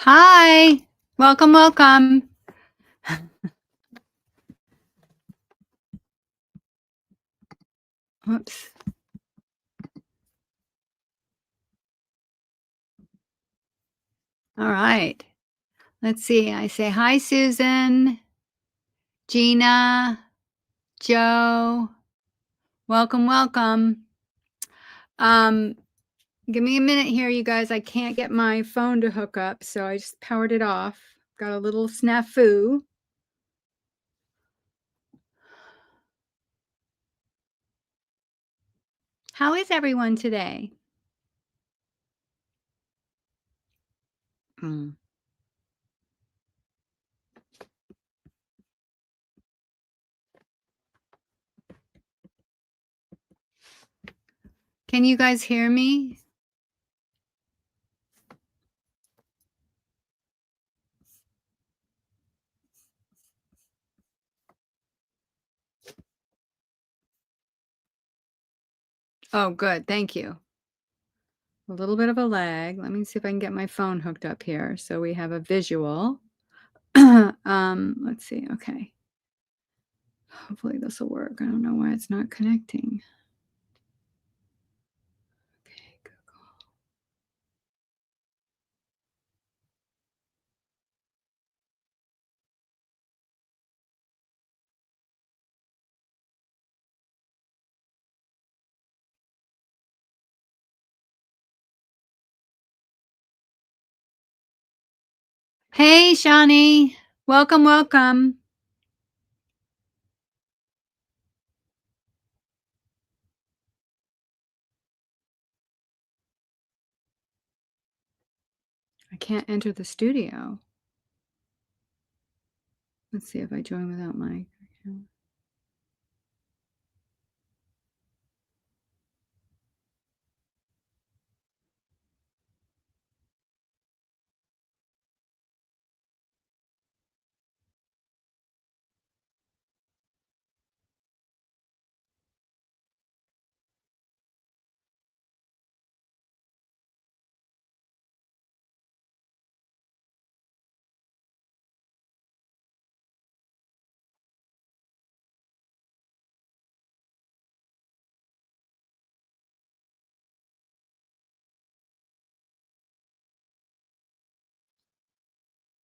Hi. Welcome, welcome. Oops. All right. Let's see. I say hi, Susan, Gina, Joe. Welcome, welcome. Um, Give me a minute here, you guys. I can't get my phone to hook up, so I just powered it off. Got a little snafu. How is everyone today? Mm. Can you guys hear me? Oh, good. Thank you. A little bit of a lag. Let me see if I can get my phone hooked up here so we have a visual. Let's see. Okay. Hopefully this will work. I don't know why it's not connecting. Okay, Google. Hey, Shawnee. Welcome, welcome. I can't enter the studio. Let's see if I join without my account.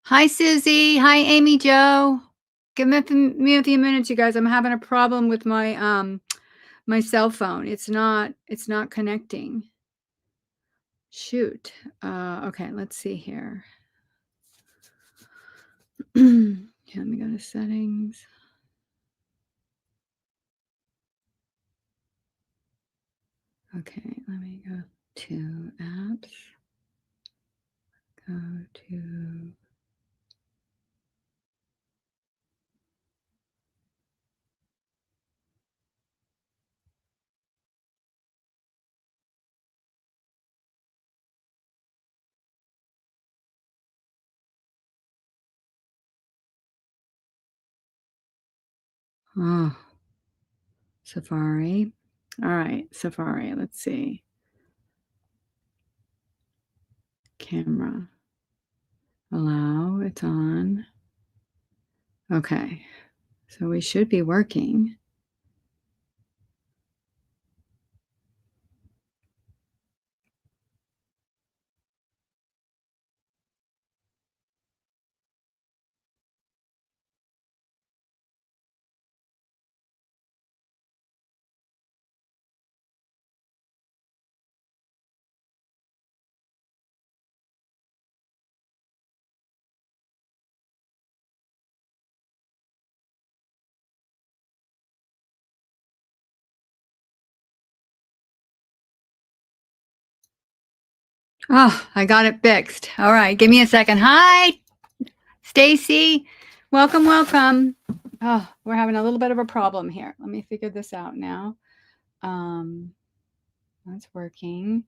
Hi, Susie. Hi, Amy Jo. Give me a few minutes, you guys. I'm having a problem with my cell phone. It's not connecting. Shoot. Okay, let's see here. Okay, let me go to settings. Okay, let me go to apps. Go to oh, Safari. All right, Safari. Let's see. Camera. Allow. It's on. Okay, so we should be working. Oh, I got it fixed. All right, give me a second. Hi, Stacy. Welcome, welcome. Oh, we're having a little bit of a problem here. Let me figure this out now. That's working.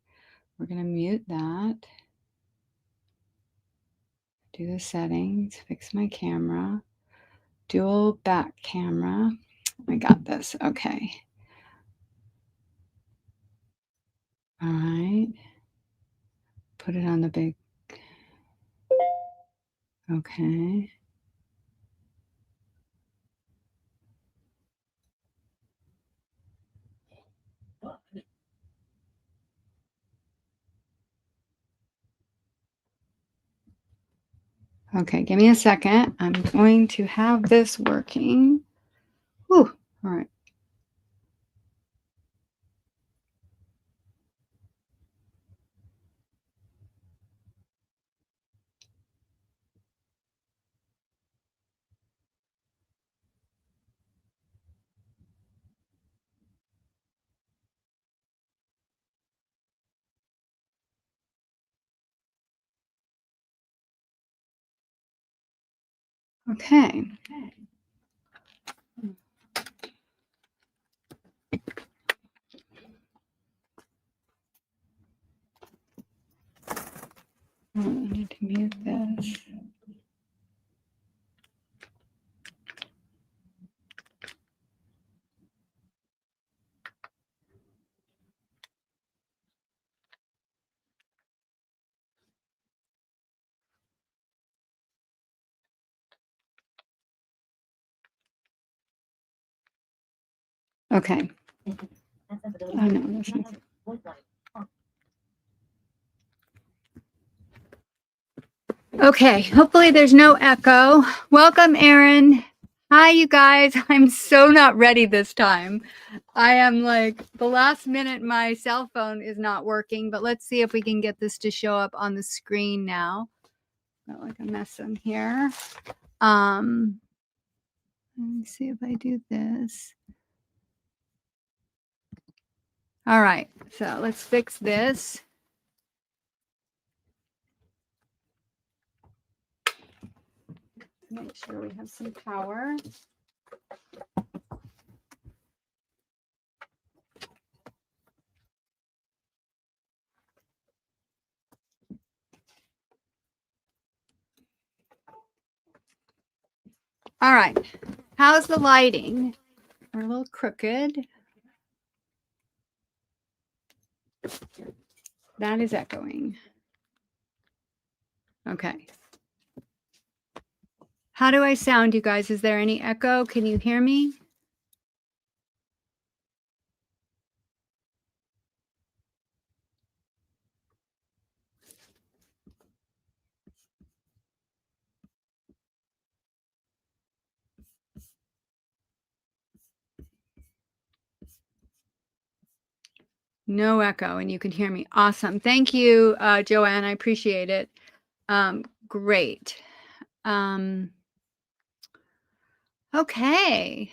We're gonna mute that. Do the settings, fix my camera, dual back camera. I got this. Okay. All right. Put it on the big. Okay. Okay, give me a second. I'm going to have this working. Whew. All right. Okay. I need to mute this. Okay. Oh, no, that's not. Okay, hopefully there's no echo. Welcome, Erin. Hi, you guys. I'm so not ready this time. I am like the last minute, my cell phone is not working, but let's see if we can get this to show up on the screen now. Got like a mess in here. Let me see if I do this. All right, so let's fix this. Make sure we have some power. All right, how's the lighting? We're a little crooked. That is echoing. Okay. How do I sound, you guys? Is there any echo? Can you hear me? No echo, and you can hear me. Awesome. Thank you, Joanne. I appreciate it. Great. Okay.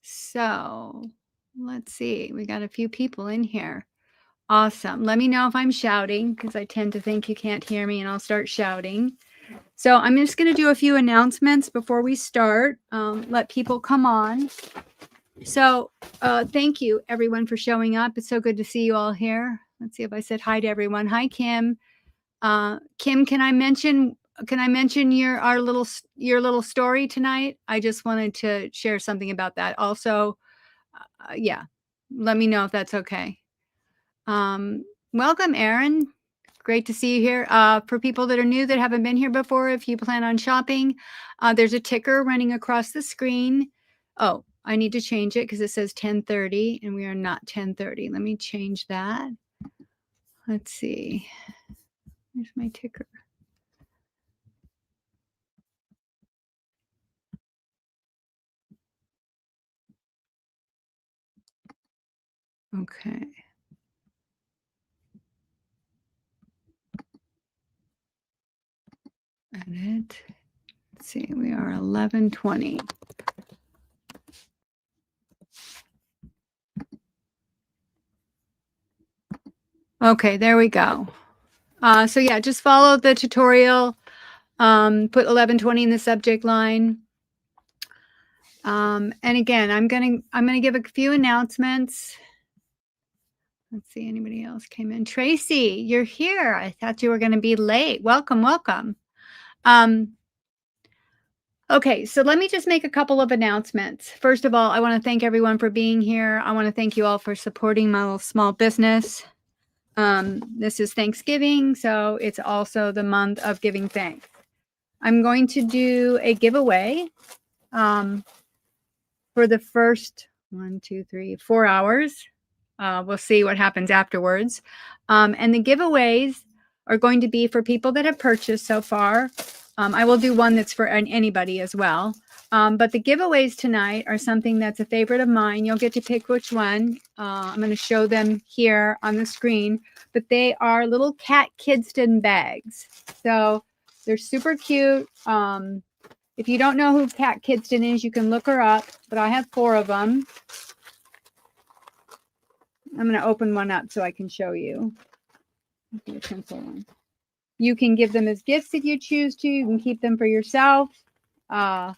So let's see. We got a few people in here. Awesome. Let me know if I'm shouting because I tend to think you can't hear me and I'll start shouting. So I'm just going to do a few announcements before we start. Let people come on. So thank you everyone for showing up. It's so good to see you all here. Let's see if I said hi to everyone. Hi, Kim. Kim, can I mention your little story tonight? I just wanted to share something about that. Also, yeah, let me know if that's okay. Welcome, Erin. Great to see you here. For people that are new that haven't been here before, if you plan on shopping, there's a ticker running across the screen. Oh, I need to change it because it says 10:30 and we are not 10:30. Let me change that. Let's see. Where's my ticker? Okay. Edit. Let's see, we are 11:20. Okay, there we go. So yeah, just follow the tutorial. Put 11:20 in the subject line. And again, I'm gonna give a few announcements. Let's see, anybody else came in. Tracy, you're here. I thought you were going to be late. Welcome, welcome. Okay, so let me just make a couple of announcements. First of all, I want to thank everyone for being here. I want to thank you all for supporting my little small business. This is Thanksgiving, so it's also the month of giving thanks. I'm going to do a giveaway for the first 4 hours. We'll see what happens afterwards. And the giveaways are going to be for people that have purchased so far. I will do one that's for anybody as well. But the giveaways tonight are something that's a favorite of mine. You'll get to pick which one. I'm going to show them here on the screen. But they are little cat Kidston bags. So they're super cute. If you don't know who Cat Kidston is, you can look her up. But I have 4 of them. I'm going to open one up so I can show you. The pencil one. You can give them as gifts if you choose to. You can keep them for yourself. And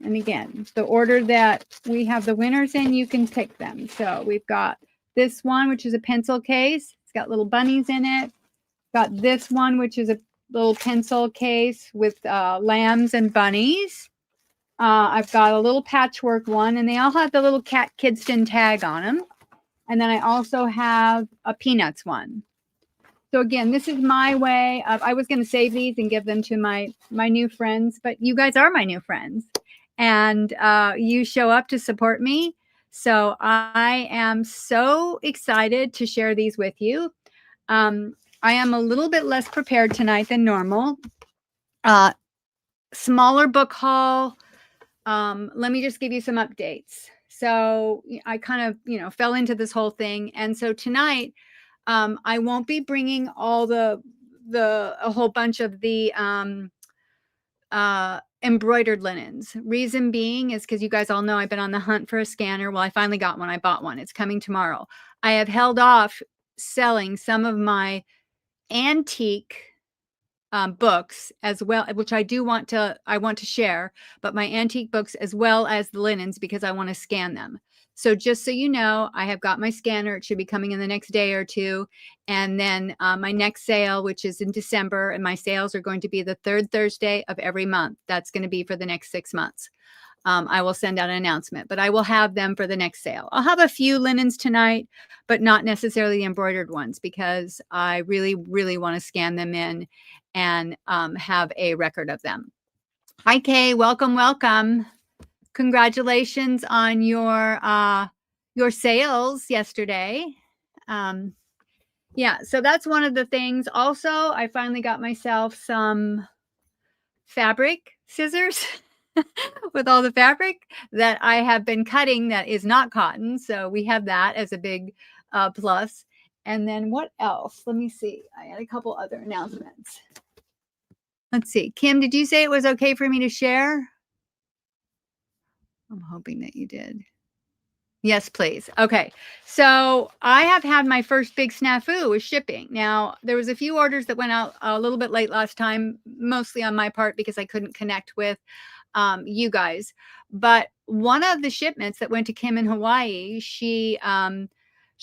again, the order that we have the winners in, you can pick them. So we've got this one, which is a pencil case. It's got little bunnies in it. Got this one, which is a little pencil case with lambs and bunnies. I've got a little patchwork one, and they all have the little Cat Kidston tag on them. And then I also have a Peanuts one. So again, this is my way of, I was going to save these and give them to my new friends, but you guys are my new friends. And you show up to support me. So I am so excited to share these with you. I am a little bit less prepared tonight than normal. Smaller book haul. Let me just give you some updates. So I kind of, fell into this whole thing. And so tonight, I won't be bringing all a whole bunch of the embroidered linens. Reason being is because you guys all know I've been on the hunt for a scanner. Well, I finally got one. I bought one. It's coming tomorrow. I have held off selling some of my antique books as well, which I want to share, but my antique books as well as the linens, because I want to scan them. So just so you know, I have got my scanner. It should be coming in the next day or two. And then my next sale, which is in December, and my sales are going to be the 3rd Thursday of every month. That's going to be for the next 6 months. I will send out an announcement, but I will have them for the next sale. I'll have a few linens tonight, but not necessarily the embroidered ones, because I really, really want to scan them in and have a record of them. Hi, Kay. Welcome, welcome. Congratulations on your sales yesterday. Yeah, so that's one of the things. Also, I finally got myself some fabric scissors with all the fabric that I have been cutting that is not cotton. So we have that as a big plus. And then what else? Let me see. I had a couple other announcements. Let's see. Kim, did you say it was okay for me to share? I'm hoping that you did. Yes, please. Okay. So I have had my first big snafu with shipping. Now, there was a few orders that went out a little bit late last time, mostly on my part because I couldn't connect with you guys. But one of the shipments that went to Kim in Hawaii, she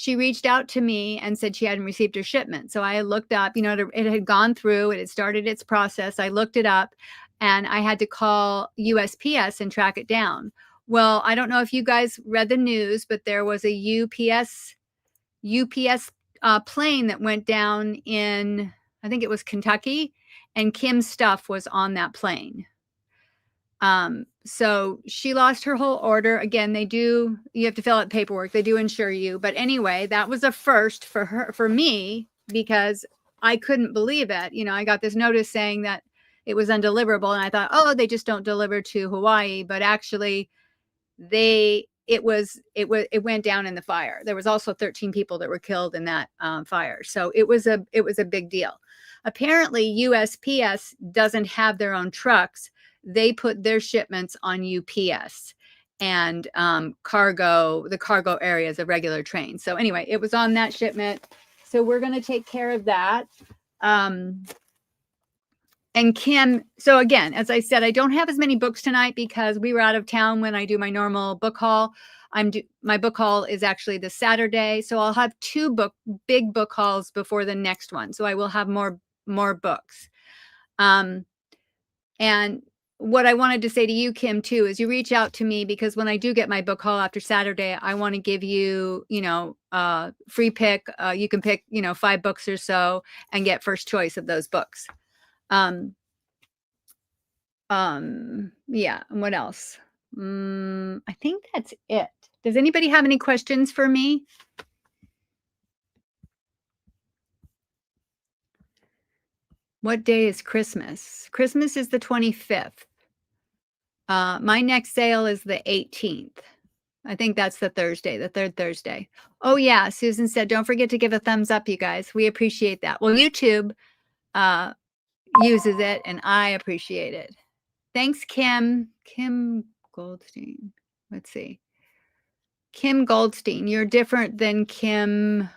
reached out to me and said she hadn't received her shipment. So I looked up, it had gone through, it had started its process. I looked it up and I had to call USPS and track it down. Well, I don't know if you guys read the news, but there was a UPS plane that went down in, I think it was Kentucky, and Kim's stuff was on that plane. So she lost her whole order. Again, you have to fill out paperwork. They do insure you. But anyway, that was a first for me, because I couldn't believe it. I got this notice saying that it was undeliverable. And I thought, oh, they just don't deliver to Hawaii. But actually it went down in the fire. There was also 13 people that were killed in that fire. So it was a big deal. Apparently USPS doesn't have their own trucks. They put their shipments on UPS and the cargo areas of regular trains. So anyway, it was on that shipment. So we're going to take care of that. And Kim, so again, as I said, I don't have as many books tonight because we were out of town when I do my normal book haul. My book haul is actually this Saturday. So I'll have 2 big book hauls before the next one. So I will have more books. And what I wanted to say to you, Kim, too, is you reach out to me, because when I do get my book haul after Saturday, I want to give you, free pick. You can pick, 5 books or so and get first choice of those books. Yeah, and what else? I think that's it. Does anybody have any questions for me? What day is Christmas? Christmas is the 25th. My next sale is the 18th. I think that's the Thursday, the third Thursday. Oh yeah, Susan said, don't forget to give a thumbs up, you guys. We appreciate that. Well, YouTube uses it and I appreciate it. Thanks, Kim. Kim Goldstein. Let's see. Kim Goldstein. You're different than Kim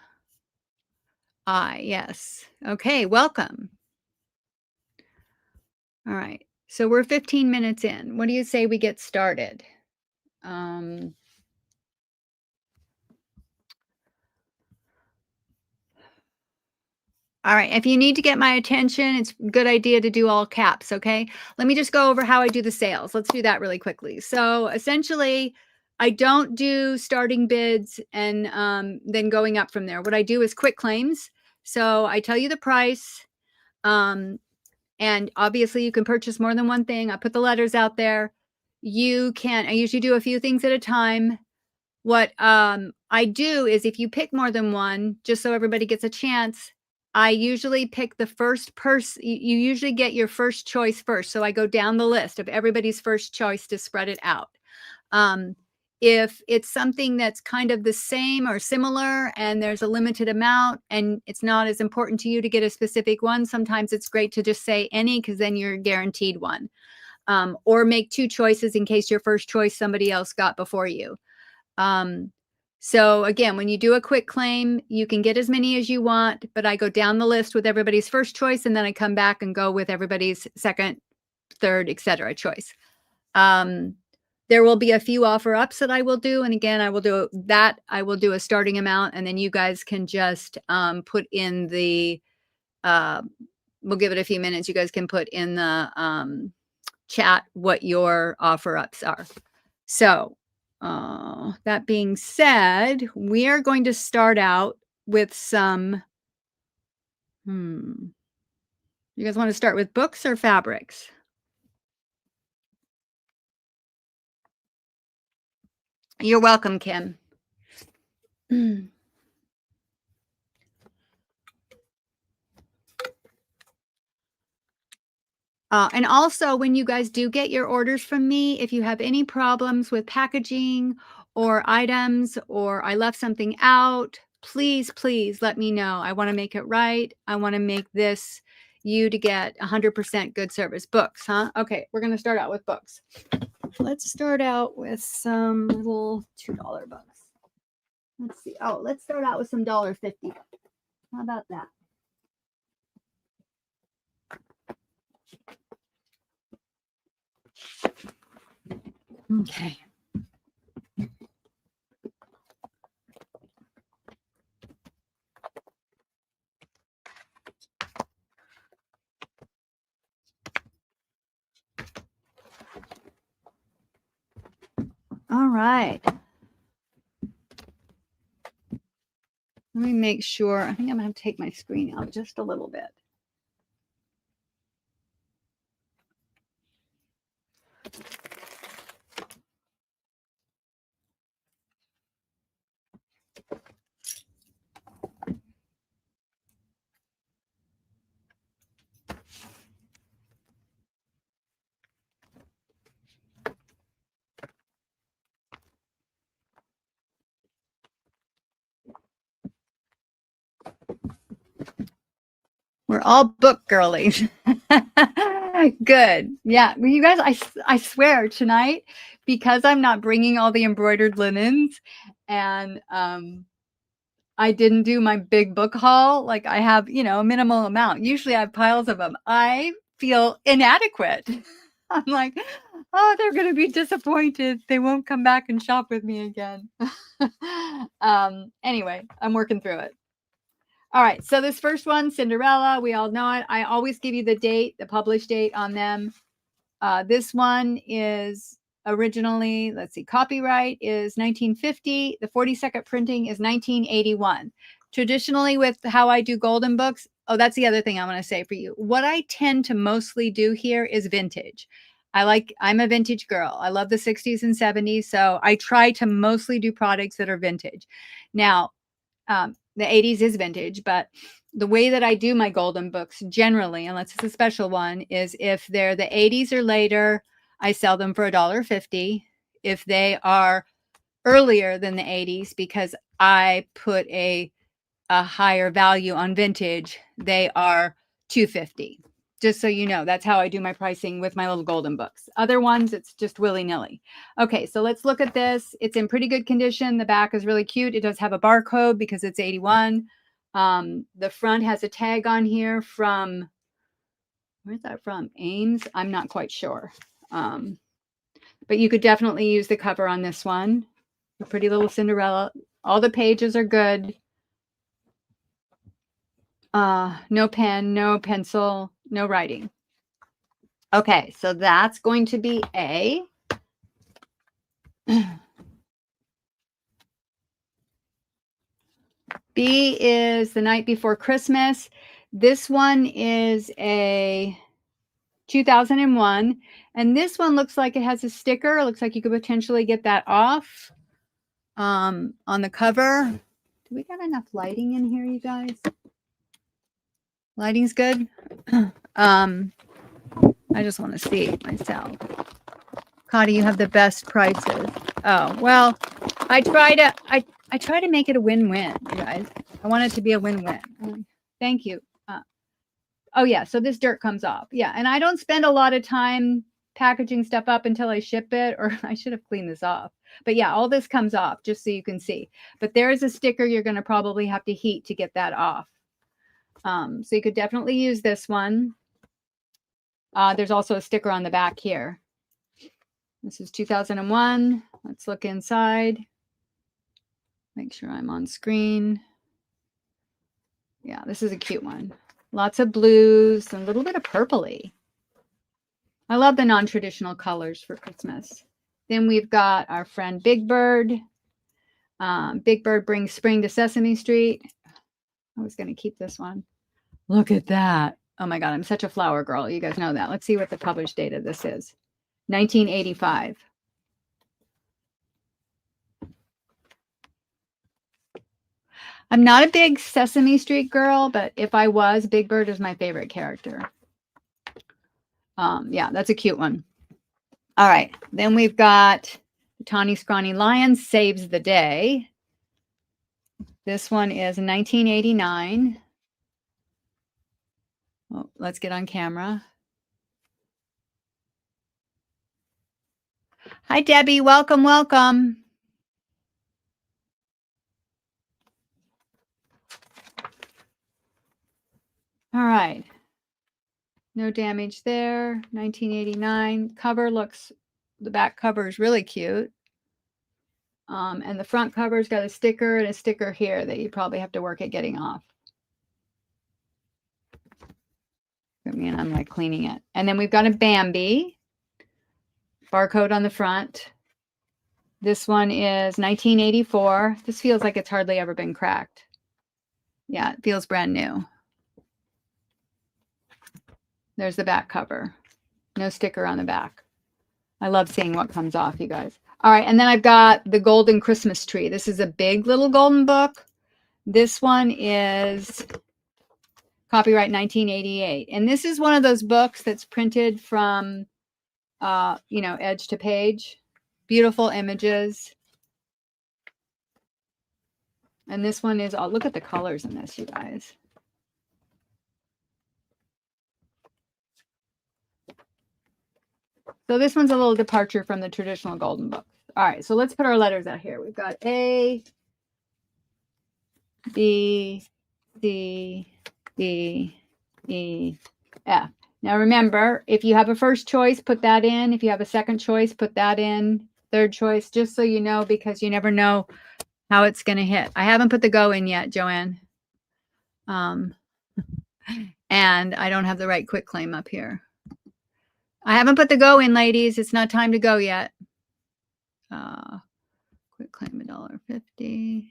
I. Yes. Okay, welcome. All right. So we're 15 minutes in. What do you say we get started? All right. If you need to get my attention, it's a good idea to do all caps. Okay. Let me just go over how I do the sales. Let's do that really quickly. So essentially, I don't do starting bids and then going up from there. What I do is quick claims. So I tell you the price. And obviously, you can purchase more than one thing. I put the letters out there. I usually do a few things at a time. What I do is if you pick more than one, just so everybody gets a chance, I usually pick the first person. You usually get your first choice first. So I go down the list of everybody's first choice to spread it out. If it's something that's kind of the same or similar and there's a limited amount and it's not as important to you to get a specific one, sometimes it's great to just say any because then you're guaranteed one. Or make two choices in case your first choice somebody else got before you. So again, when you do a quick claim, you can get as many as you want, but I go down the list with everybody's first choice and then I come back and go with everybody's second, third, etc. choice. There will be a few offer ups that I will do. And again, I will do a starting amount and then you guys can just put in the, we'll give it a few minutes. You guys can put in the chat what your offer ups are. So that being said, we are going to start out with some, you guys want to start with books or fabrics? You're welcome, Kim. And also, when you guys do get your orders from me, if you have any problems with packaging or items, or I left something out, please, please let me know. I want to make it right. I want to make this you to get 100% good service. Books, huh? Okay, we're going to start out with books. Let's start out with some little $2 books. Let's see. Oh, let's start out with some $1.50. How about that? Okay. All right. Let me make sure. I think I'm going to take my screen out just a little bit. We're all book girlies. Good. Yeah. Well, you guys, I swear tonight, because I'm not bringing all the embroidered linens and I didn't do my big book haul. Like I have, a minimal amount. Usually I have piles of them. I feel inadequate. I'm like, oh, they're going to be disappointed. They won't come back and shop with me again. Anyway, I'm working through it. All right. So this first one, Cinderella, we all know it. I always give you the date, the published date on them. This one is originally, let's see, copyright is 1950. The 42nd printing is 1981. traditionally with how I do golden books. Oh, that's the other thing I want to say for you. What I tend to mostly do here is vintage. I'm a vintage girl. I love the 60s and 70s. So I try to mostly do products that are vintage. Now, the 80s is vintage, but the way that I do my golden books generally, unless it's a special one, is if they're the 80s or later, I sell them for $1.50. If they are earlier than the 80s, because I put a higher value on vintage, they are $2.50. Just so you know, that's how I do my pricing with my little golden books. Other ones, it's just willy-nilly. Okay, so let's look at this. It's in pretty good condition. The back is really cute. It does have a barcode because it's 81. The front has a tag on here from, where's that from? Ames? I'm not quite sure. But you could definitely use the cover on this one. A pretty little Cinderella. All the pages are good. No pen, no pencil, no writing. Okay, so that's going to be A. B is The Night Before Christmas. This one is a 2001. And this one looks like it has a sticker. It looks like you could potentially get that off on the cover. Do we got enough lighting in here, you guys? Lighting's good. I just want to see it myself. Connie, you have the best prices. Oh, well, I try to make it a win-win, you guys. I want it to be a win-win. Thank you. Oh yeah, so this dirt comes off. Yeah, and I don't spend a lot of time packaging stuff up until I ship it, or I should have cleaned this off. But yeah, all this comes off just so you can see. But there is a sticker you're going to probably have to heat to get that off. So you could definitely use this one. There's also a sticker on the back here. This is 2001. Let's look inside. Make sure I'm on screen. Yeah, this is a cute one. Lots of blues and a little bit of purpley. I love the non-traditional colors for Christmas. Then we've got our friend Big Bird. Big Bird brings spring to Sesame Street. I was going to keep this one. Look at that. Oh my God, I'm such a flower girl. You guys know that. Let's see what the published date of this is. 1985. I'm not a big Sesame Street girl, but if I was, Big Bird is my favorite character. Yeah, that's a cute one. All right, then we've got Tawny Scrawny Lion Saves the Day. This one is 1989. Oh, let's get on camera. Hi, Debbie. Welcome, welcome. All right. No damage there. 1989. Cover looks, the back cover is really cute. And the front cover's got a sticker and a sticker here that you probably have to work at getting off. I mean, I'm like cleaning it. And then we've got a Bambi. Barcode on the front. This one is 1984. This feels like it's hardly ever been cracked. Yeah, it feels brand new. There's the back cover. No sticker on the back. I love seeing what comes off, you guys. All right, and then I've got the Golden Christmas Tree. This is a big little golden book. This one is copyright 1988. And this is one of those books that's printed from, edge to page. Beautiful images. And this one is, look at the colors in this, you guys. So this one's a little departure from the traditional golden book. All right, so let's put our letters out here. We've got A, B, C, D, E, F. Now remember, if you have a first choice, put that in. If you have a second choice, put that in. Third choice, just so you know, because you never know how it's going to hit. I haven't put the go in yet, Joanne. And I don't have the right quick claim up here. I haven't put the go in, ladies. It's not time to go yet. Quick claim $1.50.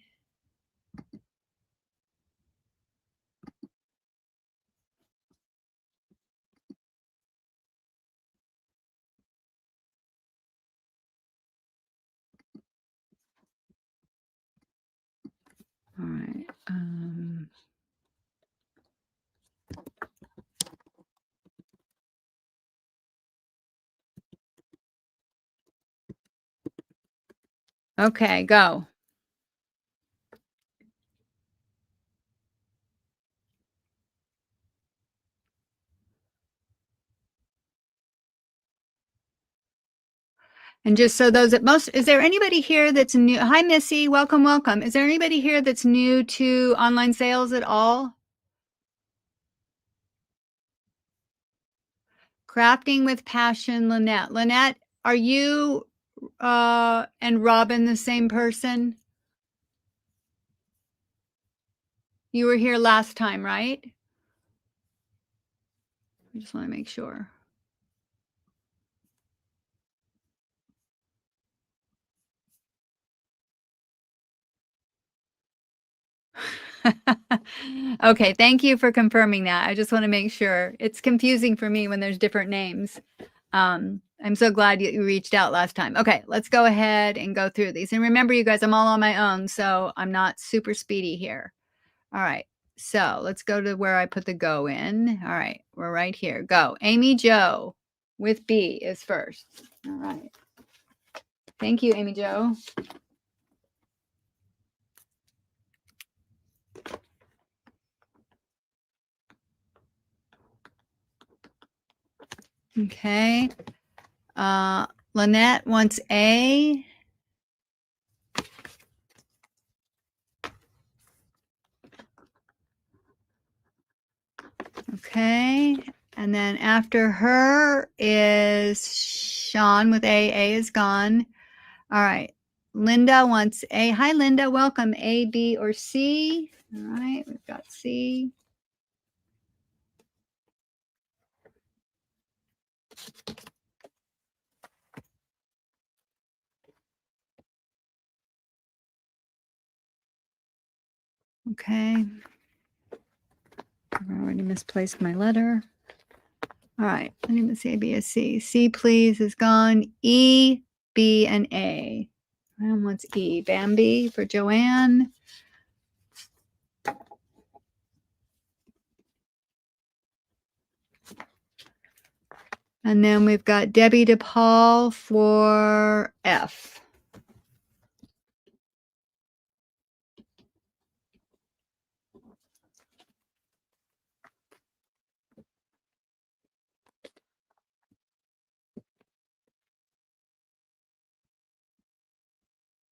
All right. Okay, go. And just so those at most, is there anybody here that's new? Hi, Missy. Welcome, welcome. Is there anybody here that's new to online sales at all? Crafting with Passion, Lynette. Lynette, are you and Robin the same person? You were here last time, right? I just want to make sure. Okay, thank you for confirming that. I just want to make sure. It's confusing for me when there's different names. I'm so glad you reached out last time. Okay, let's go ahead and go through these. And remember, you guys, I'm all on my own, so I'm not super speedy here. All right, so let's go to where I put the go in. All right, we're right here. Go. Amy Jo with B is first. All right. Thank you, Amy Jo. Okay. Lynette wants A. Okay. And then after her is Sean with A. A is gone. All right. Linda wants A. Hi, Linda. Welcome. A, B, or C. All right. We've got C. Okay. I already misplaced my letter. All right. I need to see A, B, or C. C, please, is gone. E, B, and A. And what's E? Bambi for Joanne. And then we've got Debbie DePaul for F.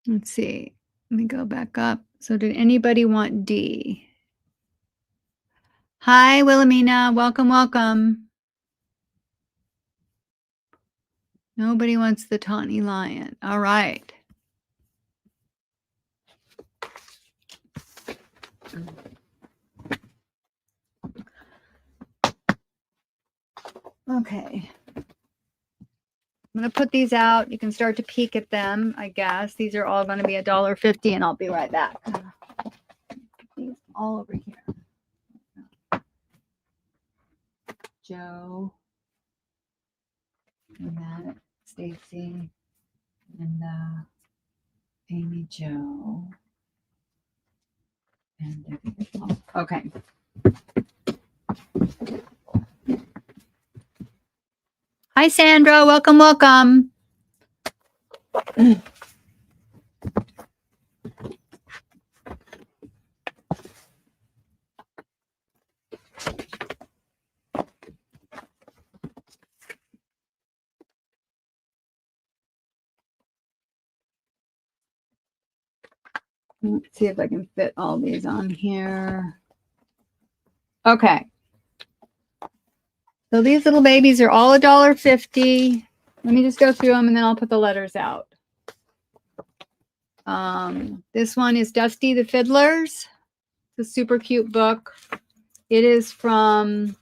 Let's see. Let me go back up. So did anybody want D? Hi, Wilhelmina. Welcome, welcome. Nobody wants the tawny lion. All right. Okay. I'm going to put these out. You can start to peek at them, I guess. These are all going to be $1.50, and I'll be right back. Put these all over here. Joe, Annette, Stacy, Linda, Amy Jo, and Debbie. Okay. Hi, Sandra. Welcome, welcome. Let's see if I can fit all these on here. Okay. So these little babies are all $1.50. Let me just go through them and then I'll put the letters out. This one is Dusty the Fiddlers. It's a super cute book. It is from,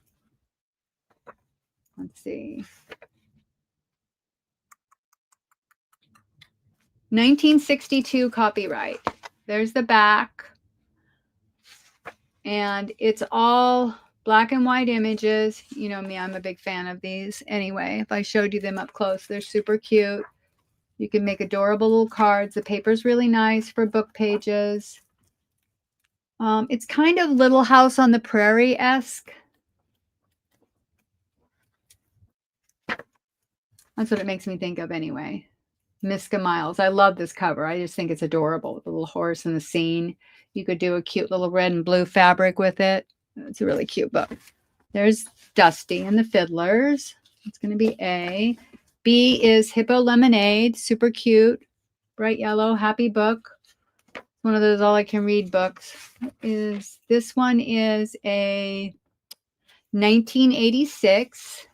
let's see, 1962 copyright. There's the back. And it's all black and white images. You know me, I'm a big fan of these. Anyway, if I showed you them up close, they're super cute. You can make adorable little cards. The paper's really nice for book pages. It's kind of Little House on the Prairie-esque. That's what it makes me think of anyway. Miska Miles. I love this cover. I just think it's adorable with the little horse and the scene. You could do a cute little red and blue fabric with it. It's a really cute book. There's Dusty and the Fiddlers. It's going to be A. B is Hippo Lemonade. Super cute. Bright yellow. Happy book. One of those all I can read books. This one is a 1986.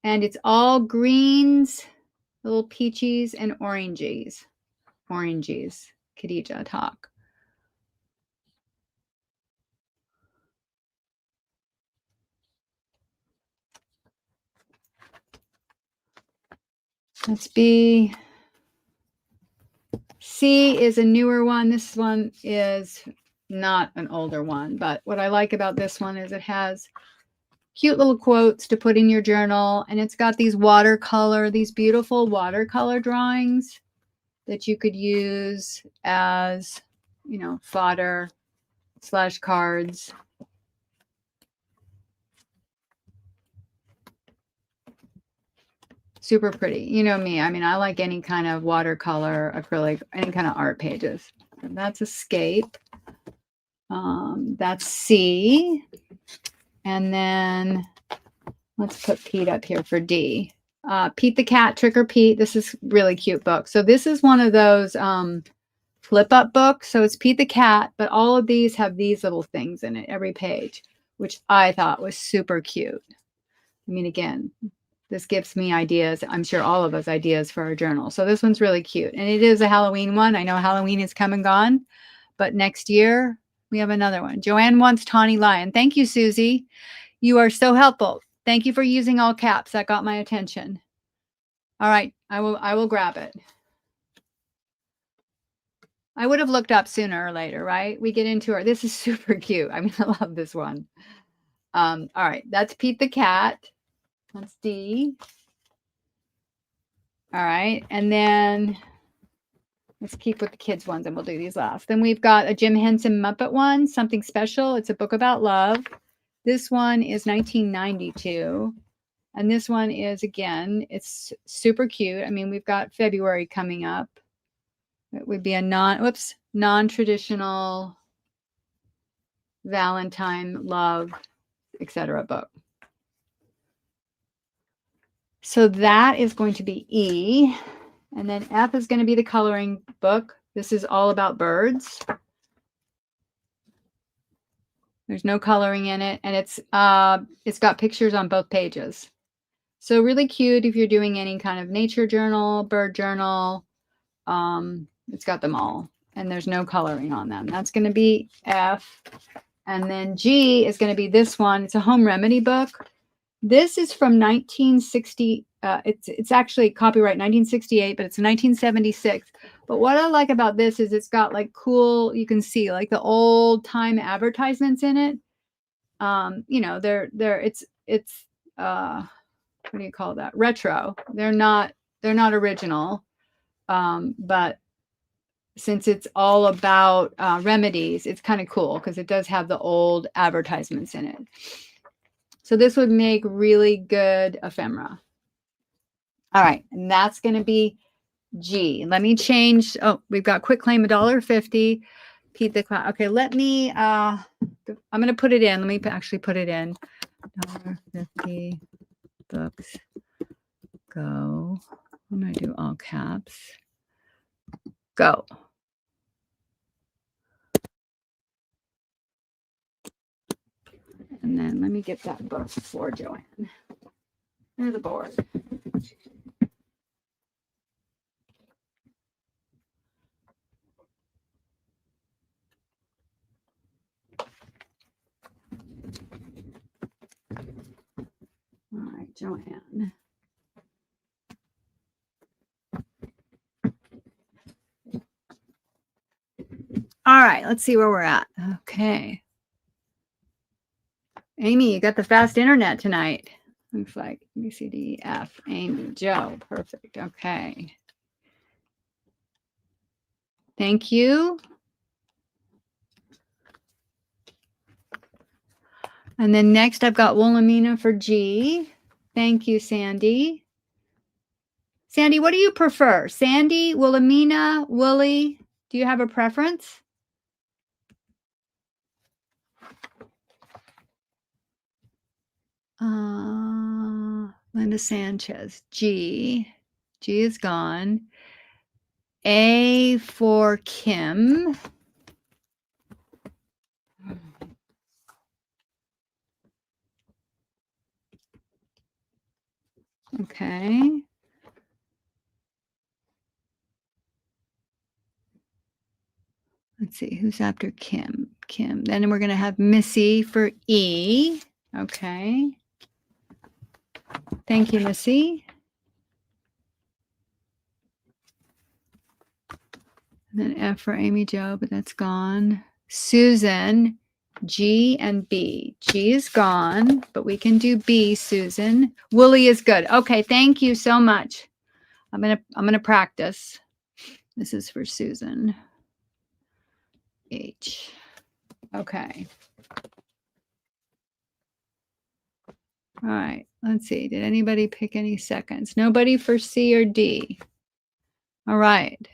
And it's all greens, little peaches, and oranges. Khadijah talk. Let's be. C is a newer one. This one is not an older one, but what I like about this one is it has cute little quotes to put in your journal, and it's got these beautiful watercolor drawings that you could use as, fodder / cards. Super pretty. You know me. I mean, I like any kind of watercolor, acrylic, any kind of art pages. And that's Escape. That's C. And then let's put Pete up here for D. Pete the Cat, Trick or Pete. This is really cute book. So this is one of those flip up books. So it's Pete the Cat, but all of these have these little things in it, every page, which I thought was super cute. I mean, again, this gives me ideas. I'm sure all of us ideas for our journal. So this one's really cute. And it is a Halloween one. I know Halloween is come and gone, but next year we have another one. Joanne wants Tawny Lion. Thank you, Susie. You are so helpful. Thank you for using all caps. That got my attention. All right. I will grab it. I would have looked up sooner or later, right? We get into her. This is super cute. I mean, I love this one. All right. That's Pete the Cat. That's D. All right. And then let's keep with the kids ones and we'll do these last. Then we've got a Jim Henson Muppet one, Something Special. It's a book about love. This one is 1992. And this one is, again, it's super cute. I mean, we've got February coming up. It would be a non-traditional Valentine, love, etc. book. So that is going to be E. And then F is going to be the coloring book. This is all about birds. There's no coloring in it. And it's got pictures on both pages. So really cute if you're doing any kind of nature journal, bird journal. It's got them all. And there's no coloring on them. That's going to be F. And then G is going to be this one. It's a home remedy book. This is from 1960. It's actually copyright 1968, but it's 1976. But what I like about this is it's got like cool, you can see like the old time advertisements in it. It's what do you call that? Retro. They're not original. But since it's all about remedies, it's kind of cool because it does have the old advertisements in it. So this would make really good ephemera. All right, and that's going to be G. Let me change. Oh, we've got quick claim $1.50. Pete the Clown. Okay, let me. I'm going to put it in. Let me actually put it in. $1.50 books. Go. I'm going to do all caps. Go. And then let me get that book for Joanne. There's the board. All right, Joanne. All right, let's see where we're at. Okay. Amy, you got the fast internet tonight. Looks like B, C, D, F. Amy, Joe. Perfect. Okay. Thank you. And then next I've got Wilhelmina for G. Thank you, Sandy. Sandy, what do you prefer? Sandy, Wilhelmina, Willie? Do you have a preference? Linda Sanchez. G. G is gone. A for Kim. Okay. Let's see, who's after Kim? Kim. Then we're going to have Missy for E. Okay. Thank you, Missy. And then F for Amy Jo, but that's gone. Susan, G and B. G is gone, but we can do B, Susan. Willie is good. Okay, thank you so much. I'm gonna practice. This is for Susan. H. Okay. All right, let's see. Did anybody pick any seconds? Nobody for C or D. All right.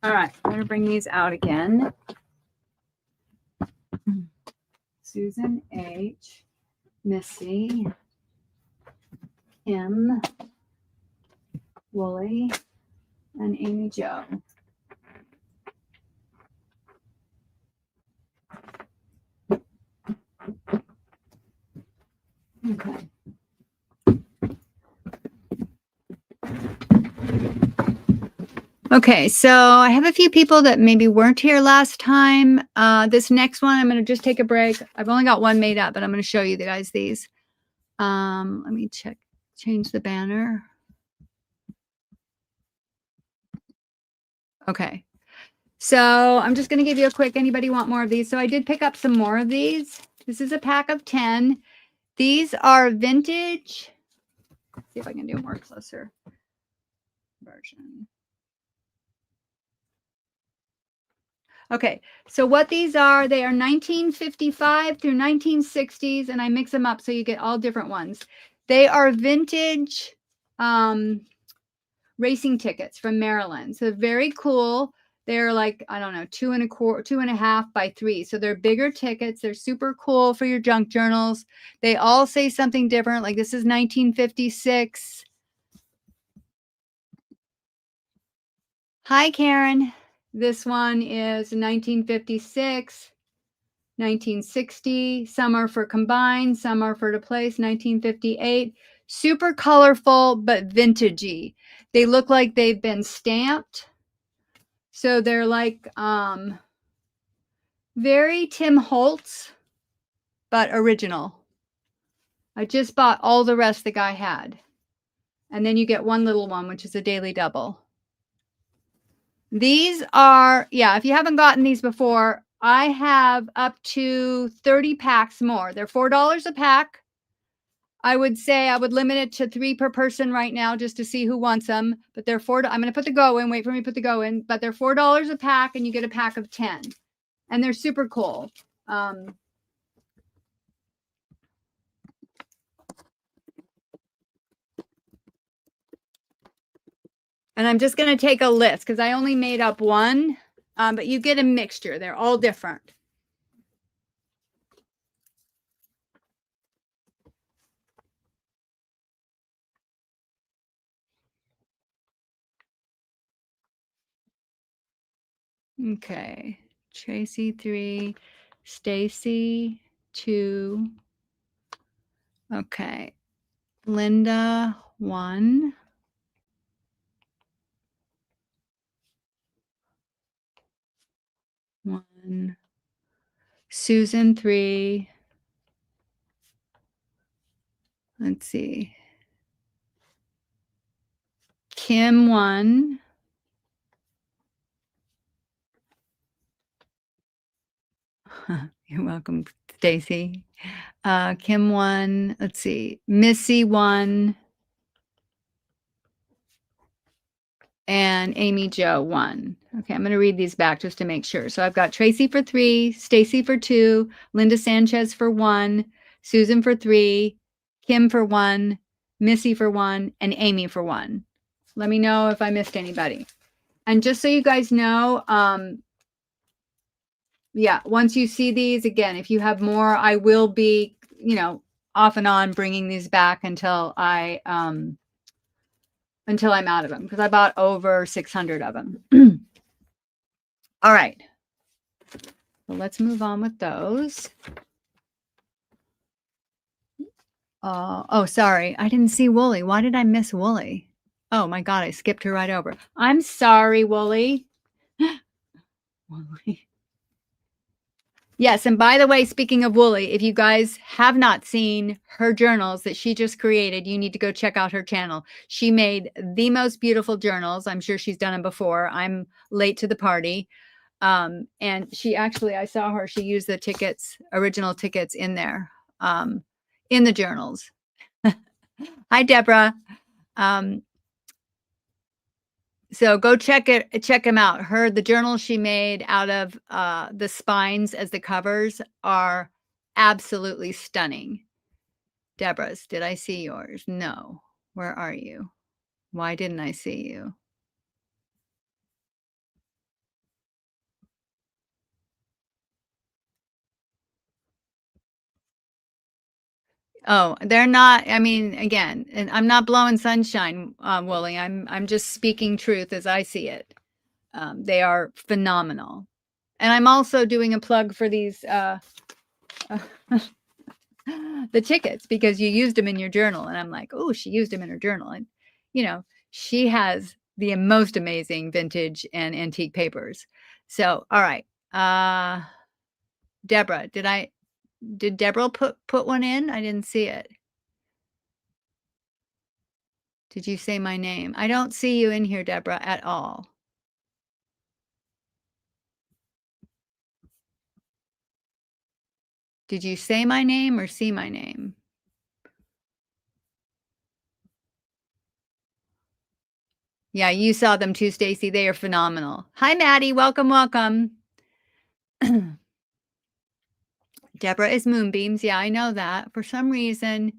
All right, I'm going to bring these out again. Susan H, Missy, Kim, Wooly, and Amy Jo. Okay. Okay, so I have a few people that maybe weren't here last time. This next one, I'm going to just take a break. I've only got one made up, but I'm going to show you guys these. Let me change the banner. Okay. So I'm just going to give you a quick, anybody want more of these? So I did pick up some more of these. This is a pack of 10. These are vintage. Let's see if I can do a more closer version. Okay, so what these are, they are 1955 through 1960s, and I mix them up so you get all different ones. They are vintage racing tickets from Maryland. So very cool. They're like, I don't know, 2.25 by 3. So they're bigger tickets. They're super cool for your junk journals. They all say something different. Like this is 1956. Hi, Karen. This one is 1956, 1960. Some are for combined, some are for to place, 1958. Super colorful, but vintagey. They look like they've been stamped. So they're like very Tim Holtz, but original. I just bought all the rest the guy had. And then you get one little one, which is a daily double. These are, yeah, if you haven't gotten these before, I have up to 30 packs more. They're $4 a pack. I would say I would limit it to 3 per person right now just to see who wants them. But they're $4. I'm going to put the go in. Wait for me to put the go in. But they're $4 a pack, and you get a pack of 10. And they're super cool. And I'm just going to take a list because I only made up one. But you get a mixture. They're all different. Okay. Tracy 3, Stacy 2. Okay. Linda 1. Susan 3. Let's see. Kim 1. You're welcome, Stacy. Kim 1. Let's see. Missy 1. And Amy Jo 1. Okay, I'm going to read these back just to make sure. So I've got Tracy for 3, Stacy for 2, Linda Sanchez for 1, Susan for 3, Kim for 1, Missy for 1, and Amy for 1. Let me know if I missed anybody. And just so you guys know, yeah, once you see these, again, if you have more, I will be, off and on bringing these back until I'm out of them, because I bought over 600 of them. All right. So let's move on with those. Oh, sorry. I didn't see Wooly. Why did I miss Wooly? Oh my God, I skipped her right over. I'm sorry, Wooly. Wooly. Yes, and by the way, speaking of Wooly, if you guys have not seen her journals that she just created, you need to go check out her channel. She made the most beautiful journals. I'm sure she's done them before. I'm late to the party. And she actually, I saw her, she used the tickets, original tickets in there, in the journals. Hi, Deborah. So go check them out. The journals she made out of the spines as the covers are absolutely stunning. Deborah's, did I see yours? No. Where are you? Why didn't I see you? Oh, they're not. I mean, again, and I'm not blowing sunshine, Wooly. I'm just speaking truth as I see it. They are phenomenal. And I'm also doing a plug for these the tickets, because you used them in your journal, and I'm like, oh, she used them in her journal. And she has the most amazing vintage and antique papers. So all right, Deborah, did Deborah put one in? I didn't see it. Did you say my name? I don't see you in here, Deborah, at all. Did you say my name or see my name? Yeah, you saw them too, Stacy. They are phenomenal. Hi, Maddie. Welcome, welcome. Deborah is Moonbeams. Yeah, I know that. For some reason,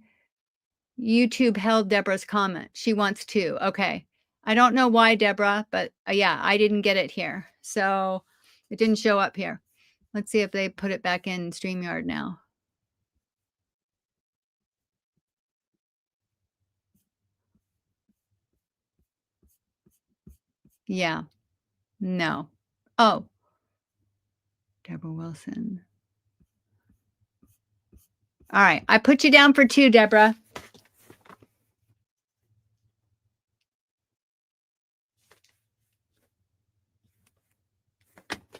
YouTube held Deborah's comment. She wants to. Okay. I don't know why, Deborah, but yeah, I didn't get it here. So it didn't show up here. Let's see if they put it back in StreamYard now. Yeah. No. Oh. Deborah Wilson. All right. I put you down for 2, Deborah.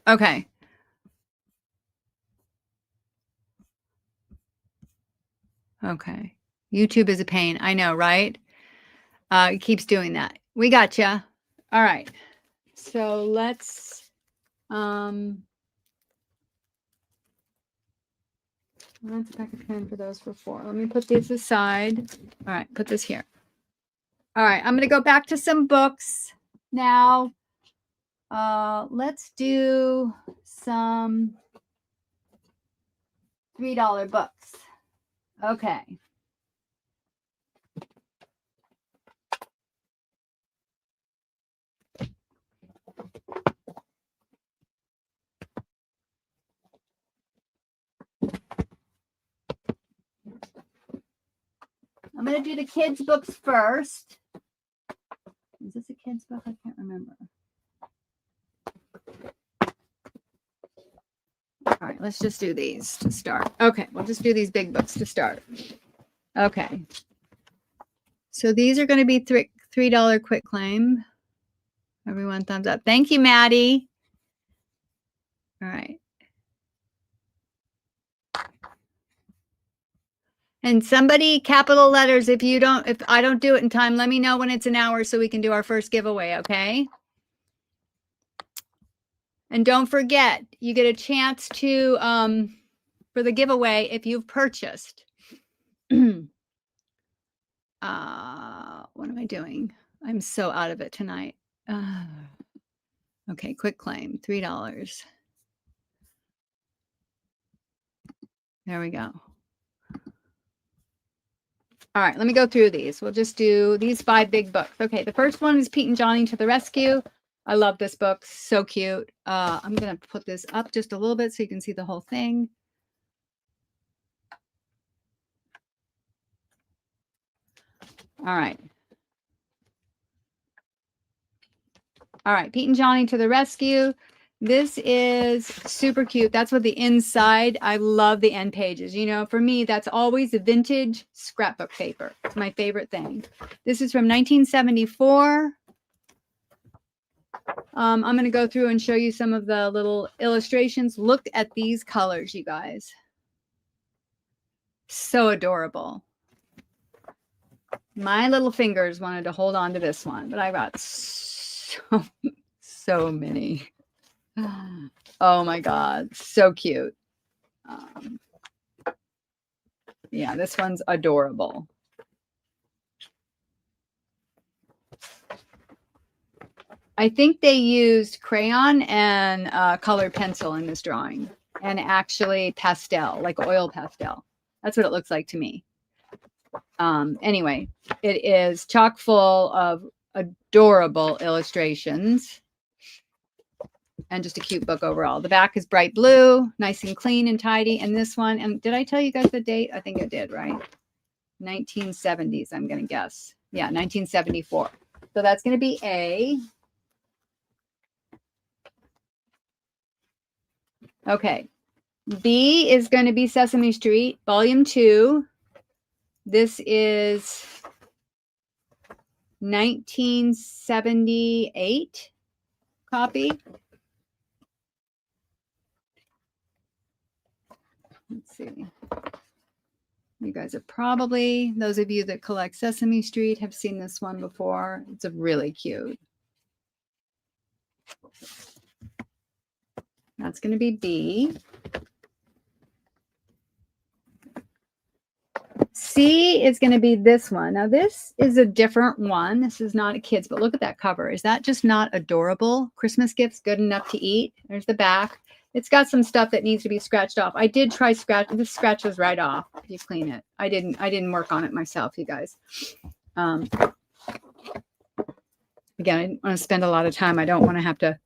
Okay. Okay. YouTube is a pain. I know, right? It keeps doing that. We got you. All right. So let's pack a pen for those for 4. Let me put these aside. All right, put this here. All right, I'm going to go back to some books now. Let's do some $3 books. Okay. I'm going to do the kids' books first. Is this a kids' book? I can't remember. All right, let's just do these to start. Okay, we'll just do these big books to start. Okay. So these are going to be $3 quick claim. Everyone thumbs up. Thank you, Maddie. All right. And somebody, capital letters, if I don't do it in time, let me know when it's an hour so we can do our first giveaway, okay? And don't forget, you get a chance to, for the giveaway, if you've purchased. What am I doing? I'm so out of it tonight. Okay, quick claim, $3. There we go. All right, let me go through these. We'll just do these 5 big books. Okay, the first one is Pete and Johnny to the Rescue. I love this book. So cute. I'm going to put this up just a little bit so you can see the whole thing. All right. All right, Pete and Johnny to the Rescue. This is super cute. That's what the inside, I love the end pages. You know, for me, that's always a vintage scrapbook paper. It's my favorite thing. This is from 1974. I'm going to go through and show you some of the little illustrations. Look at these colors, you guys. So adorable. My little fingers wanted to hold on to this one, but I got so many. Oh my God, so cute. Yeah, this one's adorable. I think they used crayon and colored pencil in this drawing, and actually pastel, like oil pastel. That's what it looks like to me. Anyway, it is chock full of adorable illustrations and just a cute book overall. The back is bright blue, nice and clean and tidy. And this one, and did I tell you guys the date? I think I did, right? 1970s, I'm going to guess. Yeah, 1974. So that's going to be A. Okay. B is going to be Sesame Street, Volume 2. This is 1978 copy. Let's see. You guys are probably, those of you that collect Sesame Street have seen this one before. It's a really cute. That's going to be B. C is going to be this one. Now, this is a different one. This is not a kid's, but look at that cover. Is that just not adorable? Christmas gifts good enough to eat. There's the back. It's got some stuff that needs to be scratched off. I did try this scratches right off if you clean it. I didn't work on it myself, you guys. Again, I didn't want to spend a lot of time. I don't want to have to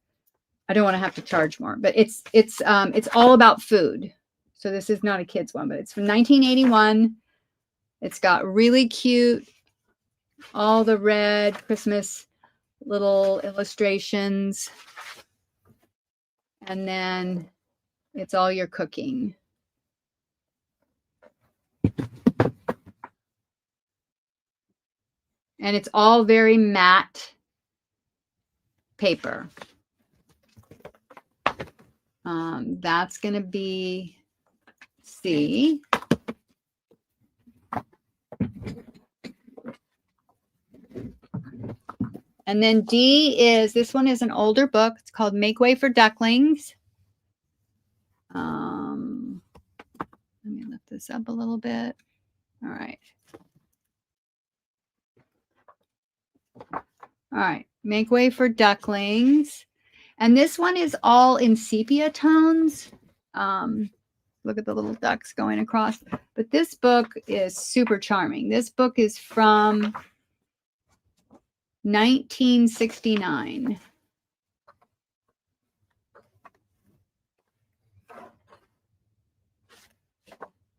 charge more, but it's all about food. So this is not a kid's one, but it's from 1981. It's got really cute, all the red Christmas little illustrations. And then it's all your cooking. And it's all very matte paper. That's going to be C. And then D is, this one is an older book. It's called Make Way for Ducklings. Let me lift this up a little bit. All right. All right. Make Way for Ducklings. And this one is all in sepia tones. Look at the little ducks going across. But this book is super charming. This book is from 1969.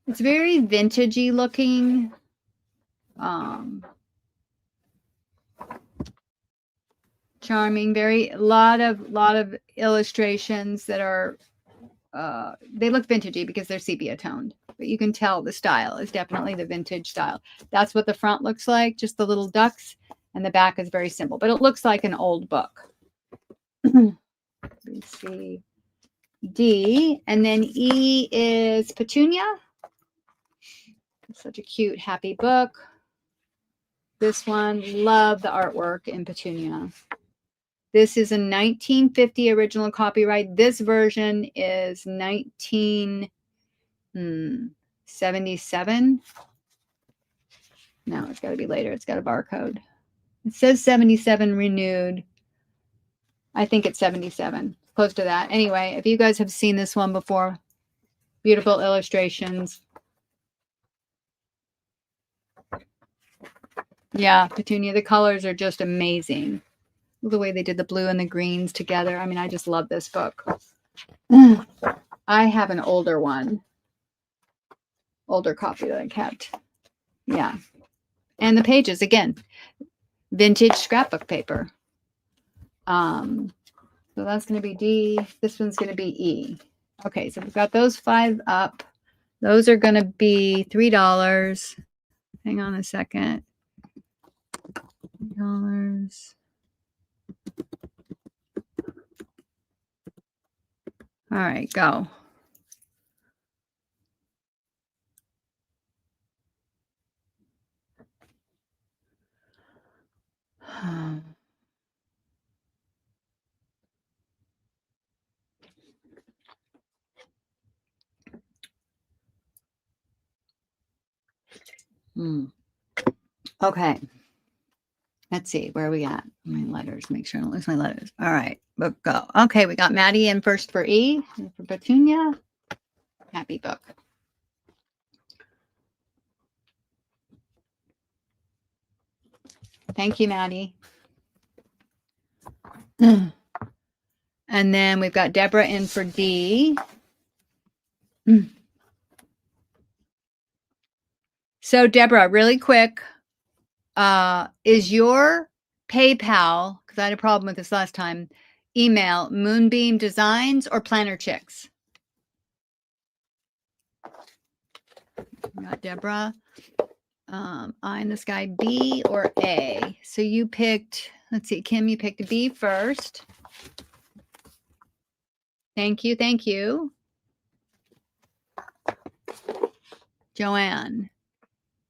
It's very vintagey looking. Charming, a lot of illustrations that are they look vintagey because they're sepia toned, but you can tell the style is definitely the vintage style. That's what the front looks like, just the little ducks, and the back is very simple, but it looks like an old book. Let's see. D, and then E is Petunia. Such a cute, happy book. This one, love the artwork in Petunia. This is a 1950 original copyright. This version is 1977. No, it's got to be later. It's got a barcode. It says 77 renewed. I think it's 77. Close to that. Anyway, if you guys have seen this one before, beautiful illustrations. Yeah, Petunia, the colors are just amazing. The way they did the blue and the greens together. I mean, I just love this book. I have an older one. Older copy that I kept. Yeah. And the pages, again, vintage scrapbook paper. So that's going to be D. This one's going to be E. Okay, so we've got those 5 up. Those are going to be $3. Hang on a second. $3. All right, go. Okay. Let's see, where are we at? My letters, make sure I don't lose my letters. All right, book go. Okay, we got Maddie in first for E, and for Petunia. Happy book. Thank you, Maddie. And then we've got Deborah in for D. So Deborah, really quick, is your PayPal, because I had a problem with this last time, email Moonbeam Designs or Planner Chicks? Got Deborah. I and this guy, B or A. So you picked, let's see, Kim, you picked B first. Thank you. Thank you. Joanne,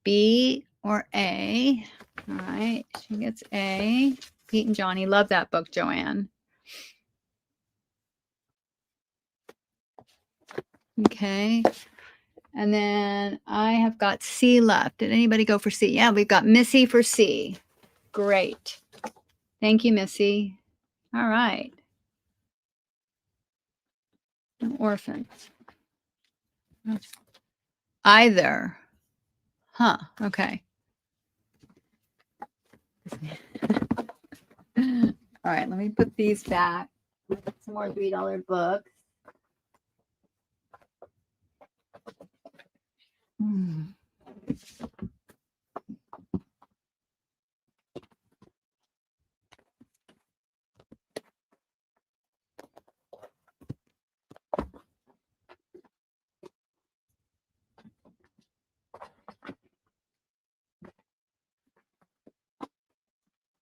B or A. All right. She gets A. Pete and Johnny love that book, Joanne. Okay. And then I have got C left. Did anybody go for C? Yeah, we've got Missy for C. Great. Thank you, Missy. All right. Orphans. Either. Huh. Okay. All right. Let me put these back. Some more $3 books.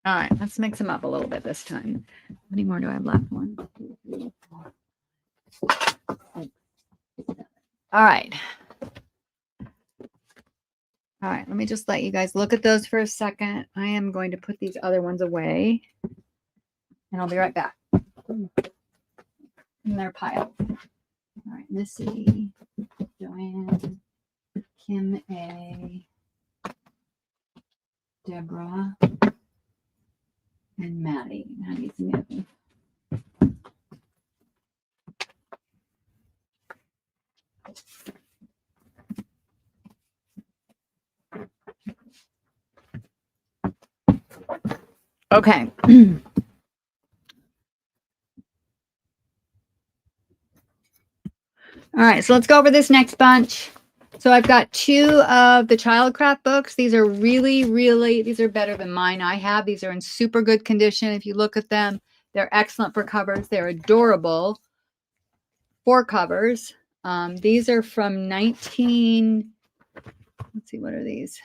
All right, let's mix them up a little bit this time. How many more do I have left? 1, 2, 3, 4, 5, 6, 7. All right. All right, let me just let you guys look at those for a second. I am going to put these other ones away, and I'll be right back. In their pile. All right, Missy, Joanne, Kim A, Deborah, and Maddie. Maddie's new. Okay. All right, so let's go over this next bunch. So I've got 2 of the Childcraft books. These are these are better than mine I have. These are in super good condition. If you look at them, they're excellent for covers. They're adorable. 4 covers. These are from let's see, what are these?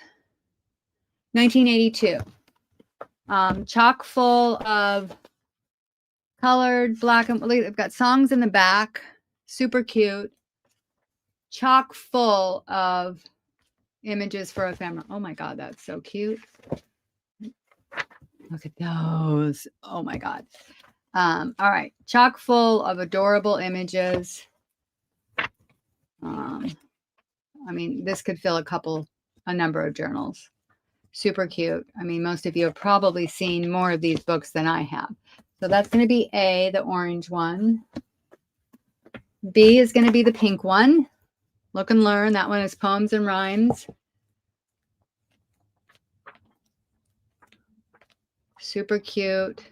1982. Chock full of colored black and they've got songs in the back. Super cute. Chock full of images for ephemera. Oh my God, that's so cute. Look at those. Oh my God. All right. Chock full of adorable images. I mean, this could fill a number of journals. Super cute. I mean, most of you have probably seen more of these books than I have. So that's going to be A, the orange one. B is going to be the pink one. Look and Learn. That one is Poems and Rhymes. Super cute.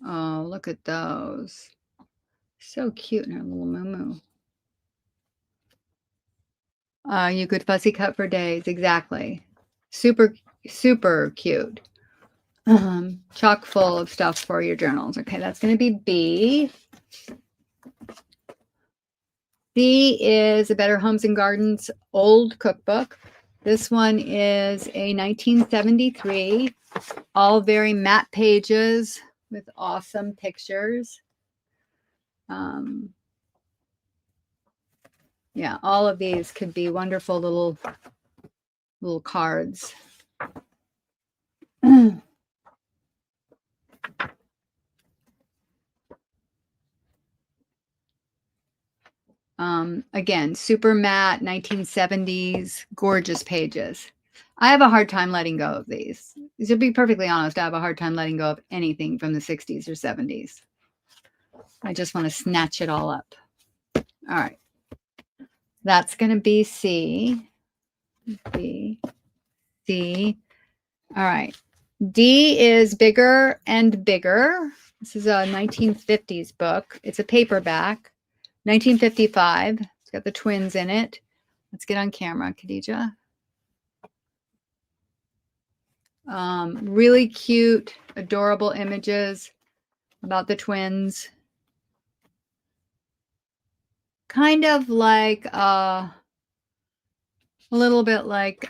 Oh, look at those. So cute in her little moo-moo. You could fussy cut for days. Exactly. Super, super cute. Chock full of stuff for your journals. Okay, that's going to be B. C is a Better Homes and Gardens old cookbook. This one is a 1973, all very matte pages with awesome pictures. Yeah, all of these could be wonderful little cards. Again, super matte 1970s, gorgeous pages. I have a hard time letting go of these. To be perfectly honest, I have a hard time letting go of anything from the 60s or 70s. I just want to snatch it all up. All right. That's going to be C. B. C. All right. D is Bigger and Bigger. This is a 1950s book. It's a paperback. 1955. It's got the twins in it. Let's get on camera, Khadijah. Really cute, adorable images about the twins. Kind of like a little bit like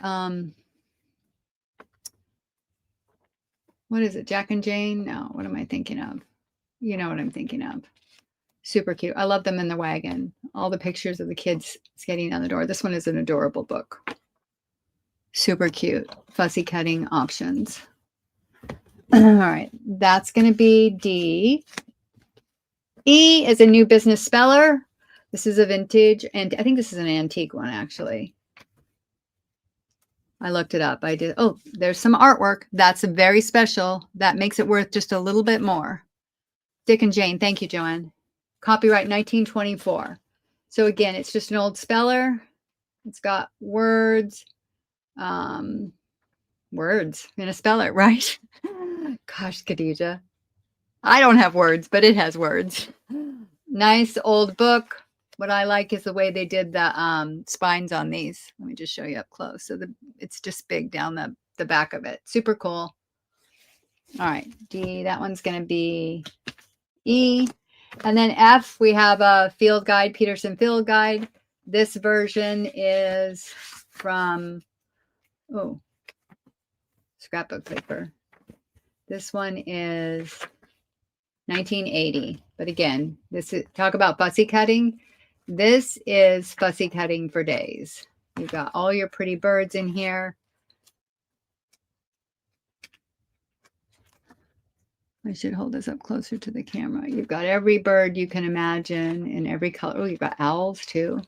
what is it? Jack and Jane? No, what am I thinking of? You know what I'm thinking of. Super cute. I love them in the wagon. All the pictures of the kids skating down the door. This one is an adorable book. Super cute. Fussy cutting options. All right. That's going to be D. E is a New Business Speller. This is a vintage, and I think this is an antique one, actually. I looked it up. I did. Oh, there's some artwork. That's very special. That makes it worth just a little bit more. Dick and Jane. Thank you, Joanne. Copyright 1924. So again, it's just an old speller. It's got words. Words in a speller, right? Gosh, Khadijah. I don't have words, but it has words. Nice old book. What I like is the way they did the spines on these. Let me just show you up close. So it's just big down the back of it. Super cool. All right, D, that one's going to be E. And then F, we have a field guide, Peterson Field Guide. This version is from, scrapbook paper. This one is 1980. But again, this is talk about fussy cutting. This is fussy cutting for days. You've got all your pretty birds in here. I should hold this up closer to the camera. You've got every bird you can imagine in every color. Oh, you've got owls too.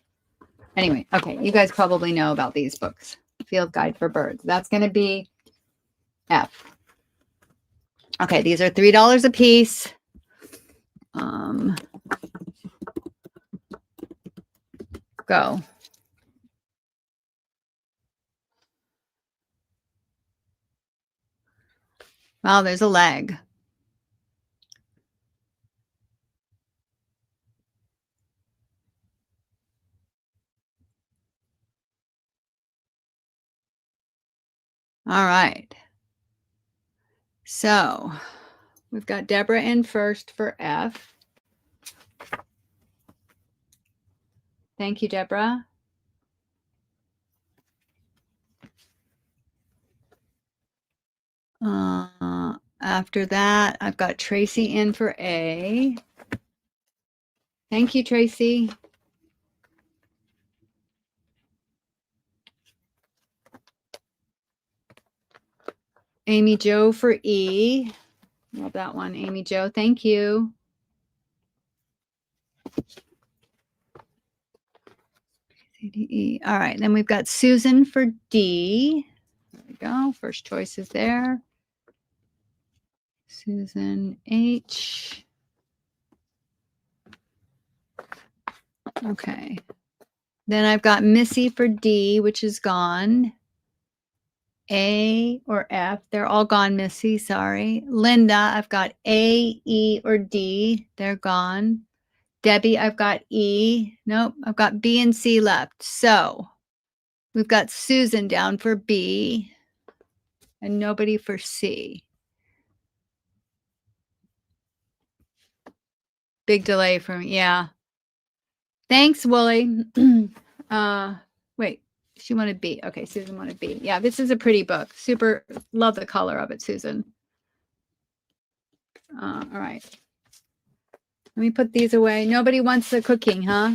Anyway, okay, you guys probably know about these books. Field Guide for Birds. That's going to be F. Okay, these are $3 a piece. Go. Wow, there's a leg. All right. So we've got Deborah in first for F. Thank you, Deborah. After that, I've got Tracy in for A. Thank you, Tracy. Amy Jo for E. Love that one, Amy Jo. Thank you. C, D, E. All right, then we've got Susan for D. There we go. First choice is there. Susan H. Okay. Then I've got Missy for D, which is gone. A or F. They're all gone, Missy. Sorry. Linda, I've got A, E, or D. They're gone. Debbie, I've got E. Nope, I've got B and C left. So we've got Susan down for B and nobody for C. Big delay for me. Yeah. Thanks, Wooly. Wait, she wanted B. Okay, Susan wanted B. Yeah, this is a pretty book. Super love the color of it, Susan. All right. Let me put these away. Nobody wants the cooking, huh?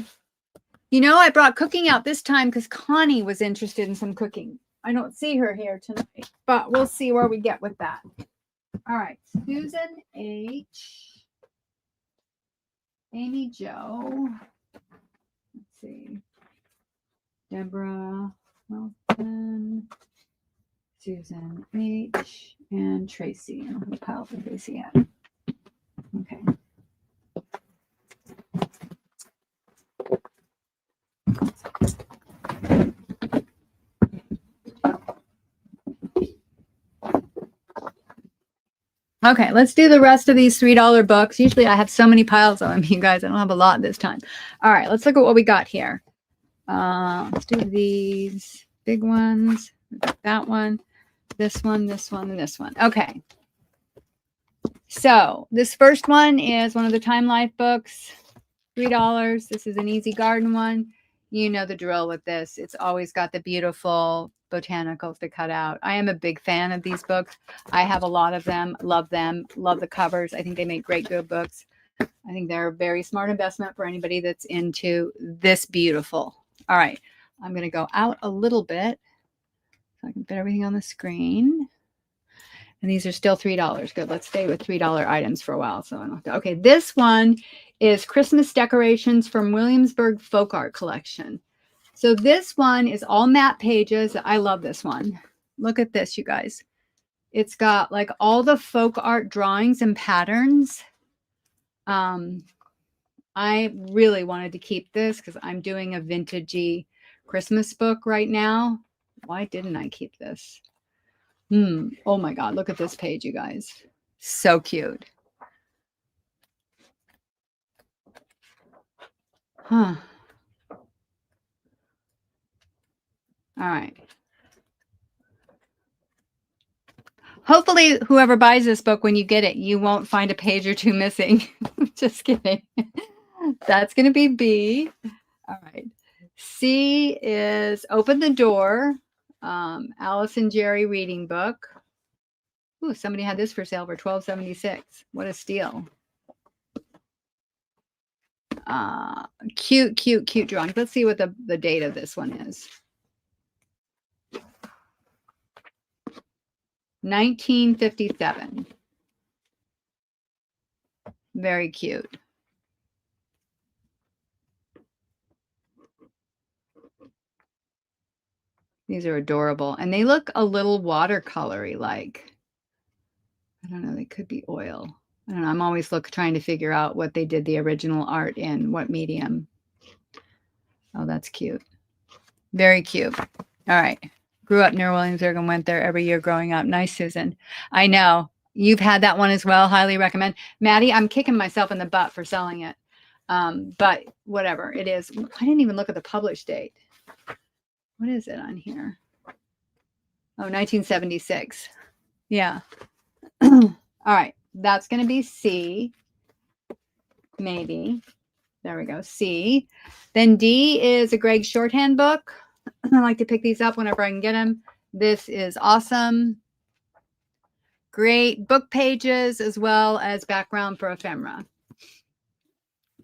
You know, I brought cooking out this time because Connie was interested in some cooking. I don't see her here tonight, but we'll see where we get with that. All right, Susan H. Amy Jo. Let's see. Deborah Wilson. Susan H. And Tracy. I don't have a pile for Tracy yet. Okay. Okay, let's do the rest of these $3 books. Usually I have so many piles of them, you guys. I don't have a lot this time. All right, let's look at what we got here. Let's do these big ones. We got that one, this one, this one, and this one. Okay. So this first one is one of the Time Life books, $3. This is an easy garden one. You know the drill with this. It's always got the beautiful botanicals to cut out. I am a big fan of these books. I have a lot of them, love the covers. I think they make great good books. I think they're a very smart investment for anybody that's into this beautiful. All right, I'm going to go out a little bit so I can fit everything on the screen. And these are still $3. Good. Let's stay with $3 items for a while. So I don't have to. Okay, this one is Christmas Decorations from Williamsburg Folk Art Collection. So this one is all matte pages. I love this one. Look at this, you guys. It's got like all the folk art drawings and patterns. I really wanted to keep this because I'm doing a vintagey Christmas book right now. Why didn't I keep this? Oh my God, look at this page, you guys. So cute. Huh. All right. Hopefully, whoever buys this book, when you get it, you won't find a page or two missing. Just kidding. That's going to be B. All right. C is Open the Door, Alice and Jerry reading book. Ooh, somebody had this for sale for $12.76. What a steal. Cute, cute, cute drawings. Let's see what the date of this one is. 1957. Very cute. These are adorable. And they look a little watercolory like. I don't know. They could be oil. I don't know. I'm always trying to figure out what they did the original art in, what medium. Oh, that's cute. Very cute. All right. Grew up near Williamsburg and went there every year growing up. Nice, Susan. I know. You've had that one as well. Highly recommend. Maddie, I'm kicking myself in the butt for selling it. But whatever it is. I didn't even look at the published date. What is it on here? Oh, 1976. Yeah. All right. That's going to be C. Maybe. There we go. C. Then D is a Greg shorthand book. I like to pick these up whenever I can get them. This is awesome. Great book pages as well as background for ephemera.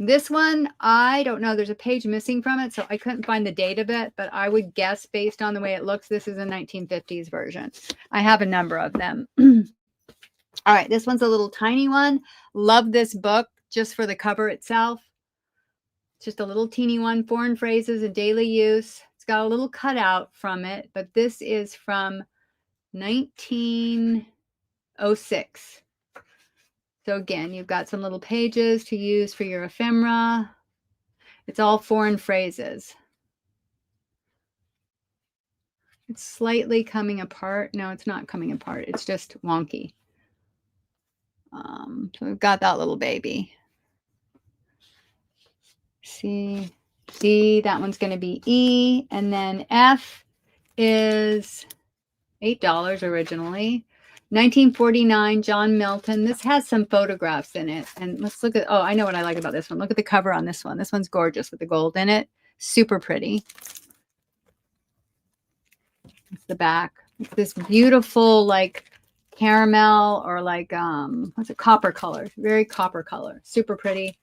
This one, I don't know. There's a page missing from it, so I couldn't find the date of it, but I would guess based on the way it looks, this is a 1950s version. I have a number of them. All right, this one's a little tiny one. Love this book just for the cover itself. Just a little teeny one, foreign phrases and daily use. It's got a little cutout from it, but this is from 1906. So again, you've got some little pages to use for your ephemera. It's all foreign phrases. It's slightly coming apart. No, it's not coming apart. It's just wonky. So we've got that little baby. C, D, that one's going to be E. And then F is $8 originally. 1949, John Milton. This has some photographs in it. And let's look at, oh, I know what I like about this one. Look at the cover on this one. This one's gorgeous with the gold in it. Super pretty. It's the back. It's this beautiful, like, caramel or like, what's it, copper color. Very copper color. Super pretty.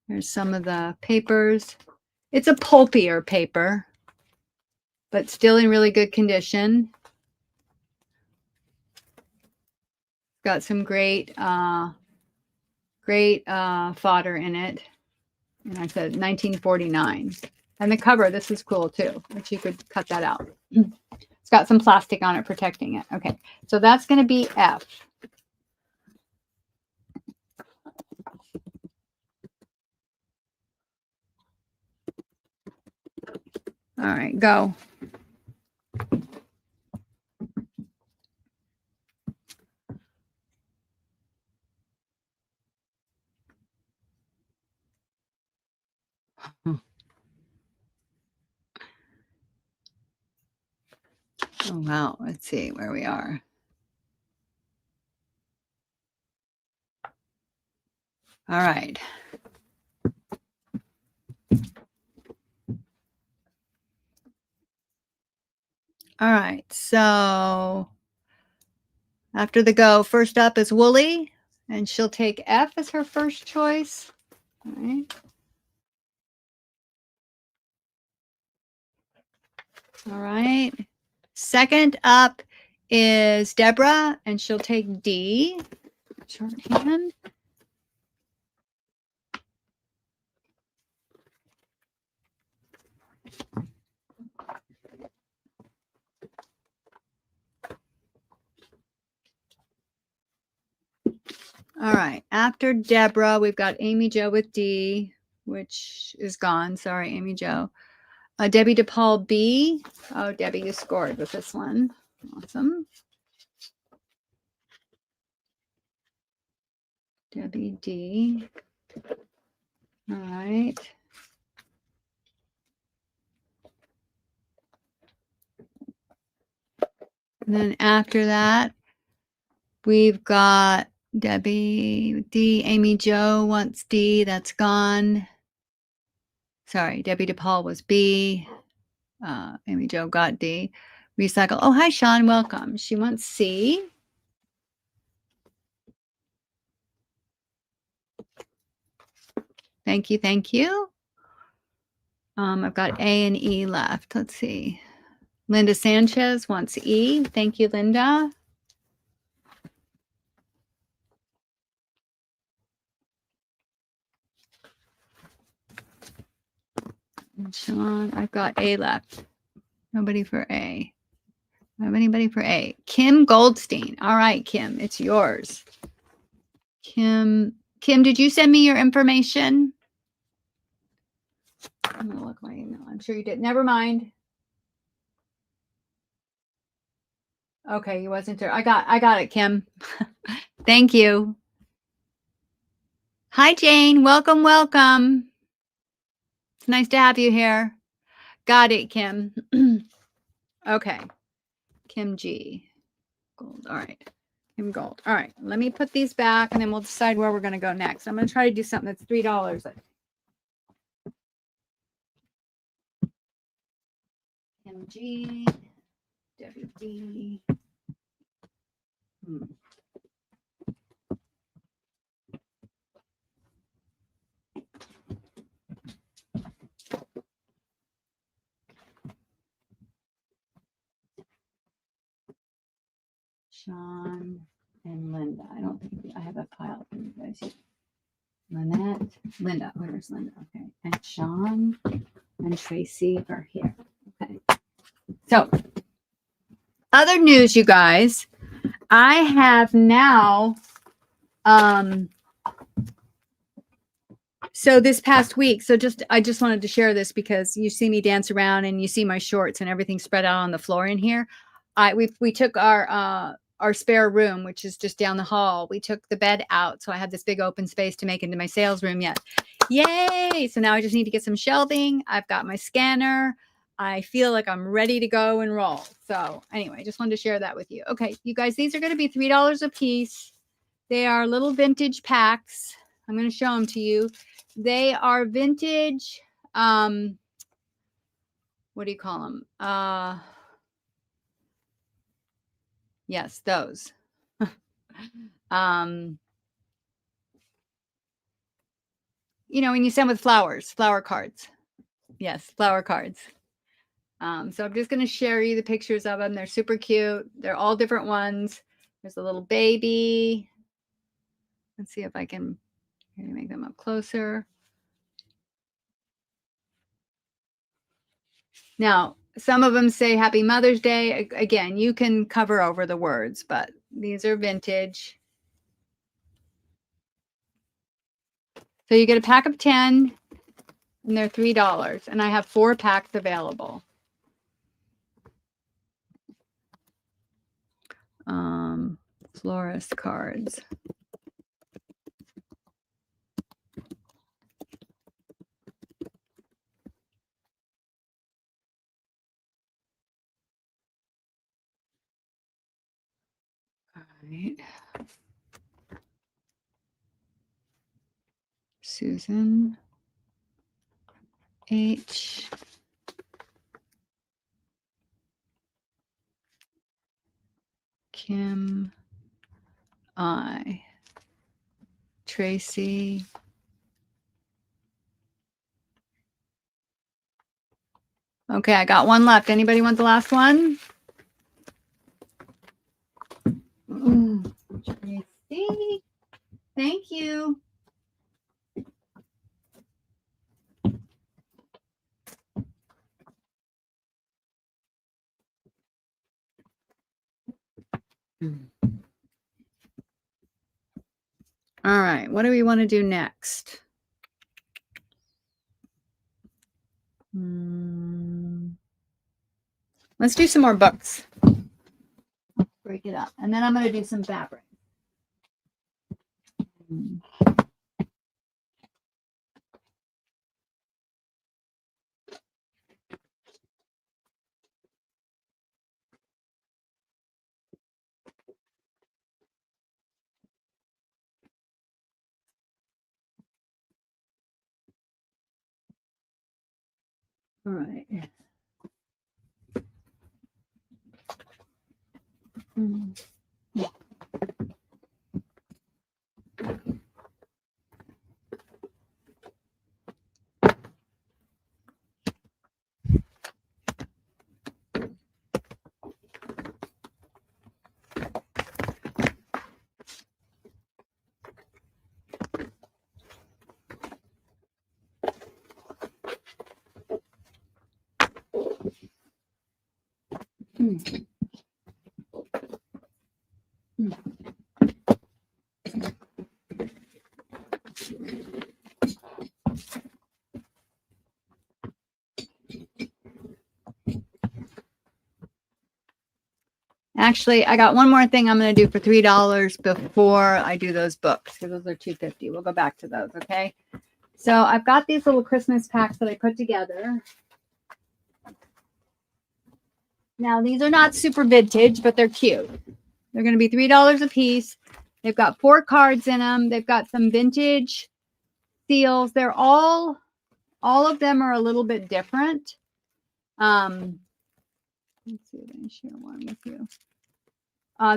There's some of the papers. It's a pulpier paper, but still in really good condition. Got some great fodder in it. And I said 1949. And the cover, this is cool too, which you could cut that out. It's got some plastic on it protecting it. Okay, so that's going to be F. All right, go. Oh, wow. Let's see where we are. All right. All right. So after the go, first up is Wooly, and she'll take F as her first choice. All right. All right. Second up is Deborah, and she'll take D. Shorthand. All right. After Deborah, we've got Amy Jo with D, which is gone. Sorry, Amy Jo. Debbie DePaul B. Oh, Debbie, you scored with this one. Awesome. Debbie D. All right. And then after that, we've got Debbie D. Amy Jo wants D. That's gone. Sorry, Debbie DePaul was B. Amy Jo got D. Recycle. Oh, hi, Sean. Welcome. She wants C. Thank you. Thank you. I've got A and E left. Let's see. Linda Sanchez wants E. Thank you, Linda. And Sean, I've got A left. Nobody for A. I have anybody for A. Kim Goldstein. All right, Kim, it's yours. Kim, did you send me your information? I'm gonna look my email. I'm sure you did. Never mind. Okay, you wasn't there. I got it, Kim. Thank you. Hi, Jane. Welcome, welcome. It's nice to have you here. Got it, Kim. Okay. Kim G. Gold. All right. Kim Gold. All right. Let me put these back and then we'll decide where we're going to go next. I'm going to try to do something that's $3. Kim G. WD. Sean and Linda. I don't think I have a pile for you guys yet. Lynette, Linda, where's Linda? Okay, and Sean and Tracy are here. Okay, so other news, you guys. I have now, so this past week, I just wanted to share this because you see me dance around and you see my shorts and everything spread out on the floor in here. We took our spare room, which is just down the hall. We took the bed out. So I had this big open space to make into my sales room yet. Yay. So now I just need to get some shelving. I've got my scanner. I feel like I'm ready to go and roll. So anyway, I just wanted to share that with you. Okay, you guys, these are going to be $3 a piece. They are little vintage packs. I'm going to show them to you. They are vintage. What do you call them? Yes, those. You know, when you send with flowers, flower cards. Yes, flower cards. So I'm just going to share you the pictures of them. They're super cute. They're all different ones. There's a little baby. Let's see if I can make them up closer. Now, some of them say Happy Mother's Day. Again, you can cover over the words, but these are vintage. So you get a pack of 10, and they're $3. And I have 4 packs available. Florist cards. All right. Susan H. Kim I. Tracy. Okay, I got one left. Anybody want the last one? Tracy. Thank you. All right, what do we want to do next? Let's do some more books. Break it up. And then I'm going to do some fabric. All right. Actually, I got one more thing I'm going to do for $3 before I do those books, because those are $2.50. We'll go back to those, okay? So I've got these little Christmas packs that I put together. Now, these are not super vintage, but they're cute. They're going to be $3 a piece. They've got 4 cards in them. They've got some vintage seals. They're all of them are a little bit different. Let's see if I can share one with you.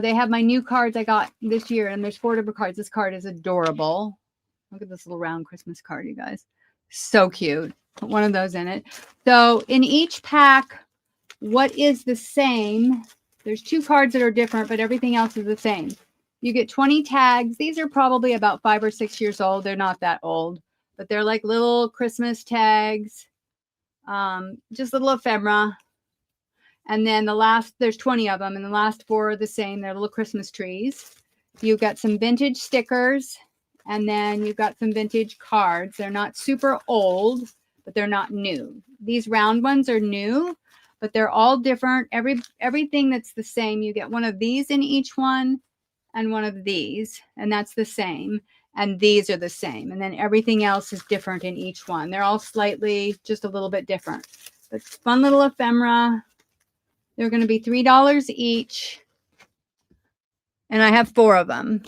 They have my new cards I got this year, and there's 4 different cards. This card is adorable. Look at this little round Christmas card, you guys. So cute. Put one of those in it. So in each pack, what is the same? There's 2 cards that are different, but everything else is the same. You get 20 tags. These are probably about 5 or 6 years old. They're not that old, but they're like little Christmas tags, just little ephemera. And then there's 20 of them, and the last 4 are the same. They're little Christmas trees. You've got some vintage stickers, and then you've got some vintage cards. They're not super old, but they're not new. These round ones are new, but they're all different. Everything that's the same. You get one of these in each one and one of these, and that's the same. And these are the same. And then everything else is different in each one. They're all slightly, just a little bit different. But fun little ephemera. They're going to be $3 each. And I have 4 of them.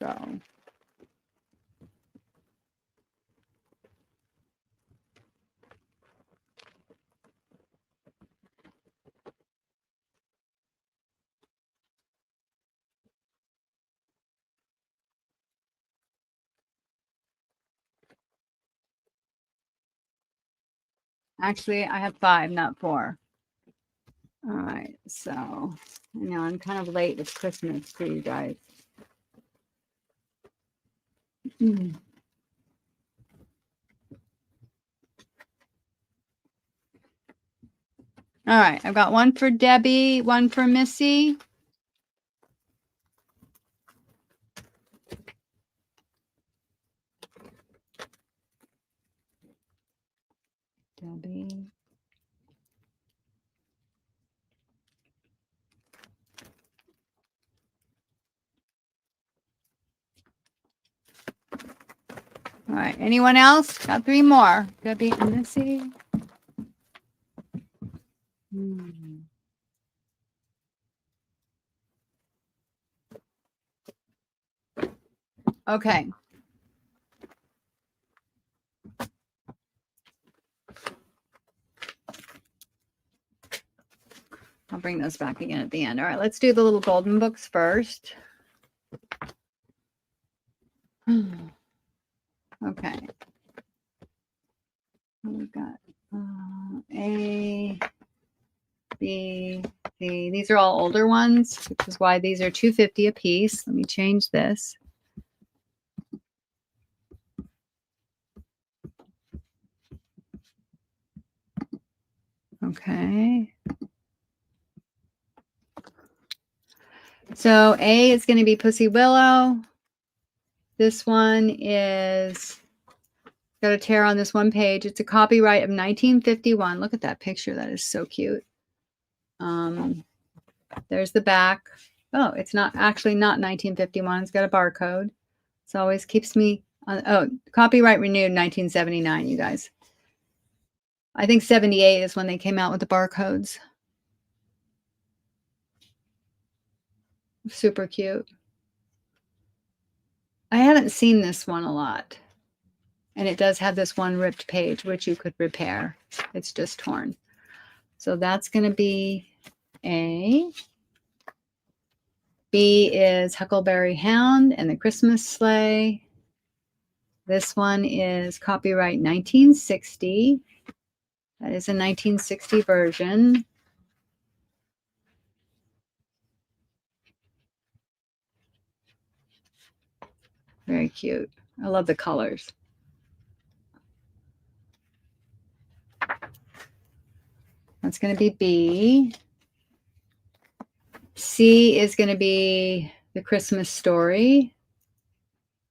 So actually, I have 5, not 4. All right. So I know I'm kind of late with Christmas for you guys. All right. I've got one for Debbie, one for Missy. Debbie. All right. Anyone else? Got 3 more. Debbie and Missy. Okay. I'll bring those back again at the end. All right, let's do the little golden books first. Okay. We've got A, B, C. These are all older ones, which is why these are $2.50 a piece. Let me change this. Okay. So A is going to be Pussy Willow. This one is got a tear on this one page. It's a copyright of 1951. Look at that picture. That is so cute. There's the back. Oh, it's not 1951. It's got a barcode. It always keeps me on. Oh, copyright renewed 1979, you guys. I think 78 is when they came out with the barcodes. Super cute. I haven't seen this one a lot. And it does have this one ripped page, which you could repair. It's just torn. So that's going to be A. B is Huckleberry Hound and the Christmas Sleigh. This one is copyright 1960. That is a 1960 version. Very cute. I love the colors. That's going to be B. C is going to be The Christmas Story.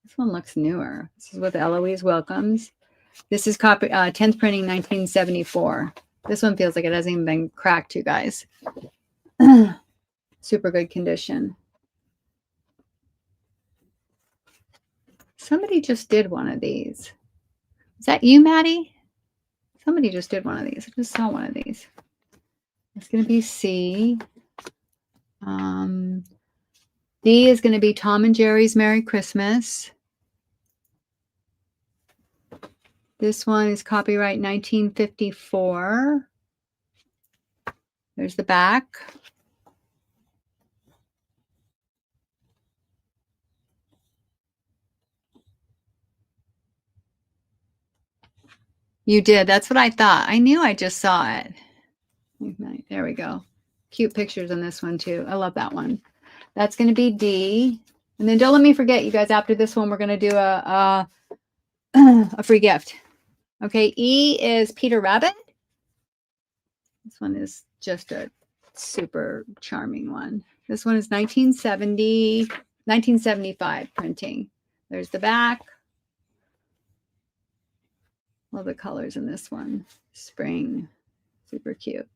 This one looks newer. This is with Eloise Welcomes. This is 10th printing 1974. This one feels like it hasn't even been cracked, you guys. Super good condition. Somebody just did one of these. Is that you, Maddie? Somebody just did one of these. I just saw one of these. It's going to be C. D is going to be Tom and Jerry's Merry Christmas. This one is copyright 1954. There's the back. You did. That's what I thought. I knew I just saw it. There we go. Cute pictures in this one too. I love that one. That's going to be D. And then don't let me forget, you guys, after this one, we're going to do a free gift. Okay, E is Peter Rabbit. This one is just a super charming one. This one is 1975 printing. There's the back. Love the colors in this one. Spring, super cute.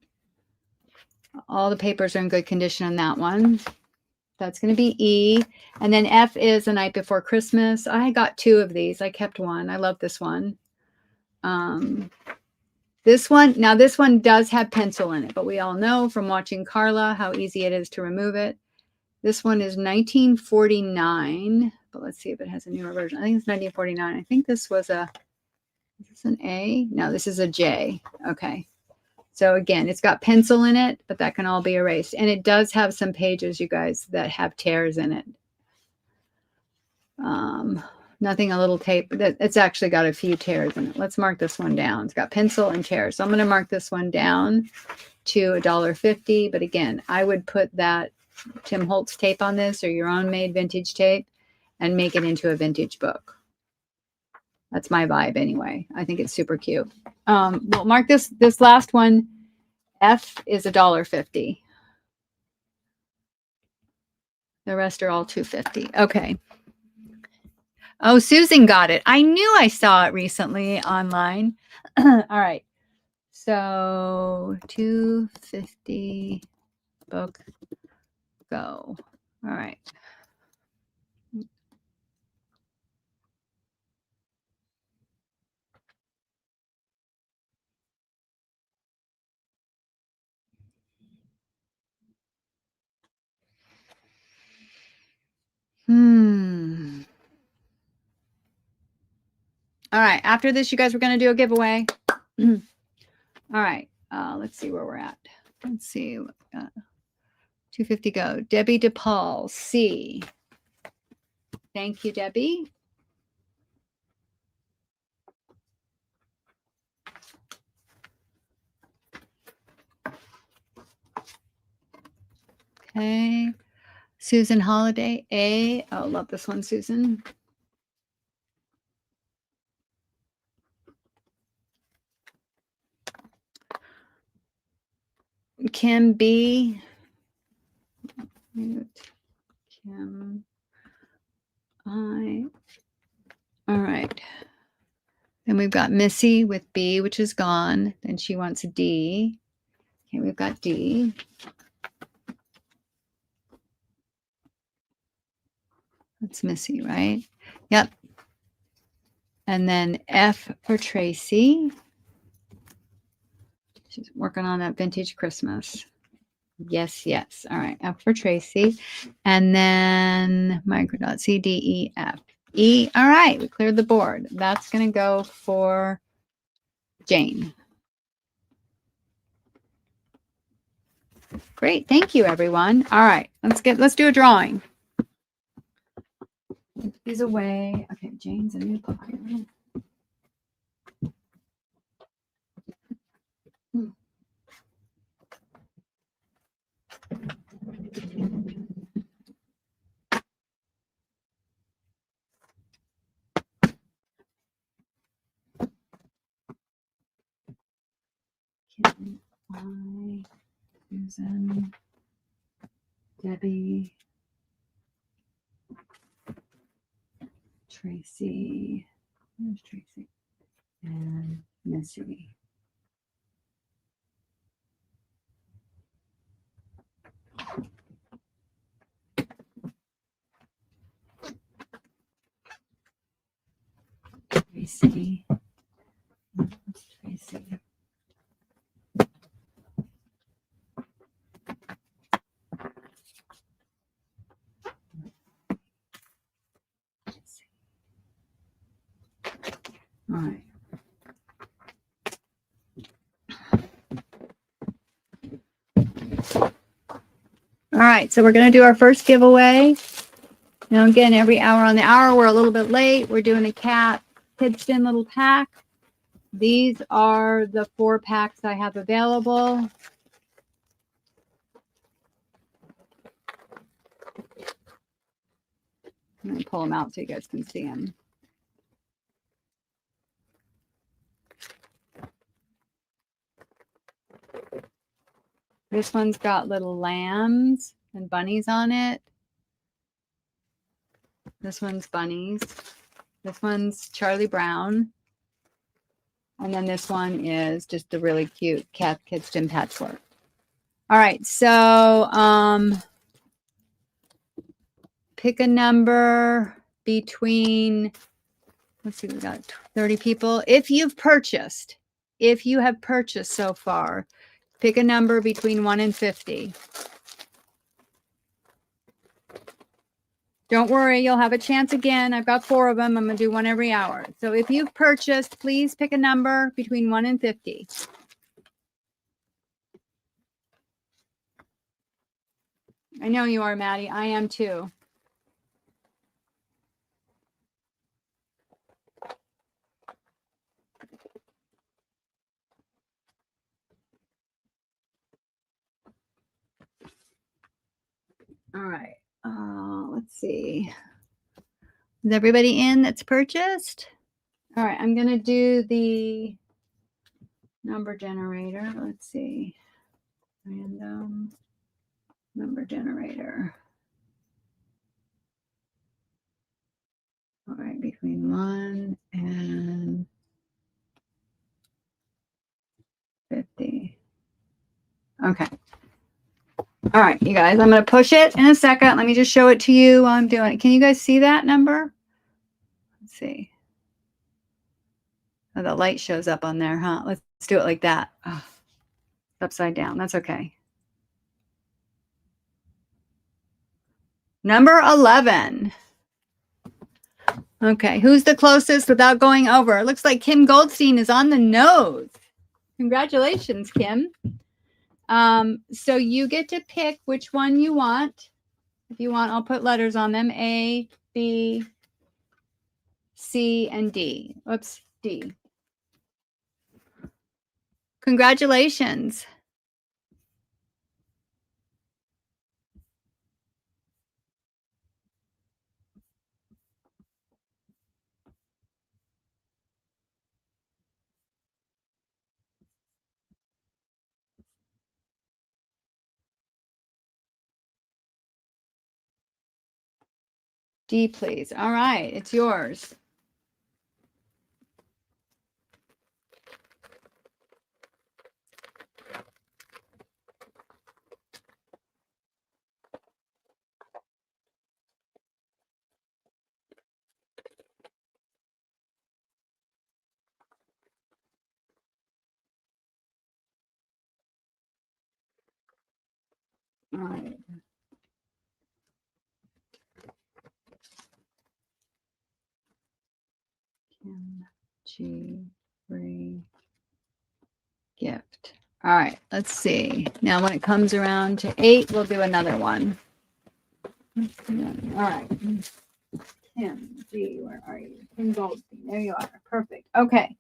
All the papers are in good condition on that one. That's going to be E. And then F is The Night Before Christmas. I got 2 of these. I kept one. I love this one. This one does have pencil in it, but we all know from watching Carla how easy it is to remove it. This one is 1949, but let's see if it has a newer version. I think it's 1949. I think this was is this an A? No, this is a J. Okay. So again, it's got pencil in it, but that can all be erased. And it does have some pages, you guys, that have tears in it. Nothing a little tape. It's actually got a few tears in it. Let's mark this one down. It's got pencil and tears. So I'm going to mark this one down to $1.50. But again, I would put that Tim Holtz tape on this or your own made vintage tape and make it into a vintage book. That's my vibe anyway. I think it's super cute. We'll mark this last one. F is $1.50. The rest are all $2.50. Okay. Oh, Susan got it. I knew I saw it recently online. All right. So $2.50 book go. All right. All right. After this, you guys were going to do a giveaway. All right. Let's see where we're at. Let's see. $2.50 go. Debbie DePaul, C. Thank you, Debbie. Okay. Susan Holiday, A. Oh, love this one, Susan. Kim B. Kim I. All right. Then we've got Missy with B, which is gone. Then she wants D. Okay, we've got D. That's Missy, right? Yep. And then F for Tracy. She's working on that vintage Christmas. Yes, yes. All right. F for Tracy. And then microdot C, D, E, F. E. All right. We cleared the board. That's going to go for Jane. Great. Thank you, everyone. All right. Let's do a drawing. Put these away. Okay. Jane's a new client. Kim, I, Susan, Debbie, Tracy, where's Tracy? And Missy. see. Tracy. All right. All right, so we're going to do our first giveaway. Now, again, every hour on the hour, we're a little bit late. We're doing a cat pigskin little pack. These are the 4 packs I have available. I'm going to pull them out so you guys can see them. This one's got little lambs and bunnies on it. This one's bunnies. This one's Charlie Brown. And then this one is just the really cute cat kitchen patchwork. All right, so pick a number between, let's see, we got 30 people. If you have purchased so far, pick a number between 1 and 50. Don't worry, you'll have a chance again. I've got 4 of them. I'm going to do one every hour. So if you've purchased, please pick a number between 1 and 50. I know you are, Maddie. I am too. All right. Let's see. Is everybody in that's purchased? All right. I'm going to do the number generator. Let's see. Random number generator. All right. Between 1 and 50. Okay. All right, you guys, I'm going to push it in a second. Let me just show it to you while I'm doing it. Can you guys see that number? Let's see. Oh, the light shows up on there, huh? Let's do it like that. Oh, upside down. That's okay. Number 11. Okay, who's the closest without going over? It looks like Kim Goldstein is on the nose. Congratulations, Kim. So you get to pick which one you want. If you want, I'll put letters on them. A, B, C, and D. Oops, D. Congratulations. D, please. All right, it's yours. All right. Kim G. Free gift. All right, let's see. Now, when it comes around to 8, we'll do another one. All right. Kim G, where are you? Kim Goldstein. There you are. Perfect. Okay.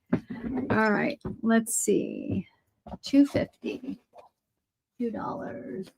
All right. Let's see. $2.50. $2.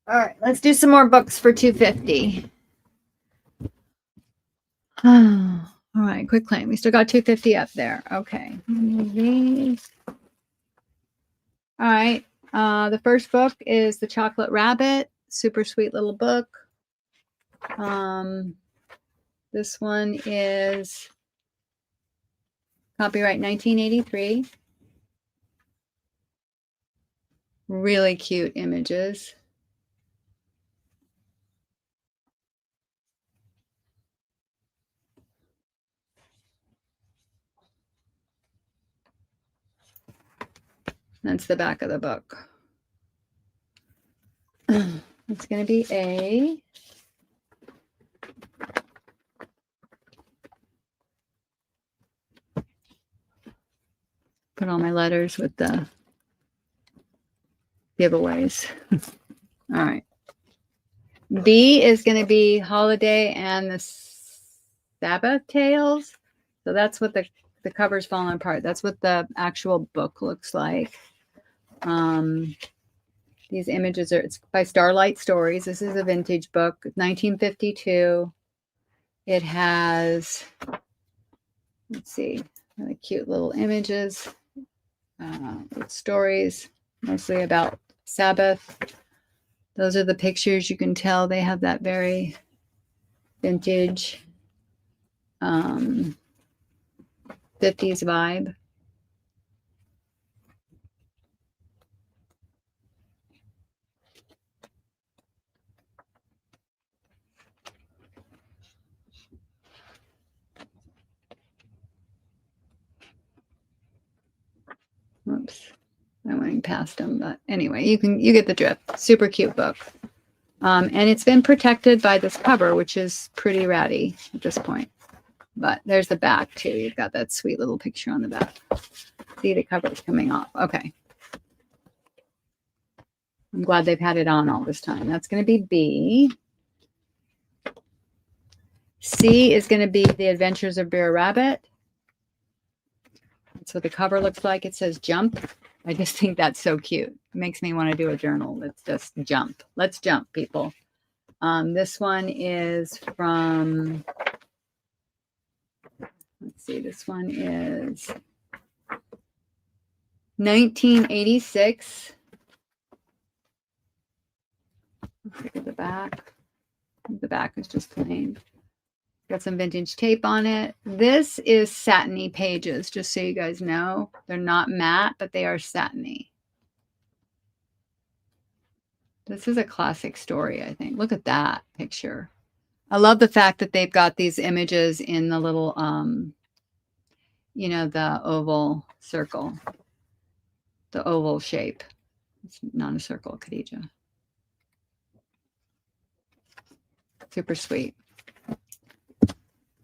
All right, let's do some more books for $250. All right, quick claim. We still got $250 up there. Okay. These. All right. The first book is The Chocolate Rabbit. Super sweet little book. This one is copyright 1983. Really cute images. That's the back of the book. It's going to be a put all my letters with the giveaways. All right. B is going to be Holiday and the Sabbath Tales. So that's what the cover's falling apart. That's what the actual book looks like. These images are, it's by Starlight Stories. This is a vintage book, 1952. It has, let's see, really cute little images, stories, mostly about Sabbath. Those are the pictures. You can tell they have that very vintage 50s vibe. Oops, I went past them, but anyway, you get the drift. Super cute book. And it's been protected by this cover, which is pretty ratty at this point. But there's the back too. You've got that sweet little picture on the back. See, the cover's coming off. Okay. I'm glad they've had it on all this time. That's going to be B. C is going to be The Adventures of Bear Rabbit. That's what the cover looks like. It says jump. I just think that's so cute. It makes me want to do a journal. Let's just jump. Let's jump, people. This one is from, let's see, this one is 1986. Look at the back. The back is just plain. Got some vintage tape on it. This is satiny pages, just so you guys know. They're not matte, but they are satiny. This is a classic story, I think. Look at that picture. I love the fact that they've got these images in the little, you know, the oval circle, the oval shape. It's not a circle, Khadijah. Super sweet.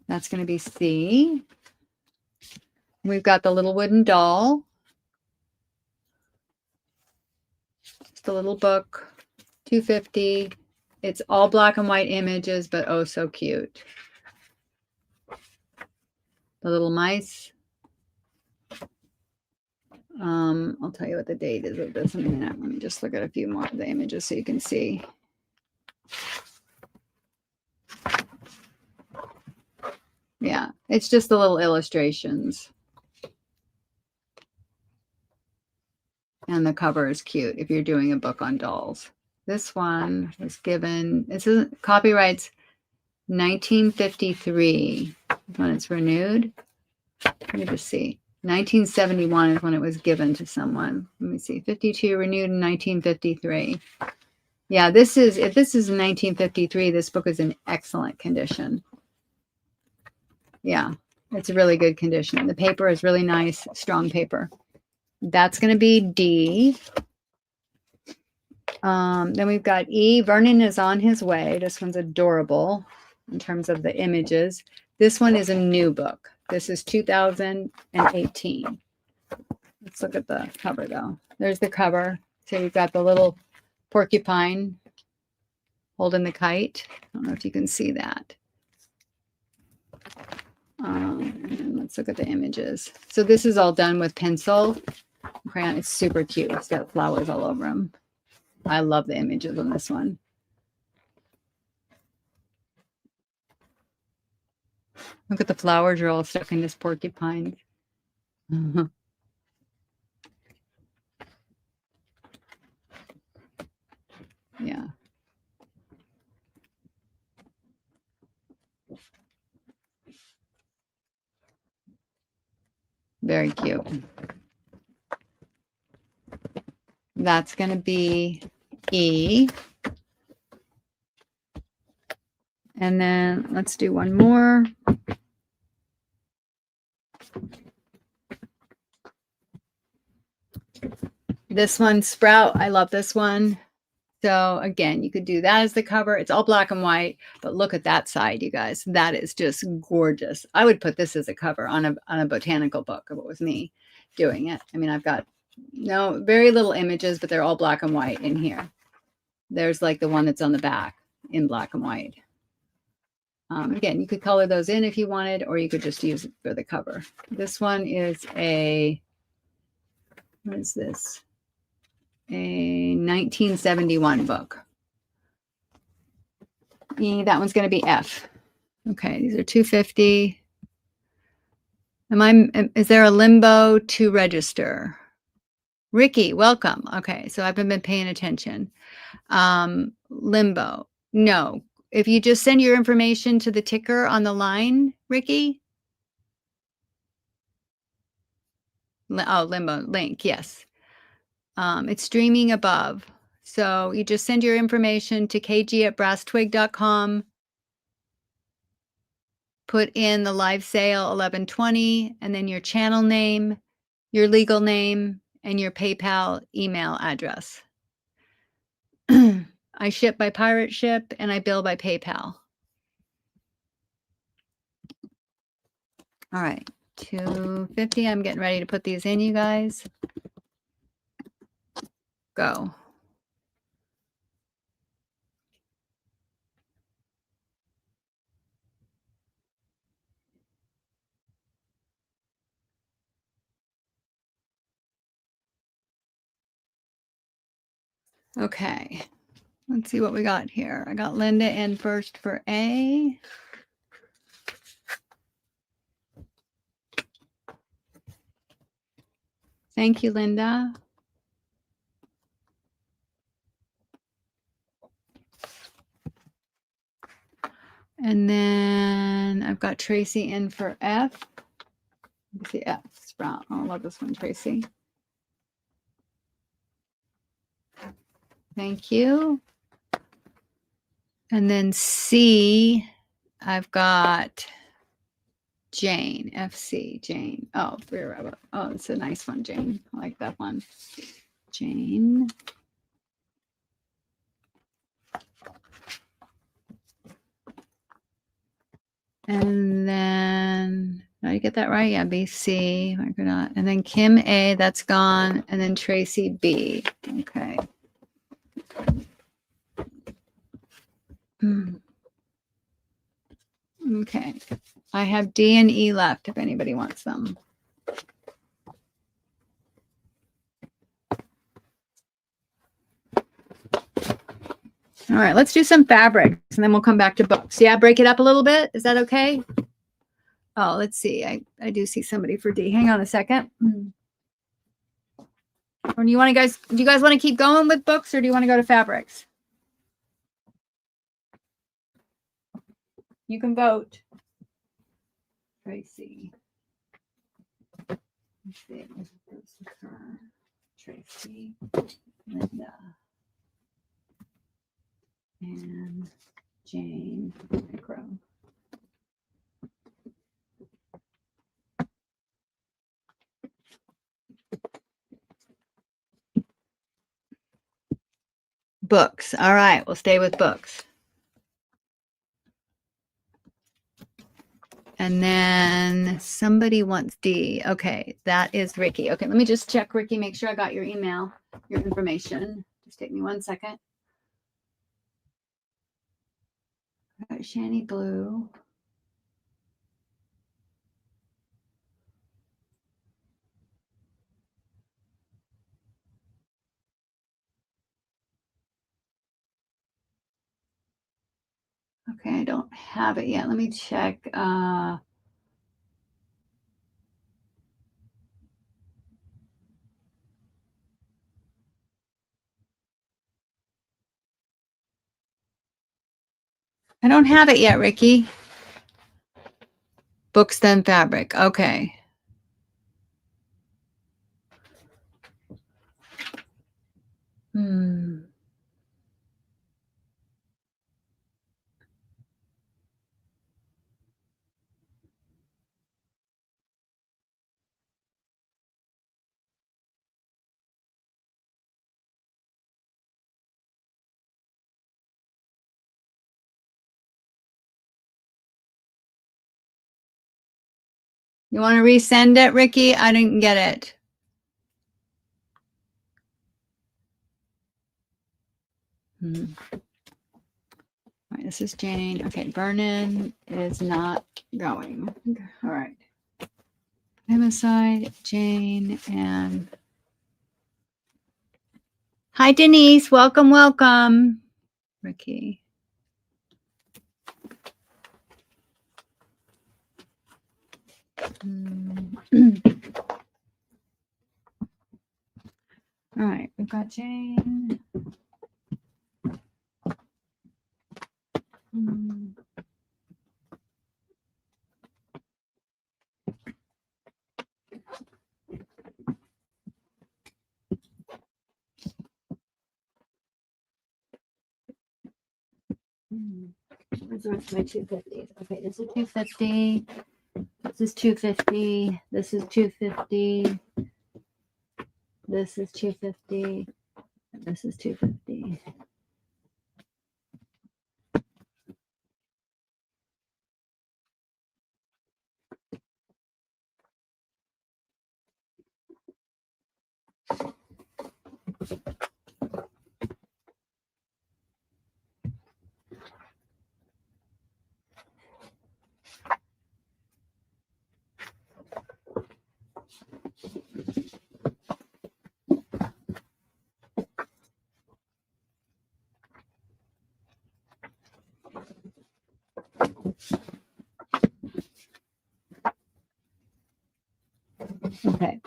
That's going to be C. We've got the little wooden doll. Just a little book, $250. It's all black and white images, but oh so cute. The little mice. I'll tell you what the date is of this in a minute. Let me just look at a few more of the images so you can see. Yeah, it's just the little illustrations. And the cover is cute if you're doing a book on dolls. This one was given, this is copyrights 1953 when it's renewed. Let me just see. 1971 is when it was given to someone. Let me see. 52 renewed in 1953. Yeah, this is, if this is in 1953, this book is in excellent condition. Yeah, it's a really good condition. The paper is really nice, strong paper. That's going to be D. Then we've got E. Vernon is on his way. This one's adorable in terms of the images. This one is a new book. This is 2018. Let's look at the cover, though. There's the cover. So you've got the little porcupine holding the kite. I don't know if you can see that. And let's look at the images. So this is all done with pencil crayon. It's super cute. It's got flowers all over them. I love the images on this one. Look at the flowers are all stuck in this porcupine. Yeah. Very cute. That's going to be E. And then let's do one more. This one, Sprout. I love this one. So again, you could do that as the cover. It's all black and white, but look at that side, you guys. That is just gorgeous. I would put this as a cover on a botanical book if it was me doing it. I mean, I've got very little images, but they're all black and white in here. There's like the one that's on the back in black and white. Again, you could color those in if you wanted, or you could just use it for the cover. This one is what is this? A 1971 book. That one's going to be F. Okay, these are $250. Is there a limbo to register? Ricky, welcome. Okay, so I haven't been paying attention. Limbo. No. If you just send your information to the ticker on the line, Ricky. Limbo link. Yes. It's streaming above. So you just send your information to kg@brasstwig.com. Put in the live sale 1120 and then your channel name, your legal name, and your PayPal email address. I ship by pirate ship and I bill by PayPal. All right, $250. I'm getting ready to put these in, you guys. Go. Okay, let's see what we got here. I got Linda in first for A. Thank you, Linda. And then I've got Tracy in for F. Let's see, F, Sprout. Oh, I love this one, Tracy. Thank you. And then C, I've got Jane, FC, Jane. Oh, oh, it's a nice one, Jane. I like that one. Jane. And then, did I get that right? Yeah, BC, Micronaut. And then Kim A, that's gone. And then Tracy B. Okay. Okay. I have D and E left if anybody wants them. All right, let's do some fabrics and then we'll come back to books. Yeah, break it up a little bit. Is that okay? Oh, let's see. I do see somebody for D. Hang on a second. Or do you guys want to keep going with books or do you want to go to fabrics? You can vote. Tracy. Let's see. Tracy. Linda. And Jane. Micro. Books. All right, we'll stay with books. And then somebody wants D. Okay, that is Ricky. Okay, let me just check, Ricky, make sure I got your email, your information. Just take me 1 second. I got Shani Blue. Okay, I don't have it yet. Let me check. I don't have it yet, Ricky. Books, then fabric. Okay. Hmm. You want to resend it, Ricky? I didn't get it. All right, this is Jane. Okay, Vernon is not going. All right. Homicide, Jane, and hi, Denise. Welcome, welcome. Ricky. All right, we've got Jane. Those are my 250s. Okay, this is 250. This is 250. This is 250. This is 250. And this is 250. Okay.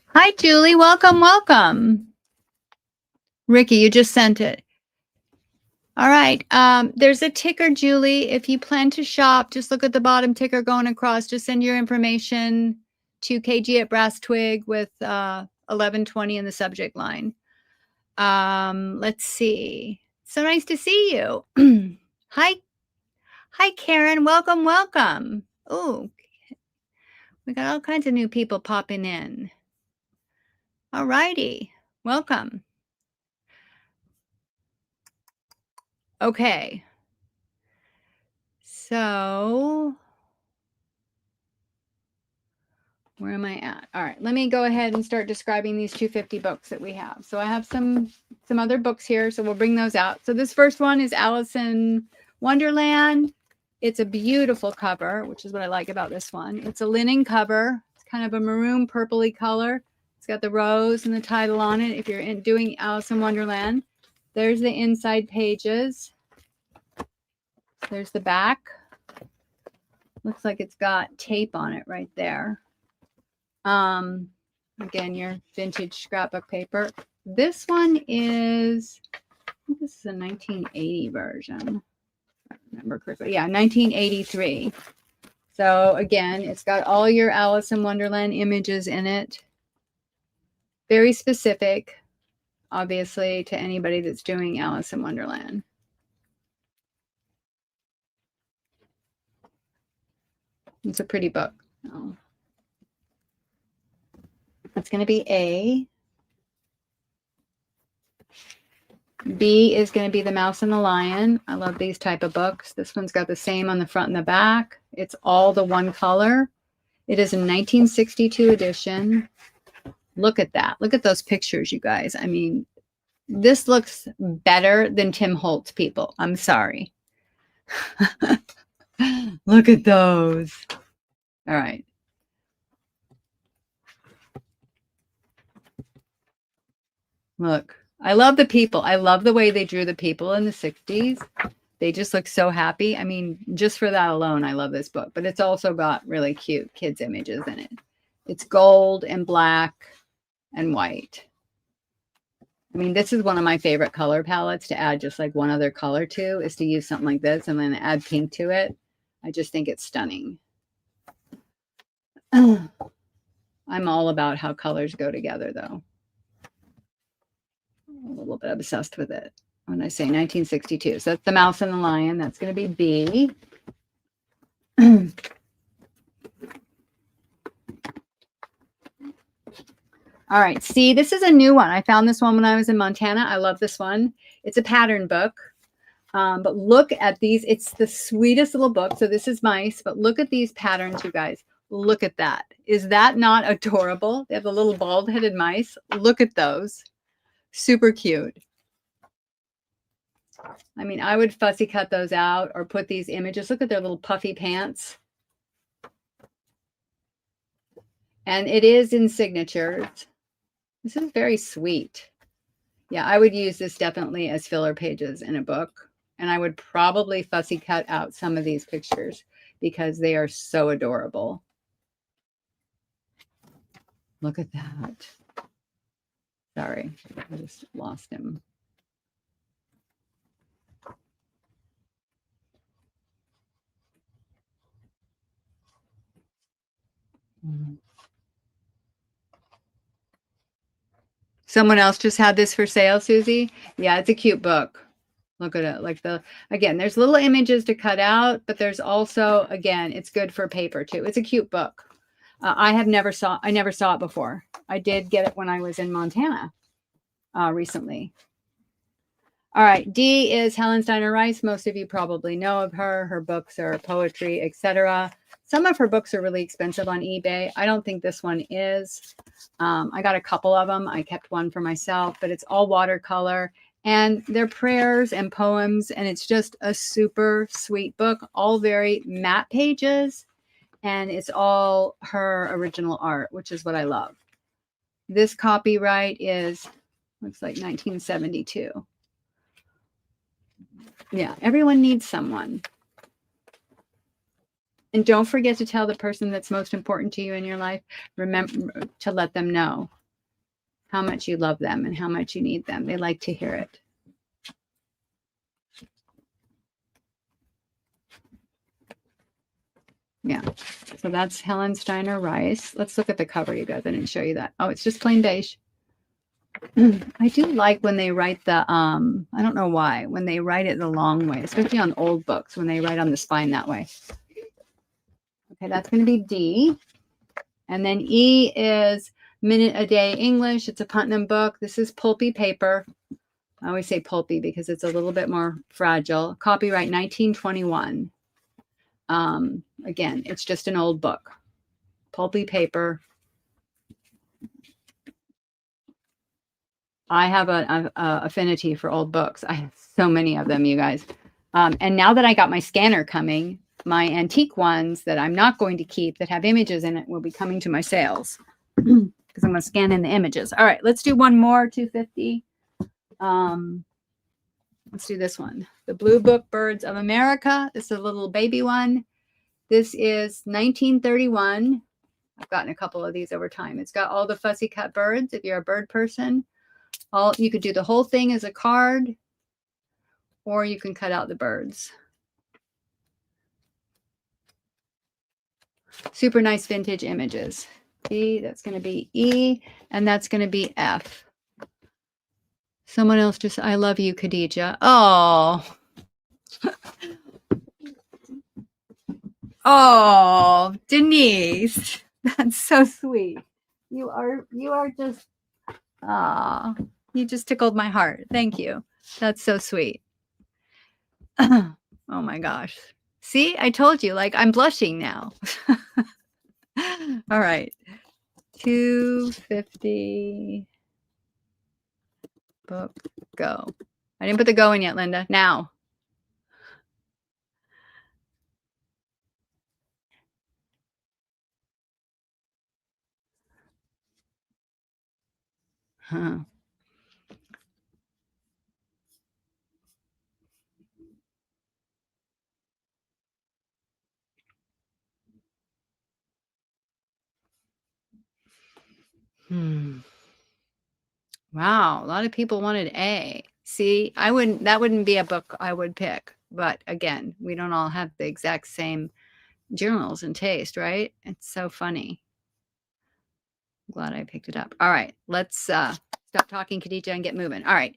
Hi, Julie. Welcome, welcome. Ricky, you just sent it. All right. There's a ticker, Julie. If you plan to shop, just look at the bottom ticker going across. Just send your information to KG at Brass Twig with 1120 in the subject line. Let's see. So nice to see you. Hi. Hi, Karen. Welcome, welcome. Oh, we got all kinds of new people popping in. All righty. Welcome. Okay. So where am I at? All right, let me go ahead and start describing these 250 books that we have. So I have some other books here, so we'll bring those out. So this first one is Alice in Wonderland. It's a beautiful cover, which is what I like about this one. It's a linen cover. It's kind of a maroon purpley color. It's got the rose and the title on it if you're doing Alice in Wonderland. There's the inside pages. There's the back. Looks like it's got tape on it right there. Again, your vintage scrapbook paper. This one is, I think this is a 1980 version. If I remember correctly. Yeah, 1983. So again, it's got all your Alice in Wonderland images in it. Very specific, obviously, to anybody that's doing Alice in Wonderland. It's a pretty book. Oh. That's going to be A. B is going to be The Mouse and the Lion. I love these type of books. This one's got the same on the front and the back. It's all the one color. It is a 1962 edition. Look at that. Look at those pictures, you guys. I mean, this looks better than Tim Holtz, people. I'm sorry. Look at those. All right. Look, I love the people. I love the way they drew the people in the 60s. They just look so happy. I mean, just for that alone, I love this book. But it's also got really cute kids' images in it. It's gold and black and white. I mean, this is one of my favorite color palettes to add just like one other color to, is to use something like this and then add pink to it. I just think it's stunning. I'm all about how colors go together, though. I'm a little bit obsessed with it. When I say 1962, so that's The Mouse and the Lion. That's going to be B. All right, see, this is a new one. I found this one when I was in Montana. I love this one. It's a pattern book. But look at these. It's the sweetest little book. So this is mice, but look at these patterns, you guys. Look at that. Is that not adorable? They have the little bald-headed mice. Look at those. Super cute. I mean, I would fussy cut those out or put these images. Look at their little puffy pants. And it is in signatures. This is very sweet. Yeah, I would use this definitely as filler pages in a book. And I would probably fussy cut out some of these pictures because they are so adorable. Look at that. Sorry, I just lost him. Someone else just had this for sale, Susie. Yeah, it's a cute book. Look at it. Like again, there's little images to cut out, but there's also, again, it's good for paper too. It's a cute book. I never saw it before. I did get it when I was in Montana recently. All right, D is Helen Steiner Rice. Most of you probably know of her. Her books are poetry, etc. Some of her books are really expensive on eBay. I don't think this one is. I got a couple of them. I kept one for myself, but it's all watercolor. And they're prayers and poems, and it's just a super sweet book, all very matte pages, and it's all her original art, which is what I love. This copyright looks like 1972. Yeah, everyone needs someone. And don't forget to tell the person that's most important to you in your life, remember to let them know how much you love them and how much you need them. They like to hear it. Yeah, so that's Helen Steiner Rice. Let's look at the cover, you guys. I didn't show you that. Oh, it's just plain beige. I do like when they write the, I don't know why, when they write it the long way, especially on old books, when they write on the spine that way. Okay, that's going to be D. And then E is Minute a Day English. It's a Putnam book. This is pulpy paper. I always say pulpy because it's a little bit more fragile. Copyright 1921. Again, it's just an old book. Pulpy paper. I have an affinity for old books. I have so many of them, you guys. And now that I got my scanner coming, my antique ones that I'm not going to keep that have images in it will be coming to my sales because I'm going to scan in the images. All right, let's do one more 250. Let's do this one. The Blue Book Birds of America. This is a little baby one. This is 1931. I've gotten a couple of these over time. It's got all the fussy cut birds. If you're a bird person, you could do the whole thing as a card, or you can cut out the birds. Super nice vintage images. B, that's going to be E, and that's going to be F. Someone else just, I love you, Khadijah. Oh. Oh, Denise. That's so sweet. You are just, you just tickled my heart. Thank you. That's so sweet. Oh my gosh. See, I told you, like, I'm blushing now. All right. 250. Book, go. I didn't put the go in yet, Linda. Now. Huh. Wow, a lot of people wanted A. See, that wouldn't be a book I would pick. But again, we don't all have the exact same journals and taste, right? It's so funny. I'm glad I picked it up. All right, let's stop talking, Khadijah, and get moving. All right.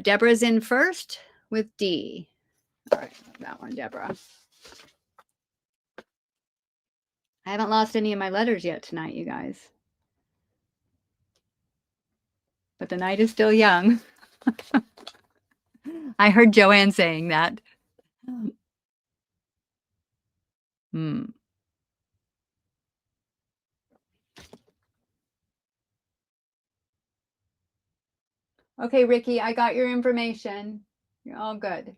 Deborah's in first with D. All right, that one, Deborah. I haven't lost any of my letters yet tonight, you guys. But the night is still young. I heard Joanne saying that. Okay, Ricky, I got your information. You're all good.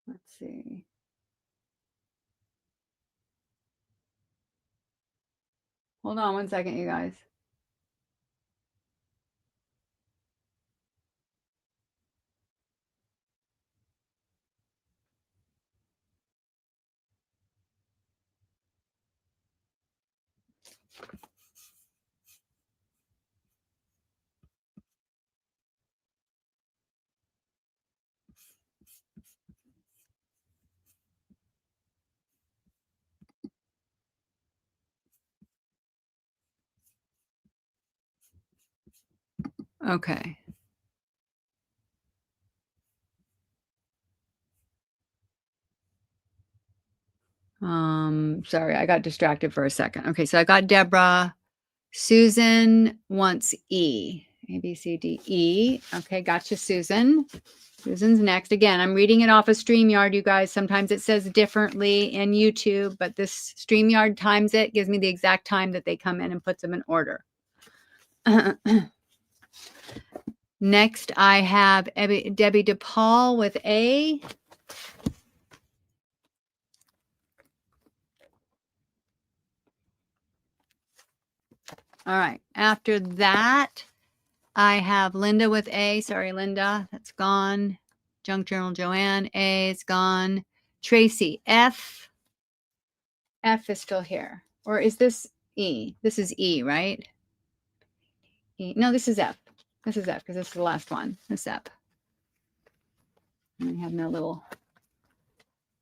Let's see. Hold on one second, you guys. Okay. Sorry, I got distracted for a second. Okay, so I got Deborah. Susan wants E. A, B, C, D, E. Okay, gotcha, Susan. Susan's next. Again, I'm reading it off of StreamYard, you guys. Sometimes it says differently in YouTube, but this StreamYard times it, gives me the exact time that they come in and puts them in order. Next, I have Debbie DePaul with A. All right. After that, I have Linda with A. Sorry, Linda. That's gone. Junk Journal Joanne. A is gone. Tracy. F. F is still here. Or is this E? This is E, right? E. No, this is F. This is F because this is the last one. This is F. And we have no little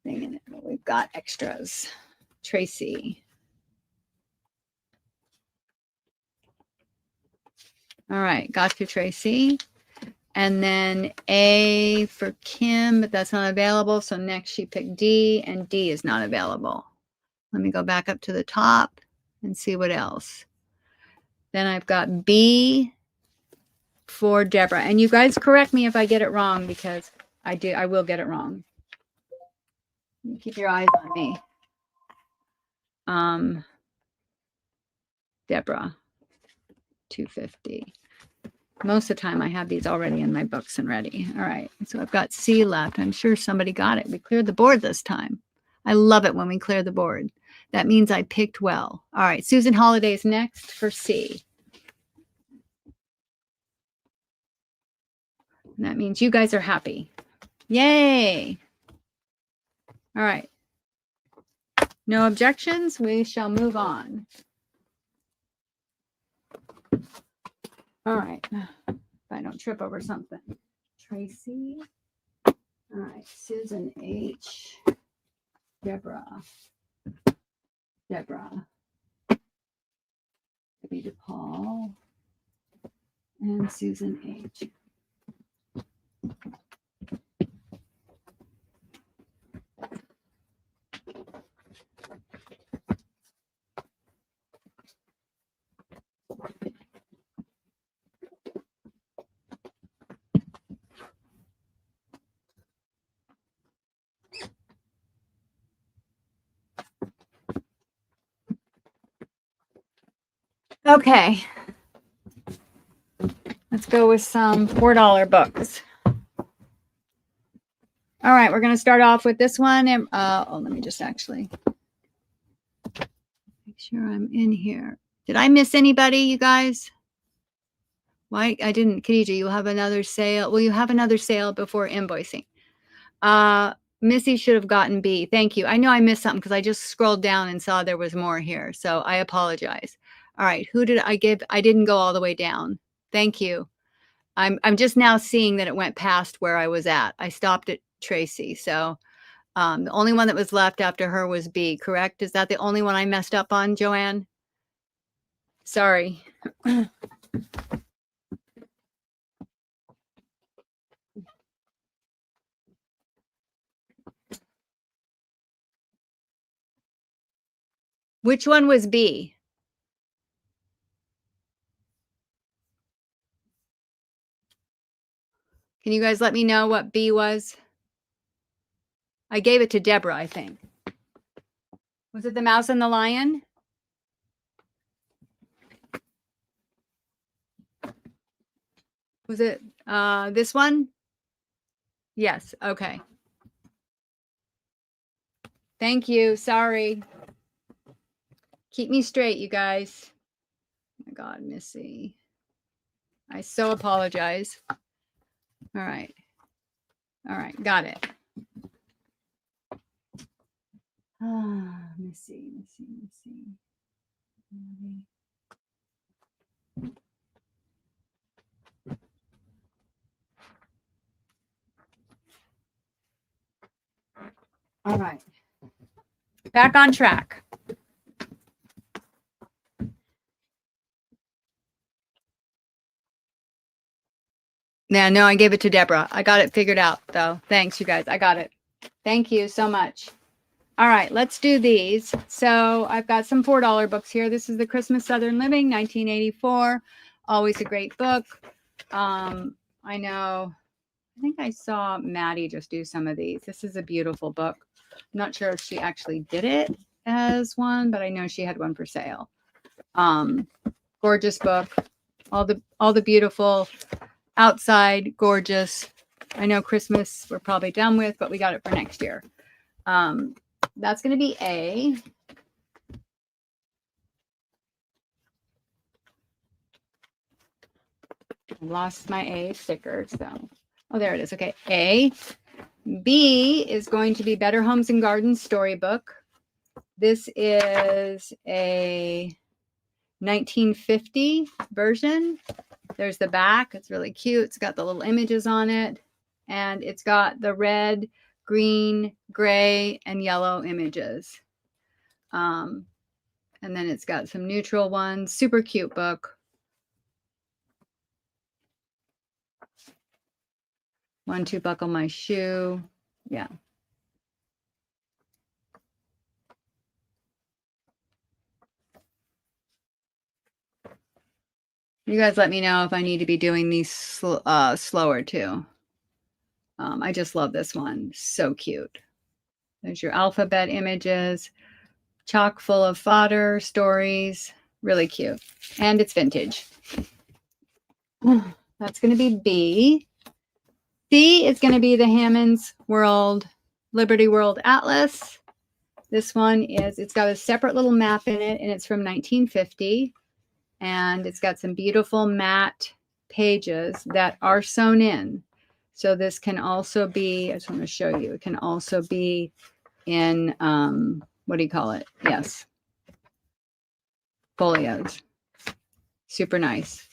thing in it, but we've got extras. Tracy. All right, got you, Tracy. And then A for Kim, but that's not available. So next she picked D, and D is not available. Let me go back up to the top and see what else. Then I've got B for Deborah. And you guys correct me if I get it wrong, because I will get it wrong. Keep your eyes on me. Deborah, 250. Most of the time I have these already in my books and ready. All right, so I've got C left. I'm sure somebody got it. We cleared the board this time. I love it when we clear the board. That means I picked well. All right, Susan Holiday's next for C. And that means you guys are happy. Yay. All right. No objections. We shall move on. All right. If I don't trip over something. Tracy. All right. Susan H. Deborah. Deborah. Debbie DePaul. And Susan H. Okay. Let's go with some $4 books. All right, we're going to start off with this one. Let me just actually make sure I'm in here. Did I miss anybody, you guys? Why I didn't, Khadijah, you have another sale. Well, you have another sale before invoicing. Missy should have gotten B. Thank you. I know I missed something because I just scrolled down and saw there was more here. So I apologize. All right. Who did I give? I didn't go all the way down. Thank you. I'm just now seeing that it went past where I was at. I stopped at Tracy. So the only one that was left after her was B, correct? Is that the only one I messed up on, Joanne? Sorry. Which one was B? Can you guys let me know what B was? I gave it to Deborah, I think. Was it The Mouse and the Lion? Was it this one? Yes. Okay. Thank you. Sorry. Keep me straight, you guys. Oh my God, Missy. I so apologize. All right. All right. Got it. Missy. All right. Back on track. Yeah, no, I gave it to Deborah. I got it figured out, though. Thanks, you guys. I got it. Thank you so much. All right, let's do these. So I've got some $4 books here. This is The Christmas Southern Living, 1984. Always a great book. I know, I think I saw Maddie just do some of these. This is a beautiful book. I'm not sure if she actually did it as one, but I know she had one for sale. Gorgeous book. All the beautiful outside, gorgeous. I know Christmas we're probably done with, but we got it for next year. That's going to be A. I lost my A sticker, so oh, there it is. Okay, A. B is going to be Better Homes and Gardens storybook. This is a 1950 version. There's the back. It's really cute. It's got the little images on it, and it's got the red, green, gray, and yellow images. And then it's got some neutral ones. Super cute book. One, two, buckle my shoe. Yeah. You guys let me know if I need to be doing these slower too. I just love this one. So cute. There's your alphabet images. Chock full of fodder, stories. Really cute. And it's vintage. That's going to be B. C is going to be the Hammond's World, Liberty World Atlas. This one is, it's got a separate little map in it, and it's from 1950. And it's got some beautiful matte pages that are sewn in. So this can also be, I just want to show you, it can also be in, what do you call it? Yes. Folios. Super nice.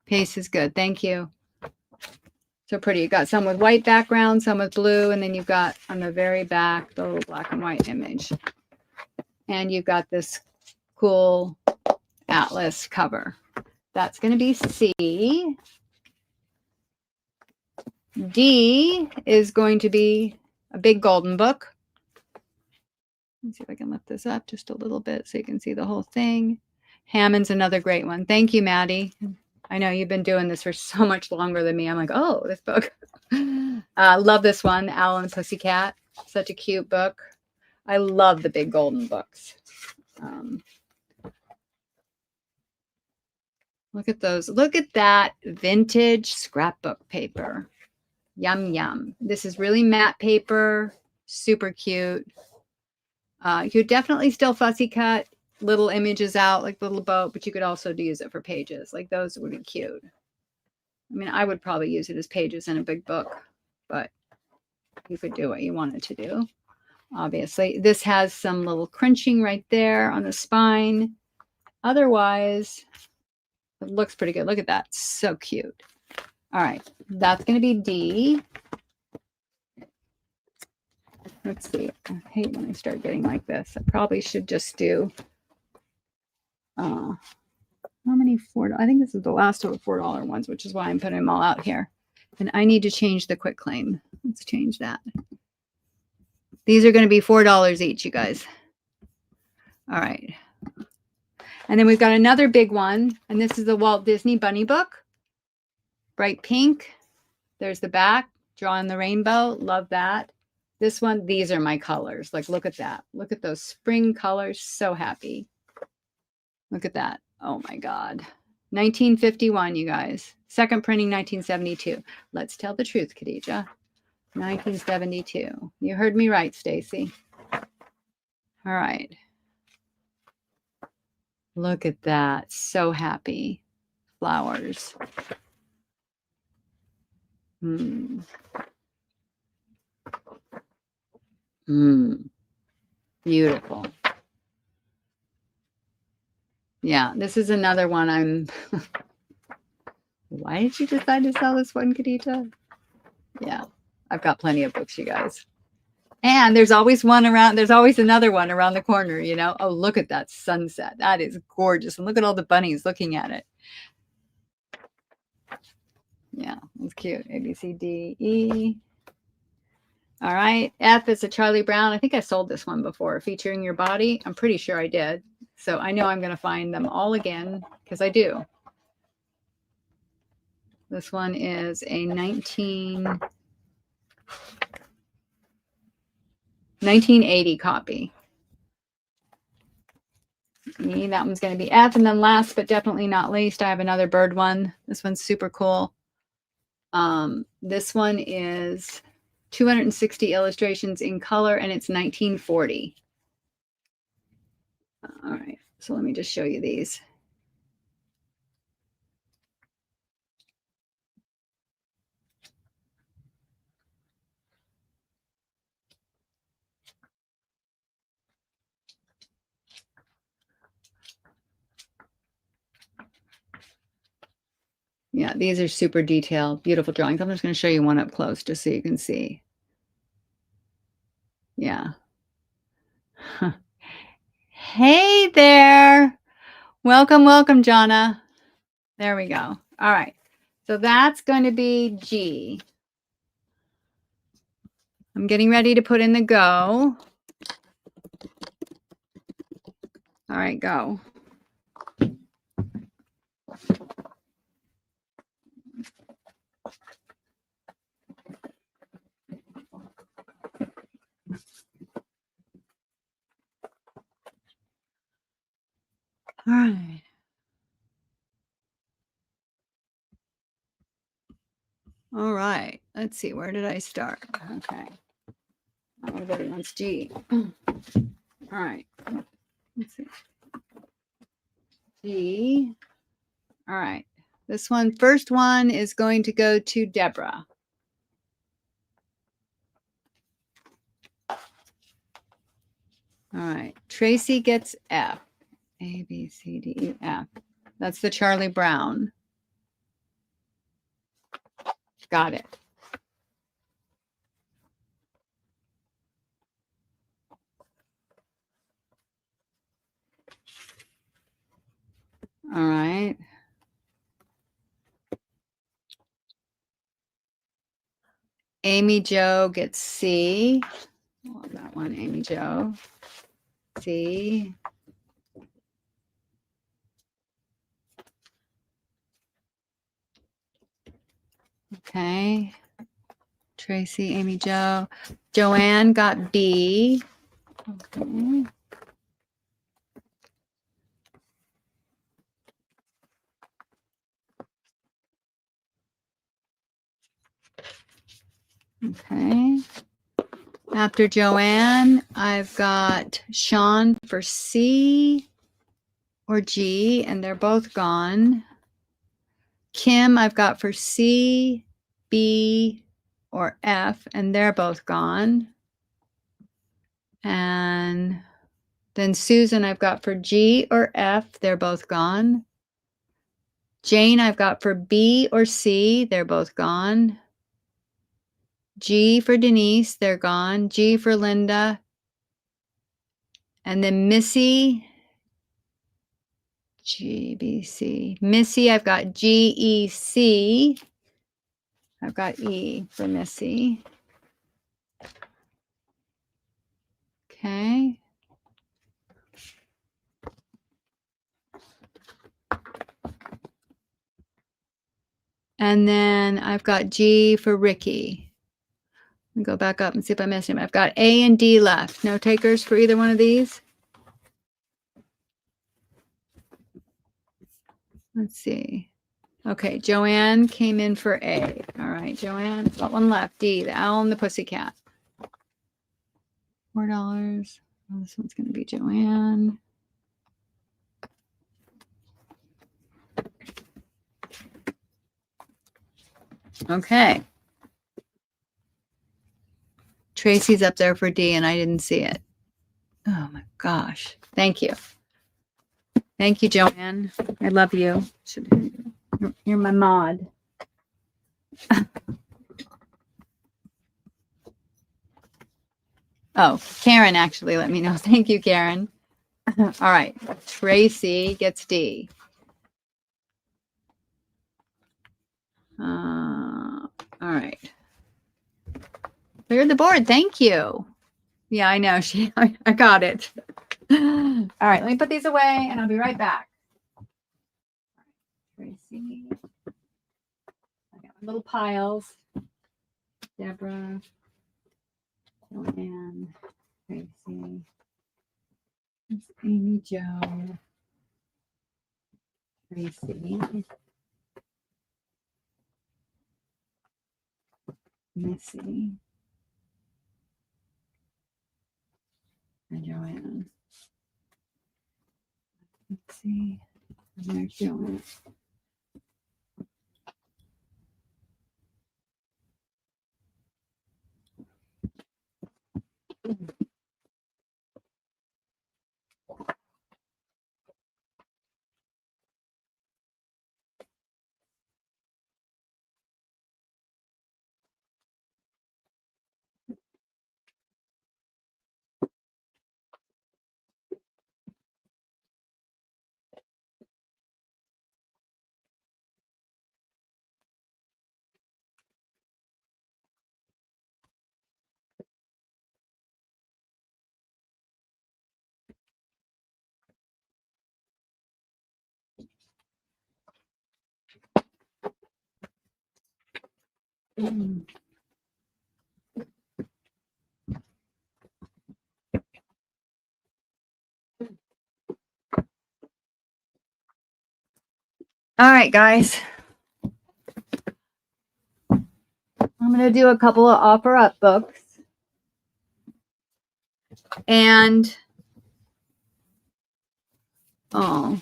Pace is good. Thank you. So pretty. You got some with white background, some with blue, and then you've got on the very back the little black and white image. And you've got this cool atlas cover. That's going to be C. D is going to be a big golden book. Let's see if I can lift this up just a little bit so you can see the whole thing. Hammond's another great one. Thank you, Maddie. I know you've been doing this for so much longer than me. I'm like, oh, this book. Love this one, Owl and the Pussycat. Such a cute book. I love the big golden books. Look at those. Look at that vintage scrapbook paper. Yum, yum. This is really matte paper. Super cute. You definitely still fussy cut. little images out, like little boat, but you could also use it for pages. Like those would be cute. I mean, I would probably use it as pages in a big book, but you could do what you wanted to do. Obviously, this has some little crunching right there on the spine. Otherwise, it looks pretty good. Look at that. So cute. All right. That's going to be D. Let's see. I hate when I start getting like this. I probably should just do, how many $4? I think this is the last of the $4 ones, which is why I'm putting them all out here. And I need to change the quick claim. Let's change that. These are going to be $4 each, you guys. All right. And then we've got another big one. And this is the Walt Disney Bunny book. Bright pink. There's the back. Drawing the rainbow. Love that. This one, these are my colors. Like, look at that. Look at those spring colors. So happy. Look at that. Oh, my God. 1951, you guys. Second printing, 1972. Let's tell the truth, Khadijah. 1972. You heard me right, Stacy. All right. Look at that. So happy. Flowers. Beautiful. Yeah, this is another one I'm... Why did you decide to sell this one, Khadijah? Yeah, I've got plenty of books, you guys. And there's always one around, there's always another one around the corner, you know? Oh, look at that sunset. That is gorgeous. And look at all the bunnies looking at it. Yeah, it's cute. A, B, C, D, E. All right. F is a Charlie Brown. I think I sold this one before, featuring your body. I'm pretty sure I did. So I know I'm going to find them all again because I do. This one is a 1980 copy. That one's going to be F. And then last but definitely not least, I have another bird one. This one's super cool. This one is 260 illustrations in color, and it's 1940. All right, so let me just show you these. Yeah, these are super detailed, beautiful drawings. I'm just going to show you one up close just so you can see. Yeah. Hey there. Welcome, welcome, Jonna. There we go. All right. So that's going to be G. I'm getting ready to put in the go. All right, go. All right. All right. Let's see. Where did I start? Okay. Everybody wants G. All right. Let's see. G. All right. This one, first one is going to go to Deborah. All right. Tracy gets F. A, B, C, D, E, F. That's the Charlie Brown. Got it. All right. Amy Jo gets C. Oh, that one, Amy Jo. C. Okay. Tracy, Amy Jo. Joanne got B. Okay. Okay. After Joanne, I've got Sean for C. or G, and they're both gone. Kim, I've got for C, B, or F, and they're both gone. And then Susan, I've got for G or F, they're both gone. Jane, I've got for B or C, they're both gone. G for Denise, they're gone. G for Linda. And then Missy, G, B, C. Missy, I've got G, E, C. I've got E for Missy. Okay. And then I've got G for Ricky. Let me go back up and see if I missed him. I've got A and D left. No takers for either one of these? Let's see. Okay, Joanne came in for A. All right, Joanne, got one left. D, the owl and the pussycat. $4. Oh, this one's going to be Joanne. Okay. Tracy's up there for D, and I didn't see it. Oh, my gosh. Thank you. Thank you, Joanne. I love you. You're my mod. Oh, Karen actually let me know. Thank you, Karen. All right. Tracy gets D. All right. Cleared the board. Thank you. Yeah, I know. I got it. All right. Let me put these away and I'll be right back. Tracy. I got my little piles. Deborah. Joanne. Tracy. It's Amy Jo. Tracy. Missy. And Joanne. Let's see. And there's Joanne. All right, guys. I'm going to do a couple of offer up books. And, oh,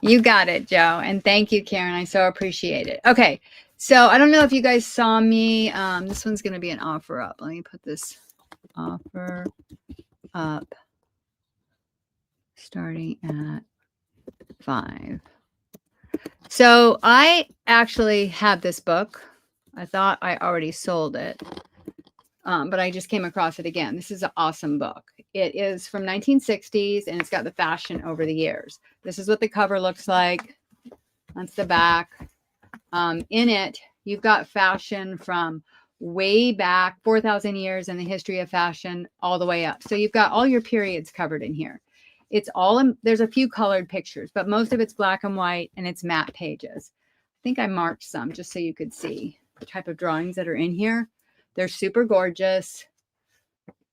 you got it, Joe. And thank you, Karen. I so appreciate it. Okay. So I don't know if you guys saw me. This one's going to be an offer up. Let me put this offer up starting at 5. So I actually have this book. I thought I already sold it, but I just came across it again. This is an awesome book. It is from 1960s, and it's got the fashion over the years. This is what the cover looks like. That's the back. In it, you've got fashion from way back, 4,000 years in the history of fashion, all the way up. So you've got all your periods covered in here. It's all in, there's a few colored pictures, but most of it's black and white, and it's matte pages. I think I marked some just so you could see the type of drawings that are in here. They're super gorgeous.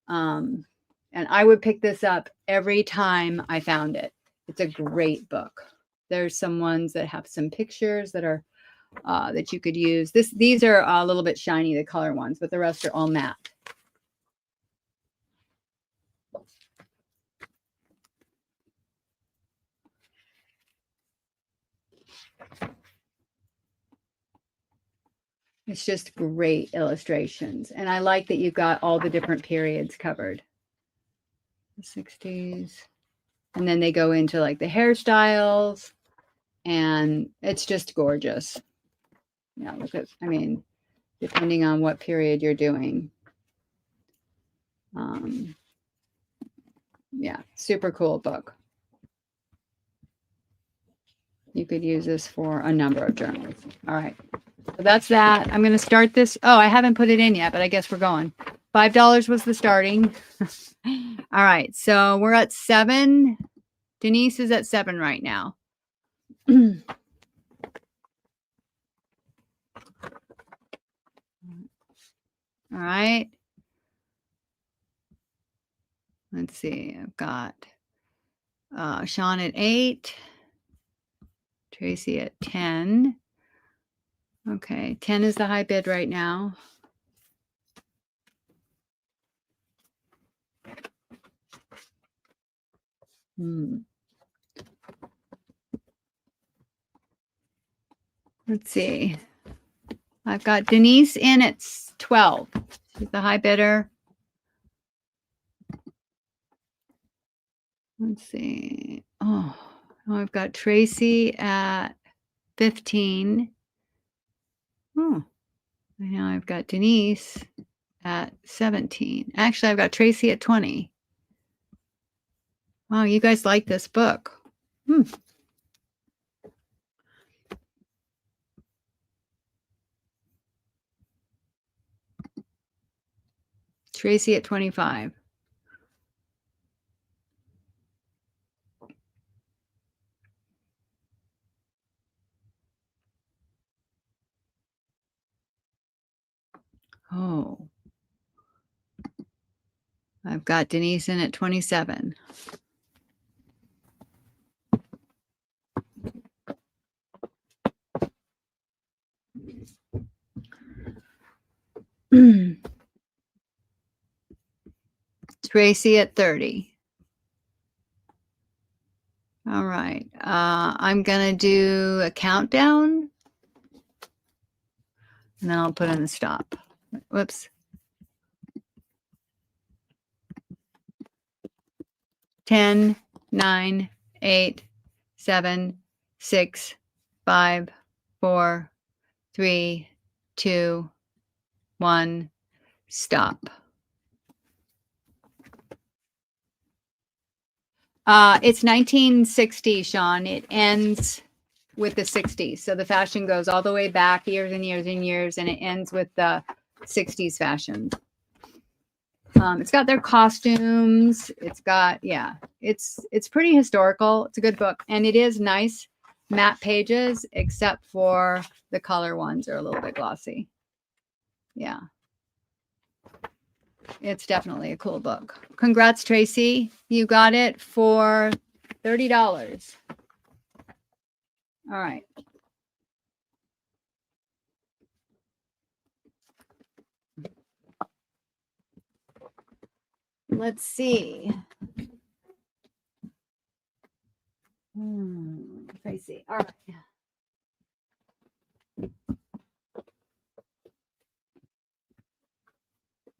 And I would pick this up every time I found it. It's a great book. There's some ones that have some pictures that are that you could use. These are a little bit shiny, the color ones, but the rest are all matte. It's just great illustrations. And I like that you've got all the different periods covered. The 60s. And then they go into like the hairstyles. And it's just gorgeous. Yeah, look at, I mean, depending on what period you're doing. Yeah, super cool book. You could use this for a number of journals. All right. So that's that. I'm going to start this. Oh, I haven't put it in yet, but I guess we're going. $5 was the starting. All right. So we're at 7. Denise is at 7 right now. All right. Let's see. I've got Sean at 8. Tracy at 10. Okay. 10 is the high bid right now. Let's see. I've got Denise in at 12. She's the high bidder. Let's see. Oh, I've got Tracy at 15. Oh, now I've got Denise at 17. Actually, I've got Tracy at 20. Wow, you guys like this book. Tracy at 25. Oh. I've got Denise in at 27. Tracy at 30. All right. I'm going to do a countdown. And then I'll put in the stop. Whoops. 10, 9, 8, 7, 6, 5, 4, 3, 2, 1, stop. It's 1960, Sean. It ends with the 60s. So the fashion goes all the way back years and years and years, and it ends with the 60s fashion. It's got their costumes. It's got, yeah, it's pretty historical. It's a good book. And it is nice matte pages, except for the color ones are a little bit glossy. Yeah. It's definitely a cool book. Congrats, Tracy. You got it for $30. All right. Let's see. Tracy. All right.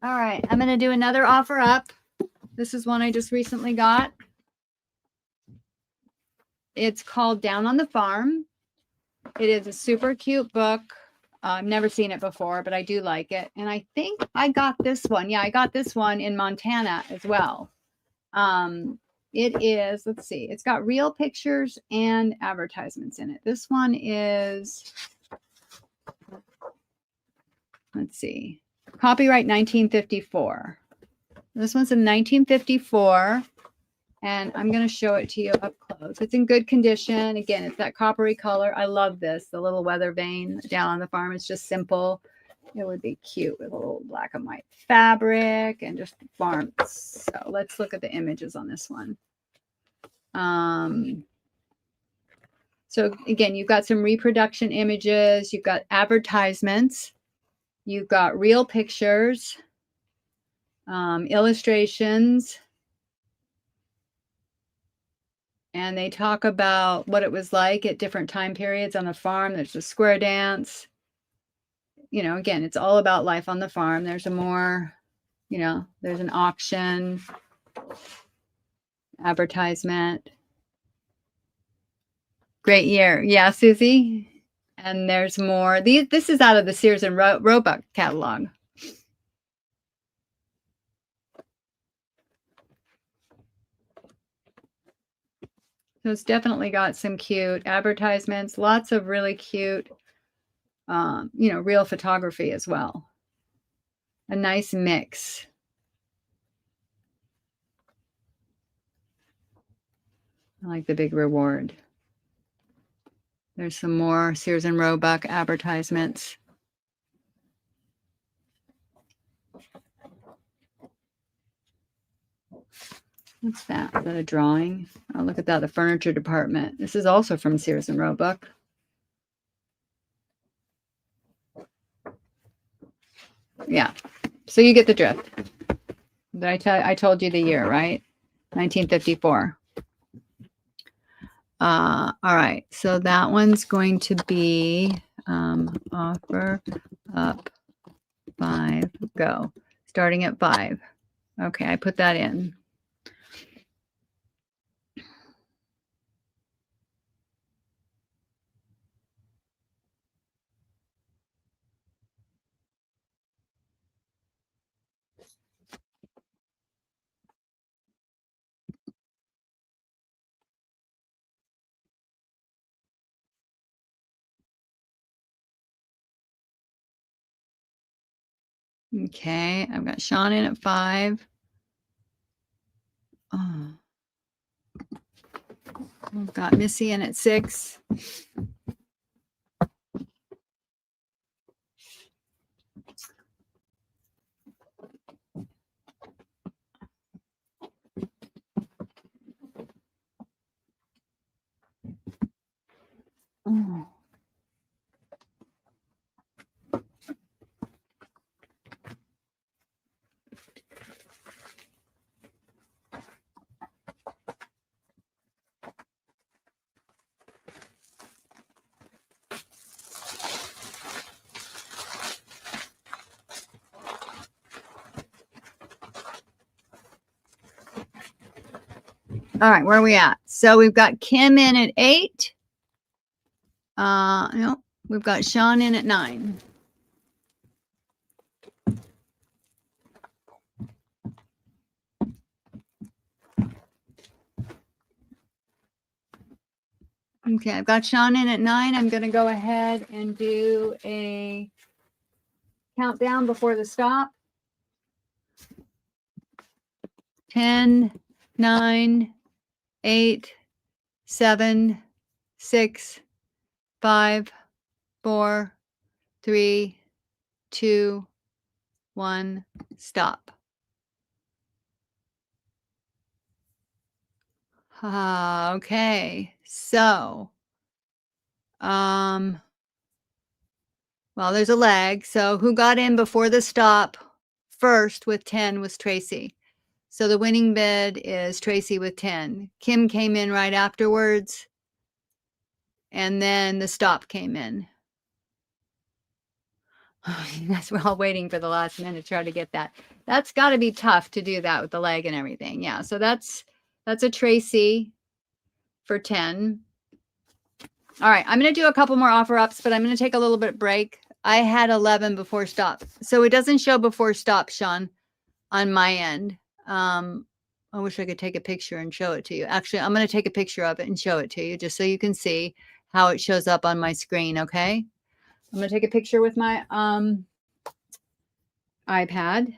All right. I'm going to do another offer up. This is one I just recently got. It's called Down on the Farm. It is a super cute book. I've never seen it before, but I do like it. And I think I got this one. Yeah, I got this one in Montana as well. It is, let's see, it's got real pictures and advertisements in it. This one is, let's see, copyright 1954. This one's in 1954. And I'm going to show it to you up close. It's in good condition. Again, it's that coppery color. I love this. The little weather vane down on the farm. It's just simple. It would be cute with a little black and white fabric and just farm. So let's look at the images on this one. So again, you've got some reproduction images. You've got advertisements. You've got real pictures, illustrations. And they talk about what it was like at different time periods on the farm. There's a square dance. You know, again, it's all about life on the farm. There's a more, you know, there's an auction, advertisement. Great year. Yeah, Susie. And there's more. This is out of the Sears and Roebuck catalog. So it's definitely got some cute advertisements, lots of really cute, you know, real photography as well. A nice mix. I like the big reward. There's some more Sears and Roebuck advertisements. What's that? Is that a drawing? Oh, look at that, the furniture department. This is also from Sears and Roebuck. Yeah, so you get the drift. Did I told you the year, right? 1954. All right, so that one's going to be offer up 5, go. Starting at 5. Okay, I put that in. Okay, I've got Sean in at 5. Oh. I've got Missy in at 6. Oh. All right, where are we at? So we've got Kim in at 8. No, we've got Sean in at 9. Okay, I've got Sean in at 9. I'm going to go ahead and do a countdown before the stop. 10, 9, 8, 7, 6, 5, 4, 3, 2, 1, stop. Okay, so, well, there's a lag. So who got in before the stop first with 10 was Tracy. So the winning bid is Tracy with 10. Kim came in right afterwards, and then the stop came in. That's we're all waiting for the last minute to try to get that. That's got to be tough to do that with the leg and everything. Yeah, so that's a Tracy for 10. All right, I'm going to do a couple more offer ups, but I'm going to take a little bit break. I had 11 before stop. So it doesn't show before stop, Sean, on my end. I wish I could take a picture and show it to you. Actually, I'm going to take a picture of it and show it to you just so you can see how it shows up on my screen, okay? I'm going to take a picture with my iPad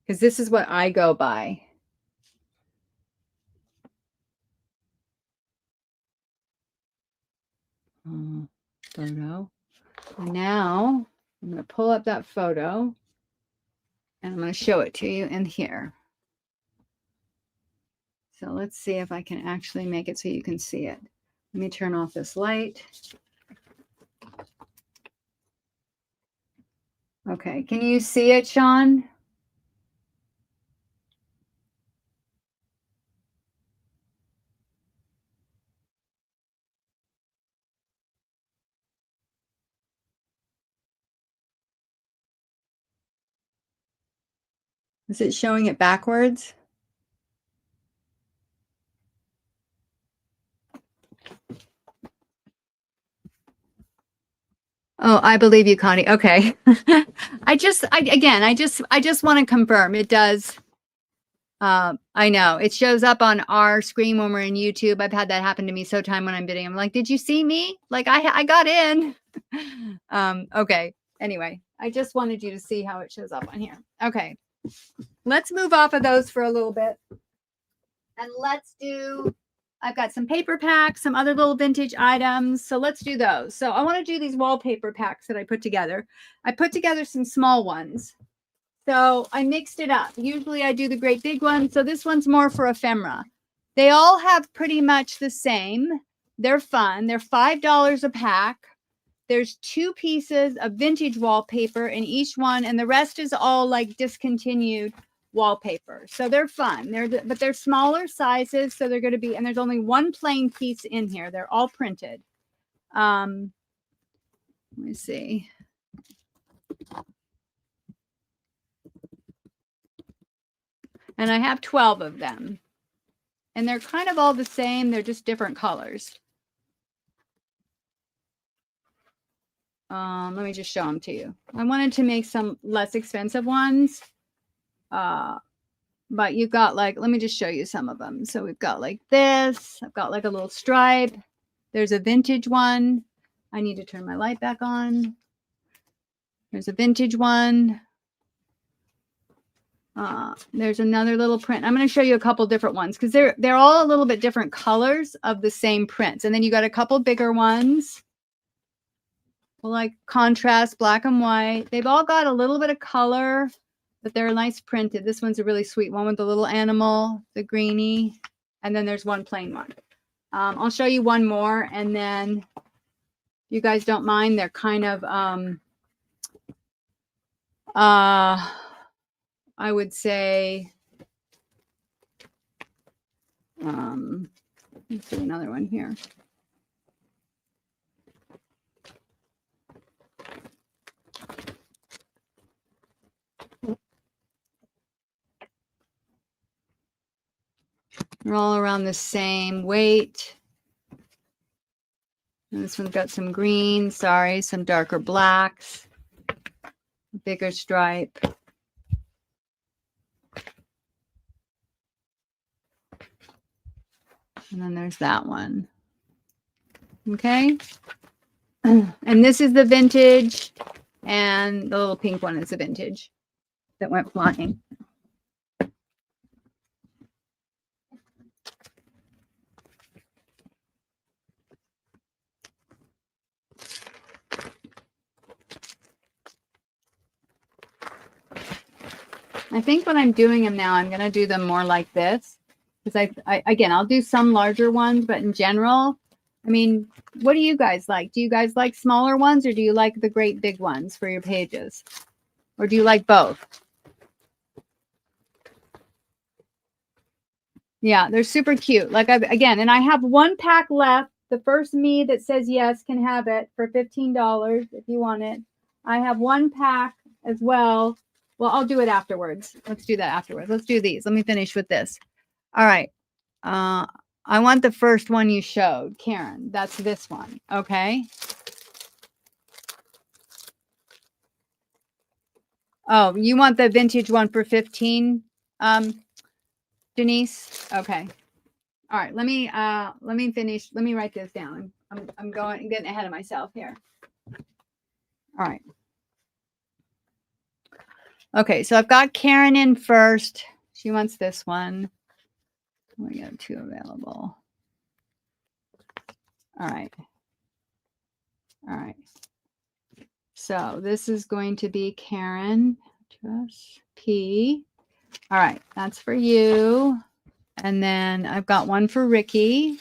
because this is what I go by. Photo. And now I'm going to pull up that photo and I'm going to show it to you in here. So let's see if I can actually make it so you can see it. Let me turn off this light. Okay, can you see it, Sean? Is it showing it backwards? Oh, I believe you, Connie. Okay. I just want to confirm it does. I know it shows up on our screen when we're in YouTube. I've had that happen to me so time when I'm bidding. I'm like, did you see me? Like I got in. Okay. Anyway, I just wanted you to see how it shows up on here. Okay. Let's move off of those for a little bit. And let's do, I've got some paper packs, some other little vintage items. So let's do those. So I want to do these wallpaper packs that I put together. I put together some small ones. So I mixed it up. Usually I do the great big one. So this one's more for ephemera. They all have pretty much the same. They're fun. They're $5 a pack. There's 2 pieces of vintage wallpaper in each one, and the rest is all like discontinued wallpaper. So they're fun. But they're smaller sizes, so they're going to be, and there's only one plain piece in here. They're all printed. Let me see. And I have 12 of them. And they're kind of all the same. They're just different colors. Let me just show them to you. I wanted to make some less expensive ones. But you've got like, let me just show you some of them. So we've got like this. I've got like a little stripe. There's a vintage one. I need to turn my light back on. There's a vintage one. There's another little print. I'm going to show you a couple different ones because they're all a little bit different colors of the same prints. And then you got a couple bigger ones. Like contrast, black and white. They've all got a little bit of color, but they're nice printed. This one's a really sweet one with the little animal, the greenie. And then there's one plain one. I'll show you one more. And then if you guys don't mind, they're kind of, I would say, let's do another one here. They're all around the same weight. And this one's got some green, some darker blacks, bigger stripe. And then there's that one. Okay. And this is the vintage. And the little pink one is the vintage that went flying. I think when I'm doing them now, I'm going to do them more like this. Because again, I'll do some larger ones, but in general, I mean, what do you guys like? Do you guys like smaller ones or do you like the great big ones for your pages? Or do you like both? Yeah, they're super cute. Like again, and I have one pack left. The first me that says yes can have it for $15 if you want it. I have one pack as well. Well, I'll do it afterwards. Let's do that afterwards. Let's do these. Let me finish with this. All right. I want the first one you showed, Karen. That's this one. Okay. Oh, you want the vintage one for 15, Denise? Okay. All right. Let me finish. Let me write this down. I'm getting ahead of myself here. All right. Okay. So I've got Karen in first. She wants this one. We got 2 available. All right. All right. So this is going to be Karen P. All right. That's for you. And then I've got one for Ricky.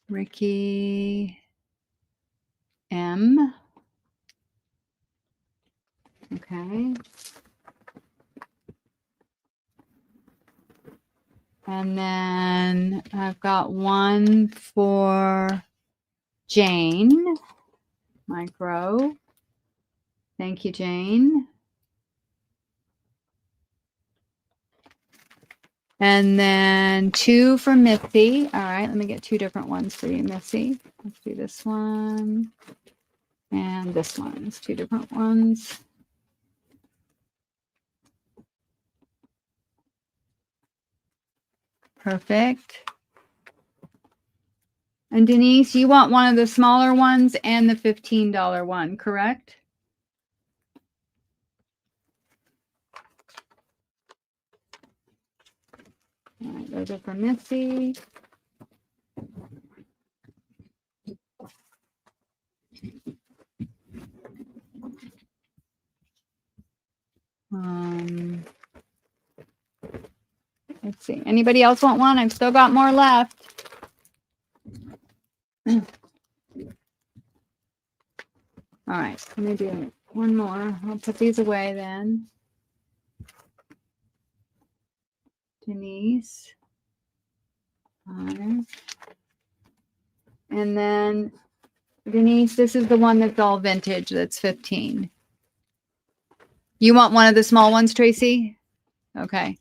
Ricky M. Okay. And then I've got one for Jane Micro. Thank you, Jane. And then 2 for Missy. All right, let me get 2 different ones for you, Missy. Let's do this one and this one. It's 2 different ones. Perfect. And Denise, you want one of the smaller ones and the $15 one, correct? All right, those are for Missy. Let's see. Anybody else want one? I've still got more left. All right, let me do one more. I'll put these away then. Denise. 5. And then Denise, this is the one that's all vintage. That's 15. You want one of the small ones, Tracy? Okay.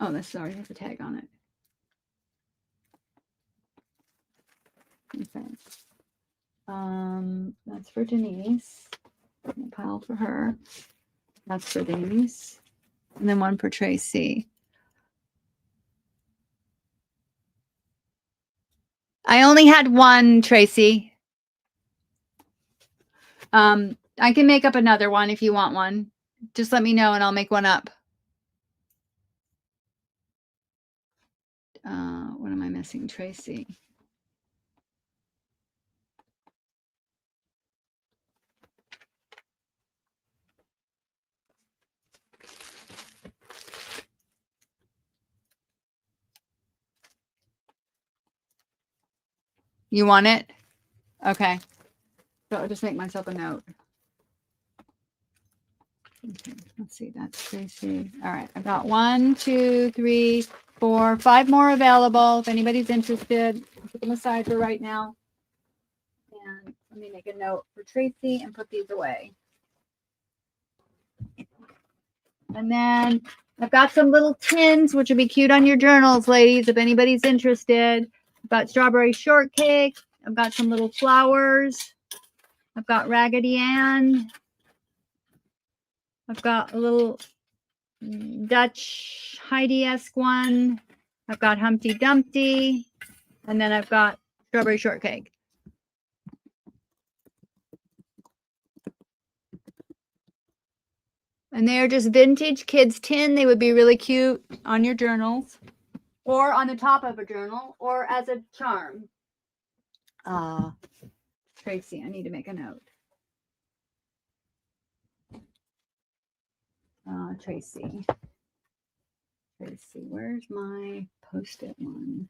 Oh, this already has a tag on it. Okay. That's for Denise. A pile for her. That's for Denise. And then one for Tracy. I only had one, Tracy. I can make up another one if you want one. Just let me know and I'll make one up. What am I missing, Tracy? You want it? Okay. So I'll just make myself a note. Okay, let's see. That's Tracy. All right. I got 1, 2, 3, 4, 5 more available. If anybody's interested, I'll put them aside for right now. And let me make a note for Tracy and put these away. And then I've got some little tins, which would be cute on your journals, ladies, if anybody's interested. I've got strawberry shortcake. I've got some little flowers. I've got Raggedy Ann. I've got a little Dutch Heidi-esque one. I've got Humpty Dumpty. And then I've got strawberry shortcake. And they are just vintage kids tin. They would be really cute on your journals or on the top of a journal or as a charm. Tracy, I need to make a note. Tracy, where's my Post-it one?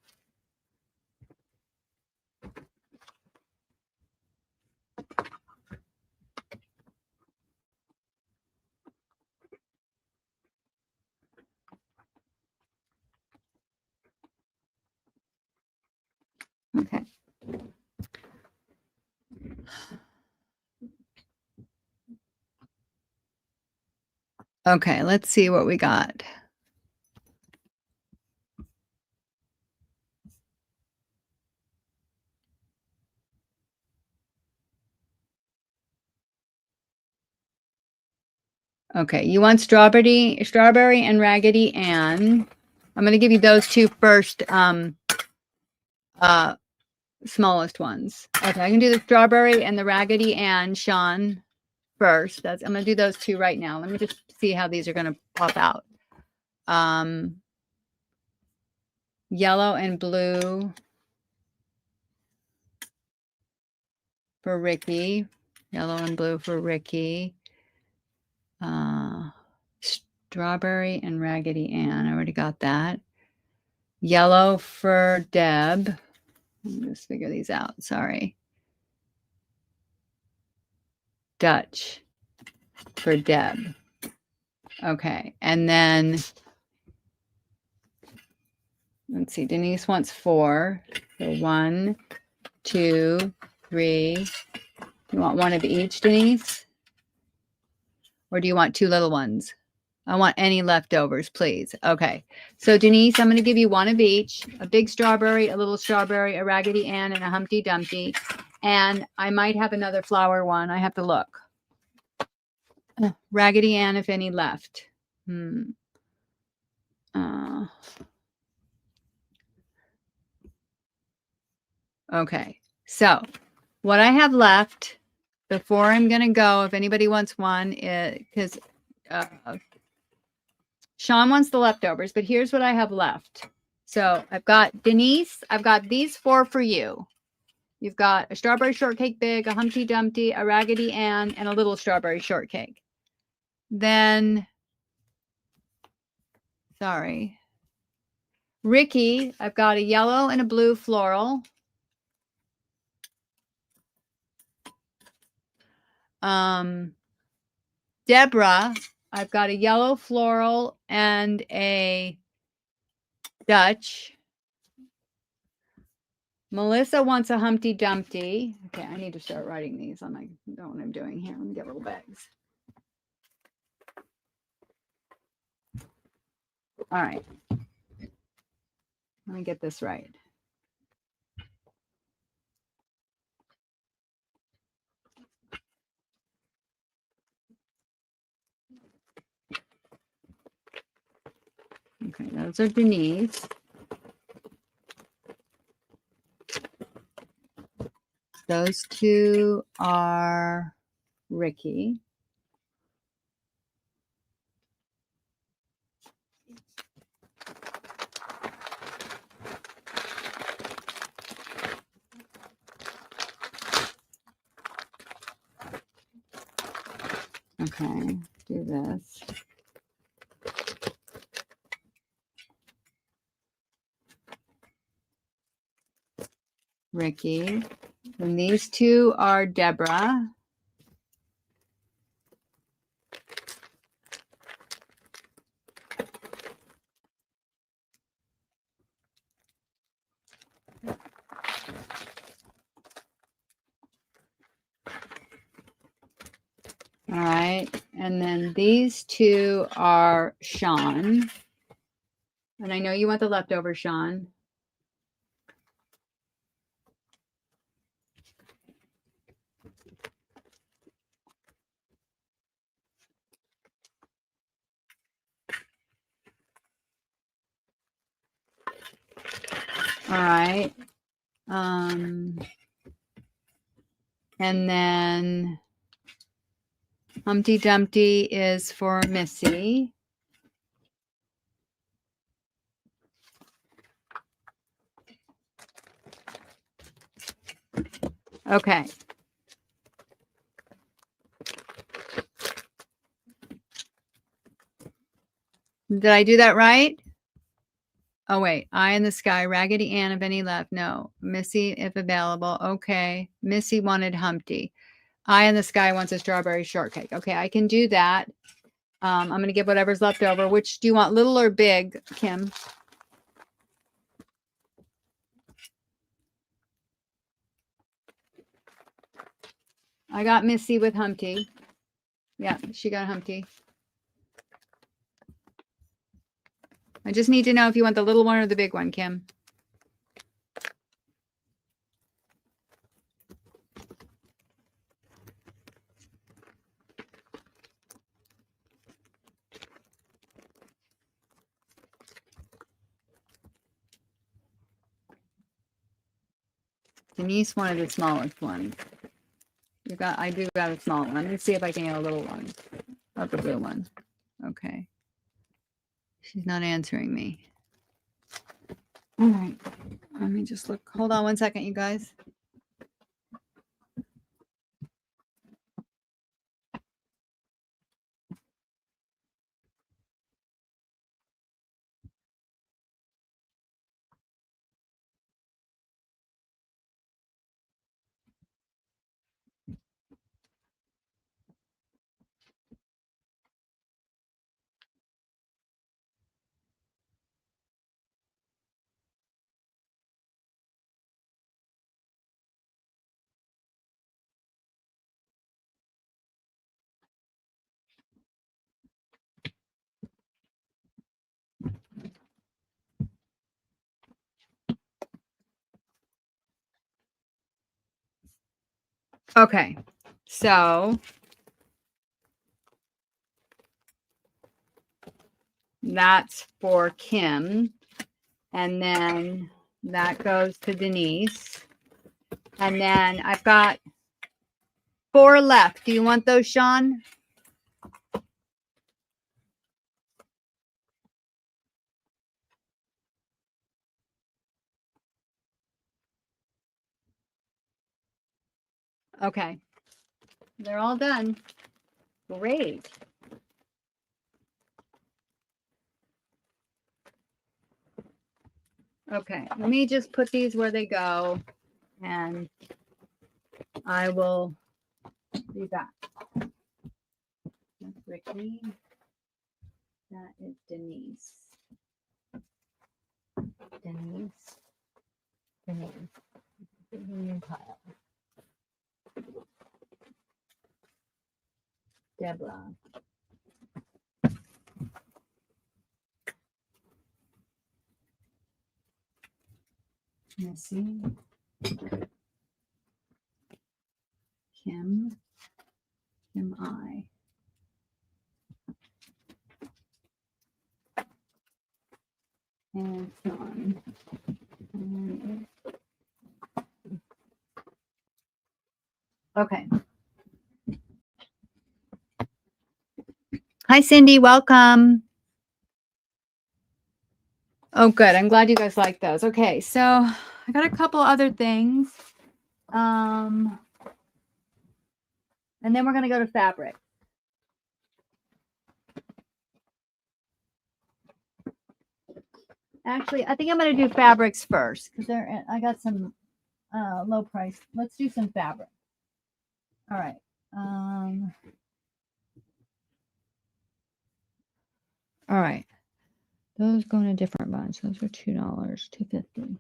Okay. Okay, let's see what we got. Okay, you want strawberry and Raggedy Ann. I'm going to give you those 2 first, smallest ones. Okay, I can do the strawberry and the Raggedy Ann, Sean, first. I'm going to do those 2 right now. Let me just see how these are going to pop out. Yellow and blue for Ricky. Yellow and blue for Ricky. Strawberry and Raggedy Ann. I already got that. Yellow for Deb. Let me just figure these out. Sorry. Dutch for Deb. Okay. And then let's see. Denise wants 4. So 1, 2, 3, You want one of each, Denise? Or do you want 2 little ones? I want any leftovers, please. Okay. So Denise, I'm going to give you one of each. A big strawberry, a little strawberry, a Raggedy Ann, and a Humpty Dumpty. And I might have another flower one. I have to look. Raggedy Ann, if any left. Okay. So what I have left before I'm going to go, if anybody wants one, because Sean wants the leftovers, but here's what I have left. So I've got Denise, I've got these 4 for you. You've got a strawberry shortcake big, a Humpty Dumpty, a Raggedy Ann, and a little strawberry shortcake. Then, sorry. Ricky, I've got a yellow and a blue floral. Deborah, I've got a yellow floral and a Dutch. Melissa wants a Humpty Dumpty. Okay, I need to start writing these on my, I don't know what I'm doing here. Let me get little bags. All right. Let me get this right. Okay, those are Denise. Those 2 are Ricky. Okay, do this. Ricky. And these 2 are Deborah. All right. And then these 2 are Sean. And I know you want the leftover, Sean. All right. And then Humpty Dumpty is for Missy. Okay. Did I do that right? Oh, wait. Eye in the sky. Raggedy Ann, if any left. No. Missy, if available. Okay. Missy wanted Humpty. Eye in the sky wants a strawberry shortcake. Okay, I can do that. I'm going to give whatever's left over. Which do you want, little or big, Kim? I got Missy with Humpty. Yeah, she got Humpty. I just need to know if you want the little one or the big one, Kim. Denise wanted the smallest one. I do got a small one. Let me see if I can get a little one. Of the blue one. Okay. She's not answering me. All right. Let me just look. Hold on one second, you guys. Okay, so that's for Kim. And then that goes to Denise. And then I've got 4 left. Do you want those, Sean? Okay. They're all done. Great. Okay, let me just put these where they go, and I will be back. That's Ricky. That is Denise. Denise. Deborah. Missy. Kim. Kim I. And Sean. Okay. Hi, Cindy. Welcome. Oh, good. I'm glad you guys like those. Okay, so I got a couple other things. And then we're going to go to fabric. Actually, I think I'm going to do fabrics first because I got some low price. Let's do some fabric. All right. All right. Those go in a different bunch. Those were $2, $2.50.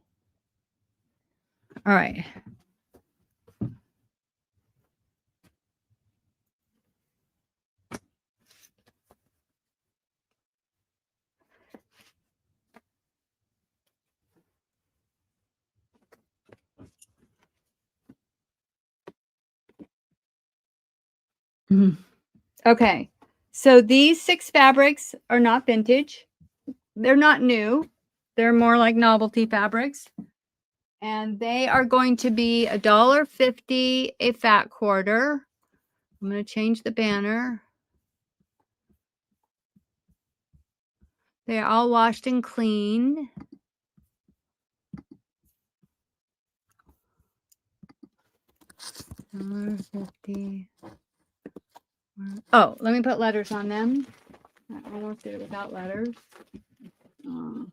All right. Okay. So these 6 fabrics are not vintage. They're not new. They're more like novelty fabrics. And they are going to be $1.50 a fat quarter. I'm going to change the banner. They're all washed and clean. $1.50. Oh, let me put letters on them. I almost did it without letters. And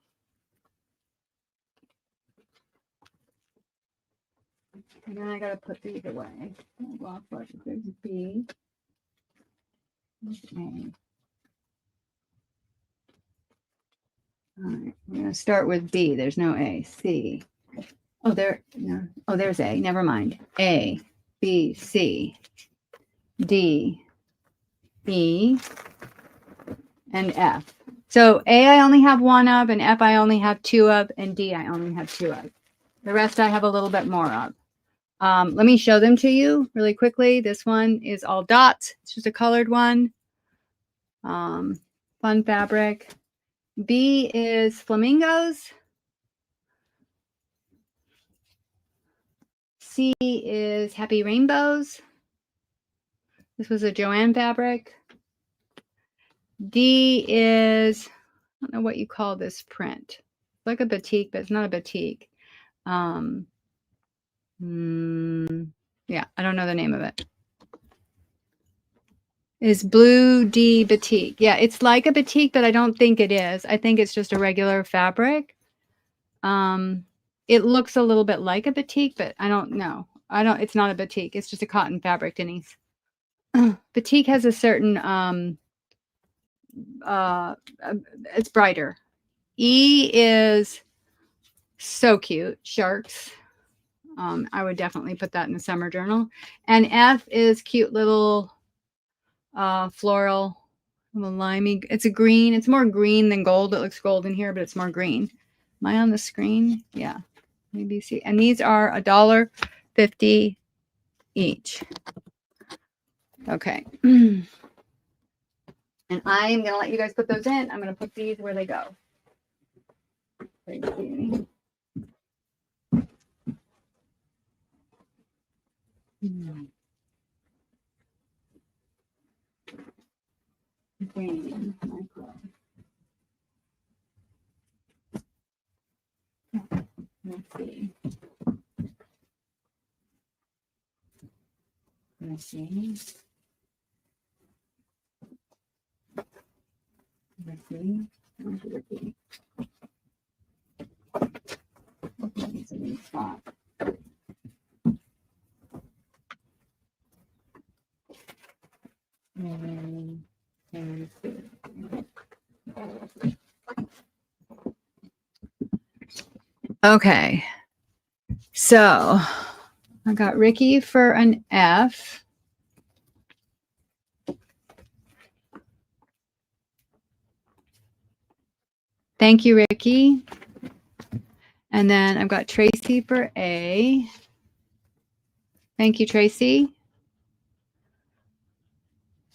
then I gotta put these away. There's B. Okay. All right, we're gonna start with B. There's no A. C. Oh, no. Oh, there's A. Never mind. A, B, C, D, E, and F. So A I only have 1 of, and F I only have 2 of, and D I only have 2 of. The rest I have a little bit more of. Let me show them to you really quickly. This one is all dots. It's just a colored one. Fun fabric. B is flamingos. C is happy rainbows. This was a Joanne fabric. D is, I don't know what you call this print. It's like a batik, but it's not a batik. Yeah, I don't know the name of it. Is Blue D batik. Yeah, it's like a batik, but I don't think it is. I think it's just a regular fabric. It looks a little bit like a batik, but I don't know. It's not a batik. It's just a cotton fabric, Denise. Batik has a certain, it's brighter. E is so cute. Sharks. I would definitely put that in the summer journal. And F is cute little floral, limey. It's a green. It's more green than gold. It looks gold in here, but it's more green. Am I on the screen? Yeah. Maybe see. And these are $1.50 each. Okay. And I'm going to let you guys put those in. I'm going to put these where they go. Green. Let's see. Let's see. Let's see. It's a new spot. Okay. So I got Ricky for an F. Thank you, Ricky. And then I've got Tracy for A. Thank you, Tracy.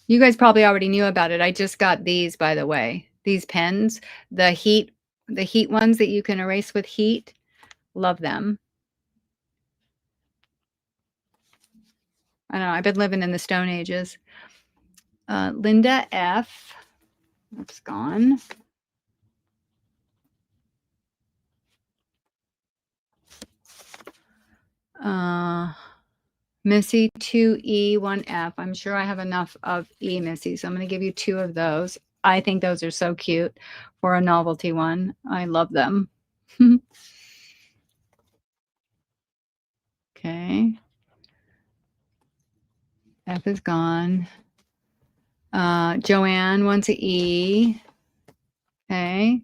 You guys probably already knew about it. I just got these, by the way. These pens, the heat ones that you can erase with heat. Love them. I don't know. I've been living in the Stone Ages. Linda F. That's gone. Missy 2E 1F. I'm sure I have enough of E, Missy, so I'm going to give you 2 of those. I think those are so cute for a novelty one. I love them. Okay. F is gone. Joanne wants an E. Okay.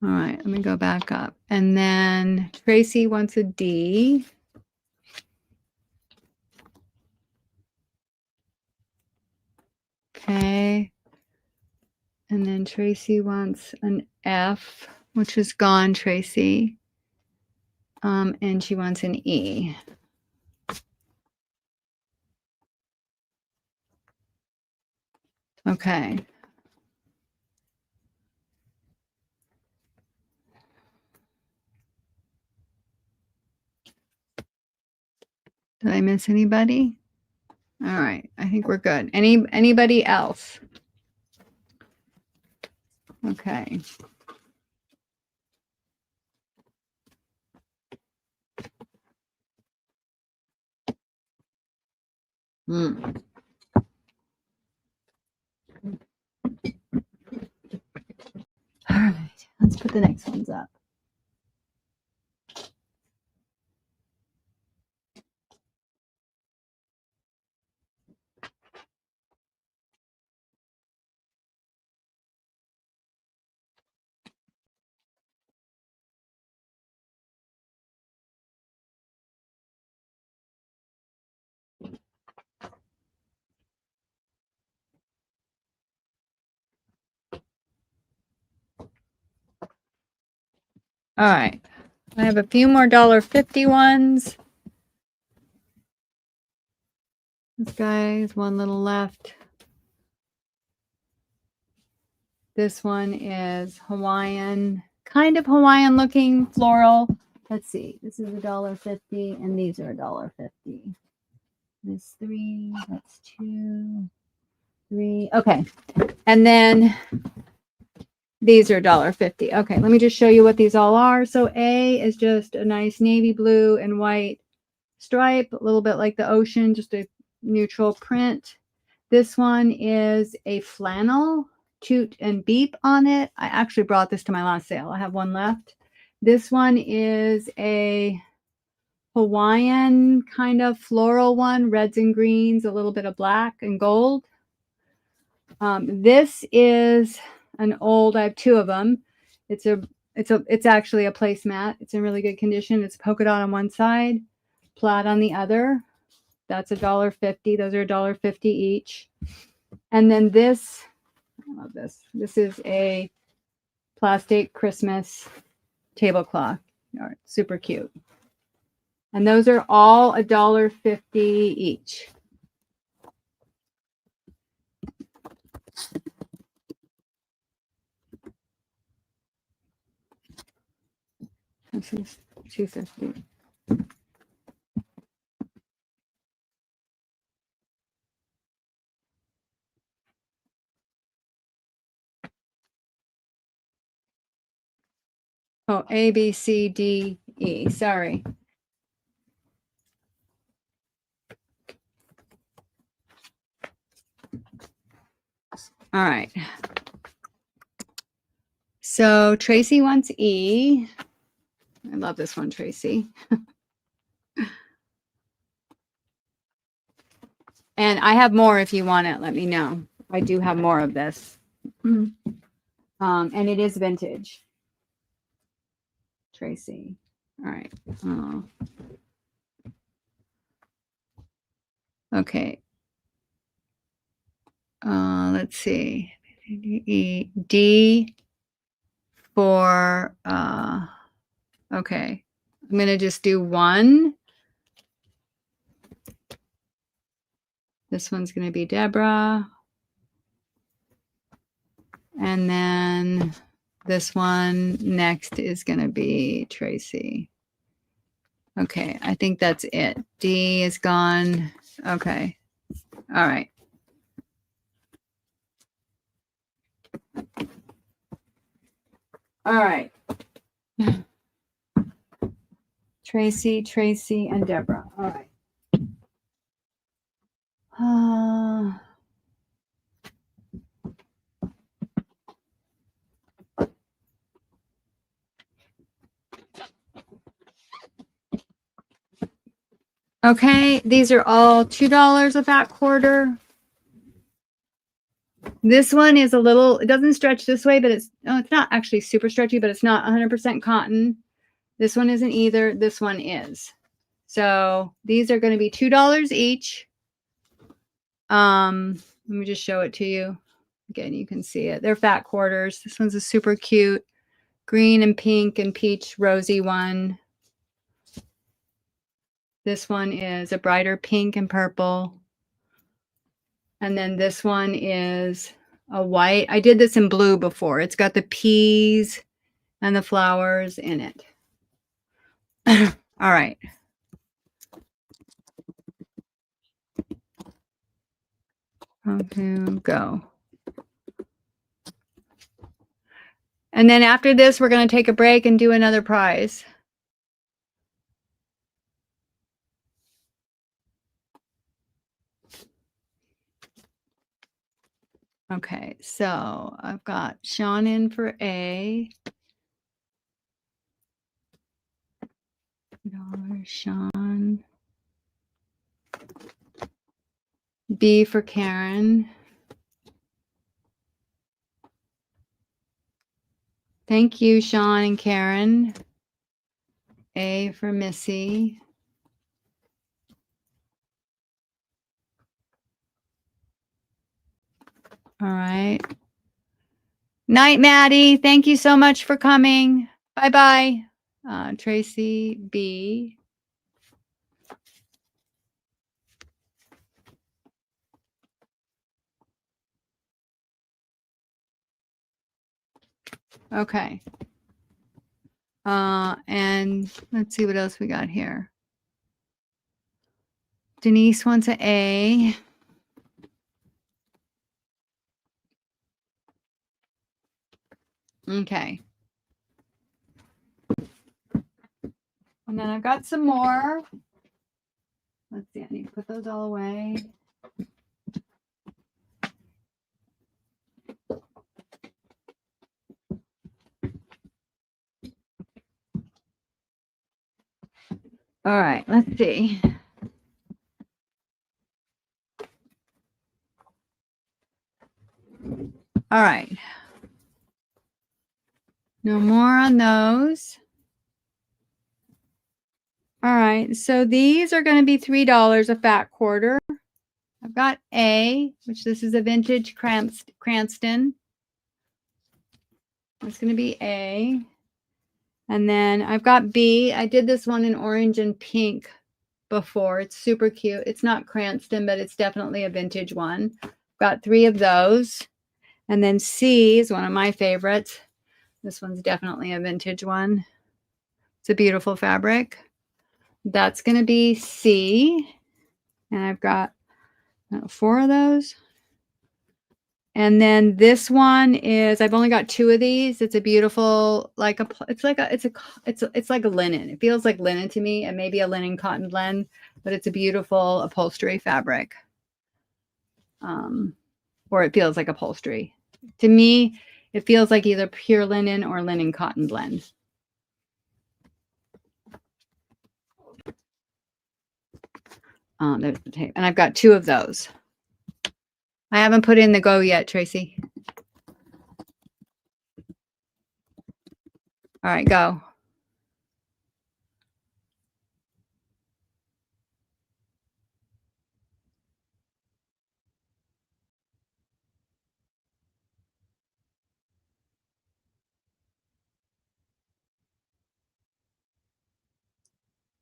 All right, let me go back up. And then Tracy wants a D. Okay. And then Tracy wants an F, which is gone, Tracy. And she wants an E. Okay. Did I miss anybody? All right, I think we're good. Anybody else? Okay. All right, let's put the next ones up. All right, I have a few more $1.50 ones. This guy's one little left. This one is Hawaiian, kind of Hawaiian looking floral. Let's see, this is $1.50 and these are $1.50. This 3, that's 2, 3. Okay, and then these are $1.50. Okay, let me just show you what these all are. So A is just a nice navy blue and white stripe, a little bit like the ocean, just a neutral print. This one is a flannel, toot and beep on it. I actually brought this to my last sale. I have one left. This one is a Hawaiian kind of floral one, reds and greens, a little bit of black and gold. This is an old, I have 2 of them. It's actually a placemat. It's in really good condition. It's polka dot on one side, plaid on the other. That's $1.50. Those are $1.50 each. And then this, I love this. This is a plastic Christmas tablecloth. All right, super cute. And those are all $1.50 each. This is $2.50. Oh, A, B, C, D, E. Sorry. All right. So Tracy wants E. I love this one, Tracy. And I have more if you want it. Let me know. I do have more of this. And it is vintage. Tracy. All right. Okay. Let's see. D for okay. I'm gonna just do one. This one's gonna be Deborah. And then this one next is gonna be Tracy. Okay, I think that's it. D is gone. Okay. All right. All right. Tracy, and Deborah. All right. Okay, these are all $2 a fat quarter. This one is a little, it doesn't stretch this way, but it's not actually super stretchy, but it's not 100% cotton. This one isn't either. This one is. So these are going to be $2 each. Let me just show it to you. Again, you can see it. They're fat quarters. This one's a super cute green and pink and peach rosy one. This one is a brighter pink and purple. And then this one is a white. I did this in blue before. It's got the peas and the flowers in it. All right. Okay, go. And then after this, we're going to take a break and do another prize. Okay, so I've got Sean in for A. Sean. B for Karen. Thank you, Sean and Karen. A for Missy. All right. Night, Maddie. Thank you so much for coming. Bye-bye. Tracy B. Okay. And let's see what else we got here. Denise wants an A. Okay. And then I've got some more. Let's see, I need to put those all away. All right, let's see. All right. No more on those. All right, so these are going to be $3 a fat quarter. I've got A, which this is a vintage Cranston. That's going to be A. And then I've got B. I did this one in orange and pink before. It's super cute. It's not Cranston, but it's definitely a vintage one. Got 3 of those. And then C is one of my favorites. This one's definitely a vintage one. It's a beautiful fabric. That's going to be C. And I've got 4 of those. And then this one is, I've only got 2 of these. It's a beautiful, it's like a linen. It feels like linen to me. It may be a linen cotton blend, but it's a beautiful upholstery fabric. Or it feels like upholstery. To me, it feels like either pure linen or linen cotton blend. There's the tape. And I've got 2 of those. I haven't put in the go yet, Tracy. All right, go.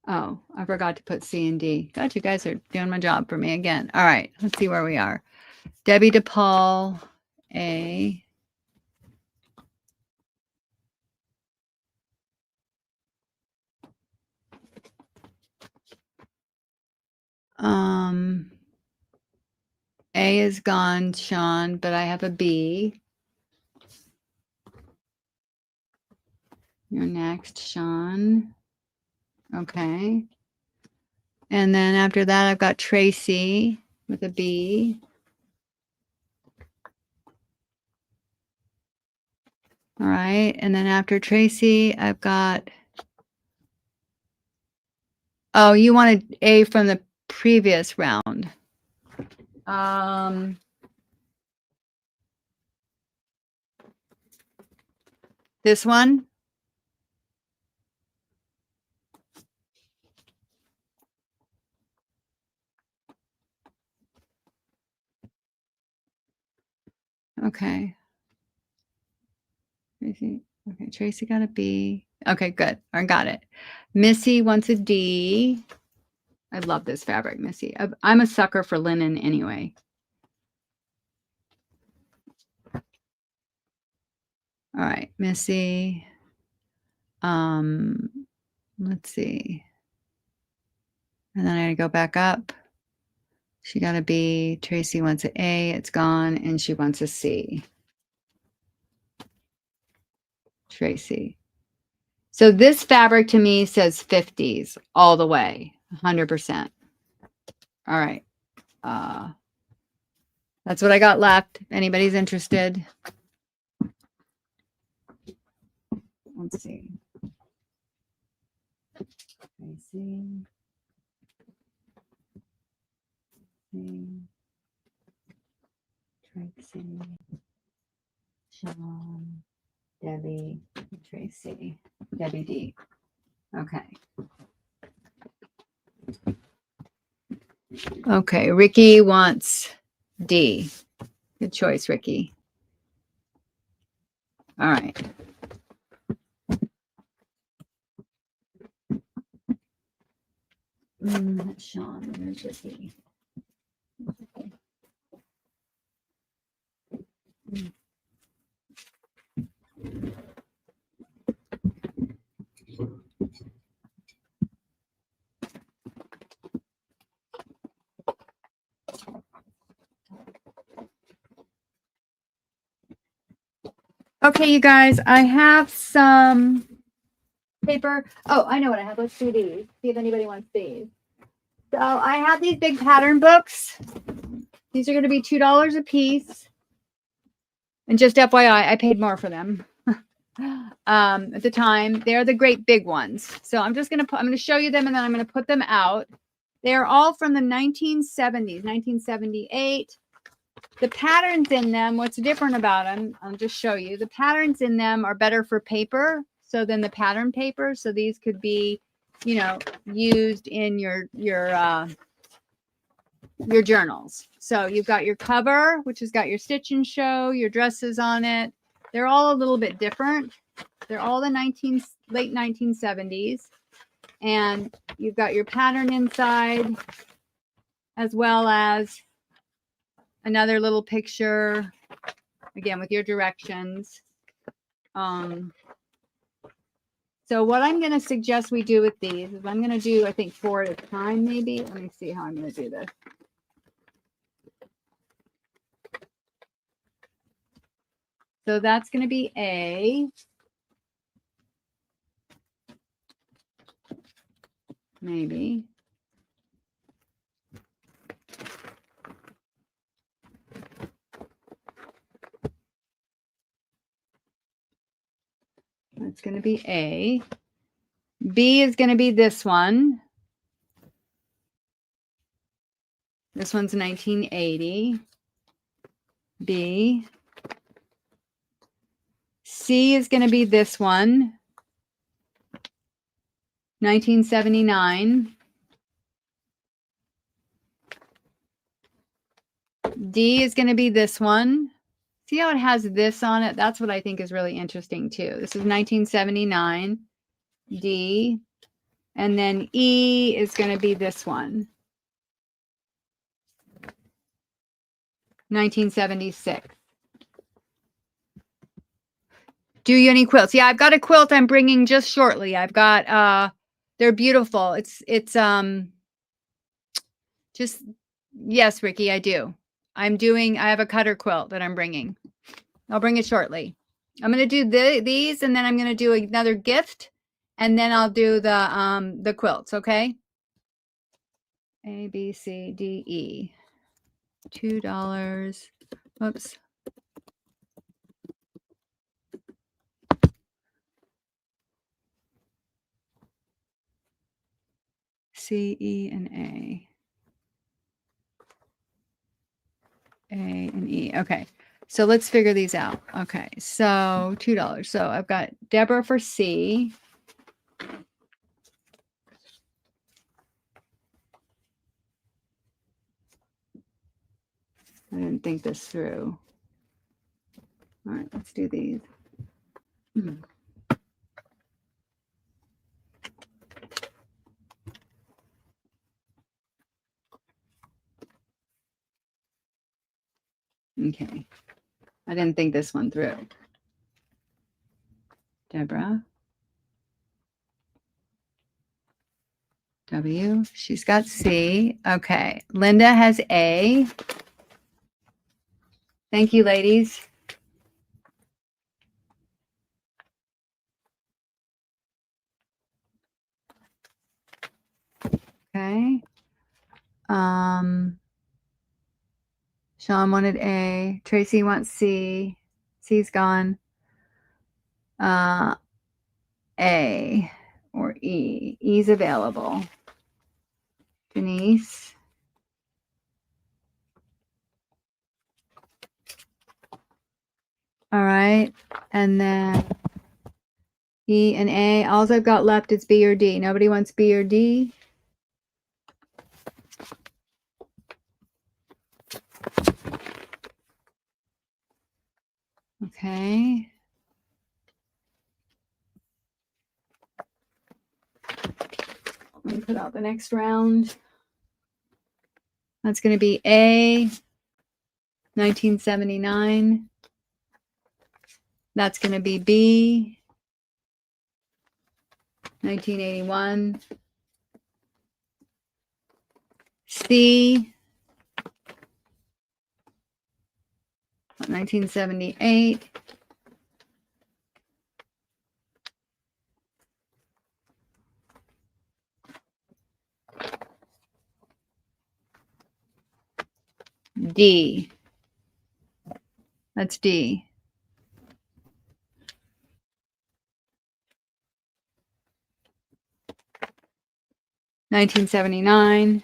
Oh, I forgot to put C and D. God, you guys are doing my job for me again. All right, let's see where we are. Debbie DePaul, A. A is gone, Sean, but I have a B. You're next, Sean. Okay. And then after that, I've got Tracy with a B. All right. And then after Tracy, I've got, oh, you wanted A from the previous round. This one. Okay. Tracy. Okay, Tracy got a B. Okay, good. I got it. Missy wants a D. I love this fabric, Missy. I'm a sucker for linen anyway. All right, Missy. Let's see. And then I gotta go back up. She got a B. Tracy wants an A. It's gone. And she wants a C. Tracy. So this fabric to me says 50s all the way, 100%. All right. That's what I got left. If anybody's interested. Let's see. Tracy. Tracy. Sean. Debbie. Tracy. Debbie D. Okay. Okay. Ricky wants D. Good choice, Ricky. All right. Sean, where's Ricky? Okay, you guys, I have some paper. Oh, I know what I have. Let's do these. See if anybody wants these. So I have these big pattern books. These are going to be $2 a piece. And just FYI, I paid more for them at the time. They're the great big ones. So I'm just going to I'm going to show you them and then I'm going to put them out. They're all from the 1970s, 1978. The patterns in them, what's different about them, I'll just show you. The patterns in them are better for paper, so than the pattern paper. So these could be, you know, used in your journals. So you've got your cover, which has got your stitch and show, your dresses on it. They're all a little bit different. They're all the late 1970s. And you've got your pattern inside, as well as another little picture, again, with your directions. So what I'm going to suggest we do with these is I'm going to do, I think, 4 at a time, maybe. Let me see how I'm going to do this. So that's going to be A. Maybe. That's going to be A. B is going to be this one. This one's 1980. B. C is going to be this one. 1979. D is going to be this one. See how it has this on it? That's what I think is really interesting too. This is 1979. D. And then E is going to be this one. 1976. Do you any quilts? Yeah, I've got a quilt I'm bringing just shortly. I've got they're beautiful. It's just, yes, Ricky, I do. I have a cutter quilt that I'm bringing. I'll bring it shortly. I'm going to do these, and then I'm going to do another gift, and then I'll do the quilts, okay? A, B, C, D, E. $2. Whoops. C, E, and A. A and E. Okay. So let's figure these out. Okay. So $2. So I've got Deborah for C. I didn't think this through. All right, let's do these. Okay. I didn't think this one through. Deborah. W. She's got C. Okay. Linda has A. Thank you, ladies. Okay. Sean wanted A. Tracy wants C. C's gone. A or E. E's available. Denise. All right. And then E and A. All I've got left is B or D. Nobody wants B or D. Okay. Let me put out the next round. That's going to be A, 1979. That's going to be B, 1981. C, 1978. D. That's D. $19.79.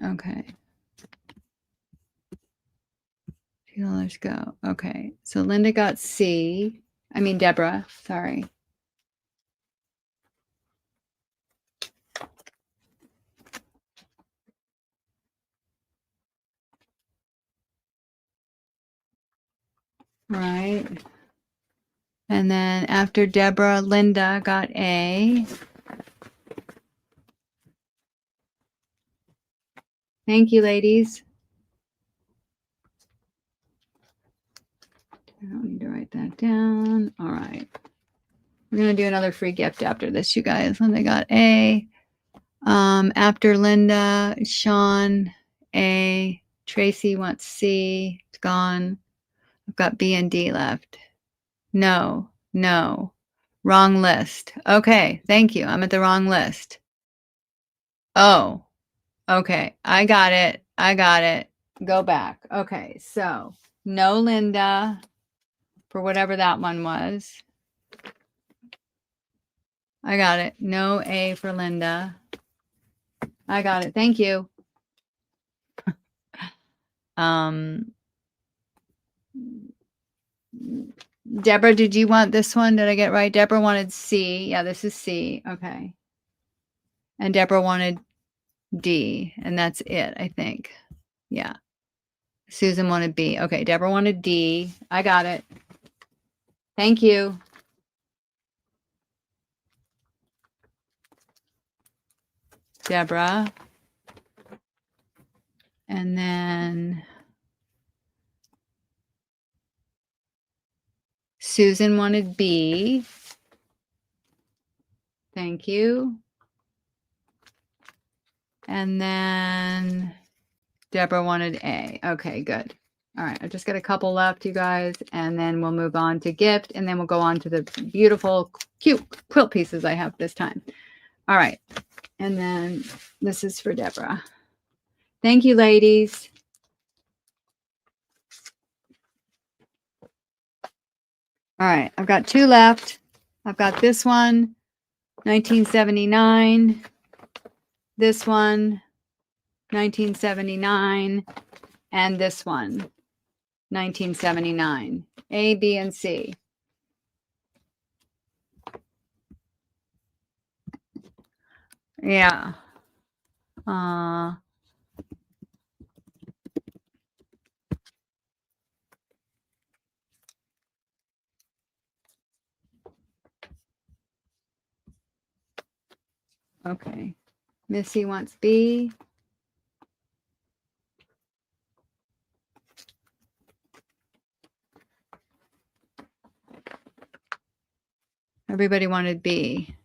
Okay. Let's go. Okay. So Linda got C. I mean, Deborah. Sorry. Right. And then after Deborah, Linda got A. Thank you, ladies. I don't need to write that down. All right. We're going to do another free gift after this, you guys. Linda got A. After Linda, Sean, A. Tracy wants C. It's gone. I've got B and D left. No. Wrong list. Okay. Thank you. I'm at the wrong list. Oh, okay. I got it. Go back. Okay. So no Linda for whatever that one was. I got it. No A for Linda. I got it. Thank you. Deborah, did you want this one? Did I get it right? Deborah wanted C. Yeah, this is C. Okay. And Deborah wanted D, and that's it, I think. Yeah. Susan wanted B. Okay, Deborah wanted D. I got it. Thank you. Deborah. And then Susan wanted B. Thank you. And then Deborah wanted A. Okay, good. All right, I just got a couple left, you guys, and then we'll move on to gift, and then we'll go on to the beautiful, cute quilt pieces I have this time. All right, and then this is for Deborah. Thank you, ladies. All right, I've got two left. I've got this one, 1979. This one, 1979. And this one, 1979. A, B, and C. Yeah. Okay. Missy wants B. Everybody wanted B.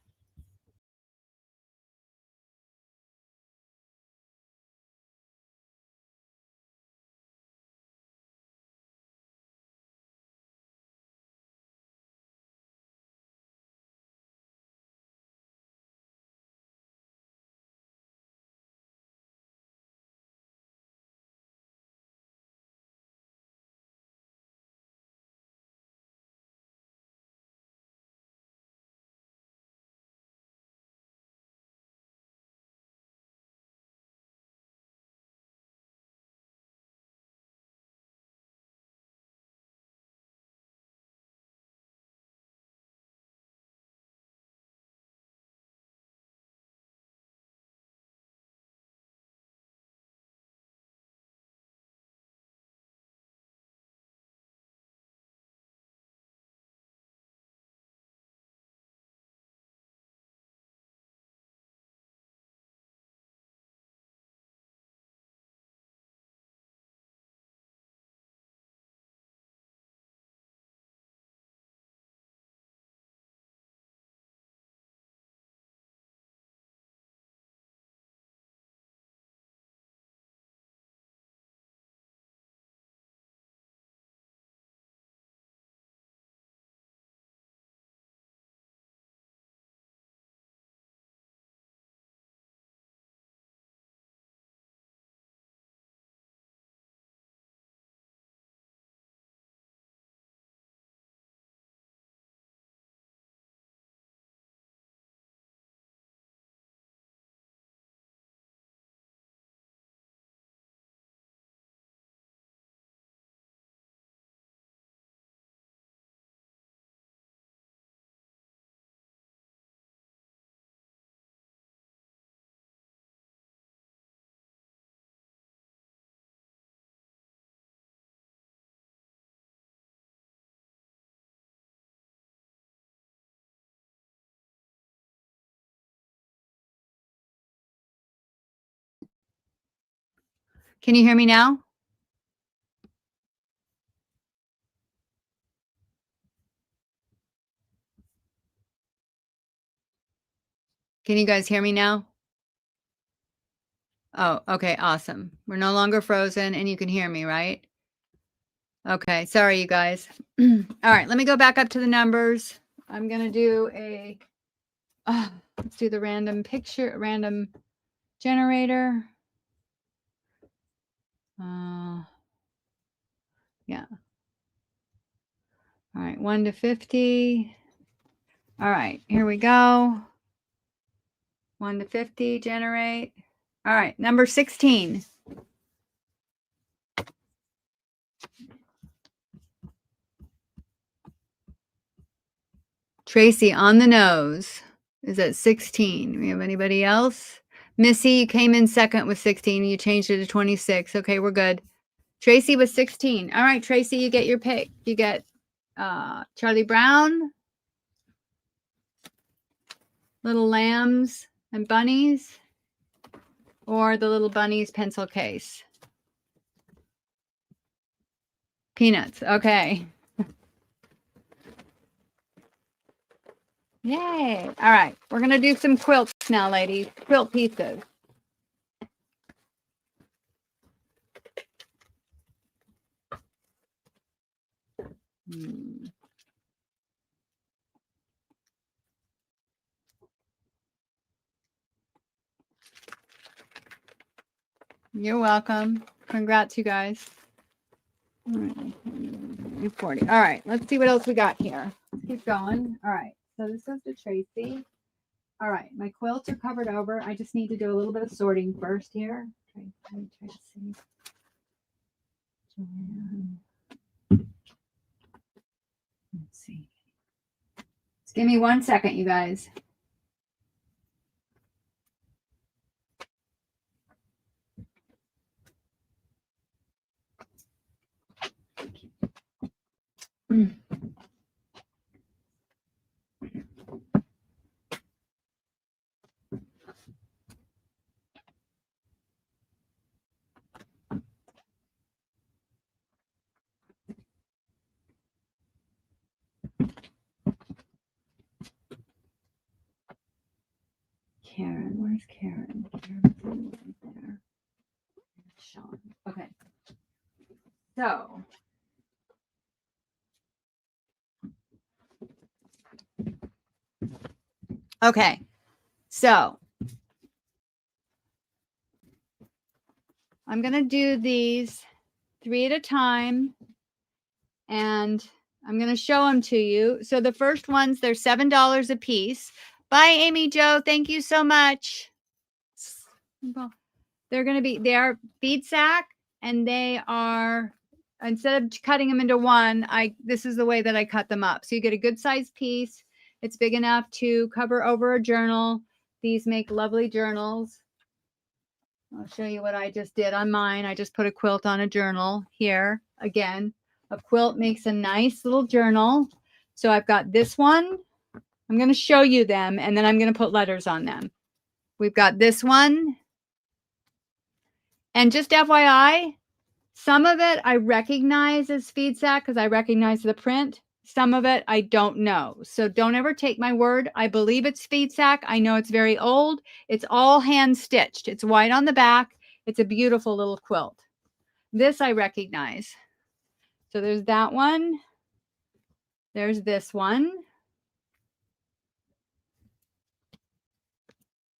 Can you hear me now? Can you guys hear me now? Oh, okay, awesome. We're no longer frozen and you can hear me, right? Okay, sorry, you guys. All right, let me go back up to the numbers. I'm going to do a, let's do the random generator. Yeah. All right, 1 to 50. All right, here we go. 1 to 50, generate. All right, number 16. Tracy on the nose is at 16. We have anybody else? Missy, you came in second with 16. You changed it to 26. Okay, we're good. Tracy was 16. All right, Tracy, you get your pick. You get Charlie Brown, Little Lambs and Bunnies, or the Little Bunnies pencil case. Peanuts. Okay. Yay. All right. We're going to do some quilts now, ladies. Quilt pieces. You're welcome. Congrats, you guys. All right. 40. All right. Let's see what else we got here. Let's keep going. All right. So this goes to Tracy. All right. My quilts are covered over. I just need to do a little bit of sorting first here. Tracy. Let's see. Just give me 1 second, you guys. Karen, where's Karen? Karen's right there. Sean. Okay. So okay. So I'm going to do these 3 at a time, and I'm going to show them to you. So the first ones, they're $7 a piece. Bye, Amy Jo. Thank you so much. They're going to be, they are bead sack, and they are, instead of cutting them into one, this is the way that I cut them up. So you get a good size piece. It's big enough to cover over a journal. These make lovely journals. I'll show you what I just did on mine. I just put a quilt on a journal here. Again, a quilt makes a nice little journal. So I've got this one. I'm going to show you them, and then I'm going to put letters on them. We've got this one. And just FYI, some of it I recognize as feed sack because I recognize the print. Some of it I don't know. So don't ever take my word. I believe it's feed sack. I know it's very old. It's all hand stitched. It's white on the back. It's a beautiful little quilt. This I recognize. So there's that one. There's this one.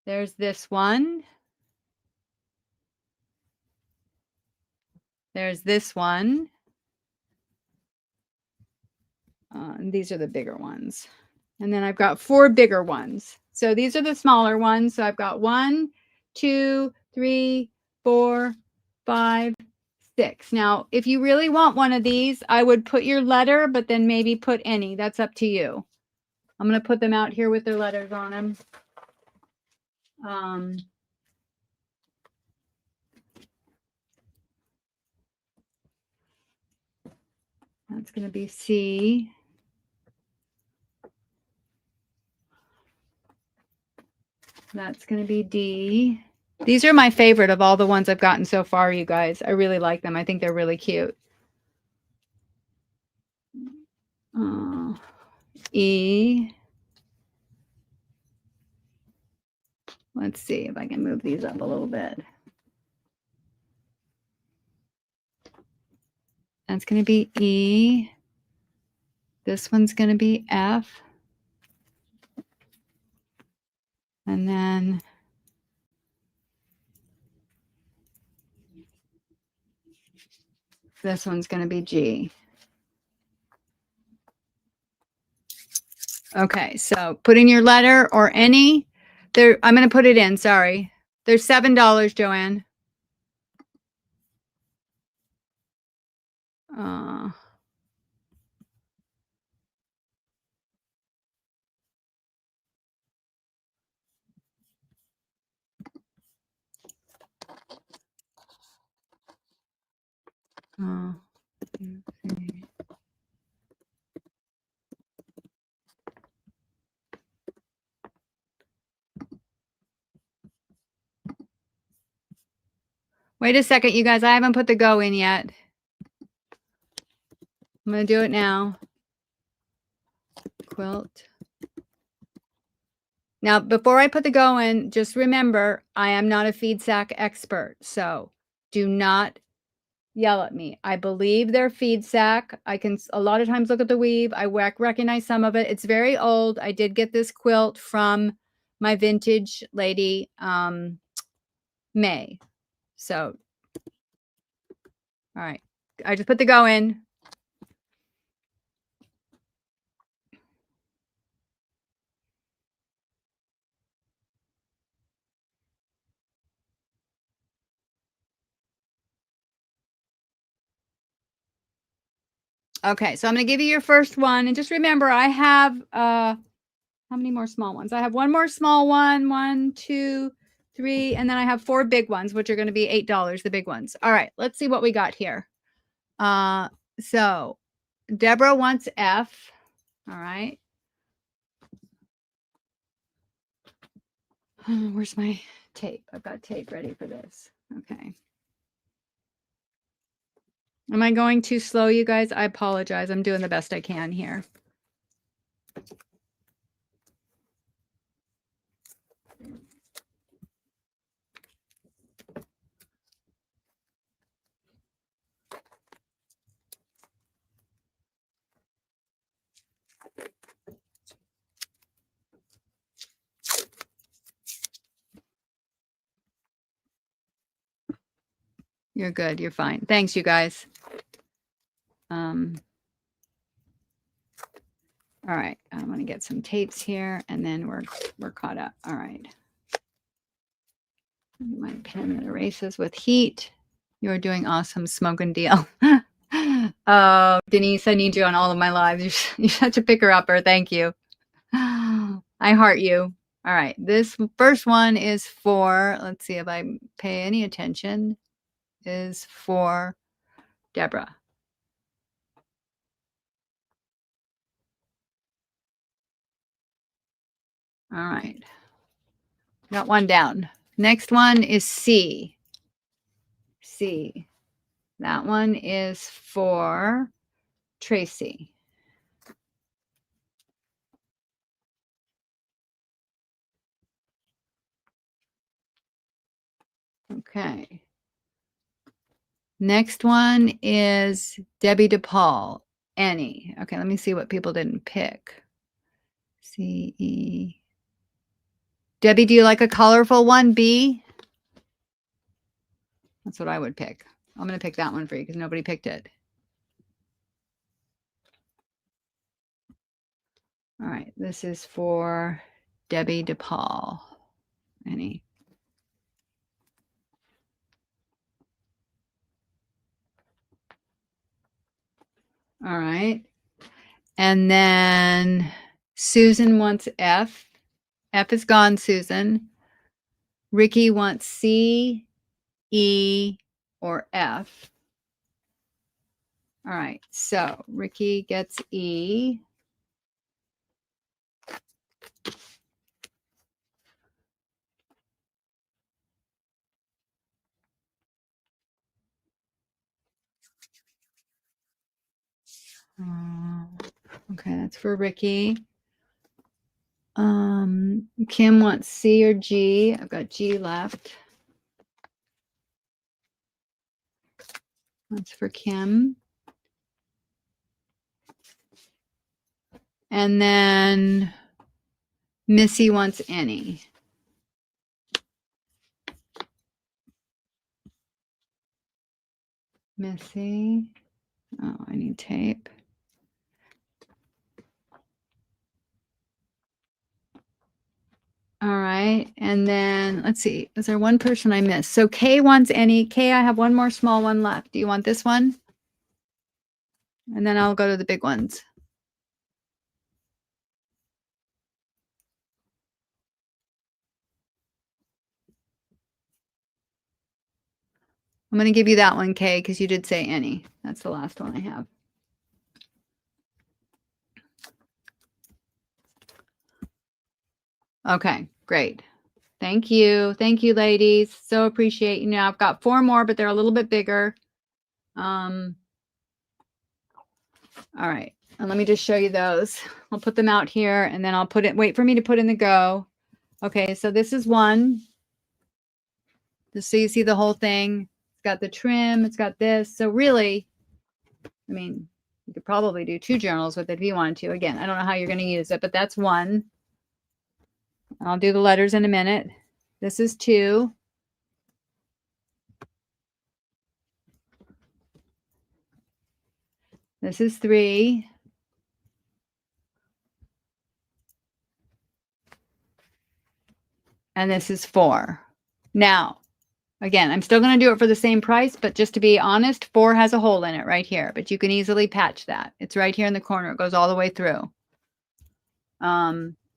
There's this one. There's this one. And these are the bigger ones. And then I've got 4 bigger ones. So these are the smaller ones. So I've got 1, 2, 3, 4, 5, 6. Now, if you really want one of these, I would put your letter, but then maybe put any. That's up to you. I'm going to put them out here with their letters on them. That's going to be C. That's going to be D. These are my favorite of all the ones I've gotten so far, you guys. I really like them. I think they're really cute. E. Let's see if I can move these up a little bit. That's going to be E. This one's going to be F. And then this one's going to be G. Okay, so put in your letter or any. There, I'm going to put it in. Sorry. There's $7, Joanne. Wait a second, you guys. I haven't put the go in yet. I'm going to do it now. Quilt. Now, before I put the go in, just remember, I am not a feed sack expert. So do not yell at me. I believe they're feed sack. I can a lot of times look at the weave. I recognize some of it. It's very old. I did get this quilt from my vintage lady, May. So, all right. I just put the go in. Okay, so I'm going to give you your first one. And just remember, I have, how many more small ones? I have one more small one, 1, 2, 3, and then I have 4 big ones, which are going to be $8, the big ones. All right, let's see what we got here. So Deborah wants F. All right. Where's my tape? I've got tape ready for this. Okay. Am I going too slow, you guys? I apologize. I'm doing the best I can here. You're good. You're fine. Thanks, you guys. All right. I'm going to get some tapes here, and then we're caught up. All right. My pen that erases with heat. You're doing awesome. Smoke and deal. Denise, I need you on all of my lives. You're such a picker-upper. Thank you. I heart you. All right. This first one is for, let's see if I pay any attention, is for Deborah. All right. Got one down. Next one is C. C. That one is for Tracy. Okay. Next one is Debbie DePaul. Annie. Okay, let me see what people didn't pick. C-E. Debbie, do you like a colorful one? B? That's what I would pick. I'm going to pick that one for you because nobody picked it. All right, this is for Debbie DePaul. Annie. All right. And then Susan wants F. F is gone, Susan. Ricky wants C, E, or F. All right, so Ricky gets E. Okay, that's for Ricky. Kim wants C or G. I've got G left. That's for Kim. And then Missy wants any. Missy. Oh, I need tape. All right. And then let's see. Is there one person I missed? So Kay wants any. Kay, I have one more small one left. Do you want this one? And then I'll go to the big ones. I'm going to give you that one, Kay, because you did say any. That's the last one I have. Okay, great. Thank you. Thank you, ladies. So appreciate you. Now I've got 4 more, but they're a little bit bigger. All right. And let me just show you those. I'll put them out here and then I'll put it, wait for me to put in the go. Okay, so this is one. Just so you see the whole thing. It's got the trim, it's got this. So really, I mean, you could probably do 2 journals with it if you wanted to. Again, I don't know how you're going to use it, but that's one. I'll do the letters in a minute. This is 2. This is 3. And this is 4. Now, again, I'm still going to do it for the same price, but just to be honest, 4 has a hole in it right here, but you can easily patch that. It's right here in the corner. It goes all the way through.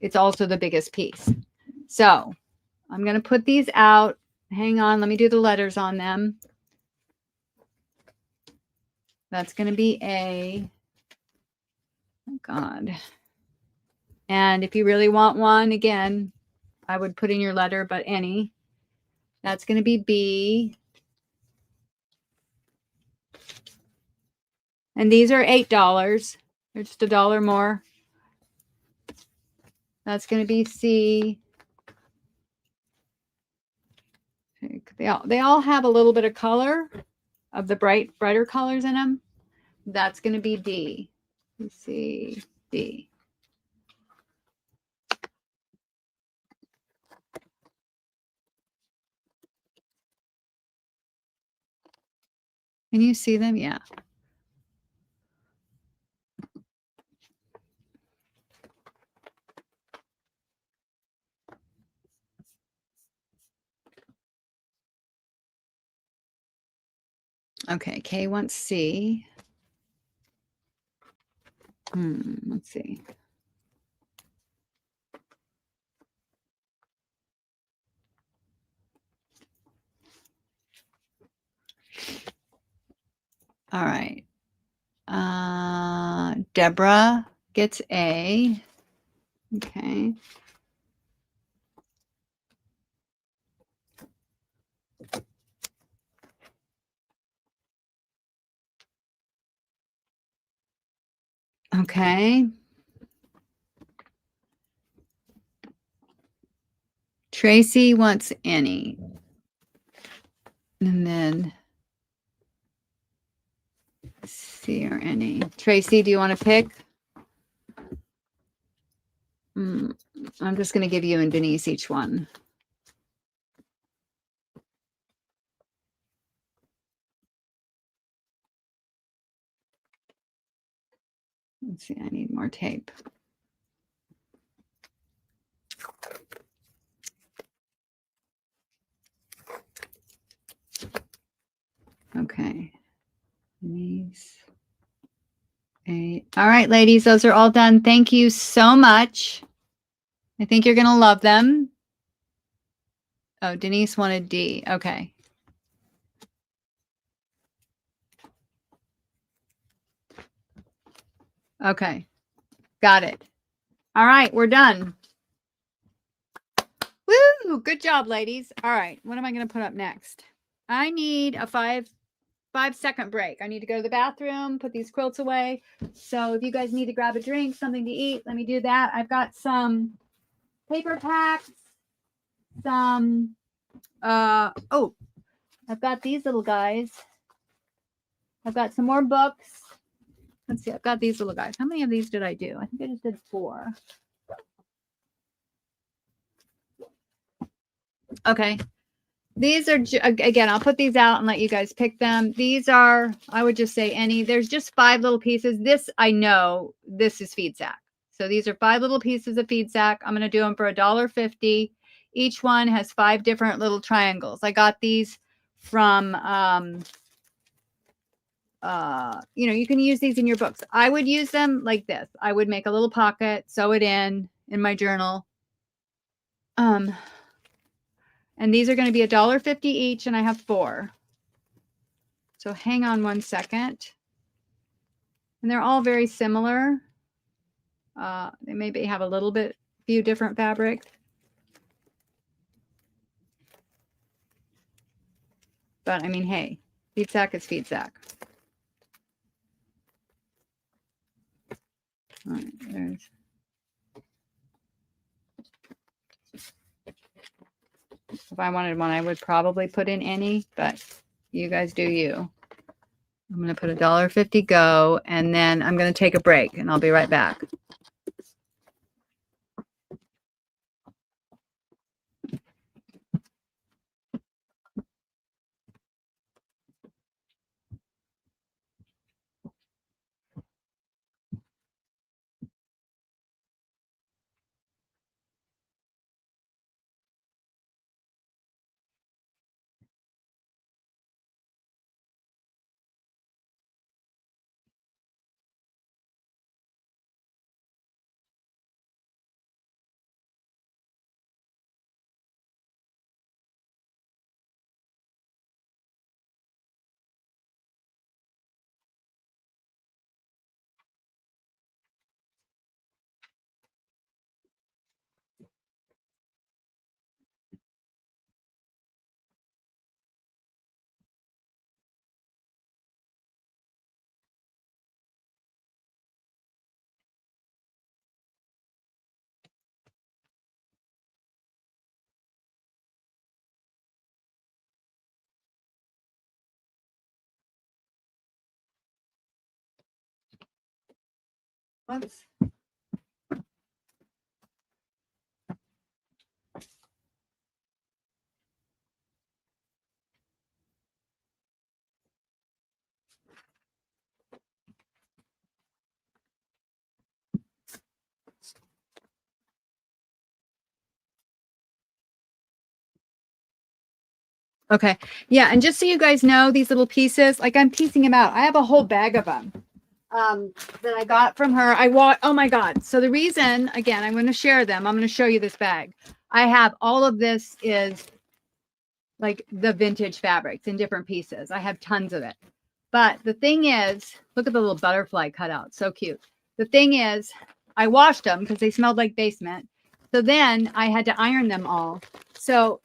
It's also the biggest piece. So I'm going to put these out. Hang on. Let me do the letters on them. That's going to be A. Oh, God. And if you really want one, again, I would put in your letter, but any. That's going to be B. And these are $8. They're just $1 more. That's going to be C. They all have a little bit of color, of the brighter colors in them. That's going to be D. C, D. Can you see them? Yeah. Okay, K wants C. Let's see. All right. Deborah gets A. Okay. Okay. Tracy wants any. And then C or any. Tracy, do you want to pick? I'm just going to give you and Denise each one. Let's see, I need more tape. Okay. Denise. 8. All right, ladies, those are all done. Thank you so much. I think you're going to love them. Oh, Denise wanted D. Okay. Okay. Got it. All right, we're done. Woo! Good job, ladies. All right, what am I going to put up next? I need a 5 5-second break. I need to go to the bathroom, put these quilts away. So if you guys need to grab a drink, something to eat, let me do that. I've got some paper packs, some, oh, I've got these little guys. I've got some more books. Let's see, I've got these little guys. How many of these did I do? I think I just did 4. Okay. These are, again, I'll put these out and let you guys pick them. These are, I would just say there's just 5 little pieces. This, I know, this is feed sack. So these are 5 little pieces of feed sack. I'm going to do them for $1.50. Each one has 5 different little triangles. I got these from, you can use these in your books. I would use them like this. I would make a little pocket, sew it in my journal. And these are going to be $1.50 each, and I have 4. So hang on one second. And they're all very similar. They maybe have a few different fabrics. But I mean, hey, feed sack is feed sack. All right, there's. If I wanted one, I would probably put in any, but you guys do you. I'm going to put $1.50 go, and then I'm going to take a break, and I'll be right back. Oops. Okay. Yeah. And just so you guys know, these little pieces, like I'm piecing them out. I have a whole bag of them that I got from her. Oh my God. So the reason, again, I'm going to share them. I'm going to show you this bag. I have all of this is like the vintage fabrics in different pieces. I have tons of it. But the thing is, look at the little butterfly cutout. So cute. The thing is, I washed them because they smelled like basement. So then I had to iron them all. So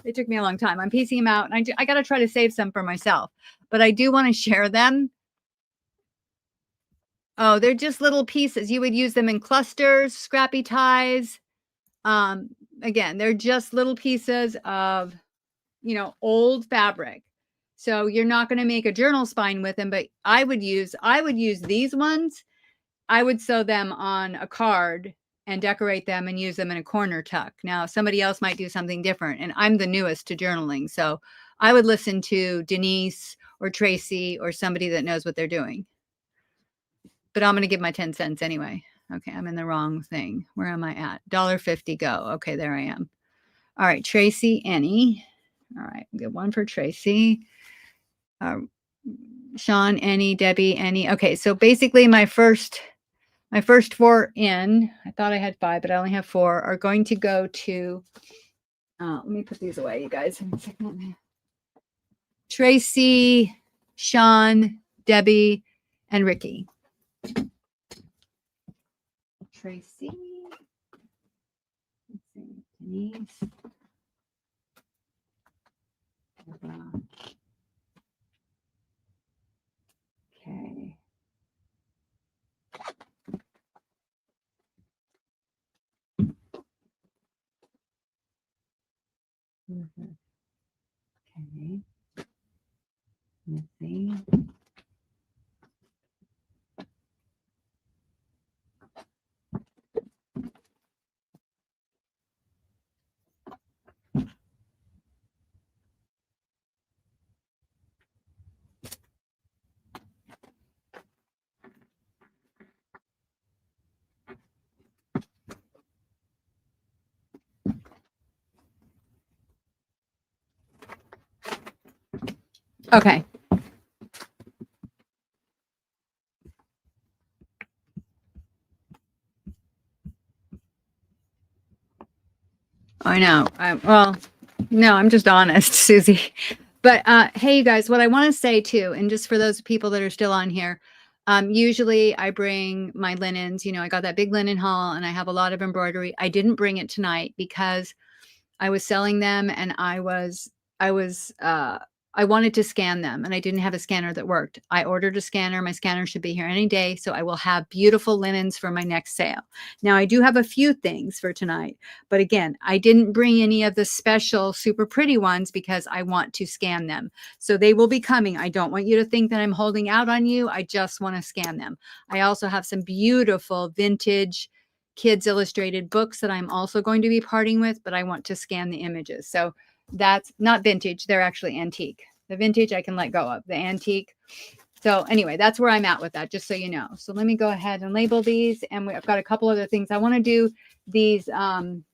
it took me a long time. I'm piecing them out, and I got to try to save some for myself, but I do want to share them. Oh, they're just little pieces. You would use them in clusters, scrappy ties. Again, they're just little pieces of, old fabric. So you're not going to make a journal spine with them, but I would use these ones. I would sew them on a card and decorate them and use them in a corner tuck. Now, somebody else might do something different, and I'm the newest to journaling. So I would listen to Denise or Tracy or somebody that knows what they're doing. But I'm going to give my 10 cents anyway. Okay, I'm in the wrong thing. Where am I at? $1.50 go. Okay, there I am. All right, Tracy, any. All right, good one for Tracy. Sean, any. Debbie, any. Okay, so basically my first 4 in, I thought I had 5, but I only have 4, are going to go to, let me put these away, you guys. Tracy, Sean, Debbie, and Ricky. Tracy, Denise, Okay. I know. Well, no, I'm just honest, Susie. But hey, you guys, what I want to say too, and just for those people that are still on here, usually I bring my linens. I got that big linen haul, and I have a lot of embroidery. I didn't bring it tonight because I was selling them, and I wanted to scan them, and I didn't have a scanner that worked. I ordered a scanner. My scanner should be here any day, so I will have beautiful linens for my next sale. Now, I do have a few things for tonight, but again, I didn't bring any of the special super pretty ones because I want to scan them. So they will be coming. I don't want you to think that I'm holding out on you. I just want to scan them. I also have some beautiful vintage kids illustrated books that I'm also going to be parting with, but I want to scan the images. So that's not vintage. They're actually antique. The vintage I can let go of. The antique. So anyway, that's where I'm at with that, just so you know. So let me go ahead and label these. And I've got a couple other things. I want to do these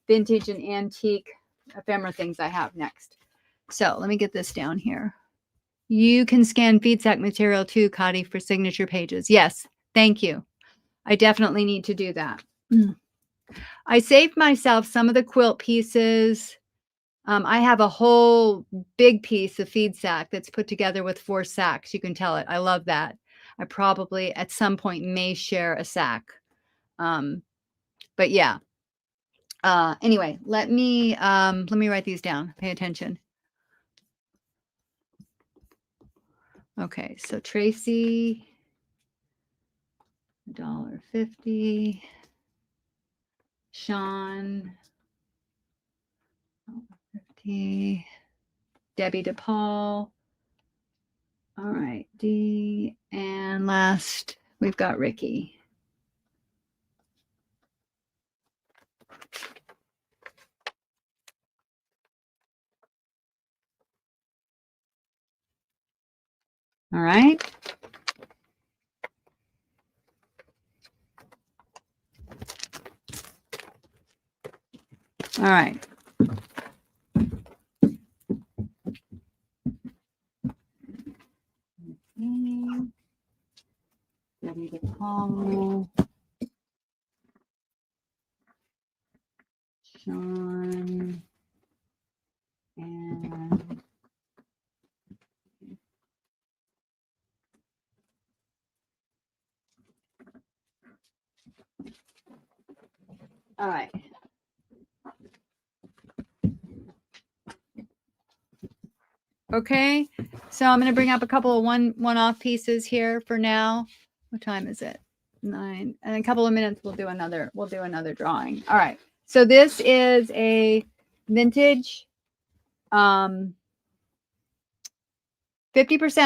vintage and antique ephemera things I have next. So let me get this down here. You can scan feedback material too, Kadi, for signature pages. Yes, thank you. I definitely need to do that. I saved myself some of the quilt pieces. I have a whole big piece of feed sack that's put together with 4 sacks. You can tell it. I love that. I probably at some point may share a sack. But yeah. Anyway, let me write these down. Pay attention. Okay, so Tracy, $1.50. Sean, $1.50. Debbie DePaul. All right, D. And last, we've got Ricky. All right. All right. Ready to call. Sean. And all right. Okay, so I'm going to bring up a couple of one-off pieces here for now. What time is it? 9. And in a couple of minutes we'll do another drawing. All right. So this is a vintage 50%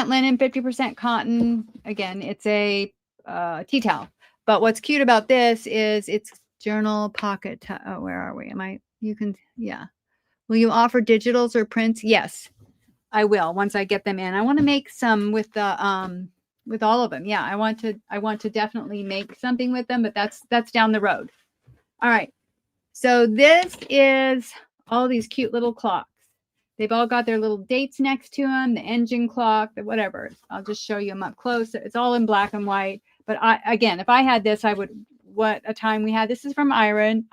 linen, 50% cotton. Again, it's a tea towel. But what's cute about this is it's journal pocket. Oh, where are we? Yeah. Will you offer digitals or prints? Yes. I will once I get them in. I want to make some with the with all of them. Yeah, I want to definitely make something with them, but that's down the road. All right. So this is all these cute little clocks. They've all got their little dates next to them, the engine clock, the whatever. I'll just show you them up close. It's all in black and white. But again, if I had this, I would, what a time we had. This is from Ireland.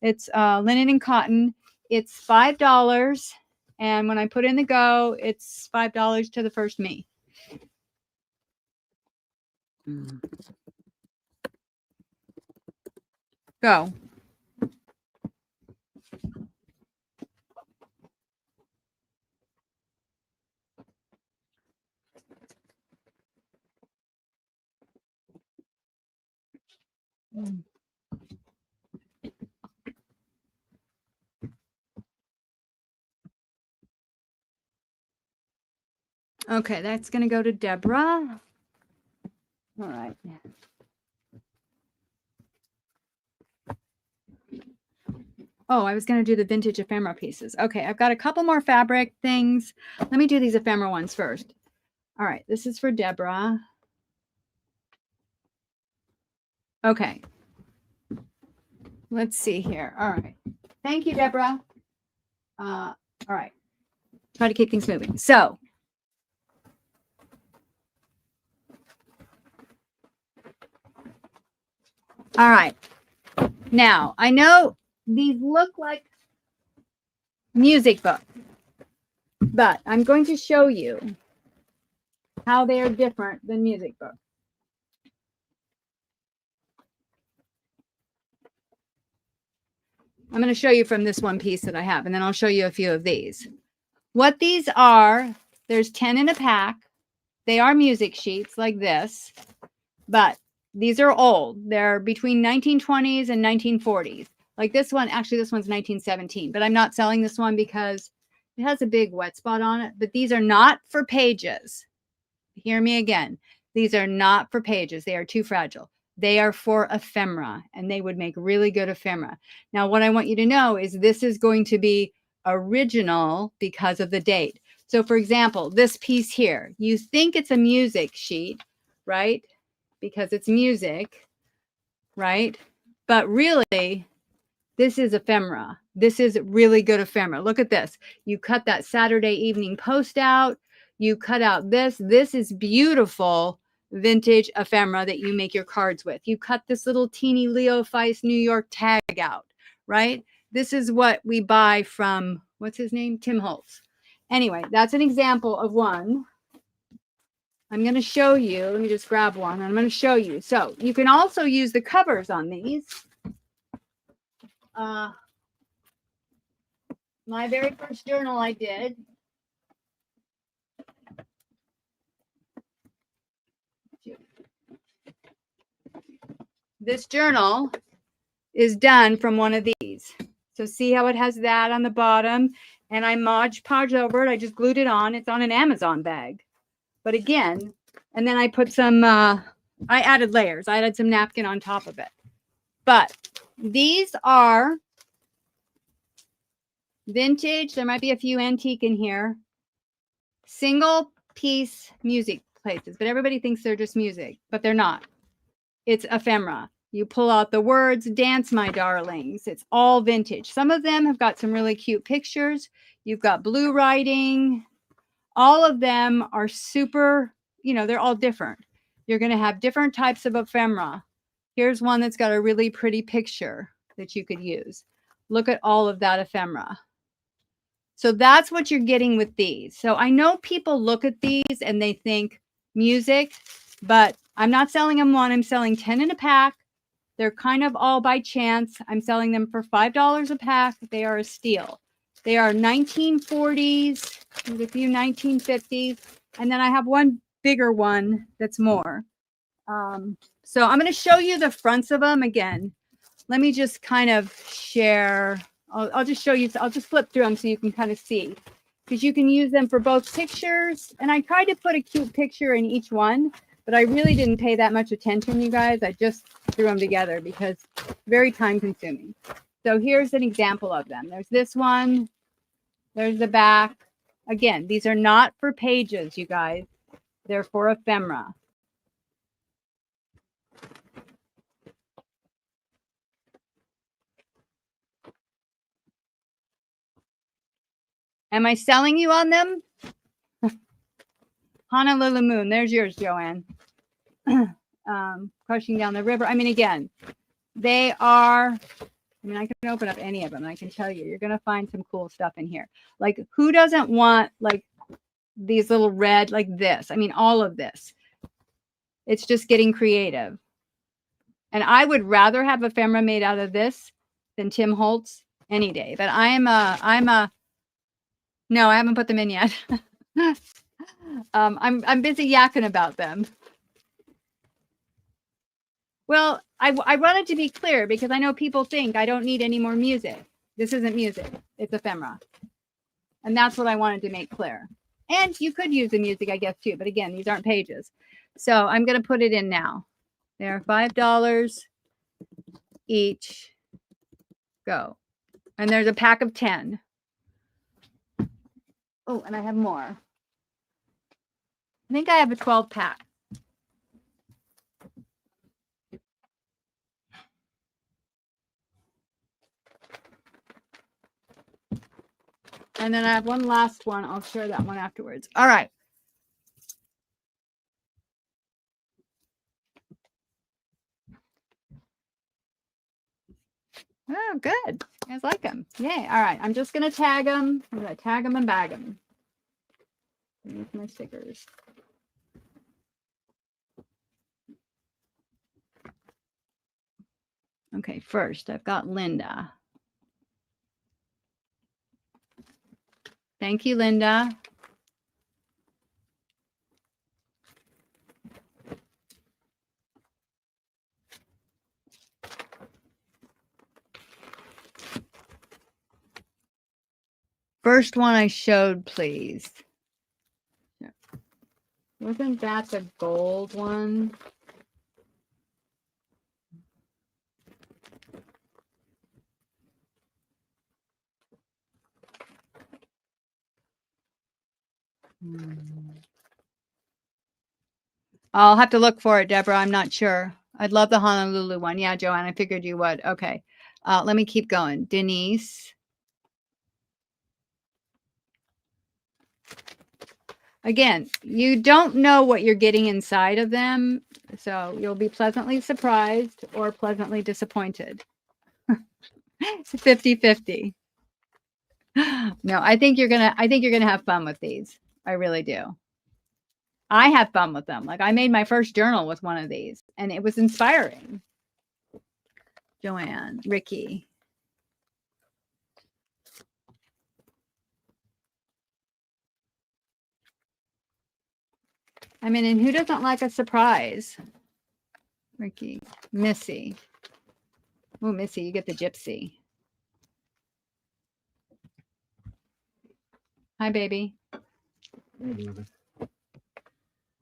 It's linen and cotton. It's $5. And when I put in the go, it's $5 to the first me. Go. Okay, that's going to go to Deborah. All right. Oh, I was going to do the vintage ephemera pieces. Okay, I've got a couple more fabric things. Let me do these ephemera ones first. All right, this is for Deborah. Okay. Let's see here. All right. Thank you, Deborah. All right. Try to keep things moving. So All right. Now, I know these look like music books, but I'm going to show you how they are different than music books. I'm going to show you from this one piece that I have, and then I'll show you a few of these. What these are, there's 10 in a pack. They are music sheets like this, but these are old. They're between 1920s and 1940s. Like this one, actually this one's 1917, but I'm not selling this one because it has a big wet spot on it. But these are not for pages. Hear me again. These are not for pages. They are too fragile. They are for ephemera, and they would make really good ephemera. Now, what I want you to know is this is going to be original because of the date. So, for example, this piece here, you think it's a music sheet, right? Because it's music, right? But really, this is ephemera. This is really good ephemera. Look at this. You cut that Saturday Evening Post out. You cut out this. This is beautiful vintage ephemera that you make your cards with. You cut this little teeny Leo Feist New York tag out, right? This is what we buy from, what's his name? Tim Holtz. Anyway, that's an example of one. I'm going to show you. Let me just grab one. I'm going to show you. So you can also use the covers on these. My very first journal I did. This journal is done from one of these. So see how it has that on the bottom, and I Mod Podge over it. I just glued it on. It's on an Amazon bag. But again, and then I put some, I added layers. I added some napkin on top of it. But these are vintage. There might be a few antique in here. Single piece music places, but everybody thinks they're just music, but they're not. It's ephemera. You pull out the words, dance, my darlings. It's all vintage. Some of them have got some really cute pictures. You've got blue writing. All of them are super, you know, they're all different. You're going to have different types of ephemera. Here's one that's got a really pretty picture that you could use. Look at all of that ephemera. So that's what you're getting with these. So I know people look at these and they think music, but I'm not selling them one. I'm selling 10 in a pack. They're kind of all by chance. I'm selling them for $5 a pack. They are a steal. They are 1940s. There's a few 1950s. And then I have one bigger one that's more. So I'm going to show you the fronts of them again. Let me just kind of share. I'll just show you. I'll just flip through them so you can kind of see. Because you can use them for both pictures. And I tried to put a cute picture in each one. But I really didn't pay that much attention, you guys. I just threw them together because it's very time consuming. So here's an example of them. There's this one. There's the back. Again, these are not for pages, you guys. They're for ephemera. Am I selling you on them? Honolulu Moon. There's yours, Joanne. Crushing down the river. I mean, again, they are, I mean, I can open up any of them. And I can tell you, you're going to find some cool stuff in here. Like, who doesn't want, like, these little red, like this? I mean, all of this. It's just getting creative. And I would rather have ephemera made out of this than Tim Holtz any day. But no, I haven't put them in yet. I'm busy yakking about them. Well, I wanted to be clear because I know people think I don't need any more music. This isn't music. It's ephemera. And that's what I wanted to make clear. And you could use the music, I guess, too. But again, these aren't pages. So I'm going to put it in now. They're $5 each. Go. And there's a pack of 10. Oh, and I have more. I think I have a 12 pack. And then I have one last one. I'll share that one afterwards. All right. Oh, good. You guys like them. Yay. All right. I'm just going to tag them. I'm going to tag them and bag them. Here's my stickers. Okay, first I've got Linda. Thank you, Linda. First one I showed, please. Wasn't that the gold one? I'll have to look for it, Deborah. I'm not sure. I'd love the Honolulu one. Yeah, Joanne, I figured you would. Okay. Let me keep going. Denise. Again, you don't know what you're getting inside of them, so you'll be pleasantly surprised or pleasantly disappointed. 50-50. No, I think you're gonna have fun with these. I really do. I have fun with them. Like I made my first journal with one of these and it was inspiring. Joanne, Ricky. I mean, and who doesn't like a surprise? Ricky, Missy. Oh, Missy, you get the gypsy. Hi, baby.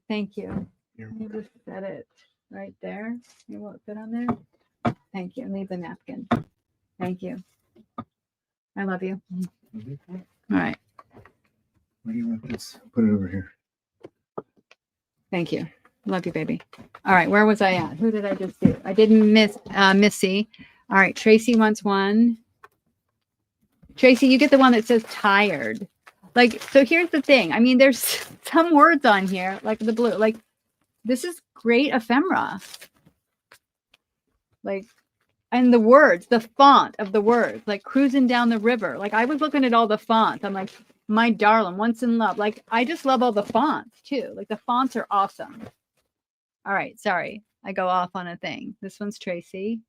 Thank you. You just set it right there. You want it on there? Thank you. Leave the napkin. Thank you. I love you. Mm-hmm. All right. Where do you want this? Put it over here. Thank you. Love you, baby. All right. Where was I at? Who did I just do? I didn't miss Missy. All right. Tracy wants one. Tracy, you get the one that says tired. Like, so here's the thing. I mean, there's some words on here, like the blue, like this is great ephemera. Like, and the words, the font of the words, like cruising down the river. Like I was looking at all the fonts. I'm like, my darling, once in love. Like, I just love all the fonts too. Like the fonts are awesome. All right. Sorry. I go off on a thing. This one's Tracy.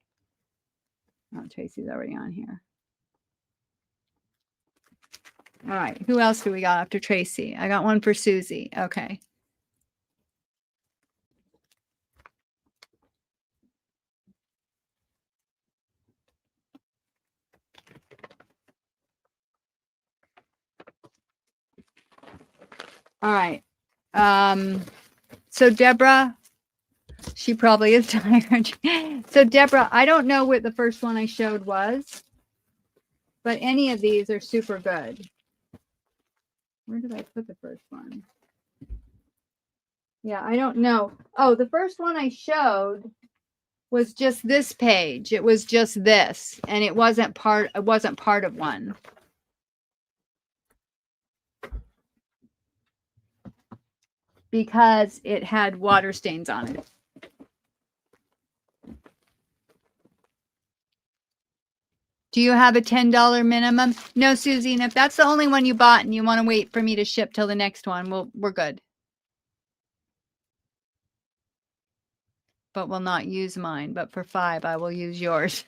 Oh, Tracy's already on here. All right. Who else do we got after Tracy? I got one for Susie. Okay. All right. So Deborah, she probably is tired. So Deborah, I don't know what the first one I showed was, but any of these are super good. Where did I put the first one? Yeah, I don't know. Oh, the first one I showed was just this page. It was just this, and it wasn't part of one. Because it had water stains on it. Do you have a $10 minimum? No, Susie, and if that's the only one you bought and you want to wait for me to ship till the next one, we're good. But we'll not use mine, but for $5, I will use yours.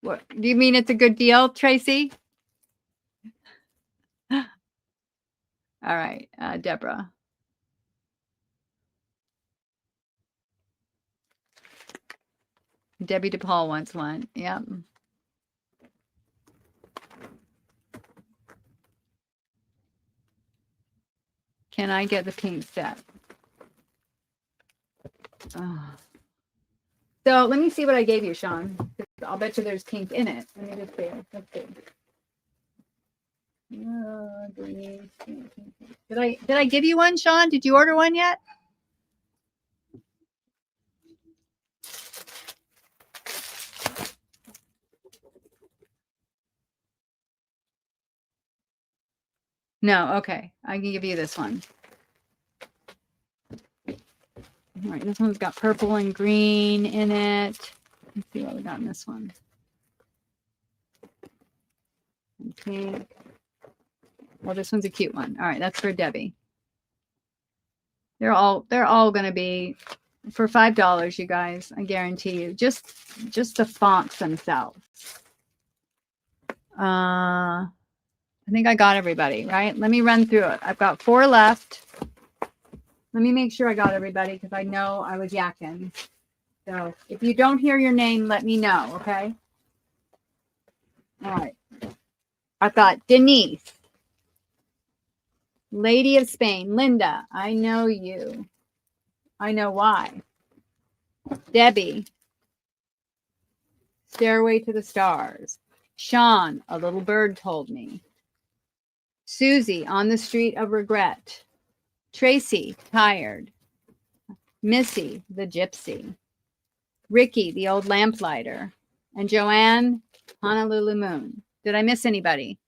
What, do you mean it's a good deal, Tracy? All right, Deborah. Debbie DePaul wants one. Yeah. Can I get the pink set? Oh. So let me see what I gave you, Sean. I'll bet you there's pink in it. Let me just see. Let's see. Did I give you one, Sean? Did you order one yet? No, okay. I can give you this one. All right, this one's got purple and green in it. Let's see what we got in this one. Okay. Well, this one's a cute one. All right, that's for Debbie. They're all going to be for $5, you guys. I guarantee you. Just the fonts themselves. I think I got everybody, right? Let me run through it. I've got 4 left. Let me make sure I got everybody because I know I was yakking. So if you don't hear your name, let me know, okay? All right. I've got Denise, Lady of Spain, Linda. I know you. I know why. Debbie, Stairway to the Stars. Sean, A Little Bird Told Me. Susie, On the Street of Regret. Tracy, Tired. Missy, The Gypsy. Ricky, The Old Lamplighter. And Joanne, Honolulu Moon. Did I miss anybody?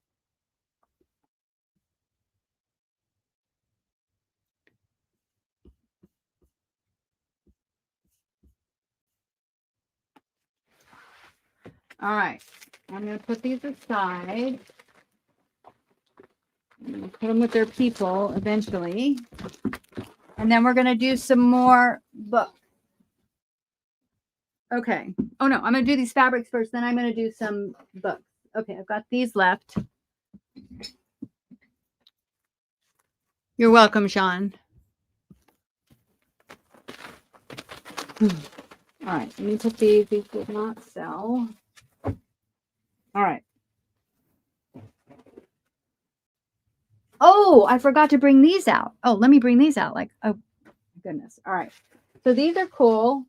All right. I'm going to put these aside. I'm going to put them with their people eventually. And then we're going to do some more books. Okay. Oh, no. I'm going to do these fabrics first. Then I'm going to do some books. Okay. I've got these left. You're welcome, Sean. All right. Let me put these. These did not sell. All right. Oh, I forgot to bring these out. Oh, let me bring these out. Like, oh, goodness. All right. So these are cool.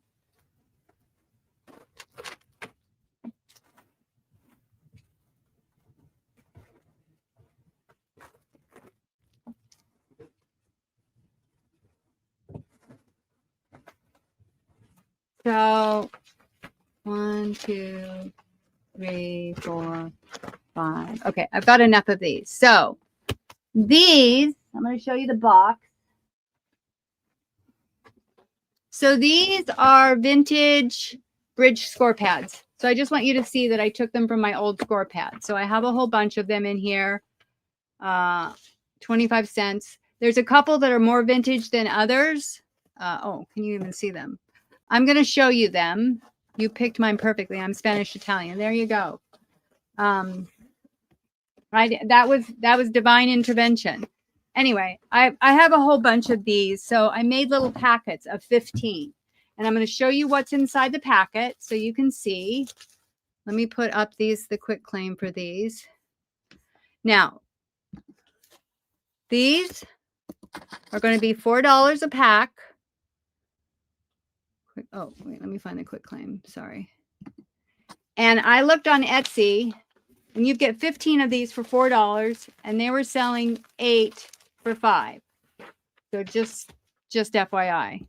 So 1, 2, 3, 4, 5. Okay, I've got enough of these. So these, I'm going to show you the box. So these are vintage bridge score pads. So I just want you to see that I took them from my old score pad. So I have a whole bunch of them in here. 25 cents. There's a couple that are more vintage than others. Oh, can you even see them? I'm going to show you them. You picked mine perfectly. I'm Spanish Italian. There you go. Right. That was divine intervention. Anyway, I have a whole bunch of these. So I made little packets of 15. And I'm going to show you what's inside the packet so you can see. Let me put up the quick claim for these. Now, these are going to be $4 a pack. Oh, wait, let me find the quick claim. Sorry. And I looked on Etsy, and you get 15 of these for $4, and they were selling 8 for $5. So just FYI.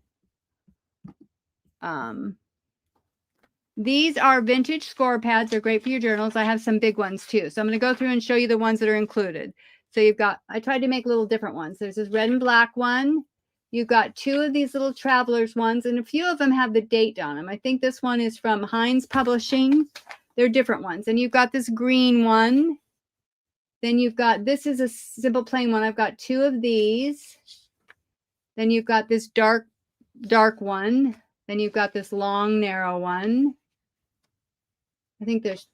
These are vintage score pads. They're great for your journals. I have some big ones too. So I'm going to go through and show you the ones that are included. So you've got, I tried to make little different ones. There's this red and black one. You've got 2 of these little travelers ones, and a few of them have the date on them. I think this one is from Heinz Publishing. They're different ones. And you've got this green one. Then you've got, this is a simple plain one. I've got 2 of these. Then you've got this dark one. Then you've got this long, narrow one. I think there's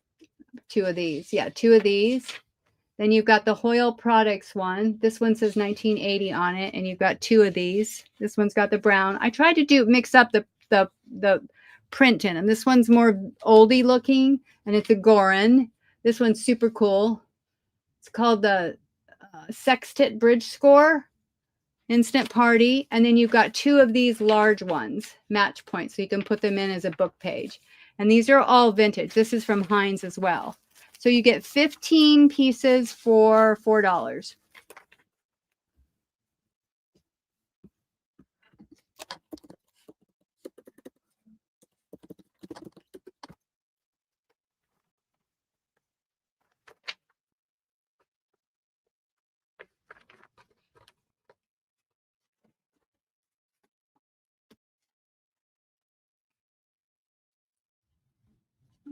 2 of these. Yeah, 2 of these. Then you've got the Hoyle Products one. This one says 1980 on it, and you've got 2 of these. This one's got the brown. I tried to mix up the print in them. This one's more oldie looking, and it's a Goran. This one's super cool. It's called the Sextet Bridge Score Instant Party. And then you've got 2 of these large ones, match points, so you can put them in as a book page. And these are all vintage. This is from Heinz as well. So you get 15 pieces for $4.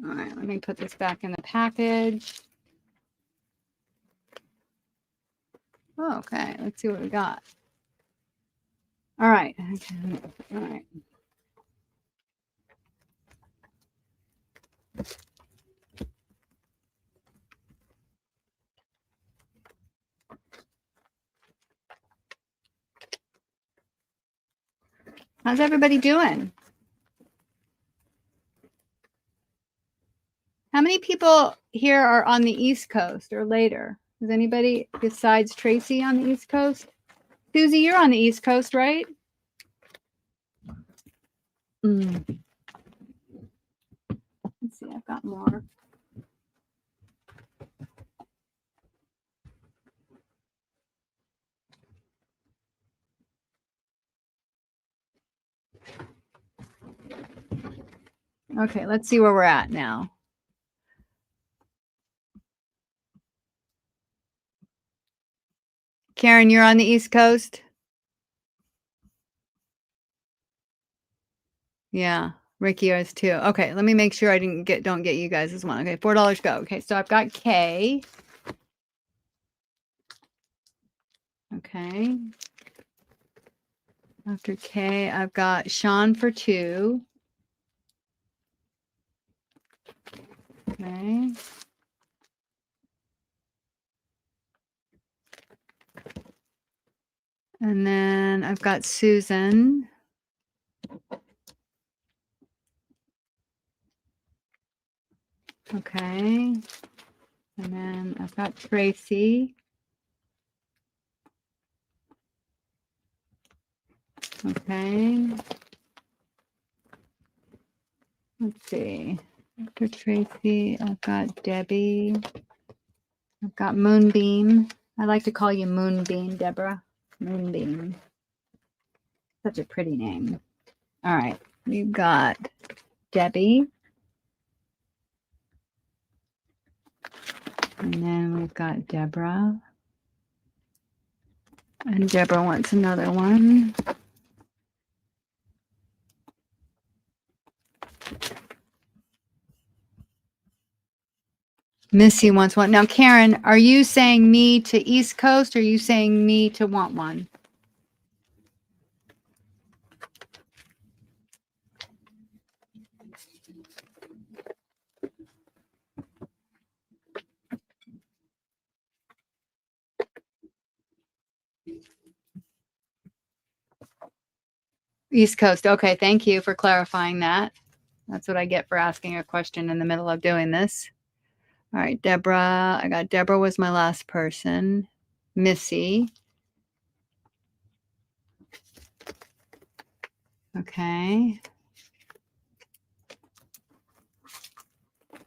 All right, let me put this back in the package. Oh, okay, let's see what we got. All right. Okay. All right. How's everybody doing? How many people here are on the East Coast or later? Is anybody besides Tracy on the East Coast? Susie, you're on the East Coast, right? Let's see, I've got more. Okay, let's see where we're at now. Karen, you're on the East Coast? Yeah, Ricky is too. Okay, let me make sure I don't get you guys as one. Okay, $4 go. Okay, so I've got K. Okay. After K, I've got Sean for 2. Okay. And then I've got Susan. Okay. And then I've got Tracy. Okay. Let's see. After Tracy, I've got Debbie. I've got Moonbeam. I like to call you Moonbeam, Deborah. Moonbeam. Such a pretty name. All right. We've got Debbie. And then we've got Deborah. And Deborah wants another one. Missy wants one. Now, Karen, are you saying me to East Coast or are you saying me to want one? East Coast. Okay, thank you for clarifying that. That's what I get for asking a question in the middle of doing this. All right, Deborah. I got Deborah was my last person. Missy. Okay.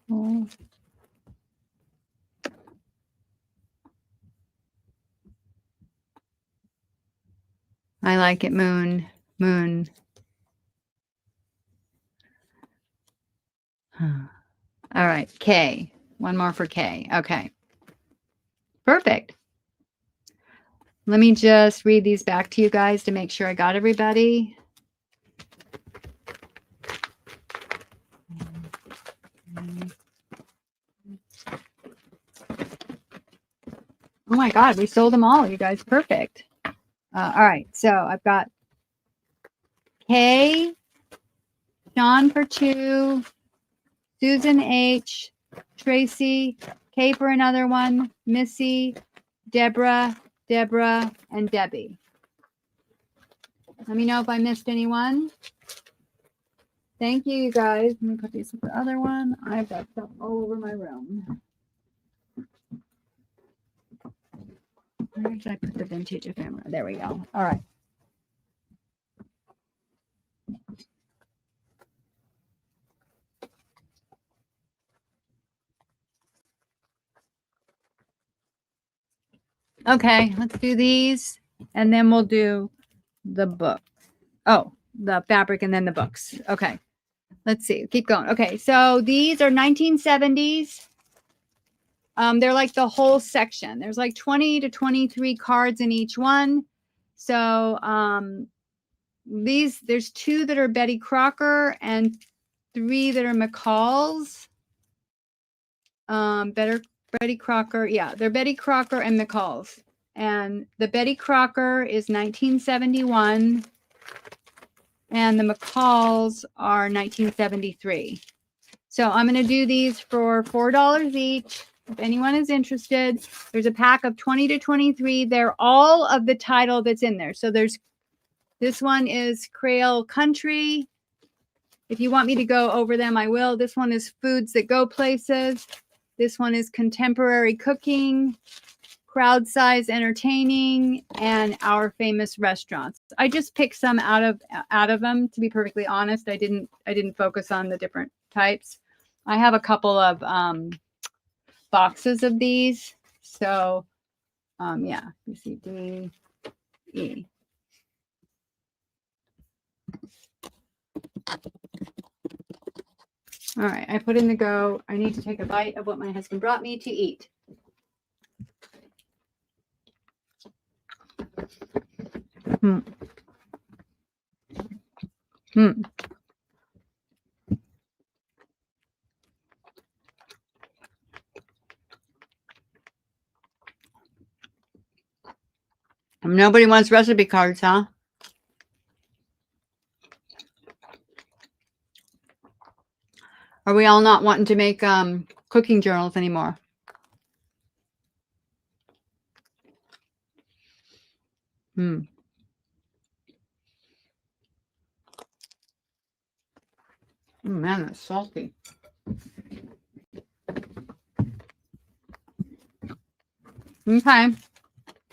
Oh. I like it. Moon. Moon. All right, K. One more for K. Okay. Perfect. Let me just read these back to you guys to make sure I got everybody. Oh my God, we sold them all, you guys. Perfect. All right, so I've got K, Sean for 2, Susan H, Tracy, K for another one, Missy, Deborah, and Debbie. Let me know if I missed anyone. Thank you, you guys. Let me put these with the other one. I've got stuff all over my room. Where did I put the vintage ephemera? There we go. All right. Okay, let's do these, and then we'll do the book. Oh, the fabric and then the books. Okay, let's see. Keep going. Okay, so these are 1970s. They're like the whole section. There's like 20 to 23 cards in each one. So there's 2 that are Betty Crocker and 3 that are McCall's. Betty Crocker. Yeah, they're Betty Crocker and McCall's. And the Betty Crocker is 1971. And the McCall's are 1973. So I'm going to do these for $4 each. If anyone is interested, there's a pack of 20 to 23. They're all of the title that's in there. So there's, this one is Creole Country. If you want me to go over them, I will. This one is Foods That Go Places. This one is Contemporary Cooking, Crowd Size Entertaining, and Our Famous Restaurants. I just picked some out of them, to be perfectly honest. I didn't focus on the different types. I have a couple of boxes of these. So yeah, B, C, D, E. All right, I put in the go. I need to take a bite of what my husband brought me to eat. Hmm. Hmm. Nobody wants recipe cards, huh? Are we all not wanting to make cooking journals anymore? Hmm. Oh, man, that's salty. Okay,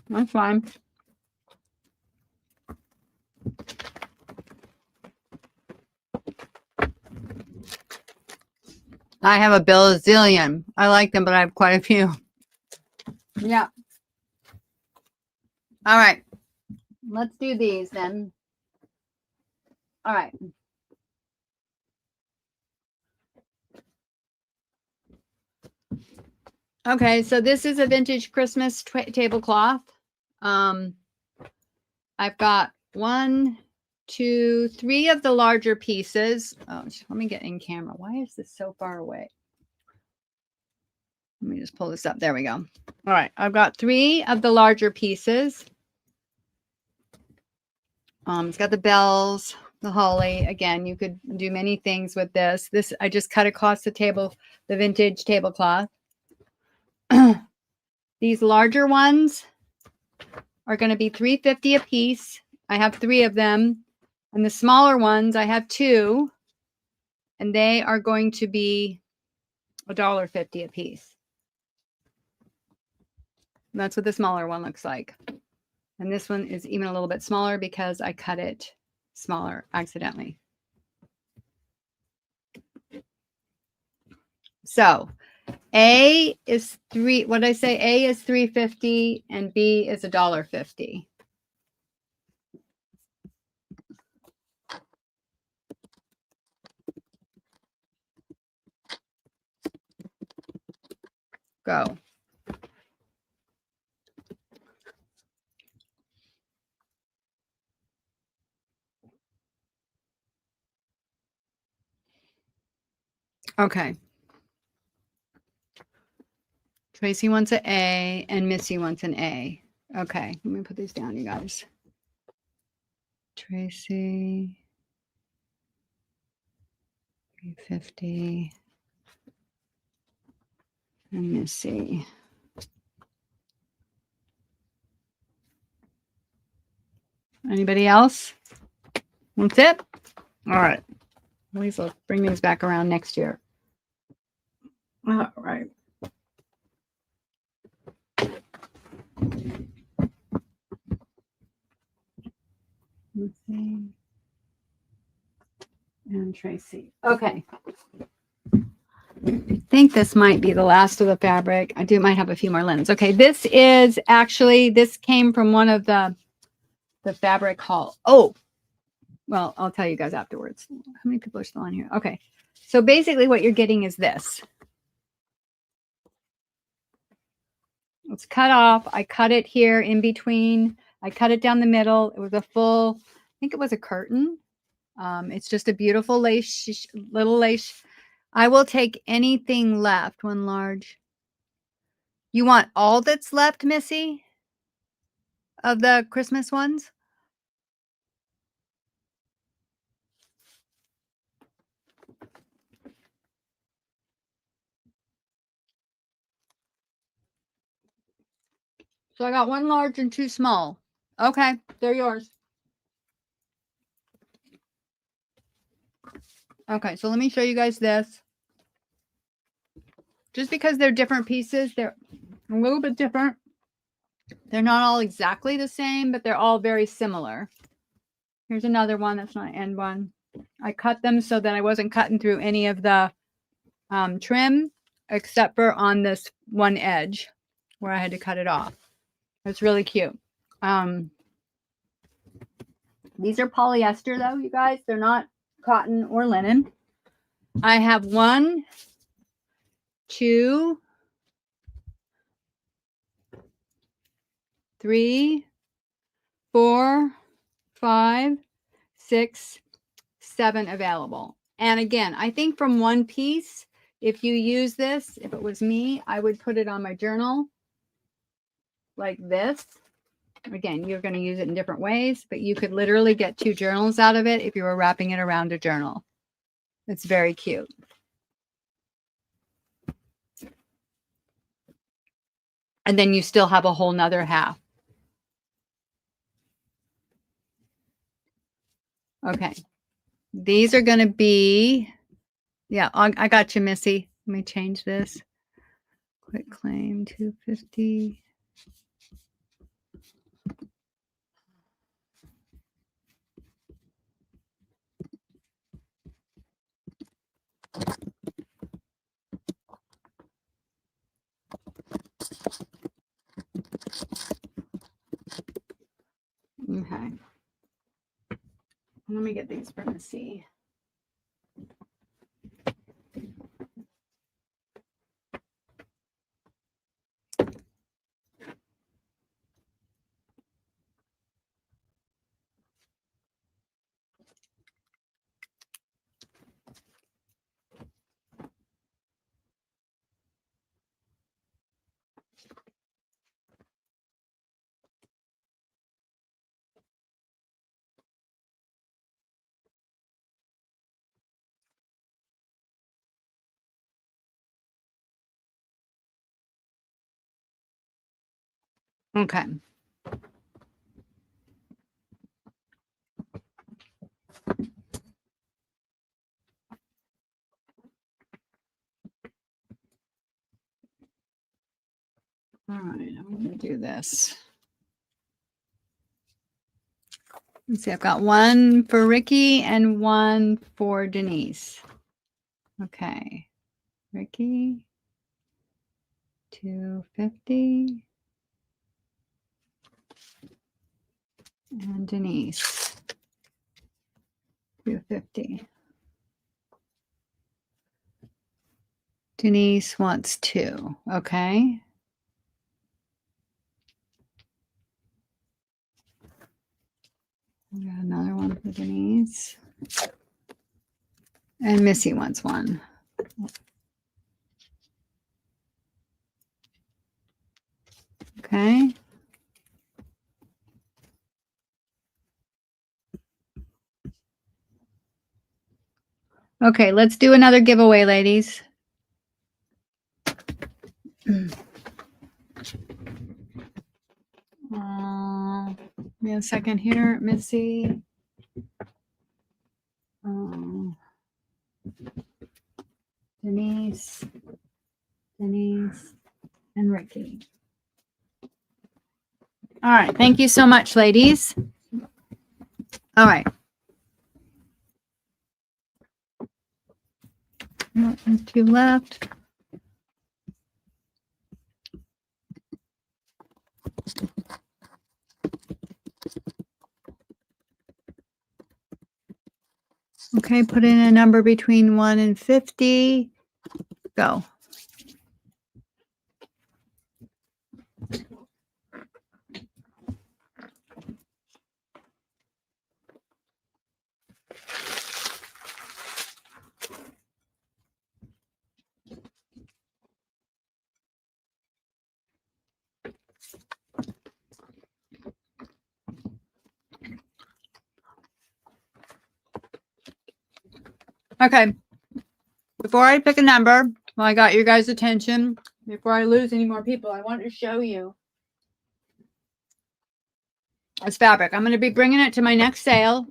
that's fine. I have a bazillion. I like them, but I have quite a few. Yeah. All right. Let's do these then. All right. Okay, so this is a vintage Christmas tablecloth. I've got 1, 2, 3 of the larger pieces. Oh, let me get in camera. Why is this so far away? Let me just pull this up. There we go. All right, I've got 3 of the larger pieces. It's got the bells, the holly. Again, you could do many things with this. This I just cut across the table, the vintage tablecloth. These larger ones are going to be $3.50 a piece. I have 3 of them. And the smaller ones, I have 2. And they are going to be $1.50 a piece. And that's what the smaller one looks like. And this one is even a little bit smaller because I cut it smaller accidentally. So A is what did I say? A is $3.50 and B is $1.50. Go. Okay. Tracy wants an A and Missy wants an A. Okay, let me put these down, you guys. Tracy, $3.50, and Missy. Anybody else? That's it? All right. At least I'll bring these back around next year. All right. Missy and Tracy. Okay. I think this might be the last of the fabric. Might have a few more linens. Okay, this came from one of the fabric haul. Oh, well, I'll tell you guys afterwards. How many people are still on here? Okay, so basically what you're getting is this. It's cut off. I cut it here in between. I cut it down the middle. It was a full, I think it was a curtain. It's just a beautiful lace, little lace I will take anything left. 1 large. You want all that's left, Missy, of the Christmas ones? So I got 1 large and 2 small. Okay, they're yours. Okay, so let me show you guys this. Just because they're different pieces, they're a little bit different. They're not all exactly the same, but they're all very similar. Here's another one that's not an end one. I cut them so that I wasn't cutting through any of the trim, except for on this one edge where I had to cut it off. It's really cute. These are polyester though, you guys. They're not cotton or linen. I have 1, 2, 3, 4, 5, 6, 7 available. And again, I think from one piece, if you use this, if it was me, I would put it on my journal like this. Again, you're going to use it in different ways, but you could literally get 2 journals out of it if you were wrapping it around a journal. It's very cute. And then you still have a whole nother half. Okay. These are going to be, yeah, I got you, Missy. Let me change this. Quick claim 250. Okay. Let me get these for Missy. Okay. All right, I'm going to do this. Let's see, I've got 1 for Ricky and 1 for Denise. Okay. Ricky, 250. And Denise, 250. Denise wants 2. Okay. We got another one for Denise. And Missy wants 1. Okay. Okay, let's do another giveaway, ladies. Give me a second here, Missy. Denise, and Ricky. All right, thank you so much, ladies. All right. There's 2 left. Okay, put in a number between 1 and 50. Go. Okay. Before I pick a number, well, I got your guys' attention. Before I lose any more people, I want to show you this fabric. I'm going to be bringing it to my next sale.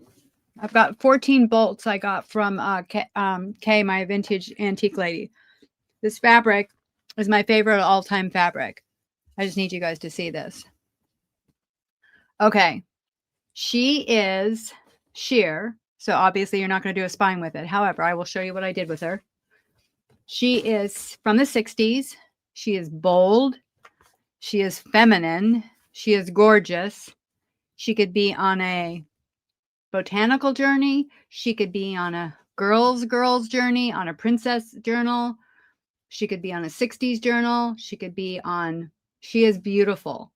I've got 14 bolts I got from Kay, my vintage antique lady. This fabric is my favorite all-time fabric. I just need you guys to see this. Okay. She is sheer, so obviously you're not going to do a spine with it. However, I will show you what I did with her. She is from the 60s. She is bold. She is feminine. She is gorgeous. She could be on a botanical journey. She could be on a girls journey, on a princess journal. She could be on a 60s journal. She could be on, she is beautiful.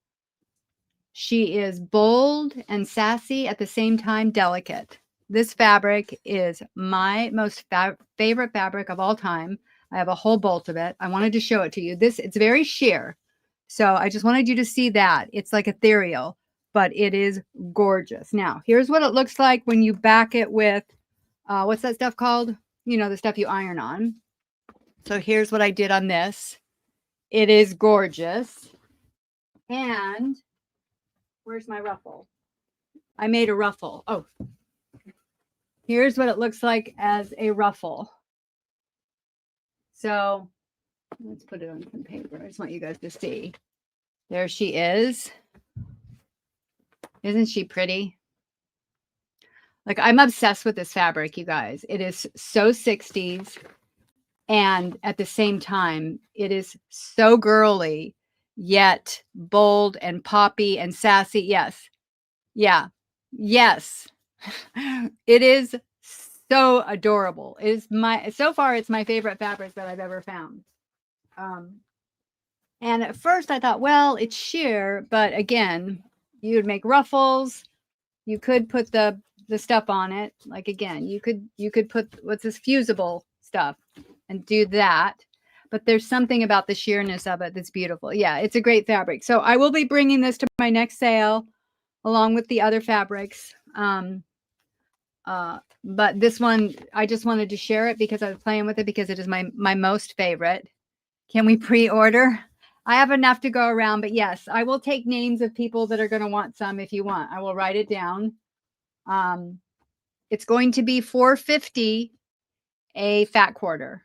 She is bold and sassy at the same time, delicate. This fabric is my most favorite fabric of all time. I have a whole bolt of it. I wanted to show it to you. It's very sheer. So I just wanted you to see that. It's like ethereal, but it is gorgeous. Now, here's what it looks like when you back it with, what's that stuff called? You know, the stuff you iron on. So here's what I did on this. It is gorgeous. And where's my ruffle? I made a ruffle. Oh, here's what it looks like as a ruffle. So let's put it on some paper. I just want you guys to see. There she is. Isn't she pretty? Like, I'm obsessed with this fabric, you guys. It is so 60s. And at the same time, it is so girly, yet bold and poppy and sassy. Yes. Yeah. Yes. It is so adorable. It is so far, it's my favorite fabric that I've ever found. And at first I thought, well, it's sheer, but again, you would make ruffles. You could put the stuff on it. Like, again, you could put what's this fusible stuff and do that. But there's something about the sheerness of it that's beautiful. Yeah, it's a great fabric. So I will be bringing this to my next sale along with the other fabrics. But this one, I just wanted to share it because I was playing with it because it is my most favorite. Can we pre-order? I have enough to go around, but yes, I will take names of people that are going to want some if you want. I will write it down. It's going to be $4.50 a fat quarter.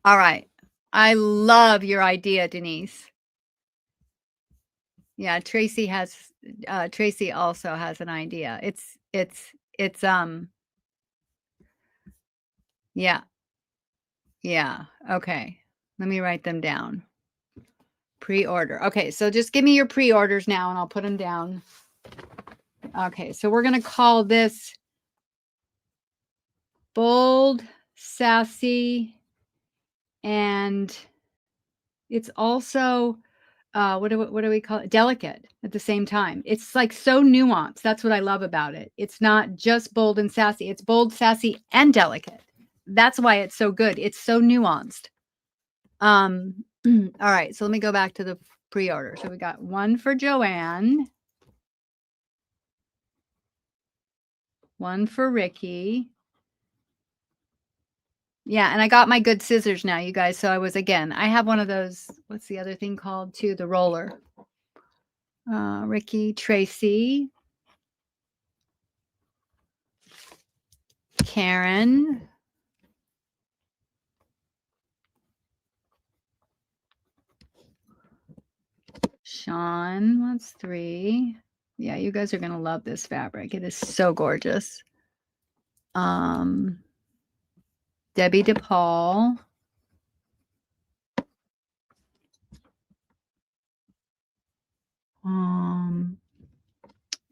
All right. I love your idea, Denise. Yeah, Tracy also has an idea. Yeah. Yeah. Okay. Let me write them down. Pre-order. Okay, so just give me your pre-orders now and I'll put them down. Okay, so we're going to call this bold, sassy, and it's also what do we call it? Delicate at the same time. It's like so nuanced. That's what I love about it. It's not just bold and sassy. It's bold, sassy, and delicate. That's why it's so good. It's so nuanced. All right, so let me go back to the pre-order. So we got one for Joanne, one for Ricky. Yeah, and I got my good scissors now, you guys. So I have one of those, what's the other thing called too? The roller. Ricky, Tracy, Karen, Sean, that's 3. Yeah, you guys are going to love this fabric. It is so gorgeous. Debbie DePaul.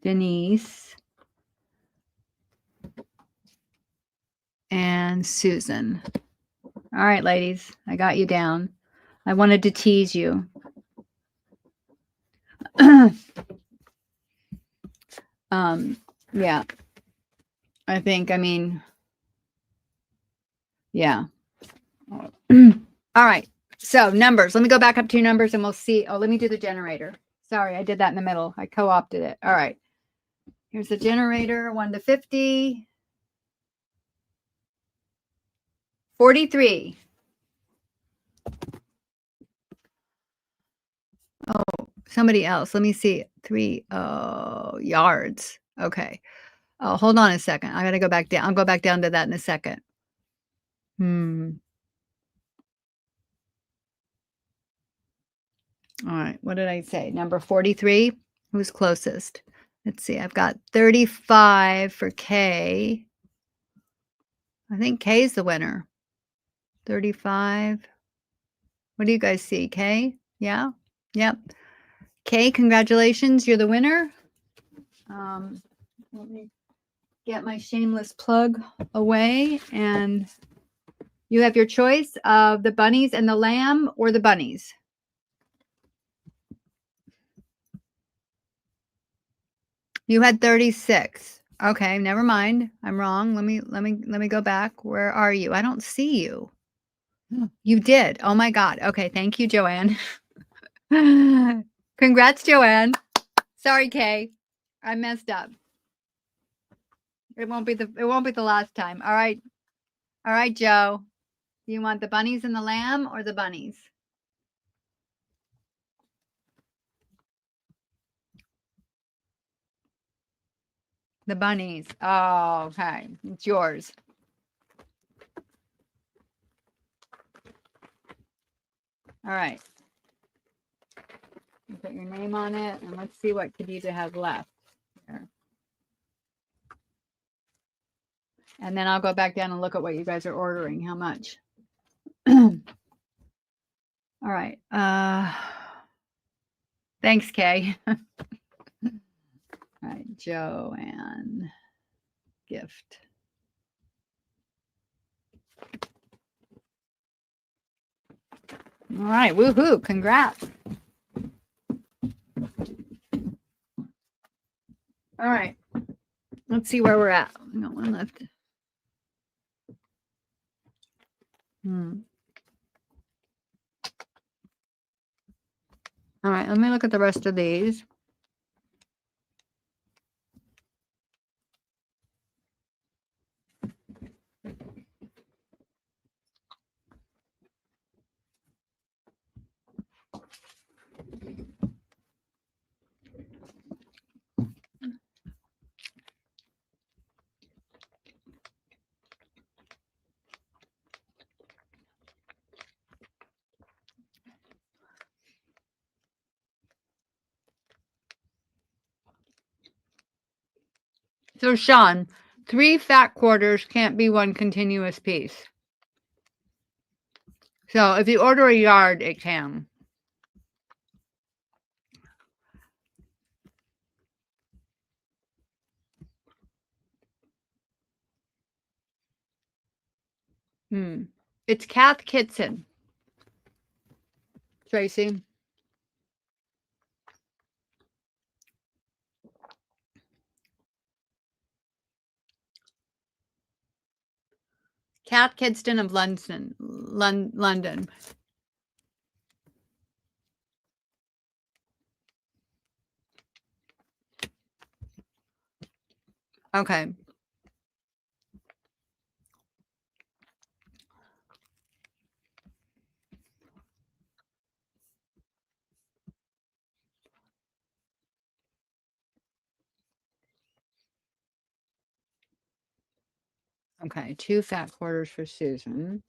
Denise. And Susan. All right, ladies, I got you down. I wanted to tease you. Yeah. Yeah. All right. So numbers. Let me go back up to numbers and we'll see. Oh, let me do the generator. Sorry, I did that in the middle. I co-opted it. All right. Here's the generator, 1 to 50. 43. Oh, somebody else. Let me see. 3 yards. Okay. Oh, hold on a second. I got to go back down. I'll go back down to that in a second. All right. What did I say? Number 43. Who's closest? Let's see. I've got 35 for K. I think K is the winner. 35. What do you guys see? K? Yeah? Yep. K, congratulations. You're the winner. Let me get my shameless plug away. And you have your choice of the bunnies and the lamb or the bunnies. You had 36. Okay, never mind. I'm wrong. Let me go back. Where are you? I don't see you. You did. Oh my God. Okay, thank you, Joanne. Congrats, Joanne. Sorry, Kay. I messed up. It won't be the last time. All right. All right, Joe. Do you want the bunnies and the lamb or the bunnies? The bunnies. Oh, okay. It's yours. All right. You put your name on it, and let's see what Khadijah has left here. And then I'll go back down and look at what you guys are ordering. How much? All right. Thanks, Kay. All right, Joanne. Gift. All right. Woohoo. Congrats. All right. Let's see where we're at. We got one left. All right. Let me look at the rest of these. So, Sean, 3 fat quarters can't be one continuous piece. So, if you order a yard, it can. It's Kath Kitson. Tracy. Kath Kidston of London. Okay. Okay, 2 fat quarters for Susan.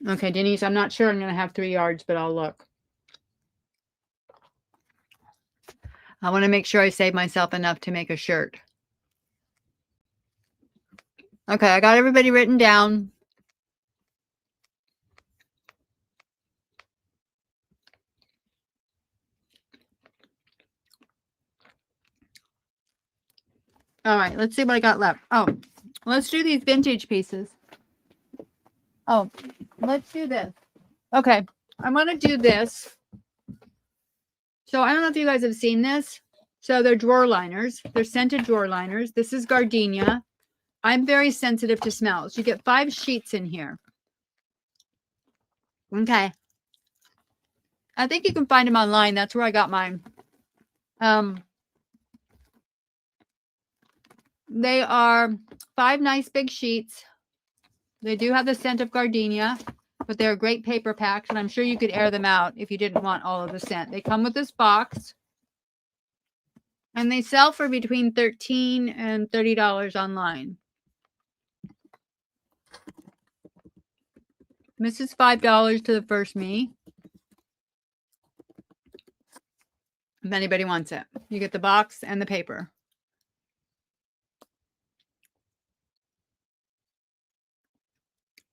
Okay, Denise, I'm not sure I'm going to have 3 yards, but I'll look. I want to make sure I save myself enough to make a shirt. Okay, I got everybody written down. All right, let's see what I got left. Oh, let's do these vintage pieces. Oh, let's do this. Okay, I'm going to do this. So I don't know if you guys have seen this. So they're drawer liners. They're scented drawer liners. This is gardenia. I'm very sensitive to smells. You get 5 sheets in here. Okay. I think you can find them online. That's where I got mine. They are 5 nice big sheets. They do have the scent of gardenia, but they're great paper packs, and I'm sure you could air them out if you didn't want all of the scent. They come with this box, and they sell for between $13 and $30 online. This is $5 to the first me. If anybody wants it, you get the box and the paper.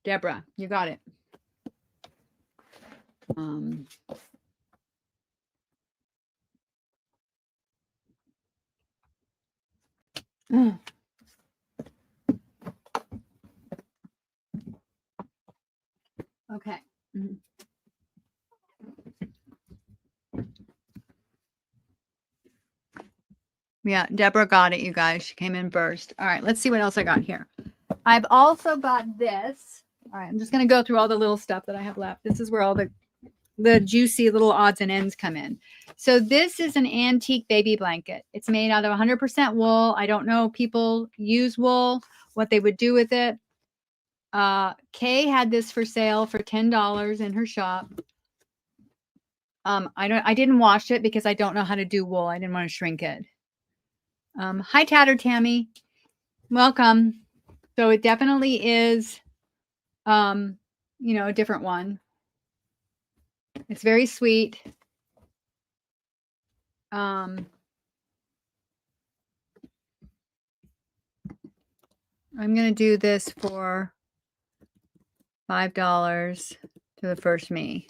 Deborah, you got it. Okay. Yeah, Deborah got it, you guys. She came in first. All right, let's see what else I got here. I've also got this. All right, I'm just going to go through all the little stuff that I have left. This is where all the juicy little odds and ends come in. So this is an antique baby blanket. It's made out of 100% wool. I don't know if people use wool, what they would do with it. Kay had this for sale for $10 in her shop. I didn't wash it because I don't know how to do wool. I didn't want to shrink it. Hi, Tatter Tammy. Welcome. So it definitely is, a different one. It's very sweet. I'm going to do this for $5 to the first me.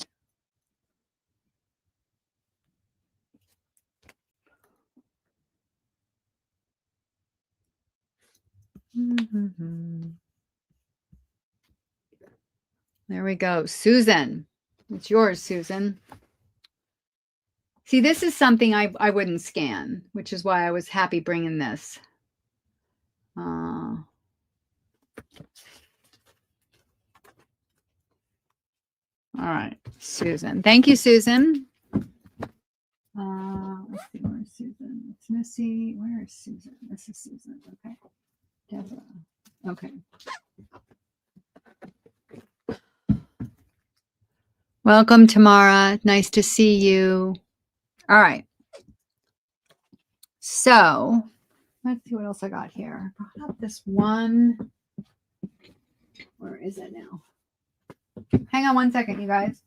There we go. Susan. It's yours, Susan. See, this is something I wouldn't scan, which is why I was happy bringing this. All right, Susan. Thank you, Susan. Let's see, where's Susan? It's Missy. Where is Susan? This is Susan. Okay. Deborah. Okay. Welcome, Tamara. Nice to see you. All right. So let's see what else I got here. I brought up this one. Where is it now? Hang on one second, you guys.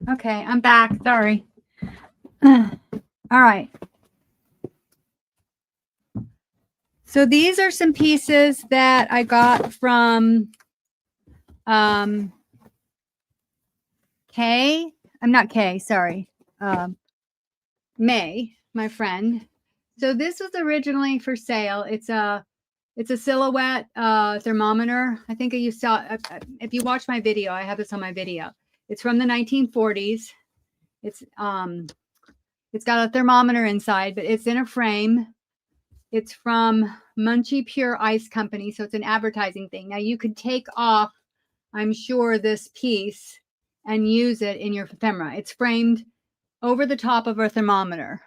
Okay, I'm back. Sorry. All right. So these are some pieces that I got from Kay. I'm not Kay, sorry. May, my friend. So this was originally for sale. It's a It's a silhouette thermometer. I think you saw, if you watch my video, I have this on my video. It's from the 1940s. It's got a thermometer inside, but it's in a frame. It's from Munchie Pure Ice Company, so it's an advertising thing. Now you could take off, I'm sure, this piece and use it in your ephemera. It's framed over the top of a thermometer.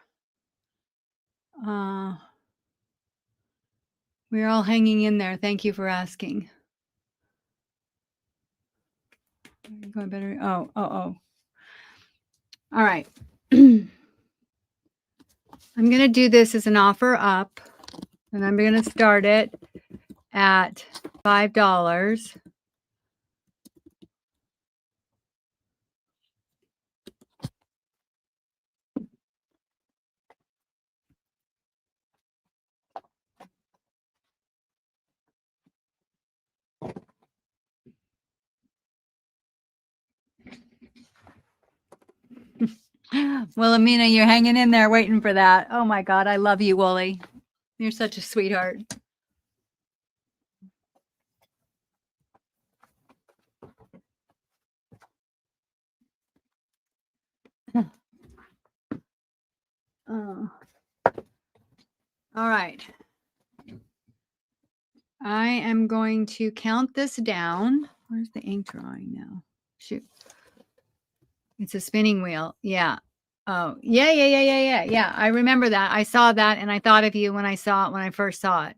We're all hanging in there. Thank you for asking. Going better. Oh. All right. I'm going to do this as an offer up, and I'm going to start it at $5. Wilhelmina, you're hanging in there waiting for that. Oh my God, I love you, Wooly. You're such a sweetheart. Oh. All right. I am going to count this down. Where's the ink drawing now? Shoot. It's a spinning wheel. Yeah. Oh, yeah. I remember that. I saw that and I thought of you when I saw it, when I first saw it.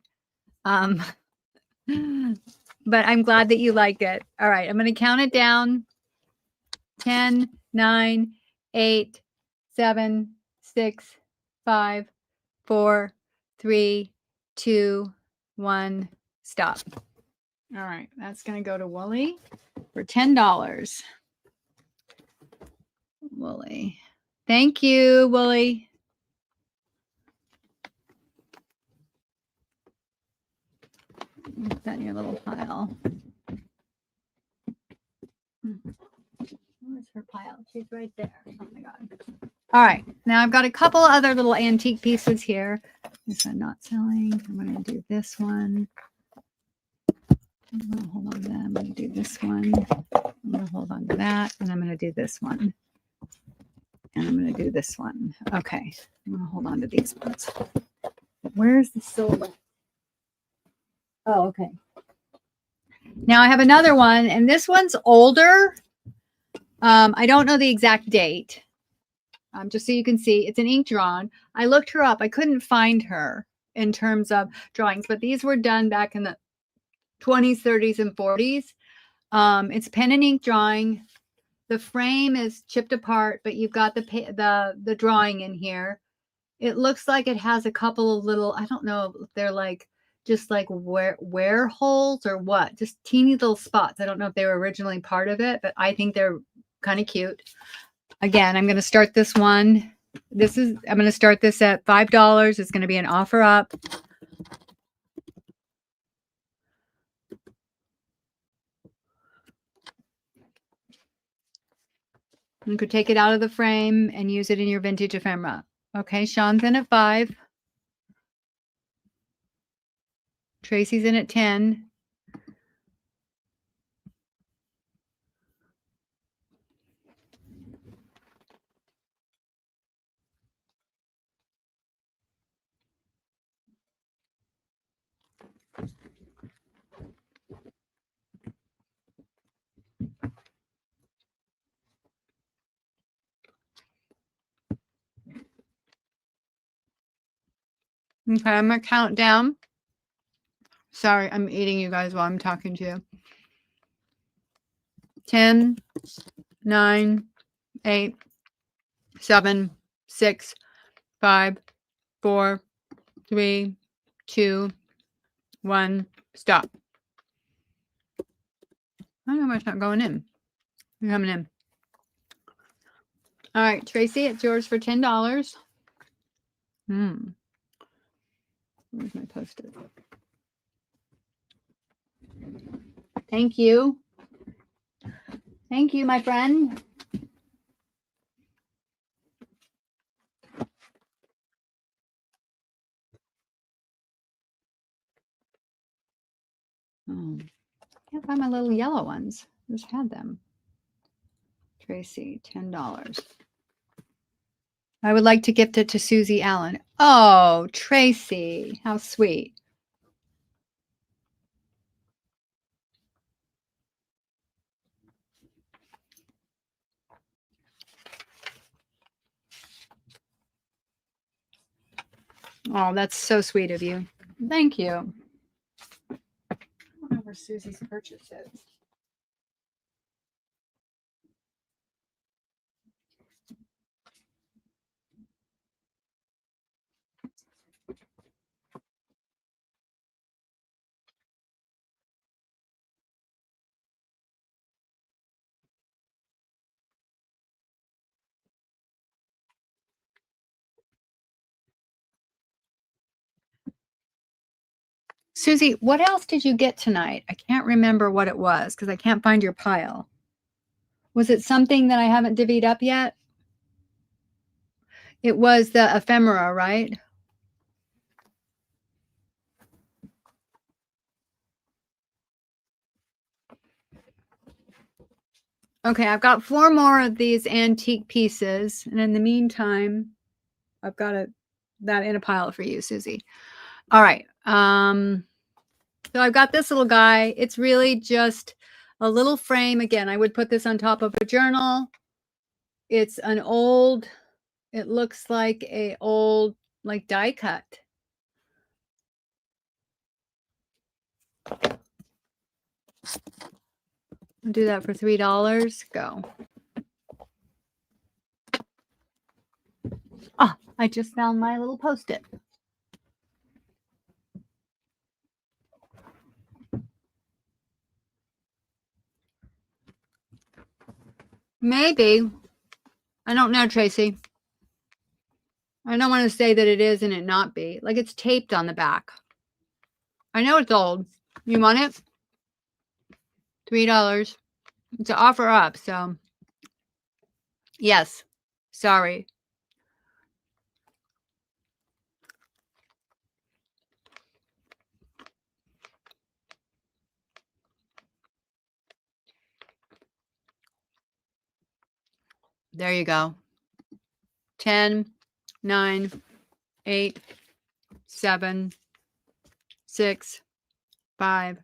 But I'm glad that you liked it. All right. I'm going to count it down. 10, 9, 8, 7, 6, 5, 4, 3, 2, 1. Stop. All right. That's going to go to Wooly for $10. Wooly. Thank you, Wooly. Put that in your little pile. Where's her pile? She's right there. Oh my God. All right. Now I've got a couple other little antique pieces here. This I'm not selling. I'm going to do this one. I'm going to hold on to that. I'm going to do this one. I'm going to hold on to that. And I'm going to do this one. And I'm going to do this one. Okay. I'm going to hold on to these ones. Where's the silver? Oh, okay. Now I have another one, and this one's older. I don't know the exact date. Just so you can see, it's an ink drawn. I looked her up. I couldn't find her in terms of drawings, but these were done back in the 20s, 30s, and 40s. It's pen and ink drawing. The frame is chipped apart, but you've got the drawing in here. It looks like it has a couple of little, I don't know if they're like just like wear holes or what, just teeny little spots. I don't know if they were originally part of it, but I think they're kind of cute. Again, I'm going to start this one. I'm going to start this at $5. It's going to be an offer up. You could take it out of the frame and use it in your vintage ephemera. Okay, Sean's in at 5. Tracy's in at 10. Okay, I'm going to count down. Sorry, I'm eating you guys while I'm talking to you. 10, 9, 8, 7, 6, 5, 4, 3, 2, 1. Stop. I don't know why it's not going in. You're coming in. All right, Tracy, it's yours for $10. Where's my Post-it? Thank you. Thank you, my friend. Oh, can't find my little yellow ones. Just had them. Tracy, $10. I would like to gift it to Susie Allen. Oh, Tracy, how sweet. Oh, that's so sweet of you. Thank you. I don't know where Susie's purchase is. Susie, what else did you get tonight? I can't remember what it was because I can't find your pile. Was it something that I haven't divvied up yet? It was the ephemera, right? Okay, I've got 4 more of these antique pieces. And in the meantime, I've got that in a pile for you, Susie. All right. So I've got this little guy. It's really just a little frame. Again, I would put this on top of a journal. It's an old, it looks like a old, like die cut. I'll do that for $3. Go. Oh, I just found my little Post-it. Maybe. I don't know, Tracy. I don't want to say that it is and it not be. Like it's taped on the back. I know it's old. You want it? $3. It's an offer up, so yes. Sorry. There you go. 10, 9, 8, 7, 6, 5,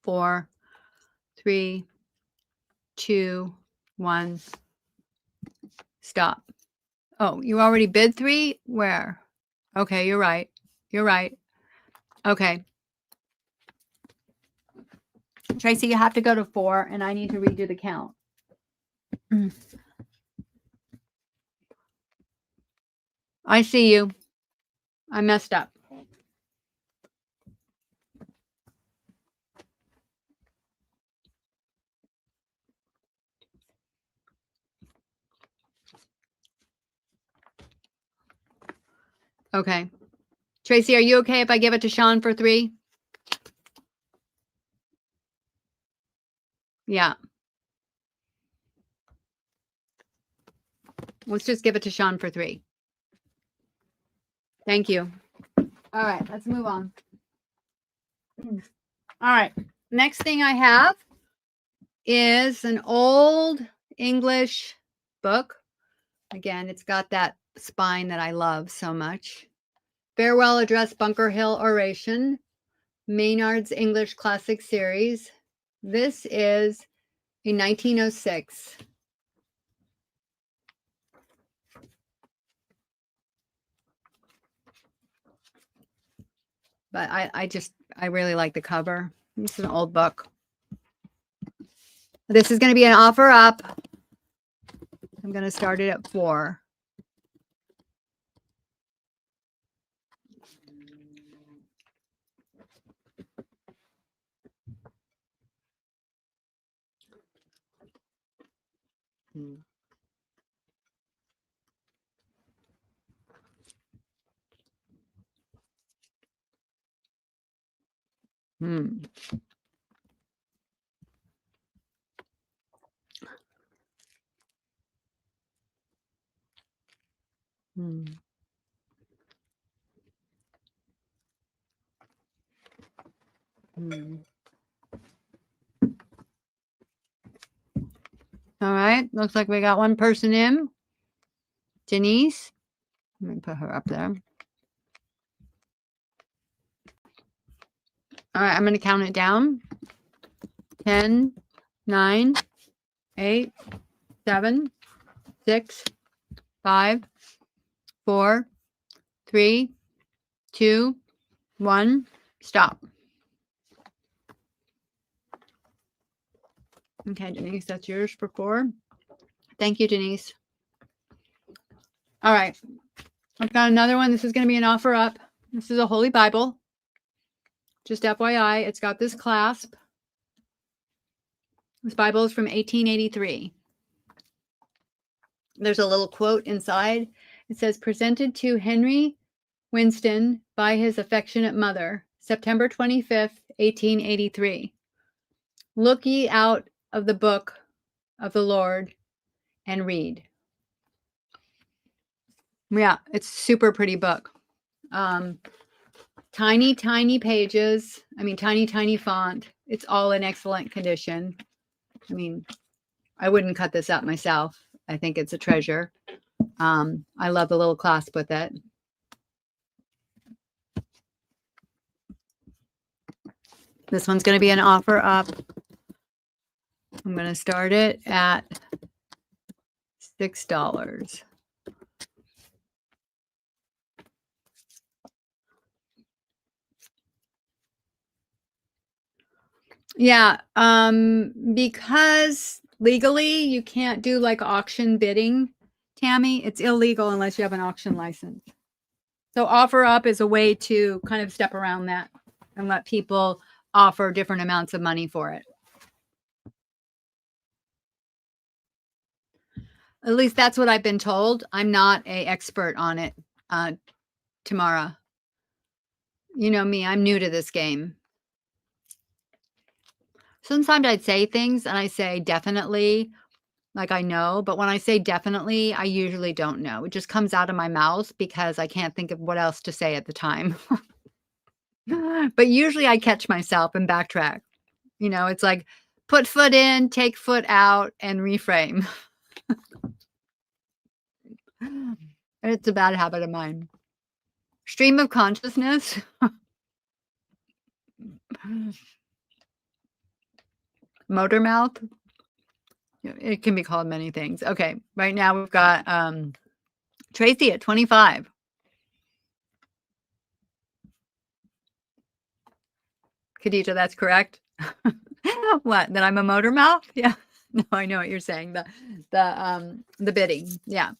4, 3, 2, 1. Stop. Oh, you already bid 3? Where? Okay, you're right. You're right. Okay. Tracy, you have to go to 4 and I need to redo the count. I see you. I messed up. Okay. Tracy, are you okay if I give it to Sean for 3? Yeah. Let's just give it to Sean for 3. Thank you. All right, let's move on. All right. Next thing I have is an old English book. Again, it's got that spine that I love so much. Farewell Address, Bunker Hill Oration, Maynard's English Classic Series. This is a 1906. But I really like the cover. This is an old book. This is going to be an offer up. I'm going to start it at 4. Hmm. Hmm. All right. Looks like we got one person in. Denise. Let me put her up there. All right. I'm going to count it down. 10, 9, 8, 7, 6, 5, 4, 3, 2, 1. Stop. Okay, Denise, that's yours for 4. Thank you, Denise. All right. I've got another one. This is going to be an offer up. This is a Holy Bible. Just FYI, it's got this clasp. This Bible is from 1883. There's a little quote inside. It says, presented to Henry Winston by his affectionate mother, September 25th, 1883. Look ye out of the book of the Lord and read. Yeah, it's a super pretty book. Tiny, tiny pages. I mean, tiny, tiny font. It's all in excellent condition. I mean, I wouldn't cut this up myself. I think it's a treasure. I love the little clasp with it. This one's going to be an offer up. I'm going to start it at $6. Yeah, because legally you can't do like auction bidding, Tammy. It's illegal unless you have an auction license. So offer up is a way to kind of step around that and let people offer different amounts of money for it. At least that's what I've been told. I'm not an expert on it, Tamara. You know me, I'm new to this game. Sometimes I'd say things and I say definitely, like I know, but when I say definitely, I usually don't know. It just comes out of my mouth because I can't think of what else to say at the time. But usually I catch myself and backtrack. You know, it's like put foot in, take foot out, and reframe. It's a bad habit of mine. Stream of consciousness. Motor mouth. It can be called many things. Okay, right now we've got Tracy at 25. Khadijah, that's correct. What? That I'm a motor mouth? Yeah. No, I know what you're saying. The bidding. Yeah.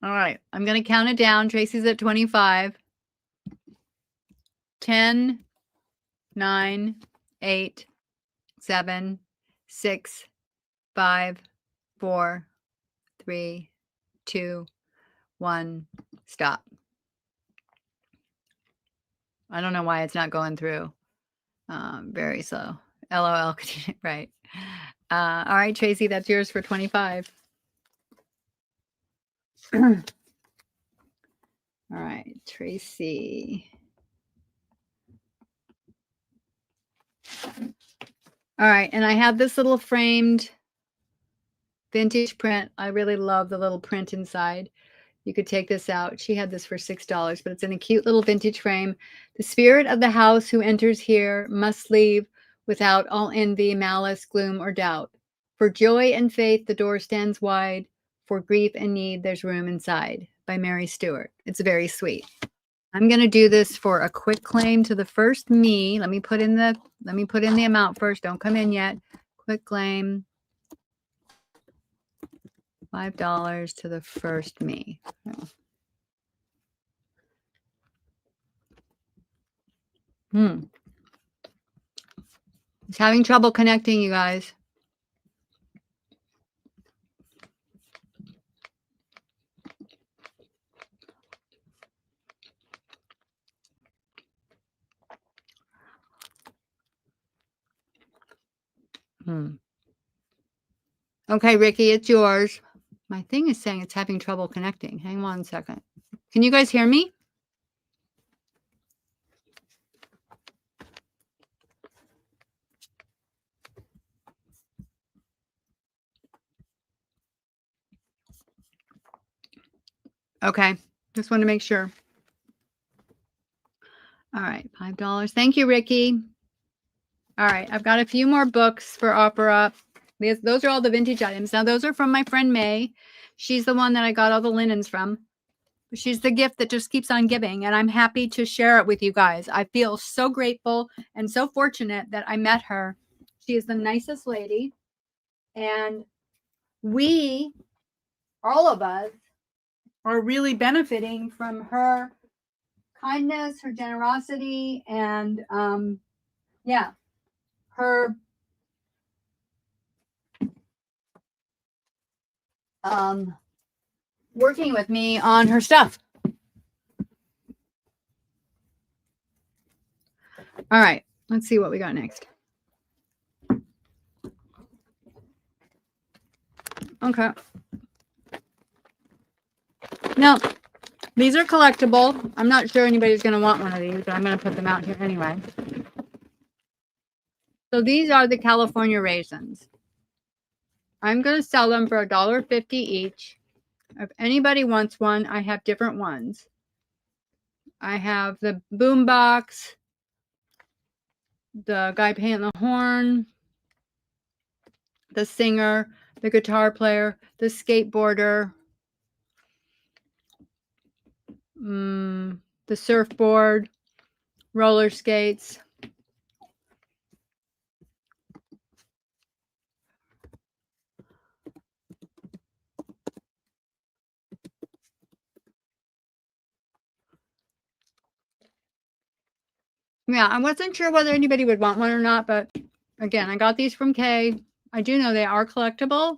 All right. I'm going to count it down. Tracy's at 25. 10, 9, 8, 7, 6, 5, 4, 3, 2, 1. Stop. I don't know why it's not going through. Very slow. LOL. Right. All right, Tracy, that's yours for 25. All right, Tracy. All right, and I have this little framed vintage print. I really love the little print inside. You could take this out. She had this for $6, but it's in a cute little vintage frame. The spirit of the house who enters here must leave without all envy, malice, gloom, or doubt. For joy and faith, the door stands wide. For grief and need, there's room inside. By Mary Stewart. It's very sweet. I'm going to do this for a quick claim to the first me. Let me put in the amount first. Don't come in yet. Quick claim. $5 to the first me. It's having trouble connecting, you guys. Okay, Ricky, it's yours. My thing is saying it's having trouble connecting. Hang on a second. Can you guys hear me? Okay. Just want to make sure. All right. $5. Thank you, Ricky. All right. I've got a few more books for opera. Those are all the vintage items. Now, those are from my friend May. She's the one that I got all the linens from. She's the gift that just keeps on giving, and I'm happy to share it with you guys. I feel so grateful and so fortunate that I met her. She is the nicest lady, and we, all of us, are really benefiting from her kindness, her generosity, and yeah, her working with me on her stuff. All right, let's see what we got next. Okay. Now, these are collectible. I'm not sure anybody's going to want one of these, but I'm going to put them out here anyway. So these are the California raisins. I'm going to sell them for $1.50 each. If anybody wants one, I have different ones. I have the boombox, the guy playing the horn, the singer, the guitar player, the skateboarder, the surfboard, roller skates. Yeah, I wasn't sure whether anybody would want one or not, but again, I got these from Kay. I do know they are collectible,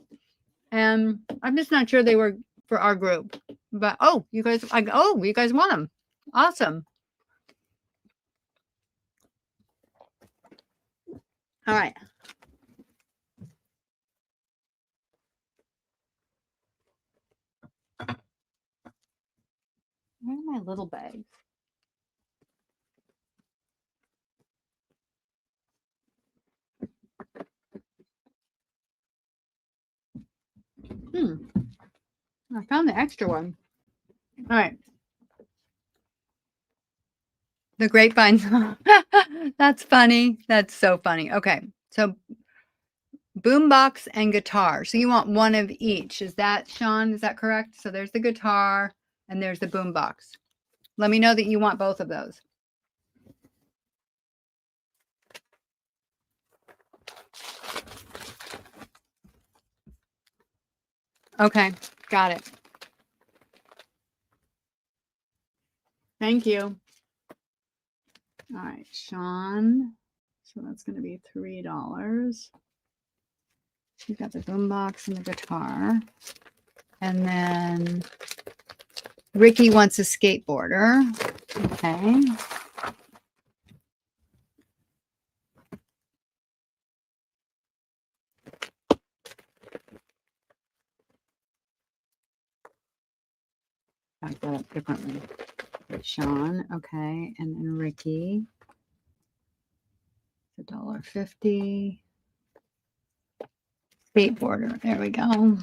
and I'm just not sure they were for our group. But you guys want them. Awesome. All right. Where are my little bags? I found the extra one. All right. The grapevines. That's funny. That's so funny. Okay. So boombox and guitar. So you want one of each. Is that, Sean? Is that correct? So there's the guitar and there's the boombox. Let me know that you want both of those. Okay. Got it. Thank you. All right, Sean. So that's going to be $3. You got the boombox and the guitar. And then Ricky wants a skateboarder. Okay. I got it differently. Sean, okay, and then Ricky. $1.50. Skateboarder. There we go.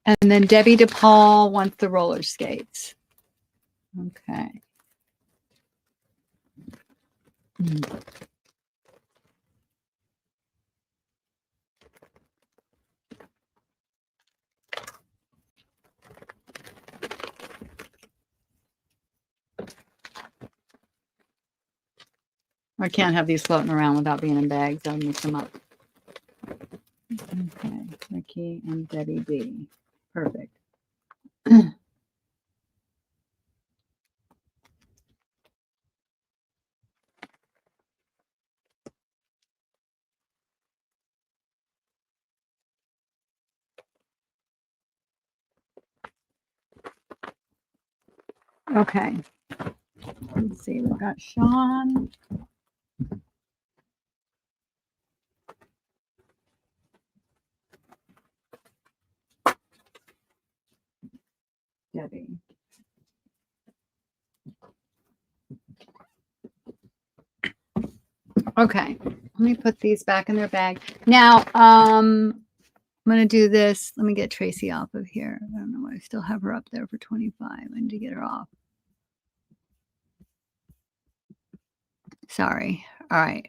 And then Debbie DePaul wants the roller skates. Okay. I can't have these floating around without being in bags. I'll mix them up. Okay, Ricky and Debbie D. Perfect. Okay. Let's see. We've got Sean. Debbie. Okay. Let me put these back in their bag. Now, I'm going to do this. Let me get Tracy off of here. I don't know why I still have her up there for 25. I need to get her off. Sorry. All right.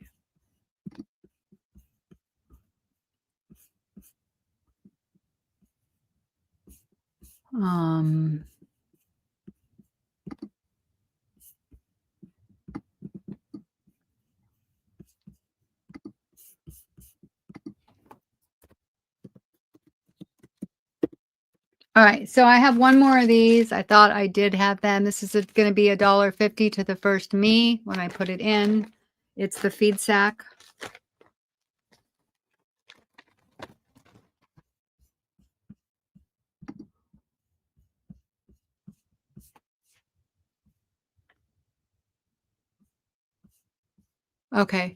All right, so I have one more of these. I thought I did have them. This is going to be $1.50 to the first me when I put it in. It's the feed sack. Okay.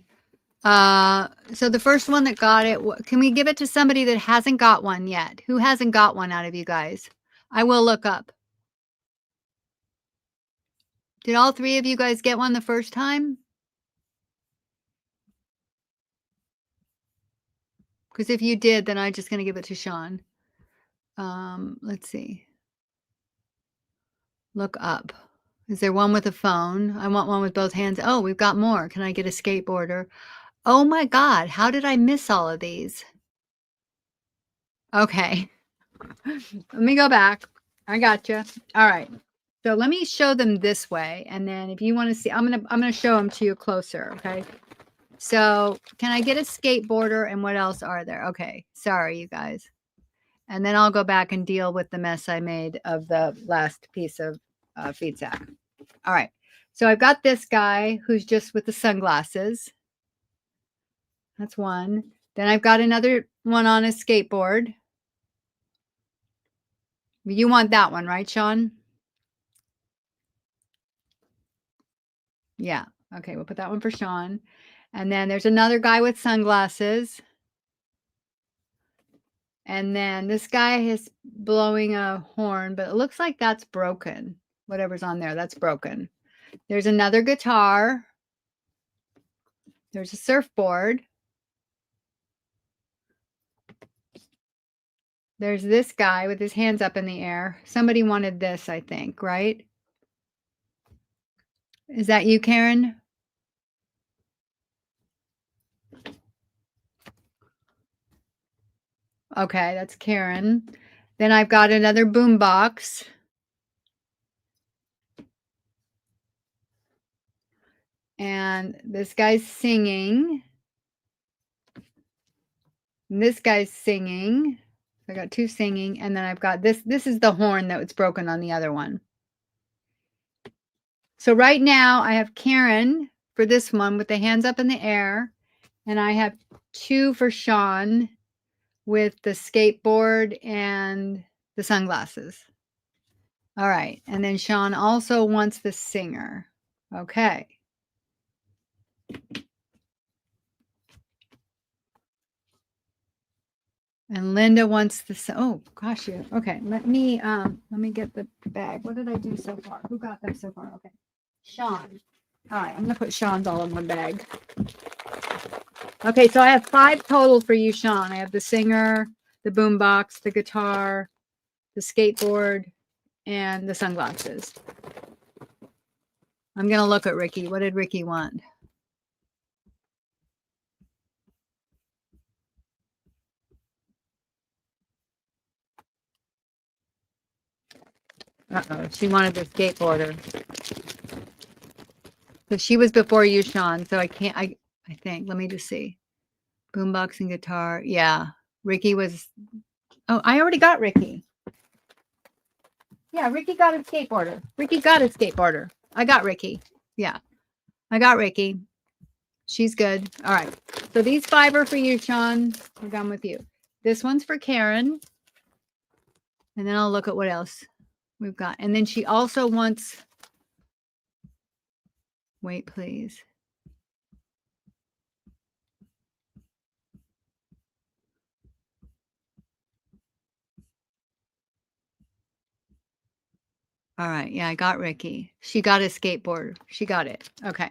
So the first one that got it, can we give it to somebody that hasn't got one yet? Who hasn't got one out of you guys? I will look up. Did all three of you guys get one the first time? Because if you did, then I'm just going to give it to Sean. Let's see. Look up. Is there one with a phone? I want one with both hands. Oh, we've got more. Can I get a skateboarder? Oh my God, how did I miss all of these? Okay. Let me go back. I gotcha. All right. So let me show them this way. And then if you want to see, I'm gonna show them to you closer. Okay. So can I get a skateboarder and what else are there? Okay. Sorry, you guys. And then I'll go back and deal with the mess I made of the last piece of feed sack. All right. So I've got this guy who's just with the sunglasses. That's one. Then I've got another one on a skateboard. You want that one, right, Sean? Yeah. Okay, we'll put that one for Sean. And then there's another guy with sunglasses. And then this guy is blowing a horn, but it looks like that's broken. Whatever's on there, that's broken. There's another guitar. There's a surfboard. There's this guy with his hands up in the air. Somebody wanted this, I think, right? Is that you, Karen? Okay, that's Karen. Then I've got another boom box. And this guy's singing. And this guy's singing. I got two singing. And then I've got this. This is the horn that was broken on the other one. So right now I have Karen for this one with the hands up in the air. And I have two for Sean with the skateboard and the sunglasses. All right. And then Sean also wants the singer. Okay. And Linda wants the, oh gosh, yeah. Okay. Let me get the bag. What did I do so far? Who got them so far? Okay. Sean. All right. I'm going to put Sean's all in one bag. Okay. So I have 5 total for you, Sean. I have the singer, the boombox, the guitar, the skateboard, and the sunglasses. I'm going to look at Ricky. What did Ricky want? Uh-oh, she wanted the skateboarder. So she was before you, Sean. So I can't, I think, let me just see. Boombox and guitar. Yeah. Ricky was, oh, I already got Ricky. Yeah, Ricky got a skateboarder. Ricky got a skateboarder. I got Ricky. Yeah, I got Ricky. She's good. All right. So these 5 are for you, Sean. We're done with you. This one's for Karen. And then I'll look at what else we've got. And then she also wants, wait, please. All right. Yeah, I got Ricky. She got a skateboard. She got it. Okay.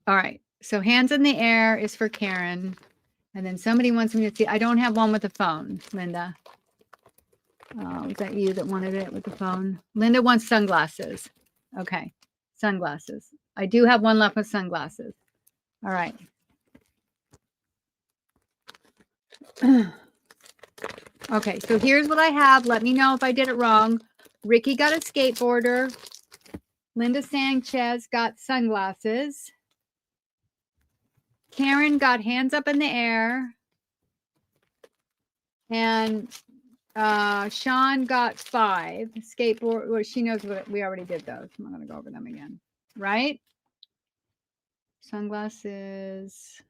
All right. So hands in the air is for Karen. And then somebody wants me to see. I don't have one with a phone, Linda. Was that you that wanted it with the phone? Linda wants sunglasses. Okay. Sunglasses. I do have one left with sunglasses. All right. Okay, so here's what I have. Let me know if I did it wrong. Ricky got a skateboarder. Linda Sanchez got sunglasses. Karen got hands up in the air. And Sean got 5. Skateboard, well, she knows what we already did those. I'm not going to go over them again. Right? Sunglasses.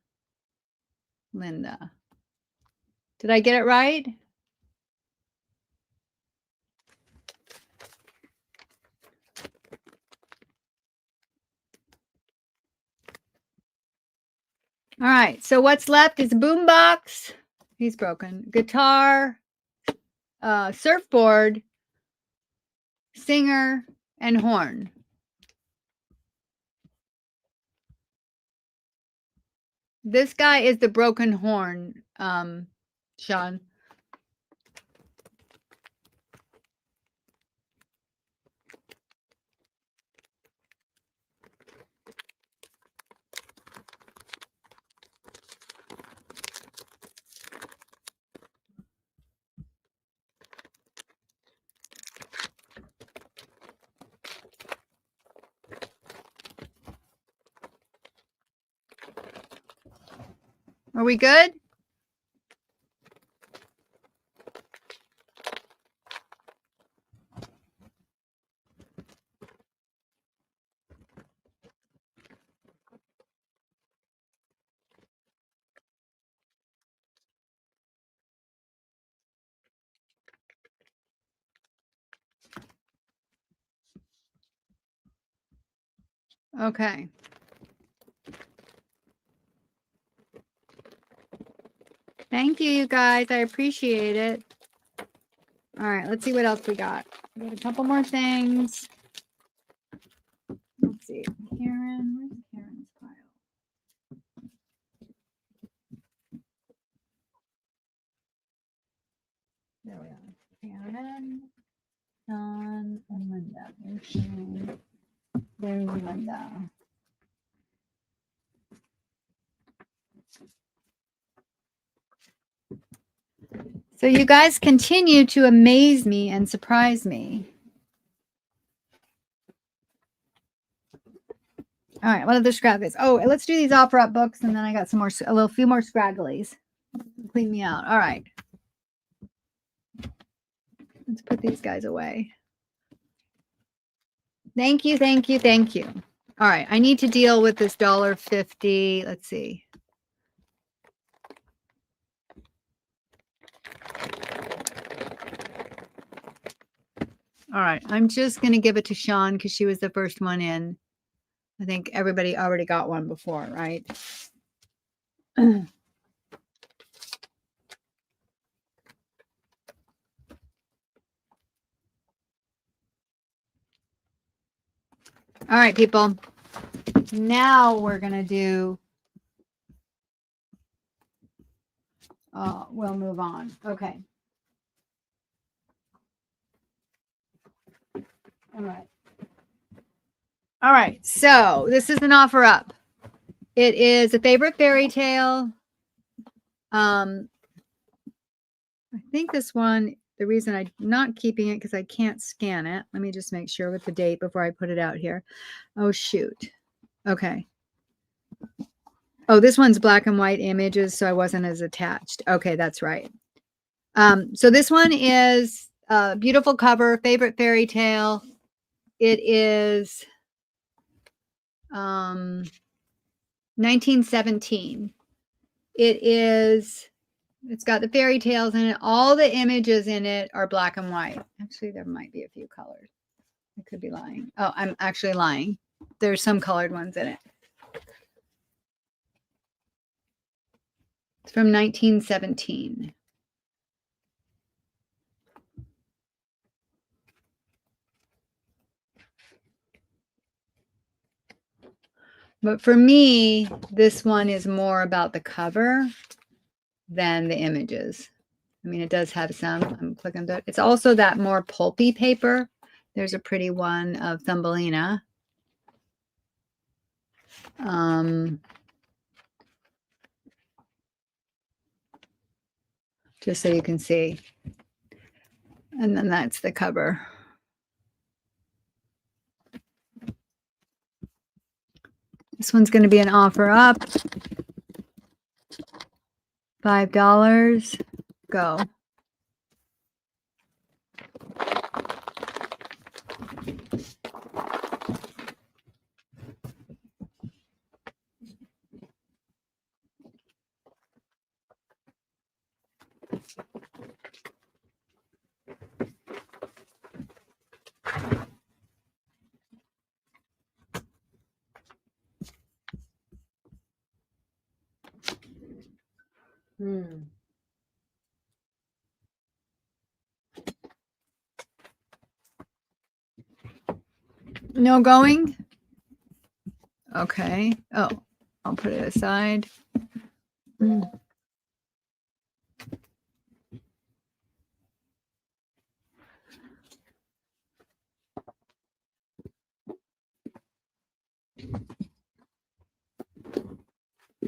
Linda. Did I get it right? All right. So what's left is boombox. He's broken. Guitar, surfboard, singer, and horn. This guy is the broken horn, Sean. Are we good? Okay. Thank you, you guys. I appreciate it. All right, let's see what else we got. We got a couple more things. Let's see. Karen, where's Karen's file? There we are. Karen, Sean, and Linda. There's Sharon. There's Linda. So you guys continue to amaze me and surprise me. All right, what other scragglies? Oh, let's do these opera up books, and then I got some more, a few more scragglies. Clean me out. All right. Let's put these guys away. Thank you, thank you, thank you. All right, I need to deal with this $1.50. Let's see. All right, I'm just going to give it to Sean because she was the first one in. I think everybody already got one before, right? All right, people. Now we're going to do, we'll move on. Okay. All right. All right. So this is an offer up. It is a favorite fairy tale. I think this one, the reason I'm not keeping it because I can't scan it. Let me just make sure with the date before I put it out here. Oh, shoot. Okay. Oh, this one's black and white images, so I wasn't as attached. Okay, that's right. So this one is a beautiful cover, favorite fairy tale. It is 1917. It's got the fairy tales in it. All the images in it are black and white. Actually, there might be a few colors. I could be lying. Oh, I'm actually lying. There's some colored ones in it. It's from 1917. But for me, this one is more about the cover than the images. I mean, it does have some. I'm clicking that. It's also that more pulpy paper. There's a pretty one of Thumbelina. Just so you can see. And then that's the cover. This one's going to be an offer up. $5. Go. No going? Okay. Oh, I'll put it aside.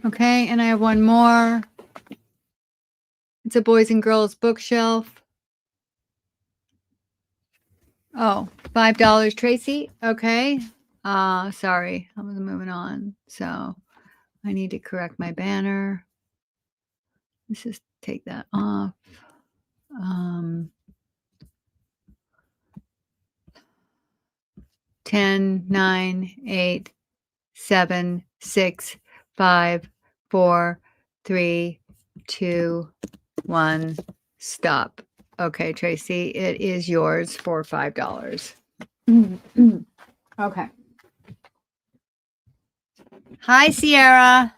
Okay, and I have one more. It's a boys and girls bookshelf. Oh, $5, Tracy. Okay. Sorry, I was moving on. So I need to correct my banner. Let's just take that off. 10, 9, 8, 7, 6, 5, 4, 3, 2, 1. Stop. Okay, Tracy, it is yours for $5. Okay. Hi, Sierra.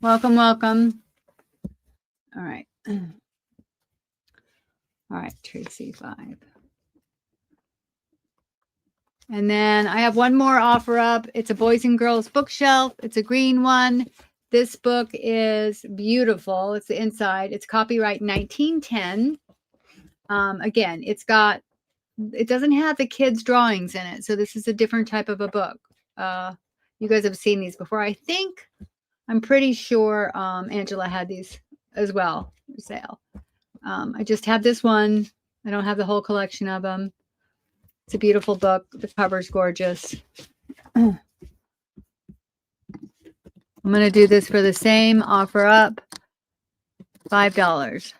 Welcome, welcome. All right. All right, Tracy, 5. And then I have one more offer up. It's a boys and girls bookshelf. It's a green one. This book is beautiful. It's the inside. It's copyright 1910. Again, it doesn't have the kids' drawings in it. So this is a different type of a book. You guys have seen these before. I'm pretty sure Angela had these as well for sale. I just have this one. I don't have the whole collection of them. It's a beautiful book. The cover's gorgeous. I'm going to do this for the same offer up. $5.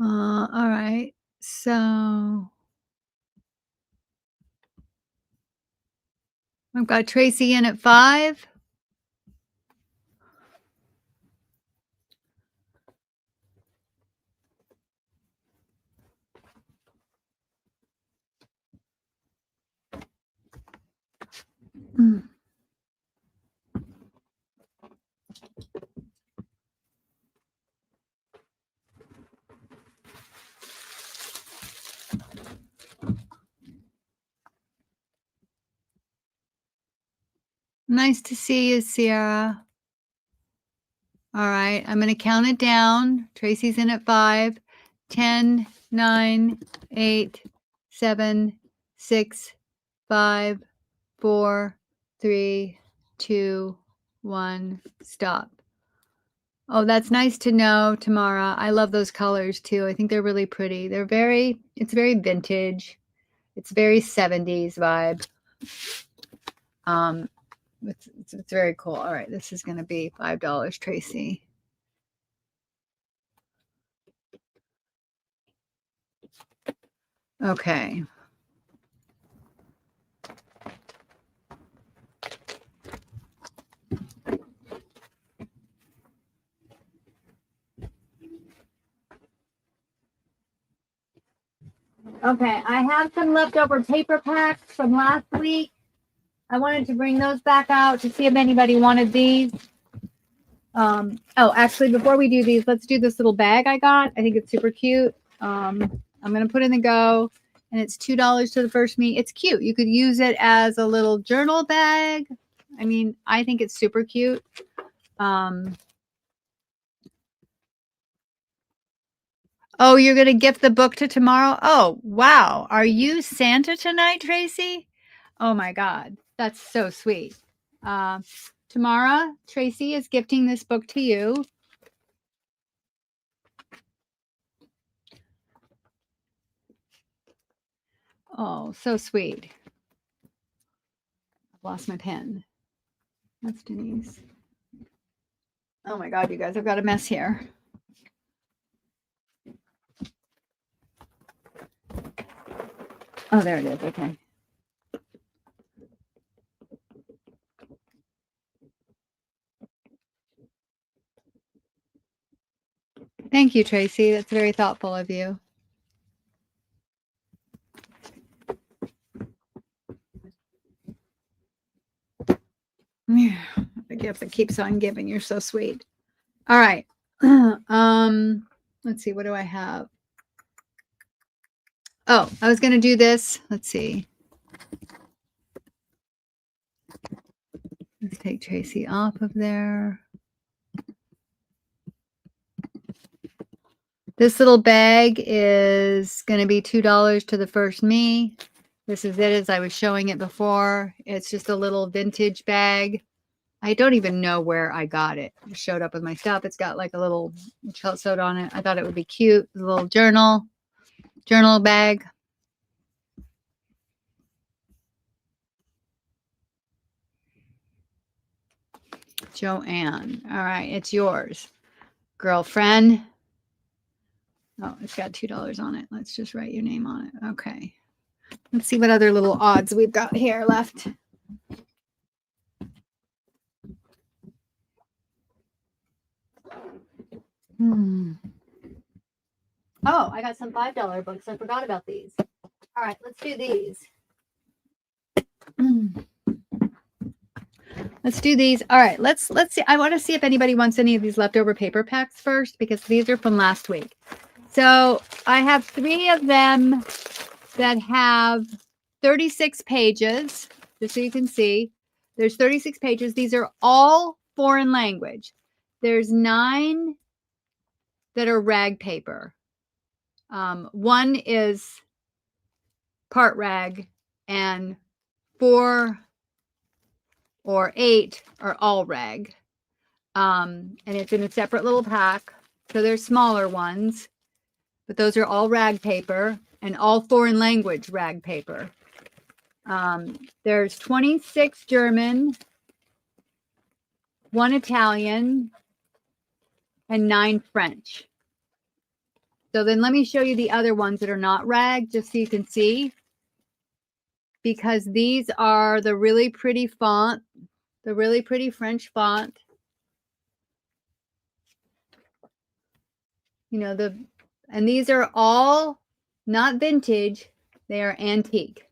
All right. So I've got Tracy in at 5. Nice to see you, Sierra. All right. I'm going to count it down. Tracy's in at 5. 10, 9, 8, 7, 6, 5, 4, 3, 2, 1. Stop. Oh, that's nice to know, Tamara. I love those colors too. I think they're really pretty. It's very vintage. It's very 70s vibe. It's very cool. All right, this is going to be $5, Tracy. Okay. Okay, I have some leftover paper packs from last week. I wanted to bring those back out to see if anybody wanted these. Oh, actually, before we do these, let's do this little bag I got. I think it's super cute. I'm going to put in the go, and it's $2 to the first me. It's cute. You could use it as a little journal bag. I mean, I think it's super cute. Oh, you're going to gift the book to tomorrow? Oh, wow. Are you Santa tonight, Tracy? Oh, my God. That's so sweet. Tamara, Tracy is gifting this book to you. Oh, so sweet. I've lost my pen. That's Denise. Oh, my God, you guys, I've got a mess here. Oh, there it is. Okay. Thank you, Tracy. That's very thoughtful of you. Yeah, the gift that keeps on giving. You're so sweet. All right. Let's see. What do I have? Oh, I was going to do this. Let's see. Let's take Tracy off of there. This little bag is going to be $2 to the first me. This is it as I was showing it before. It's just a little vintage bag. I don't even know where I got it. It showed up with my stuff. It's got like a little felt sewed on it. I thought it would be cute. A little journal bag. Joanne. All right, it's yours. Girlfriend. Oh, it's got $2 on it. Let's just write your name on it. Okay. Let's see what other little odds we've got here left. Oh, I got some $5 books. I forgot about these. All right, let's do these. Let's do these. All right, let's see. I want to see if anybody wants any of these leftover paper packs first because these are from last week. So I have 3 of them that have 36 pages, just so you can see. There's 36 pages. These are all foreign language. There's 9 that are rag paper. 1 is part rag, and 4 or 8 are all rag. And it's in a separate little pack. So there's smaller ones, but those are all rag paper and all foreign language rag paper. There's 26 German, 1 Italian, and 9 French. So then let me show you the other ones that are not rag, just so you can see. Because these are the really pretty font, the really pretty French font. You know, and these are all not vintage, they are antique.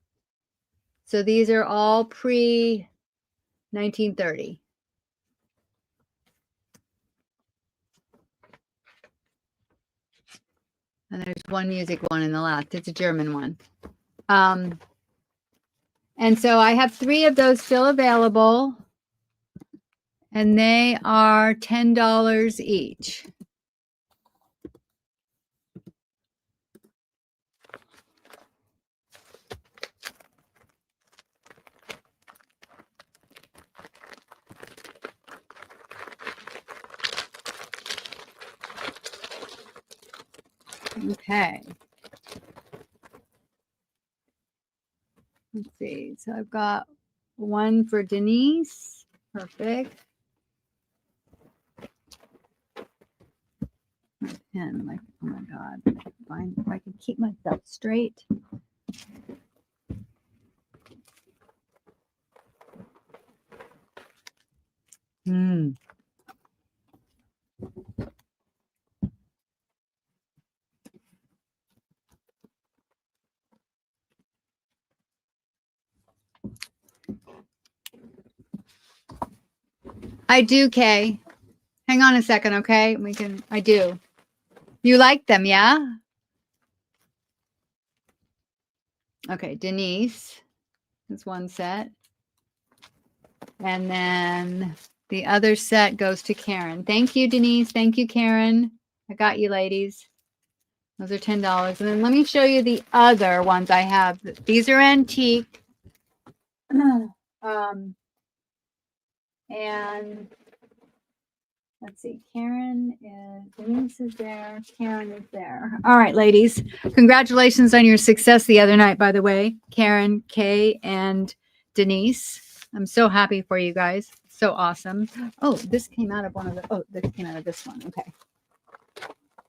So these are all pre-1930. And there's one music one in the left. It's a German one. And so I have 3 of those still available. And they are $10 each. Okay. Let's see. So I've got 1 for Denise. Perfect. My pen. Oh my God. Fine. If I can keep myself straight. I do, Kay. Hang on a second, okay? I do. You like them, yeah? Okay, Denise is one set. And then the other set goes to Karen. Thank you, Denise. Thank you, Karen. I got you, ladies. Those are $10. And then let me show you the other ones I have. These are antique. And let's see, Denise is there, Karen is there. All right, ladies, congratulations on your success the other night, by the way, Karen, Kay, and Denise. I'm so happy for you guys. So awesome. Oh, this came out of this came out of this one. Okay.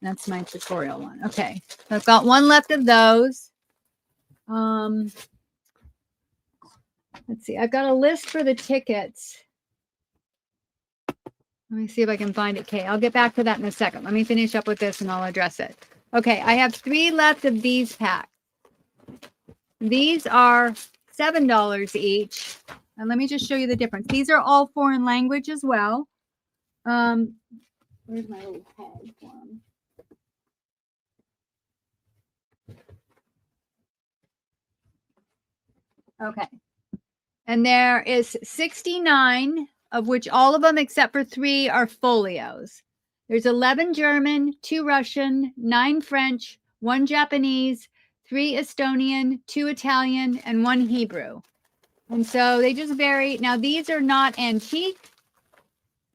That's my tutorial one. Okay. So I've got one left of those. Let's see. I've got a list for the tickets. Let me see if I can find it, Kay. I'll get back to that in a second. Let me finish up with this and I'll address it. Okay, I have 3 left of these packs. These are $7 each. And let me just show you the difference. These are all foreign language as well. Where's my little tag for them? Okay. And there is 69, of which all of them except for 3 are folios. There's 11 German, 2 Russian, 9 French, 1 Japanese, 3 Estonian, 2 Italian, and 1 Hebrew. And so they just vary. Now, these are not antique.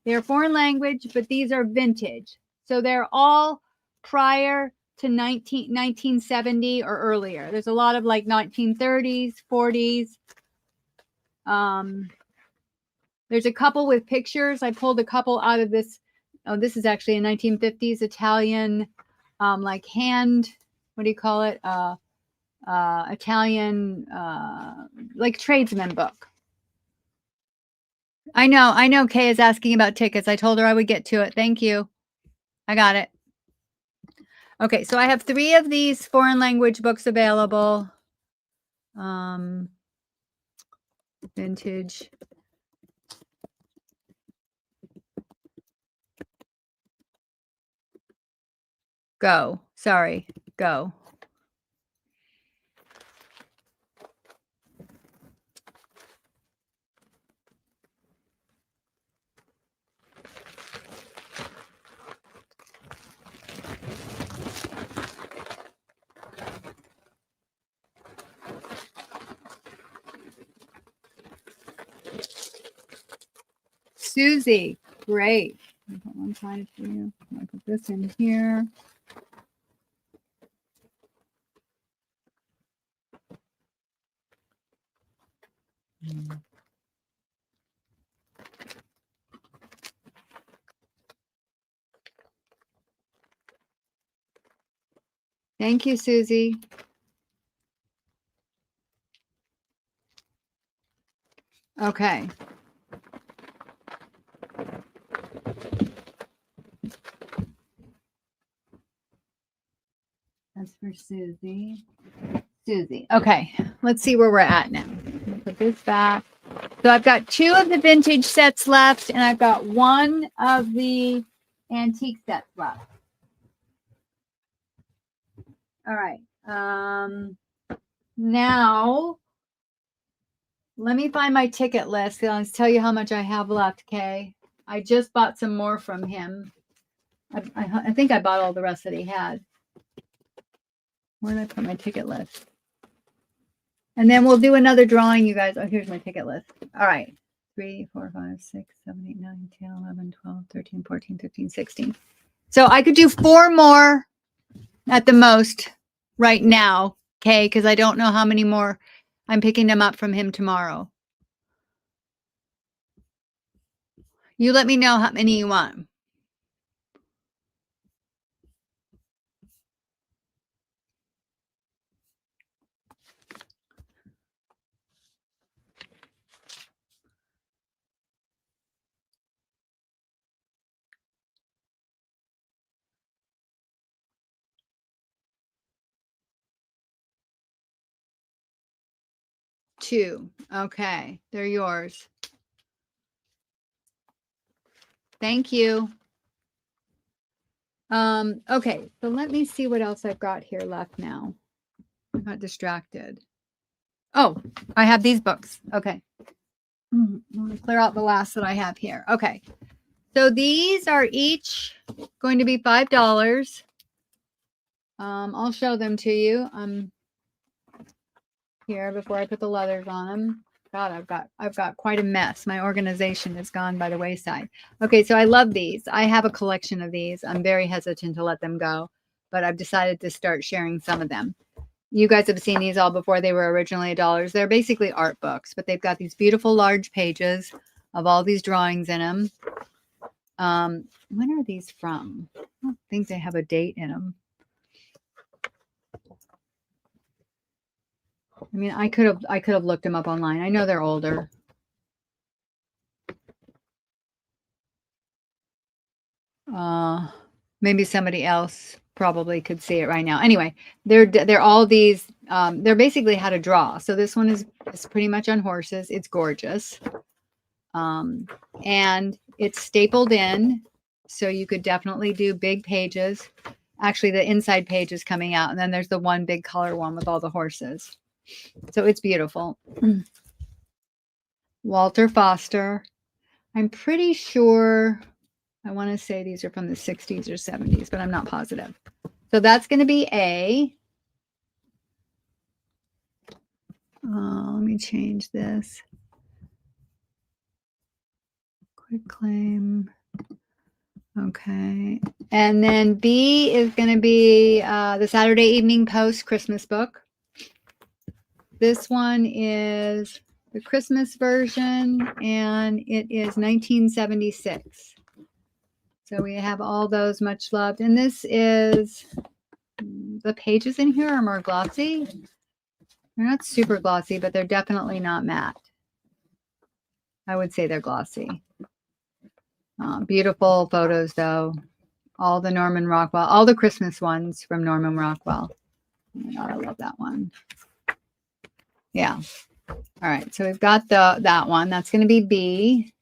They're foreign language, but these are vintage. So they're all prior to 1970 or earlier. There's a lot of like 1930s, 40s. There's a couple with pictures. I pulled a couple out of this. Oh, this is actually a 1950s Italian, like hand, what do you call it? Italian, like tradesman book. I know Kay is asking about tickets. I told her I would get to it. Thank you. I got it. Okay, so I have 3 of these foreign language books available. Vintage. Go. Sorry. Go. Susie, great. I'll put one side for you. I'll put this in here. Thank you, Susie. Okay. That's for Susie. Susie. Okay. Let's see where we're at now. Put this back. So I've got 2 of the vintage sets left, and I've got 1 of the antique sets left. All right. Now, let me find my ticket list. I'll tell you how much I have left, Kay. I just bought some more from him. I think I bought all the rest that he had. Where did I put my ticket list? And then we'll do another drawing, you guys. Oh, here's my ticket list. All right. 3, 4, 5, 6, 7, 8, 9, 10, 11, 12, 13, 14, 15, 16. So I could do 4 more at the most right now, okay? Because I don't know how many more I'm picking them up from him tomorrow. You let me know how many you want. Two. Okay. They're yours. Thank you. Okay, so let me see what else I've got here left now. I got distracted. Oh, I have these books. Okay. I'm going to clear out the last that I have here. Okay. So these are each going to be $5. I'll show them to you. Here before I put the leathers on them. God, I've got quite a mess. My organization has gone by the wayside. Okay, so I love these. I have a collection of these. I'm very hesitant to let them go, but I've decided to start sharing some of them. You guys have seen these all before. They were originally $1. They're basically art books, but they've got these beautiful large pages of all these drawings in them. When are these from? I don't think they have a date in them. I mean, I could have looked them up online. I know they're older. Maybe somebody else probably could see it right now. Anyway, they're all these. They're basically how to draw. So this one is pretty much on horses. It's gorgeous, and it's stapled in, so you could definitely do big pages. Actually, the inside page is coming out, and then there's the one big color one with all the horses. So it's beautiful. Walter Foster. I'm pretty sure. I want to say these are from the 60s or 70s, but I'm not positive. So that's going to be A. Let me change this. Quick claim. Okay. And then B is going to be the Saturday Evening Post Christmas book. This one is the Christmas version, and it is 1976. So we have all those much loved. And this is, the pages in here are more glossy. They're not super glossy, but they're definitely not matte. I would say they're glossy. Beautiful photos, though. All the Norman Rockwell, all the Christmas ones from Norman Rockwell. Oh my God, I love that one. Yeah. All right, so we've got that one. That's going to be B.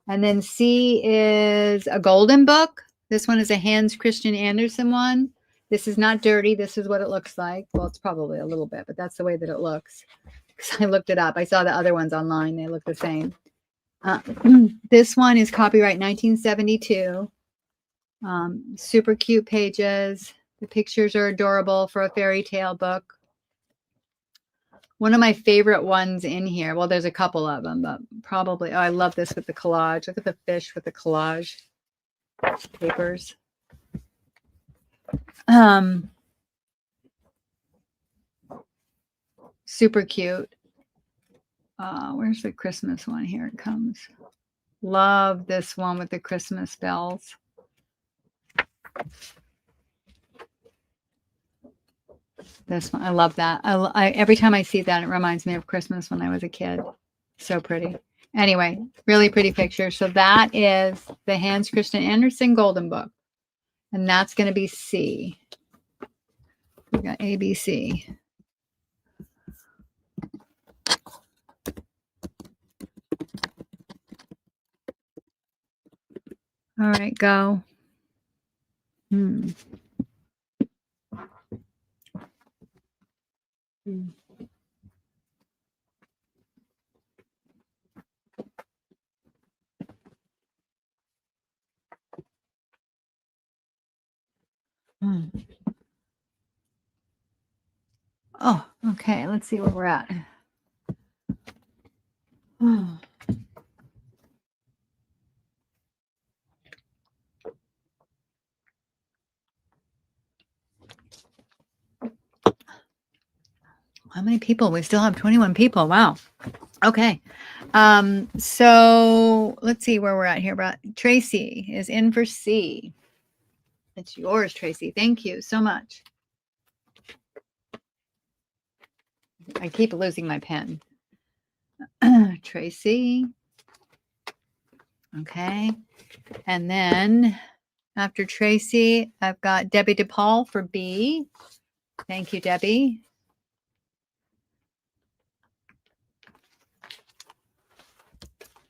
And then C is a golden book. This one is a Hans Christian Andersen one. This is not dirty. This is what it looks like. Well, it's probably a little bit, but that's the way that it looks. Because I looked it up. I saw the other ones online. They look the same. This one is copyright 1972. Super cute pages. The pictures are adorable for a fairy tale book. One of my favorite ones in here, well, there's a couple of them, but probably, oh, I love this with the collage. Look at the fish with the collage papers. Super cute. Where's the Christmas one? Here it comes. Love this one with the Christmas bells. This one, I love that. I every time I see that, it reminds me of Christmas when I was a kid. So pretty. Anyway, really pretty picture. So that is the Hans Christian Andersen Golden Book. And that's going to be C. We got A, B, C. All right, go. Oh, okay. Let's see where we're at. Oh. How many people? We still have 21 people. Wow. Okay. So let's see where we're at here. Tracy is in for C. It's yours, Tracy. Thank you so much. I keep losing my pen. Tracy. Okay. And then after Tracy, I've got Debbie DePaul for B. Thank you, Debbie.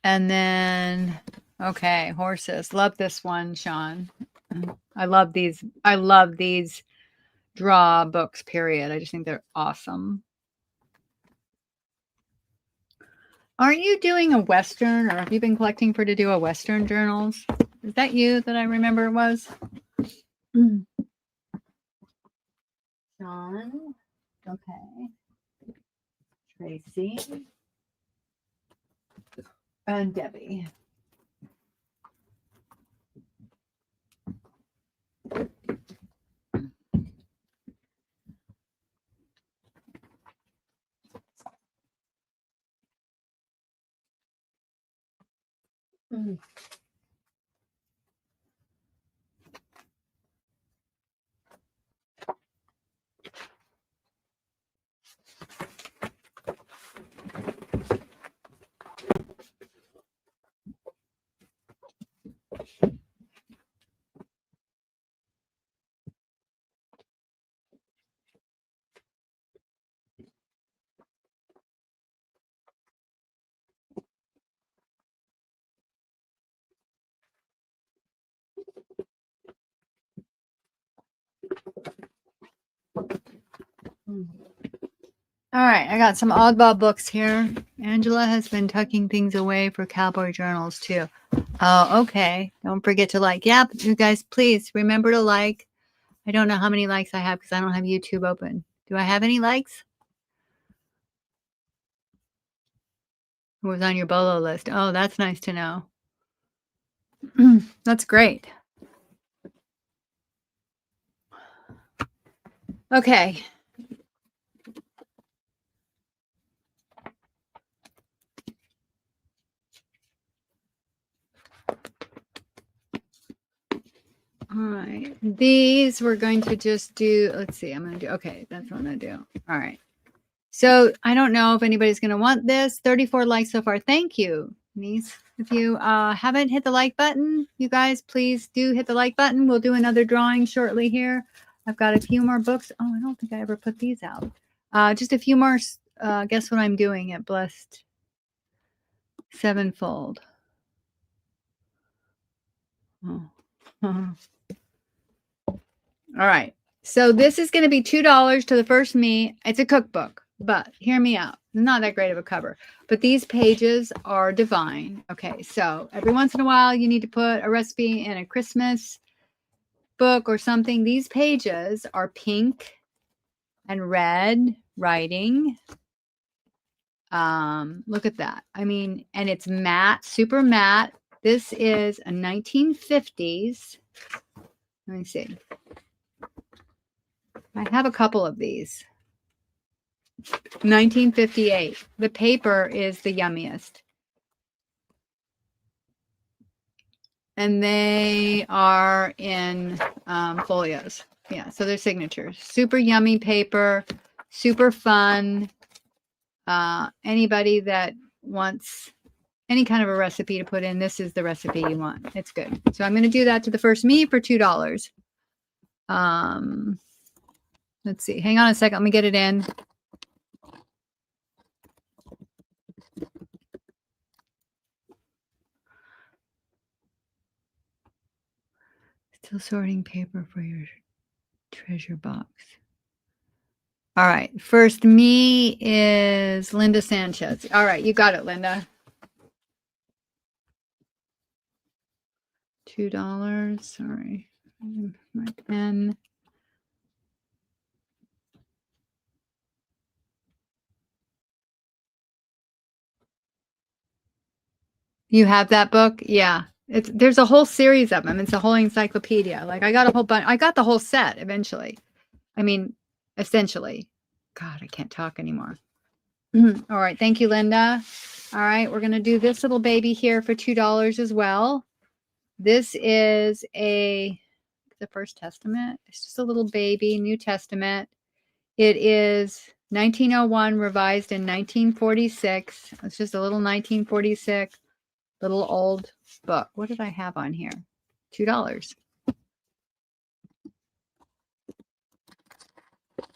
And then Okay, horses. Love this one, Sean. I love these. I love these draw books, period. I just think they're awesome. Aren't you doing a Western, or have you been collecting to do a Western journals? Is that you that I remember it was? Sean. Okay. Tracy. And Debbie. All right, I got some oddball books here. Angela has been tucking things away for cowboy journals too. Oh, okay. Don't forget to like. Yep, you guys, please remember to like. I don't know how many likes I have because I don't have YouTube open. Do I have any likes? Who was on your BOLO list? Oh, that's nice to know. That's great. Okay. All right. These we're going to just do. Let's see. I'm going to do. Okay. That's what I'm going to do. All right. So I don't know if anybody's going to want this. 34 likes so far. Thank you, niece. If you haven't hit the like button, you guys, please do hit the like button. We'll do another drawing shortly here. I've got a few more books. Oh, I don't think I ever put these out. Just a few more. Guess what I'm doing at Blessed Sevenfold. Oh. All right. So this is going to be $2 to the first me. It's a cookbook, but hear me out. Not that great of a cover, but these pages are divine. Okay. So every once in a while, you need to put a recipe in a Christmas book or something. These pages are pink and red writing. Look at that. I mean, and it's matte, super matte. This is a 1950s. Let me see. I have a couple of these. 1958. The paper is the yummiest. And they are in folios. Yeah, so they're signatures. Super yummy paper, super fun. Anybody that wants any kind of a recipe to put in, this is the recipe you want. It's good. So I'm going to do that to the first me for $2. Let's see. Hang on a second. Let me get it in. Still sorting paper for your treasure box. All right. First me is Linda Sanchez. All right. You got it, Linda. $2. Sorry. My pen. You have that book? Yeah. There's a whole series of them. It's a whole encyclopedia. Like I got a whole bunch. I got the whole set eventually. I mean, essentially. God, I can't talk anymore. All right. Thank you, Linda. All right. We're going to do this little baby here for $2 as well. This is the First Testament. It's just a little baby, New Testament. It is 1901, revised in 1946. It's just a little 1946, little old book. What did I have on here? $2.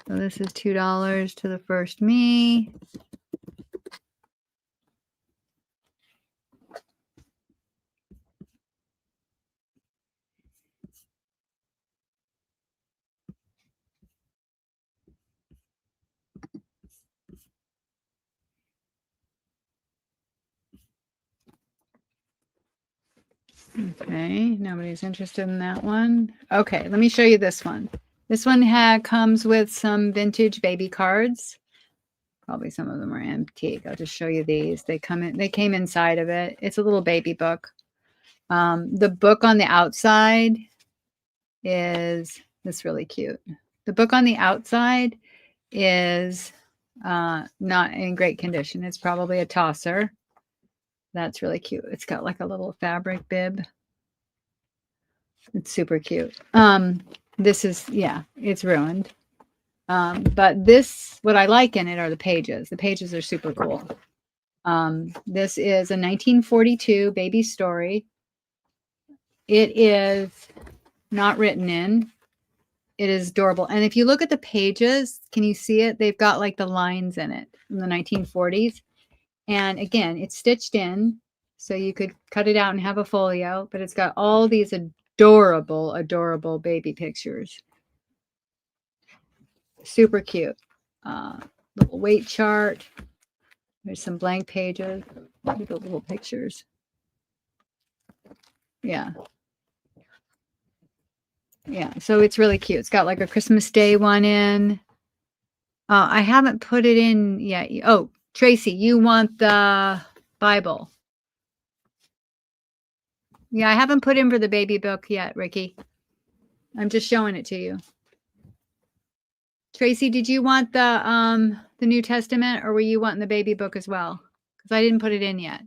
So this is $2 to the first me. Okay, nobody's interested in that one. Okay, let me show you this one. This one comes with some vintage baby cards. Probably some of them are antique. I'll just show you these. They came inside of it. It's a little baby book. The book on the outside is this really cute. The book on the outside is not in great condition. It's probably a tosser. That's really cute. It's got like a little fabric bib. It's super cute. This is, yeah, it's ruined. But this, what I like in it are the pages. The pages are super cool. This is a 1942 baby story. It is not written in. It is adorable. And if you look at the pages, can you see it? They've got like the lines in it from the 1940s. And again, it's stitched in, so you could cut it out and have a folio, but it's got all these adorable, adorable baby pictures. Super cute. Little weight chart. There's some blank pages. Look at the little pictures. Yeah. Yeah, so it's really cute. It's got like a Christmas Day one in. I haven't put it in yet. Oh, Tracy, you want the Bible? Yeah, I haven't put in for the baby book yet, Ricky. I'm just showing it to you. Tracy, did you want the New Testament, or were you wanting the baby book as well? Because I didn't put it in yet.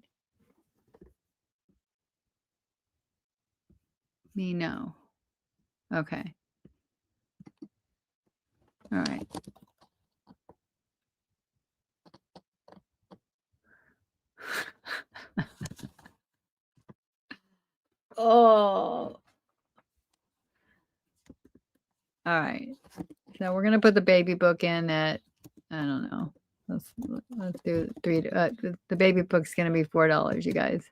Me, no. Okay. All right. Oh. All right. So we're gonna put the baby book in at, I don't know. Let's do three. The baby book's gonna be $4, you guys.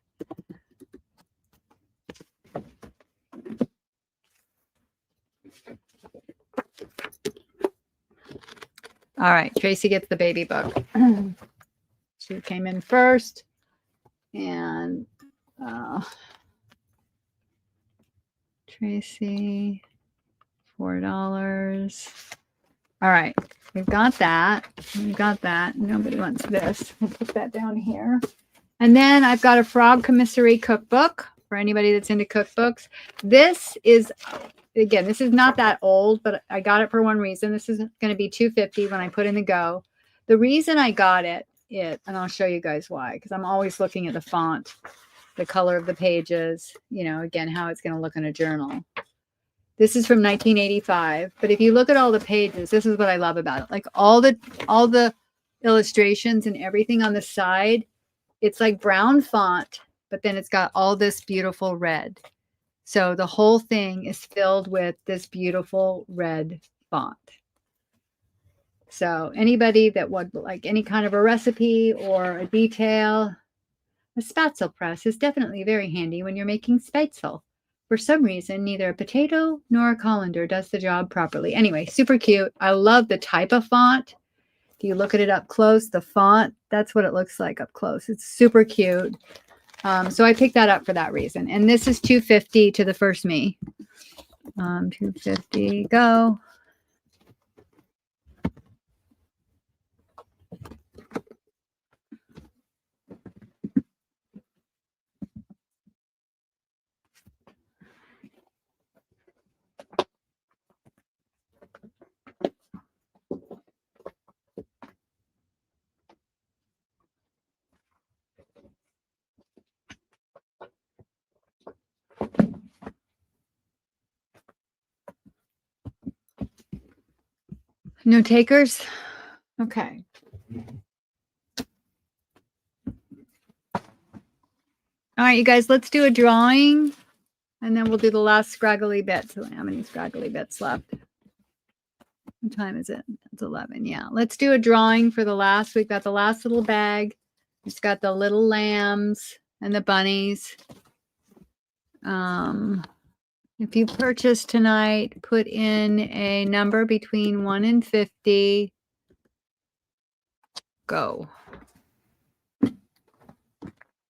All right, Tracy gets the baby book. She came in first, and Tracy, $4. All right, we've got that. We've got that. Nobody wants this. We'll put that down here. And then I've got a Frog Commissary cookbook for anybody that's into cookbooks. This is, again, this is not that old, but I got it for one reason. This is going to be $2.50 when I put in the go. The reason I got it, and I'll show you guys why, because I'm always looking at the font, the color of the pages, you know, again, how it's going to look in a journal. This is from 1985, but if you look at all the pages, this is what I love about it. Like all the illustrations and everything on the side, it's like brown font, but then it's got all this beautiful red. So the whole thing is filled with this beautiful red font. So anybody that would like any kind of a recipe or a detail, a spatzel press is definitely very handy when you're making spatzel. For some reason, neither a potato nor a colander does the job properly. Anyway, super cute. I love the type of font. If you look at it up close, the font, that's what it looks like up close. It's super cute. So I picked that up for that reason. And this is $2.50 to the first me. $2.50, go. No takers? Okay. All right, you guys, let's do a drawing, and then we'll do the last scraggly bits. How many scraggly bits left? What time is it? It's 11. Yeah, let's do a drawing for the last. We've got the last little bag. It's got the little lambs and the bunnies. If you purchase tonight, put in a number between 1 and 50. Go.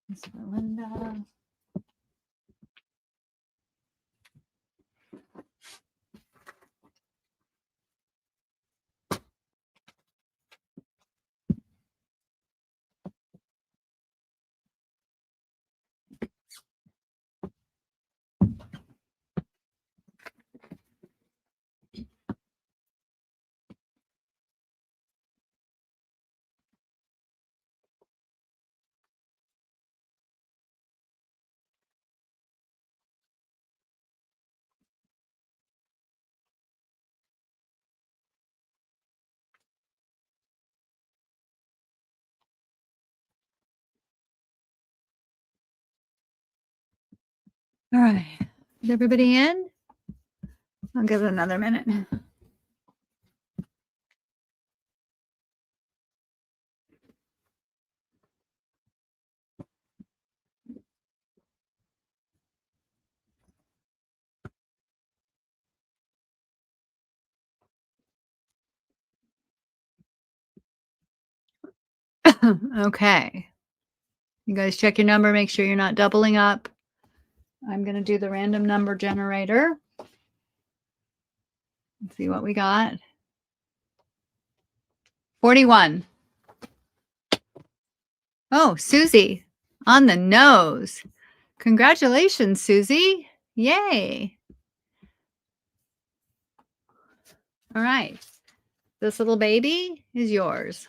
Miss Melinda. All right. Is everybody in? I'll give it another minute. Okay. You guys check your number, make sure you're not doubling up. I'm going to do the random number generator. Let's see what we got. 41. Oh, Susie, on the nose. Congratulations, Susie. Yay. All right. This little baby is yours.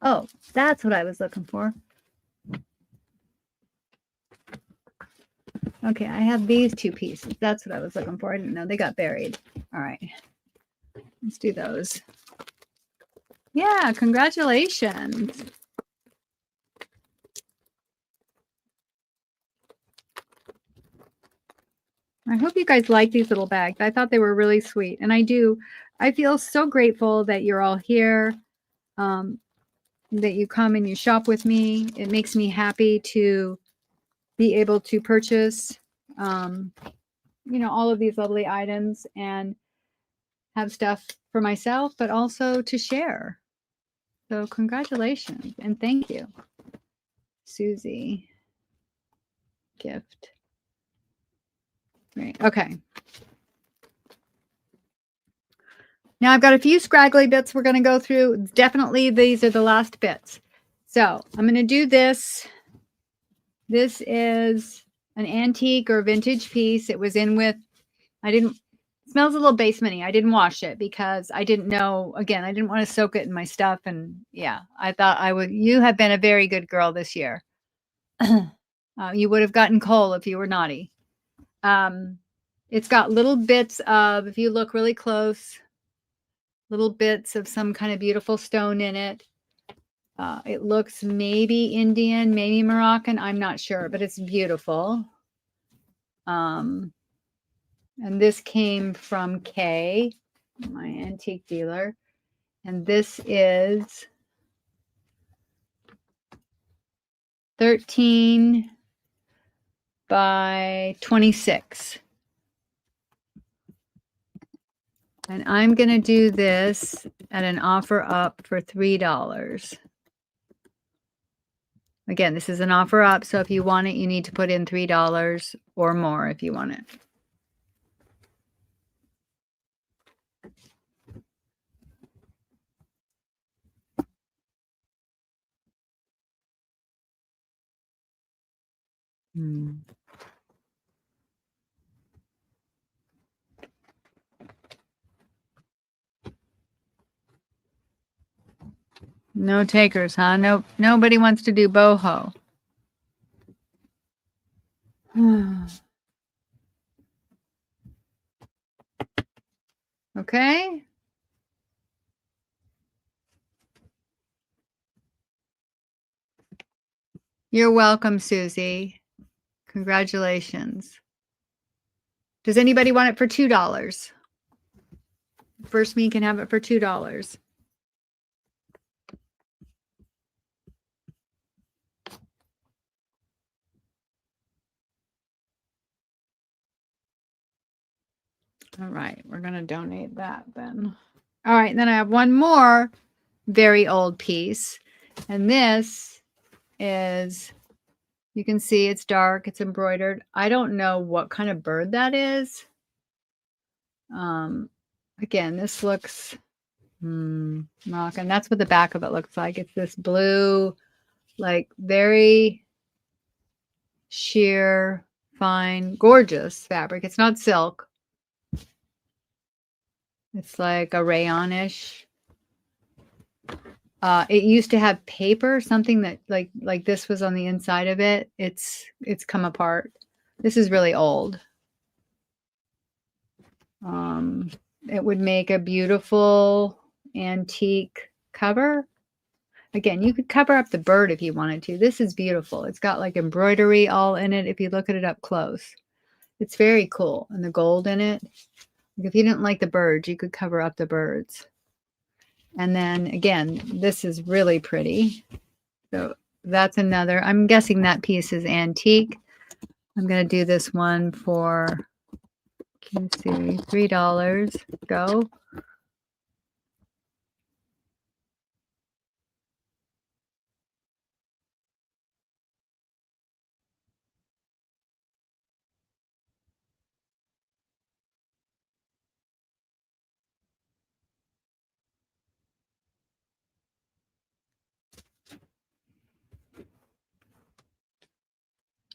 Oh, that's what I was looking for. Okay, I have these two pieces. That's what I was looking for. I didn't know they got buried. All right. Let's do those. Yeah, congratulations. I hope you guys like these little bags. I thought they were really sweet. And I do. I feel so grateful that you're all here, that you come and you shop with me. It makes me happy to be able to purchase, all of these lovely items and have stuff for myself, but also to share. So congratulations and thank you, Susie. Gift. Great. Okay. Now I've got a few scraggly bits we're going to go through. Definitely these are the last bits. So I'm going to do this. This is an antique or vintage piece. It was in with, it smells a little basementy. I didn't wash it because I didn't know, again, I didn't want to soak it in my stuff. And yeah, I thought you have been a very good girl this year. You would have gotten coal if you were naughty. It's got little bits of, if you look really close, little bits of some kind of beautiful stone in it. It looks maybe Indian, maybe Moroccan. I'm not sure, but it's beautiful. And this came from Kay, my antique dealer. And this is 13 by 26. And I'm going to do this at an offer up for $3. Again, this is an offer up. So if you want it, you need to put in $3 or more if you want it. No takers, huh? No, nobody wants to do boho. Okay. You're welcome, Susie. Congratulations. Does anybody want it for $2? First me can have it for $2. All right, we're going to donate that then. All right, then I have one more very old piece. And this is, you can see it's dark, it's embroidered. I don't know what kind of bird that is. Again, this looks Moroccan. That's what the back of it looks like. It's this blue, like very sheer, fine, gorgeous fabric. It's not silk. It's like a rayon-ish. It used to have paper, something that like this was on the inside of it. It's come apart. This is really old. It would make a beautiful antique cover. Again, you could cover up the bird if you wanted to. This is beautiful. It's got like embroidery all in it if you look at it up close. It's very cool. And the gold in it. Like if you didn't like the birds, you could cover up the birds. And then again, this is really pretty. So that's another. I'm guessing that piece is antique. I'm going to do this one for QC $3. Go.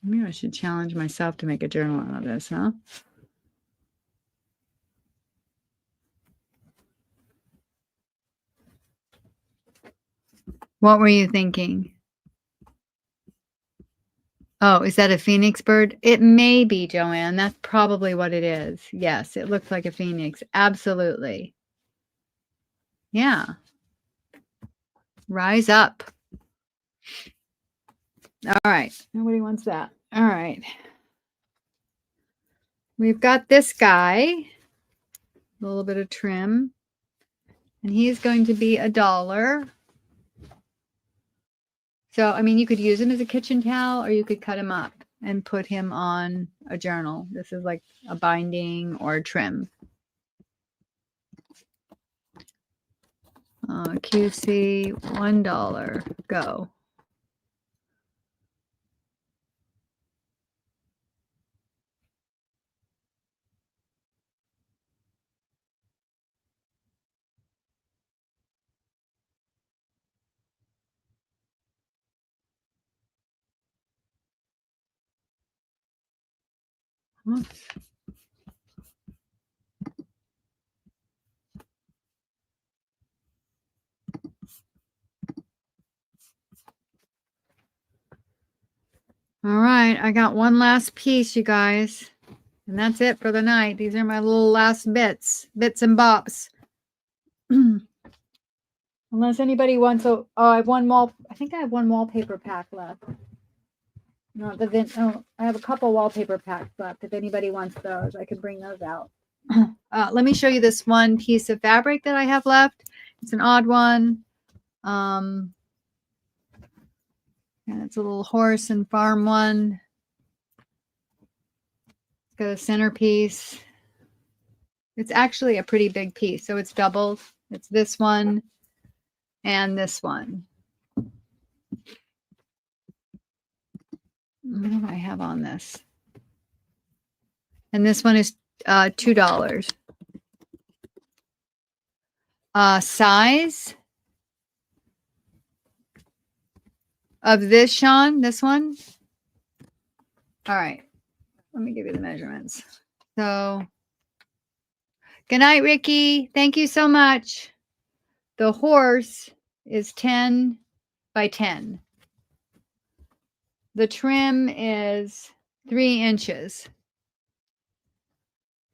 Maybe I should challenge myself to make a journal out of this, huh? What were you thinking? Oh, is that a phoenix bird? It may be, Joanne. That's probably what it is. Yes, it looks like a phoenix. Absolutely. Yeah. Rise up. All right. Nobody wants that. All right. We've got this guy. A little bit of trim. And he's going to be $1. So, I mean, you could use him as a kitchen towel or you could cut him up and put him on a journal. This is like a binding or a trim. QC $1. Go. Oops. All right, I got one last piece, you guys. And that's it for the night. These are my little last bits and bops. Unless anybody wants a, oh, I have one wall. I think I have one wallpaper pack left. No, I have a couple wallpaper packs left. If anybody wants those, I can bring those out. Let me show you this one piece of fabric that I have left. It's an odd one. And it's a little horse and farm one. It's got a centerpiece. It's actually a pretty big piece, so it's doubled. It's this one and this one. What do I have on this? And this one is $2. Size of this, Sean, this one. All right, let me give you the measurements. So, good night, Ricky. Thank you so much. The horse is 10 by 10. The trim is 3 inches.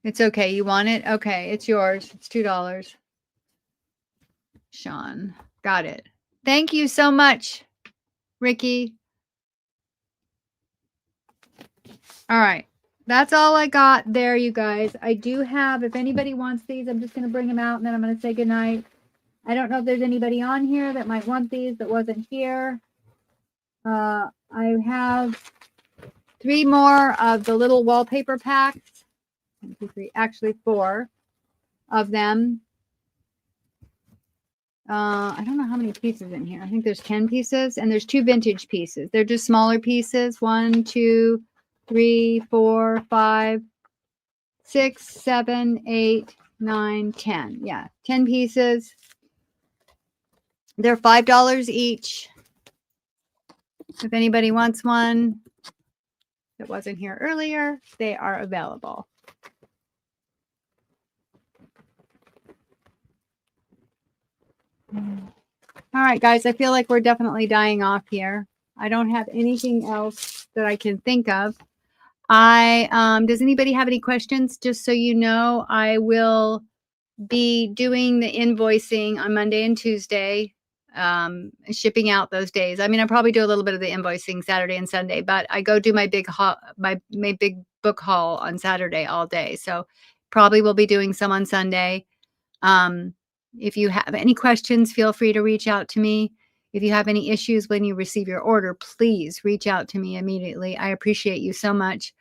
It's okay. You want it? Okay, it's yours. It's $2. Sean, got it. Thank you so much, Ricky. All right. That's all I got there, you guys. I do have, if anybody wants these, I'm just going to bring them out and then I'm going to say goodnight. I don't know if there's anybody on here that might want these that wasn't here. I have 3 more of the little wallpaper packs. 1, 2, 3, actually 4 of them. I don't know how many pieces in here. I think there's 10 pieces and there's 2 vintage pieces. They're just smaller pieces. 1, 2, 3, 4, 5, 6, 7, 8, 9, 10. Yeah, 10 pieces. They're $5 each. If anybody wants one that wasn't here earlier, they are available. All right, guys, I feel like we're definitely dying off here. I don't have anything else that I can think of. Does anybody have any questions? Just so you know, I will be doing the invoicing on Monday and Tuesday. shipping out those days. I mean, I probably do a little bit of the invoicing Saturday and Sunday, but I go do my big big book haul on Saturday all day. So probably will be doing some on Sunday. If you have any questions, feel free to reach out to me. If you have any issues when you receive your order, please reach out to me immediately. I appreciate you so much.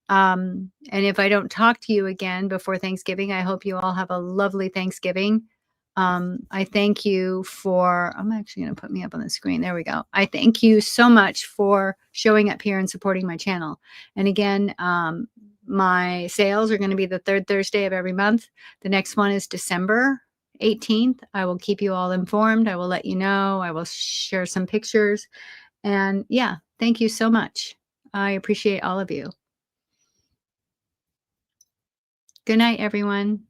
And if I don't talk to you again before Thanksgiving, I hope you all have a lovely Thanksgiving. I thank you for, I'm actually going to put me up on the screen. There we go. I thank you so much for showing up here and supporting my channel. And again, my sales are going to be the third Thursday of every month. The next one is December 18th. I will keep you all informed. I will let you know. I will share some pictures. And yeah, thank you so much. I appreciate all of you. Good night, everyone.